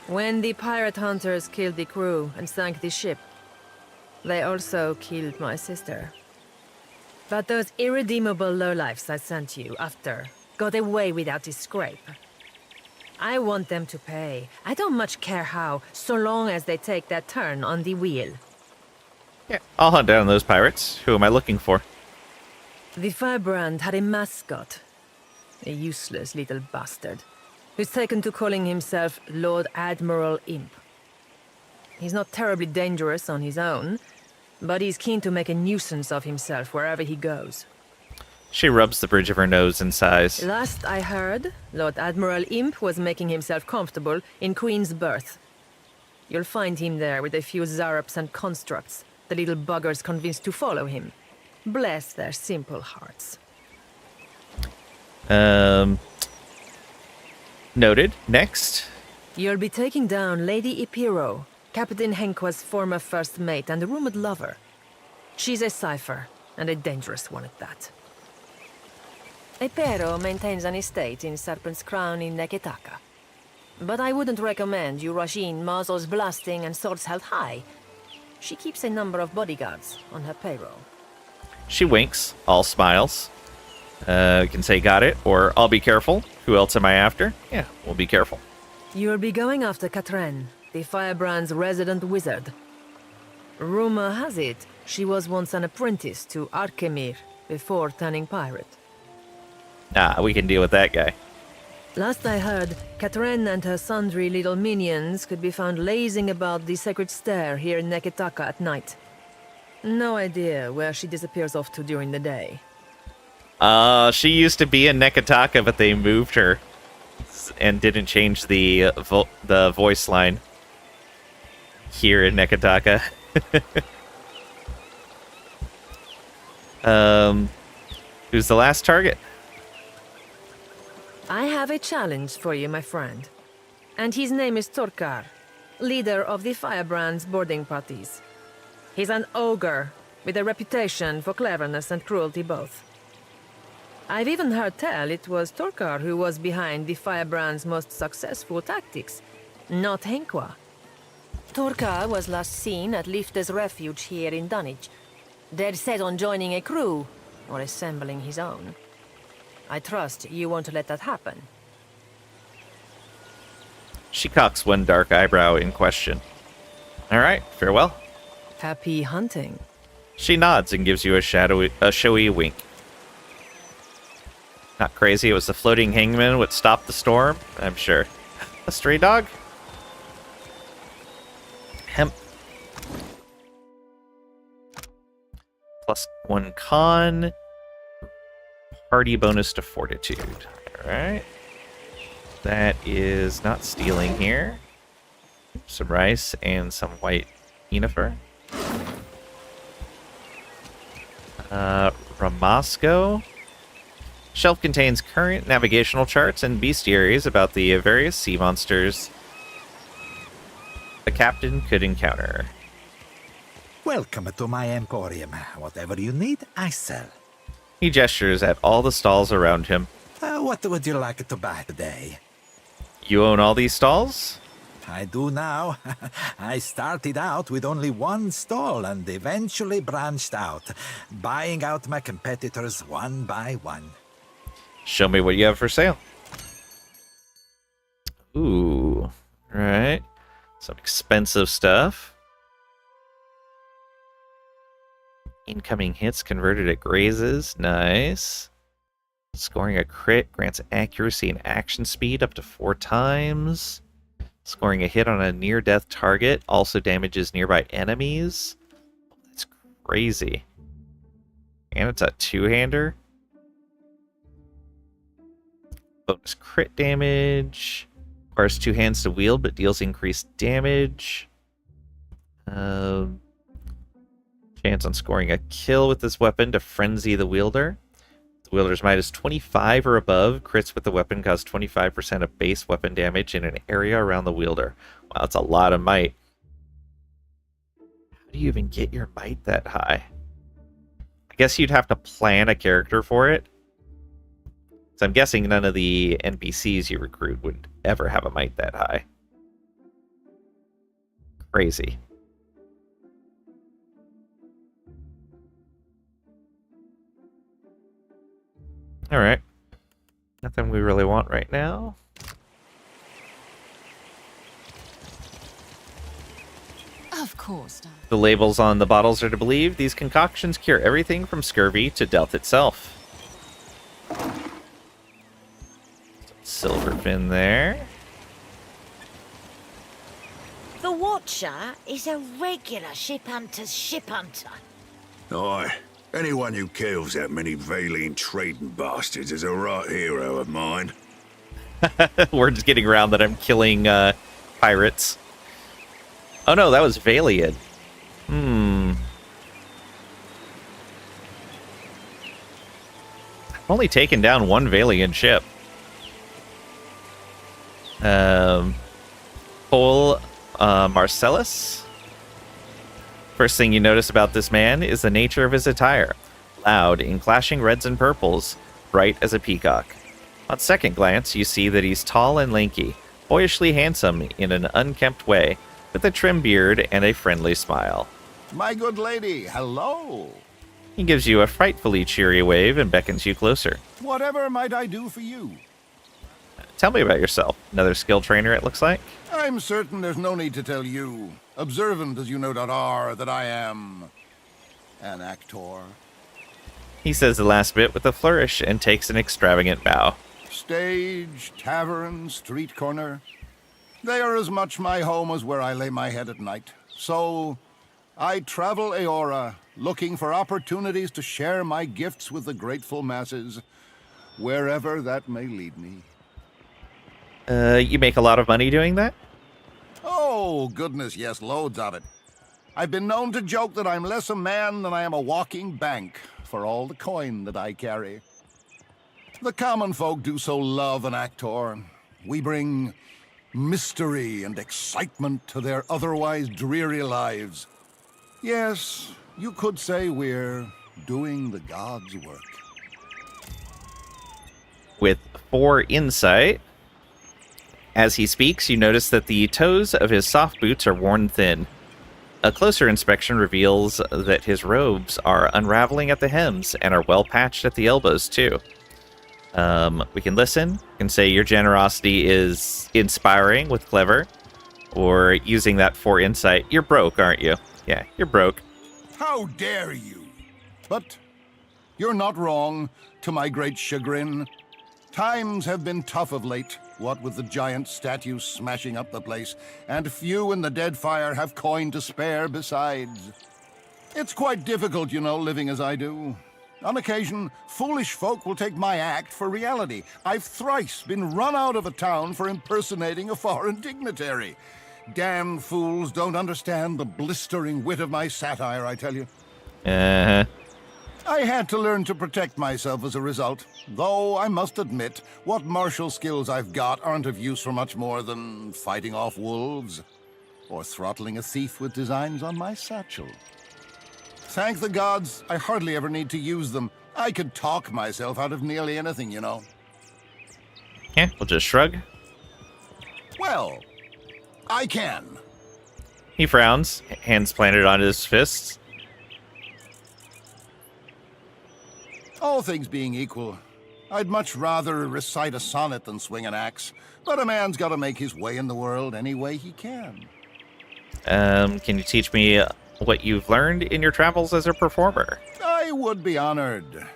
When the pirate hunters killed the crew and sank the ship, they also killed my sister. But those irredeemable lowlifes I sent you after got away without a scrape. I want them to pay. I don't much care how, so long as they take their turn on the wheel. Yeah, I'll hunt down those pirates. Who am I looking for? The firebrand had a mascot. A useless little bastard, who's taken to calling himself Lord Admiral Imp. He's not terribly dangerous on his own, but he's keen to make a nuisance of himself wherever he goes. She rubs the bridge of her nose and sighs. Last I heard, Lord Admiral Imp was making himself comfortable in Queen's Berth. You'll find him there with a few zarups and constructs, the little buggers convinced to follow him. Bless their simple hearts. Noted. Next. You'll be taking down Lady Ipiro, Captain Henqua's former first mate and rumored lover. She's a cipher, and a dangerous one at that. Ipiro maintains an estate in Serpent's Crown in Neketaka. But I wouldn't recommend you rush in muzzles blasting and swords held high. She keeps a number of bodyguards on her payroll. She winks, all smiles. You can say got it, or I'll be careful. Who else am I after? Yeah, we'll be careful. You'll be going after Katren, the firebrand's resident wizard. Rumor has it, she was once an apprentice to Arkemir before turning pirate. Ah, we can deal with that guy. Last I heard, Katren and her sundry little minions could be found lazing about the sacred stair here in Neketaka at night. No idea where she disappears off to during the day. She used to be in Neketaka, but they moved her. and didn't change the voice line here in Nekataka. Who's the last target? I have a challenge for you, my friend. And his name is Torkar, leader of the Firebrand's boarding parties. He's an ogre, with a reputation for cleverness and cruelty both. I've even heard tell it was Torkar who was behind the Firebrand's most successful tactics, not Henkwa. Torkar was last seen at Lifte's refuge here in Dunwich, dead set on joining a crew, or assembling his own. I trust you won't let that happen. She cocks one dark eyebrow in question. All right, farewell. Happy hunting. She nods and gives you a showy wink. Not crazy, it was the floating hangman what stopped the storm, I'm sure. A stray dog? Hemp. +1 con. Party bonus to fortitude. Alright. That is not stealing here. Some rice and some white enifer. Ramasco. Shelf contains current navigational charts and bestiaries about the various sea monsters the captain could encounter. Welcome to my emporium. Whatever you need, I sell. He gestures at all the stalls around him. What would you like to buy today? You own all these stalls? I do now. I started out with only one stall and eventually branched out, buying out my competitors one by one. Show me what you have for sale. Ooh, right. Some expensive stuff. Incoming hits converted at grazes. Nice. Scoring a crit grants accuracy and action speed up to 4 times. Scoring a hit on a near-death target also damages nearby enemies. That's crazy. And it's a two-hander. Bonus crit damage. Requires 2 hands to wield, but deals increased damage. Chance on scoring a kill with this weapon to frenzy the wielder. The wielder's might is 25 or above. Crits with the weapon cause 25% of base weapon damage in an area around the wielder. Wow, that's a lot of might. How do you even get your might that high? I guess you'd have to plan a character for it. So I'm guessing none of the NPCs you recruit would ever have a might that high. Crazy. Alright. Nothing we really want right now. Of course. The labels on the bottles are to believe these concoctions cure everything from scurvy to death itself. Silver fin there. The Watcher is a regular ship hunter's ship hunter. Aye. Anyone who kills that many Valine trading bastards is a right hero of mine. We're just getting around that I'm killing pirates. Oh no, that was Valiant. I've only taken down one Valiant ship. Paul Marcellus. First thing you notice about this man is the nature of his attire. Loud in clashing reds and purples, bright as a peacock. On second glance, you see that he's tall and lanky, boyishly handsome in an unkempt way, with a trim beard and a friendly smile. My good lady, hello. He gives you a frightfully cheery wave and beckons you closer. Whatever might I do for you? Tell me about yourself. Another skill trainer, it looks like? I'm certain there's no need to tell you, observant as you no doubt are, that I am an actor. He says the last bit with a flourish and takes an extravagant bow. Stage, tavern, street corner. They are as much my home as where I lay my head at night. So, I travel Aora, looking for opportunities to share my gifts with the grateful masses, wherever that may lead me. You make a lot of money doing that? Oh, goodness, yes, loads of it. I've been known to joke that I'm less a man than I am a walking bank for all the coin that I carry. The common folk do so love an actor. We bring mystery and excitement to their otherwise dreary lives. Yes, you could say we're doing the gods' work. With 4 insight, as he speaks, you notice that the toes of his soft boots are worn thin. A closer inspection reveals that his robes are unraveling at the hems and are well patched at the elbows, too. We can listen. We can say your generosity is inspiring with clever, or using that 4 insight. You're broke, aren't you? Yeah, you're broke. How dare you? But you're not wrong, to my great chagrin. Times have been tough of late, what with the giant statues smashing up the place, and few in the Deadfire have coin to spare besides. It's quite difficult, you know, living as I do. On occasion, foolish folk will take my act for reality. I've thrice been run out of a town for impersonating a foreign dignitary. Damn fools don't understand the blistering wit of my satire, I tell you. Uh-huh. I had to learn to protect myself as a result, though I must admit, what martial skills I've got aren't of use for much more than fighting off wolves, or throttling a thief with designs on my satchel. Thank the gods, I hardly ever need to use them. I could talk myself out of nearly anything, you know. Yeah, we'll just shrug. Well, I can. He frowns, hands planted on his fists. All things being equal, I'd much rather recite a sonnet than swing an axe, but a man's got to make his way in the world any way he can. Can you teach me what you've learned in your travels as a performer? I would be honored.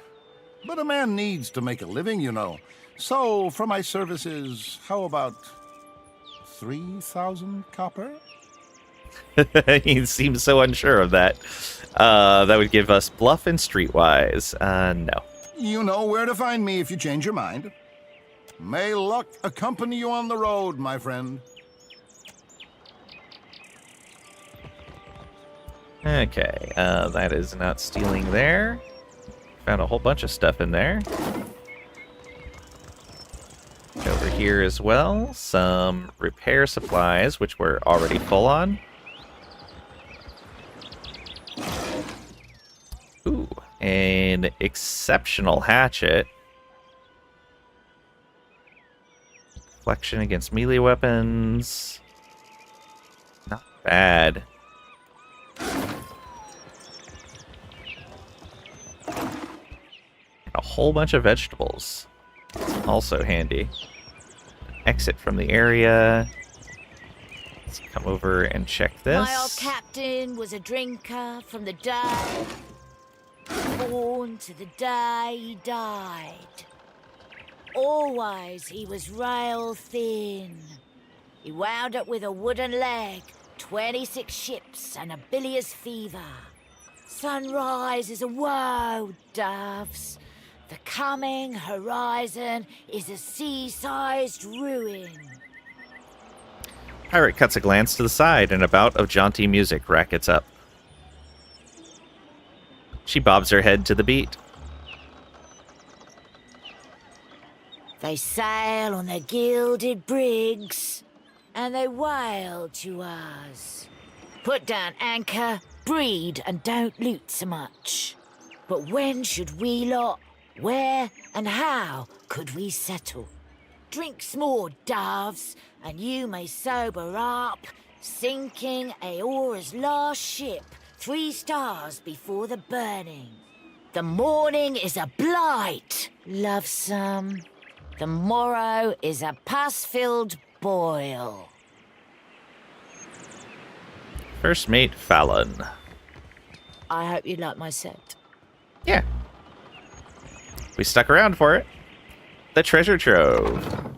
But a man needs to make a living, you know. So, for my services, how about 3,000 copper? He seems so unsure of that. That would give us bluff and streetwise. No. You know where to find me if you change your mind. May luck accompany you on the road, my friend. Okay, that is not stealing there. Found a whole bunch of stuff in there. Over here as well, some repair supplies, which we're already full on. Ooh, an exceptional hatchet. Reflection against melee weapons. Not bad. A whole bunch of vegetables. Also handy. Exit from the area. Let's come over and check this. My old captain was a drinker from the day born to the day he died. Always he was rail thin. He wound up with a wooden leg, 26 ships, and a bilious fever. Sunrise is a woe, doves. The coming horizon is a sea-sized ruin. Pirate cuts a glance to the side, and a bout of jaunty music rackets up. She bobs her head to the beat. They sail on their gilded brigs, and they wail to us. Put down anchor, breed, and don't loot so much. But when should we lot? Where and how could we settle? Drink more, doves, and you may sober up, sinking Aora's last ship 3 stars before the burning. The morning is a blight, lovesome. The morrow is a pus-filled boil. First mate Fallon. I hope you like my set. Yeah. We stuck around for it. The treasure trove.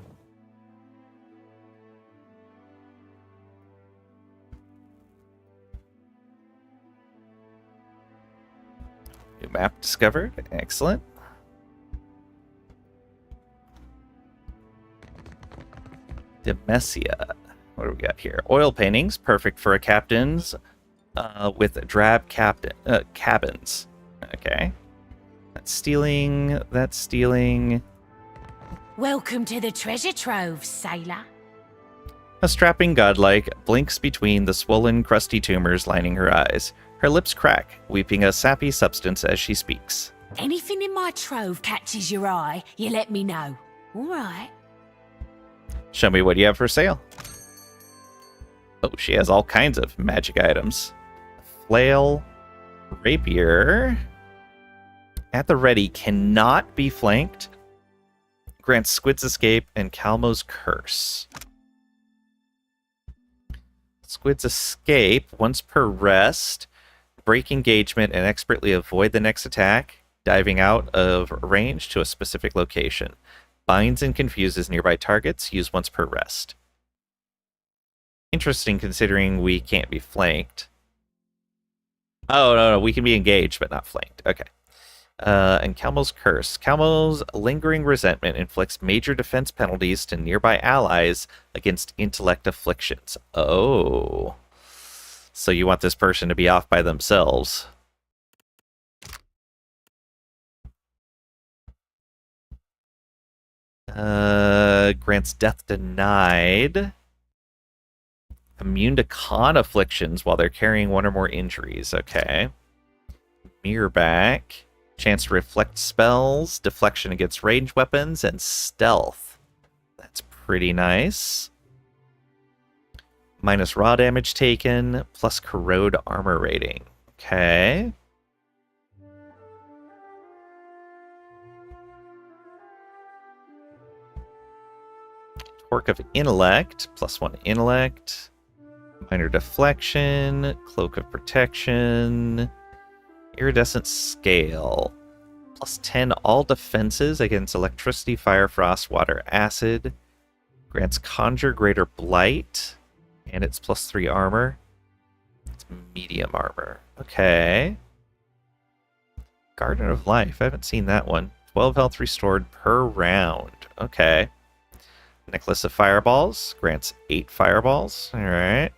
New map discovered. Excellent. Demesia. What do we got here? Oil paintings, perfect for a captain's with drab cabins. Okay. That's stealing. That's stealing. Welcome to the treasure trove, sailor. A strapping godlike blinks between the swollen, crusty tumors lining her eyes. Her lips crack, weeping a sappy substance as she speaks. Anything in my trove catches your eye, you let me know. All right. Show me what you have for sale. Oh, she has all kinds of magic items. Flail, rapier. At the ready, cannot be flanked. Grants Squid's Escape and Calmo's Curse. Squid's Escape, once per rest. Break engagement and expertly avoid the next attack, diving out of range to a specific location. Binds and confuses nearby targets, used once per rest. Interesting considering we can't be flanked. Oh, no, we can be engaged, but not flanked. Okay. And Calmo's Curse. Calmo's lingering resentment inflicts major defense penalties to nearby allies against intellect afflictions. Oh. So you want this person to be off by themselves. Grants death denied. Immune to con afflictions while they're carrying one or more injuries. Okay. Mirror back. Chance to reflect spells, deflection against ranged weapons, and stealth. That's pretty nice. Minus raw damage taken, plus corrode armor rating. Okay. Torque of Intellect, plus 1 Intellect. Minor deflection, Cloak of Protection. Iridescent Scale. Plus 10 all defenses against electricity, fire, frost, water, acid. Grants Conjure Greater Blight. And it's plus 3 armor. It's medium armor. Okay. Garden of Life. I haven't seen that one. 12 health restored per round. Okay. Necklace of Fireballs. Grants 8 fireballs. Alright.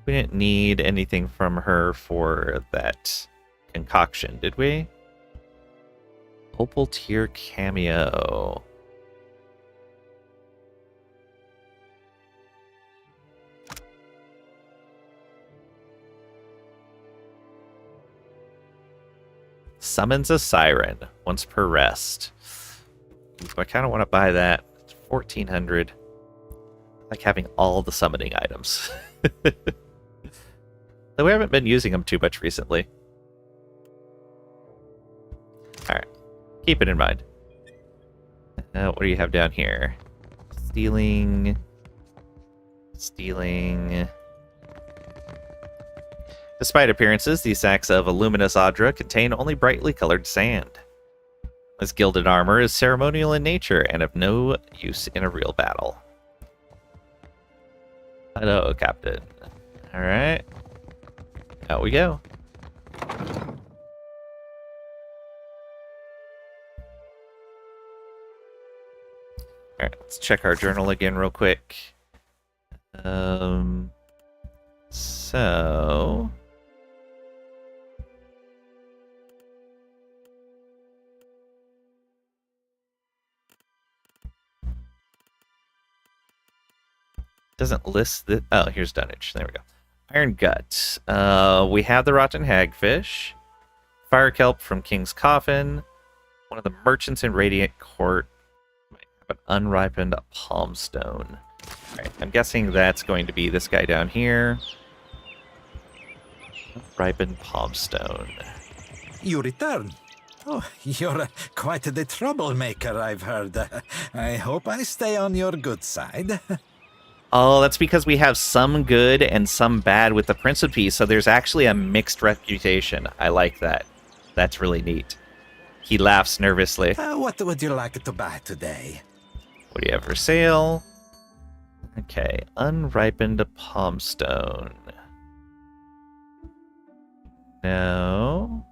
We didn't need anything from her for that concoction, did we? Opal Tier Cameo. Summons a Siren, once per rest. I kind of want to buy that. It's 1,400. I like having all the summoning items. Though we haven't been using them too much recently. Alright. Keep it in mind. What do you have down here? Stealing. Stealing. Despite appearances, these sacks of luminous Audra contain only brightly colored sand. This gilded armor is ceremonial in nature and of no use in a real battle. Hello, Captain. Alright. Out we go. Alright, let's check our journal again real quick. So... doesn't list the... Oh, here's dunnage. There we go. Iron Gut. We have the Rotten Hagfish. Fire Kelp from King's Coffin. One of the merchants in Radiant Court. Might have an unripened palm stone. Alright, I'm guessing that's going to be this guy down here. Ripened palm stone. You return. Oh, you're quite the troublemaker, I've heard. I hope I stay on your good side. Oh, that's because we have some good and some bad with the Prince of Peace, so there's actually a mixed reputation. I like that. That's really neat. He laughs nervously. What would you like to buy today? What do you have for sale? Okay, unripened palm stone. No.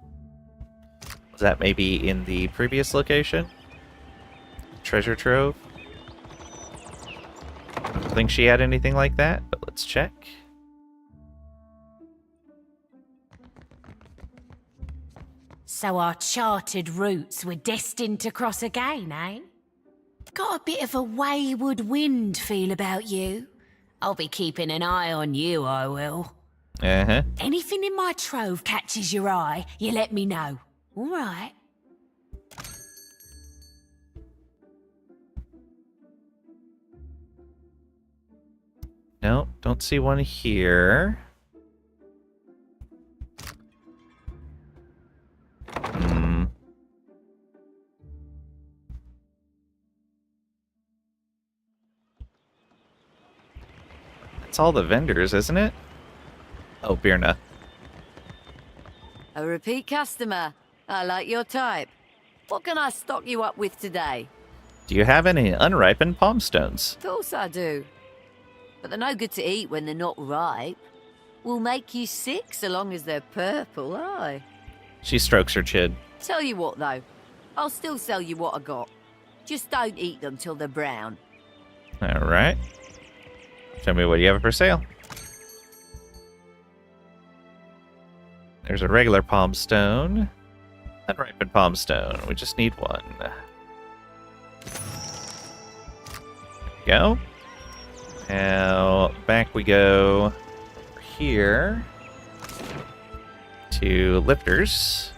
Was that maybe in the previous location? treasure trove. I don't think she had anything like that, but let's check. So our charted routes were destined to cross again, eh? Got a bit of a wayward wind feel about you. I'll be keeping an eye on you, I will. Uh-huh. Anything in my trove catches your eye, you let me know. All right. No, don't see one here. Hmm. That's all the vendors, isn't it? Oh, Birna. A repeat customer. I like your type. What can I stock you up with today? Do you have any unripened palm stones? Of course I do. But they're no good to eat when they're not ripe. Will make you sick so long as they're purple, aye. She strokes her chin. Tell you what, though. I'll still sell you what I got. Just don't eat them till they're brown. Alright. Tell me what you have for sale. There's a regular palm stone. Unripened palm stone. We just need one. There we go. Now, back we go here to lifters.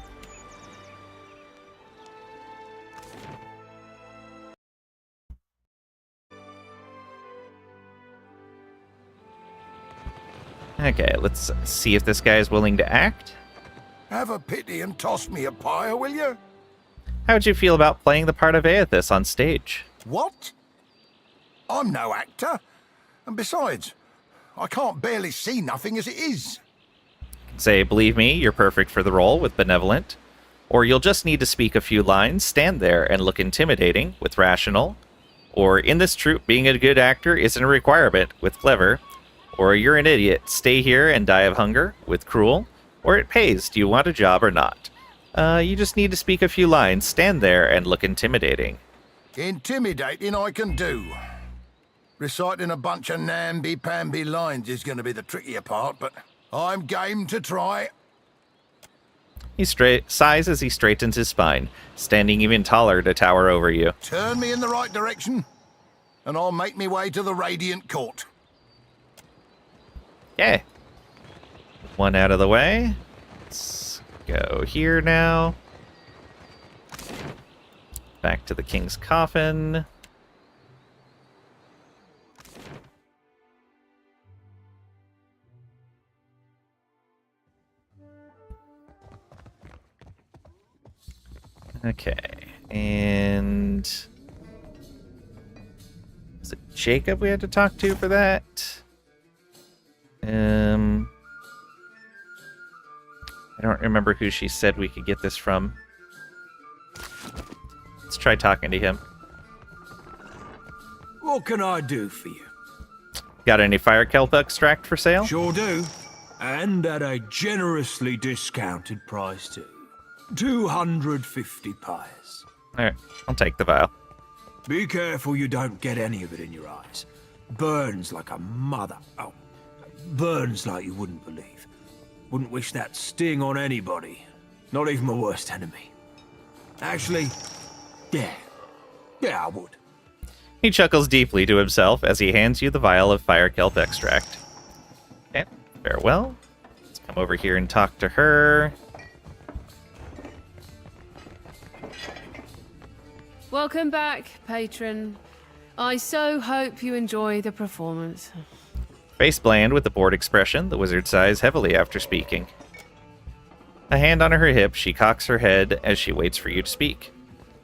Okay, let's see if this guy is willing to act. Have a pity and toss me a pyre, will you? How would you feel about playing the part of Aethys on stage? What? I'm no actor. And besides, I can't barely see nothing as it is. Say, believe me, you're perfect for the role with Benevolent. Or you'll just need to speak a few lines, stand there, and look intimidating with Rational. Or in this troupe, being a good actor isn't a requirement with Clever. Or you're an idiot, stay here and die of hunger with Cruel. Or it pays, do you want a job or not? You just need to speak a few lines, stand there, and look intimidating. Intimidating I can do. Reciting a bunch of namby-pamby lines is going to be the trickier part, but I'm game to try. He sighs as he straightens his spine, standing even taller to tower over you. Turn me in the right direction, and I'll make me way to the Radiant Court. Okay. One out of the way. Let's go here now. Back to the King's Coffin. Okay, and is it Jacob we had to talk to for that? I don't remember who she said we could get this from. Let's try talking to him. What can I do for you? Got any fire kelp extract for sale? Sure do. And at a generously discounted price too. 250 pyres. Alright, I'll take the vial. Be careful you don't get any of it in your eyes. Burns like a mother. Oh, burns like you wouldn't believe. Wouldn't wish that sting on anybody. Not even my worst enemy. Actually, yeah, I would. He chuckles deeply to himself as he hands you the vial of fire kelp extract. Okay, farewell. Let's come over here and talk to her. Welcome back, patron. I so hope you enjoy the performance. Face bland with a bored expression, the wizard sighs heavily after speaking. A hand on her hip, she cocks her head as she waits for you to speak.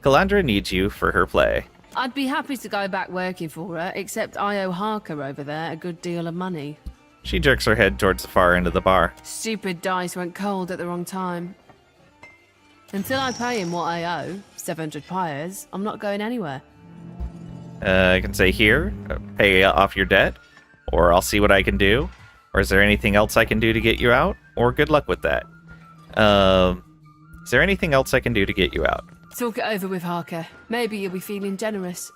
Calandra needs you for her play. I'd be happy to go back working for her, except I owe Harker over there a good deal of money. She jerks her head towards the far end of the bar. Stupid dice went cold at the wrong time. Until I pay him what I owe, 700 pyres, I'm not going anywhere. I can say here, pay off your debt, or I'll see what I can do. Or is there anything else I can do to get you out? Or good luck with that. Is there anything else I can do to get you out? Talk it over with Harker. Maybe you'll be feeling generous.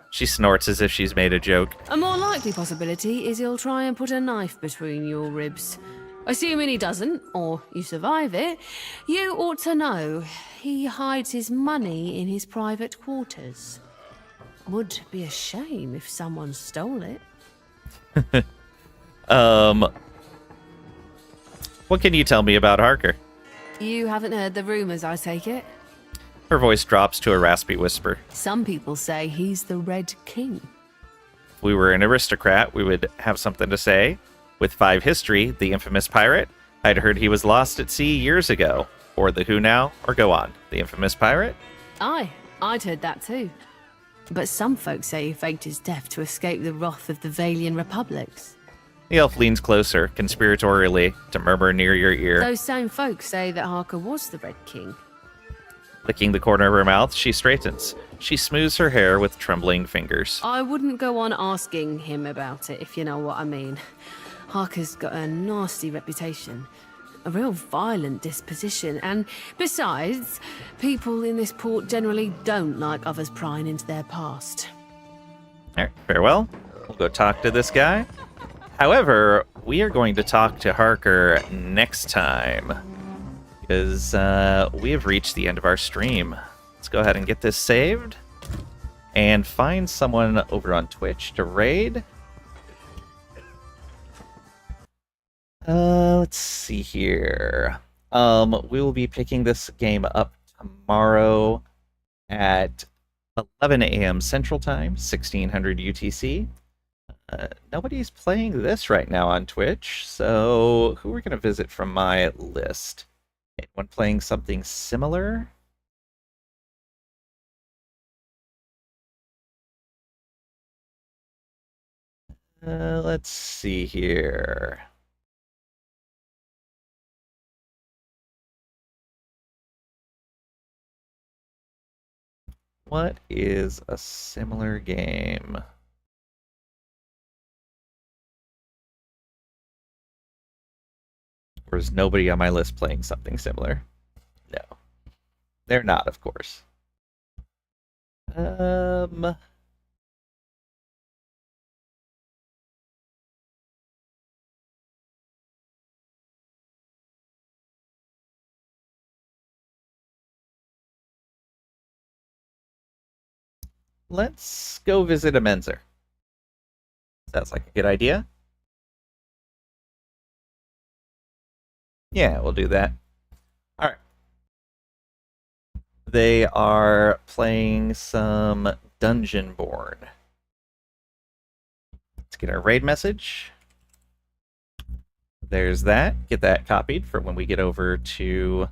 She snorts as if she's made a joke. A more likely possibility is he'll try and put a knife between your ribs. Assuming he doesn't, or you survive it, you ought to know he hides his money in his private quarters. Would be a shame if someone stole it. What can you tell me about Harker? You haven't heard the rumours, I take it? Her voice drops to a raspy whisper. Some people say he's the Red King. If we were an aristocrat, we would have something to say. With 5 history, the infamous pirate, I'd heard he was lost at sea years ago. Or the who now, or go on. The infamous pirate? Aye, I'd heard that too. But some folks say he faked his death to escape the wrath of the Valian republics. The elf leans closer, conspiratorially, to murmur near your ear. Those same folks say that Harker was the Red King. Licking the corner of her mouth, she straightens. She smooths her hair with trembling fingers. I wouldn't go on asking him about it, if you know what I mean. Harker's got a nasty reputation, a real violent disposition, and besides, people in this port generally don't like others prying into their past. Alright, farewell. We'll go talk to this guy. However, we are going to talk to Harker next time, because we have reached the end of our stream. Let's go ahead and get this saved, and find someone over on Twitch to raid. Let's see here. We will be picking this game up tomorrow at 11 a.m. Central Time, 1600 UTC. Nobody's playing this right now on Twitch, so who we're going to visit from my list? Anyone playing something similar? Let's see here. What is a similar game? Or is nobody on my list playing something similar? No. They're not, of course. Let's go visit a Menzer. Sounds like a good idea. Yeah, we'll do that. Alright. They are playing some Dungeonborn. Let's get our raid message. There's that. Get that copied for when we get over to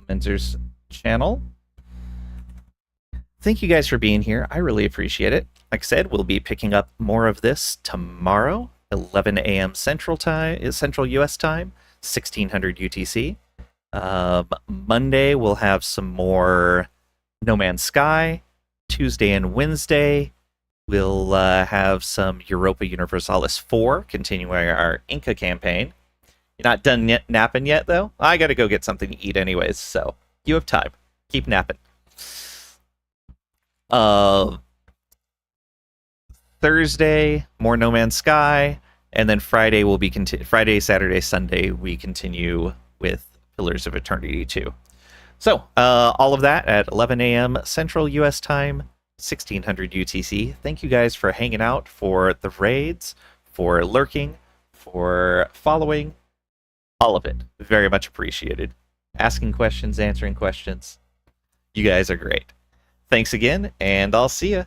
Menzer's channel. Thank you guys for being here. I really appreciate it. Like I said, we'll be picking up more of this tomorrow, 11 a.m. Central US time, 1600 UTC. Monday, we'll have some more No Man's Sky. Tuesday and Wednesday, we'll have some Europa Universalis 4, continuing our Inca campaign. You're not done yet napping yet, though? I gotta go get something to eat anyways, so you have time. Keep napping. Thursday, more No Man's Sky, and then Friday will be Friday, Saturday, Sunday we continue with Pillars of Eternity 2. So, all of that at 11 a.m. Central US time, 1600 UTC. Thank you guys for hanging out, for the raids, for lurking, for following, all of it. Very much appreciated. Asking questions, answering questions. You guys are great. Thanks again, and I'll see ya.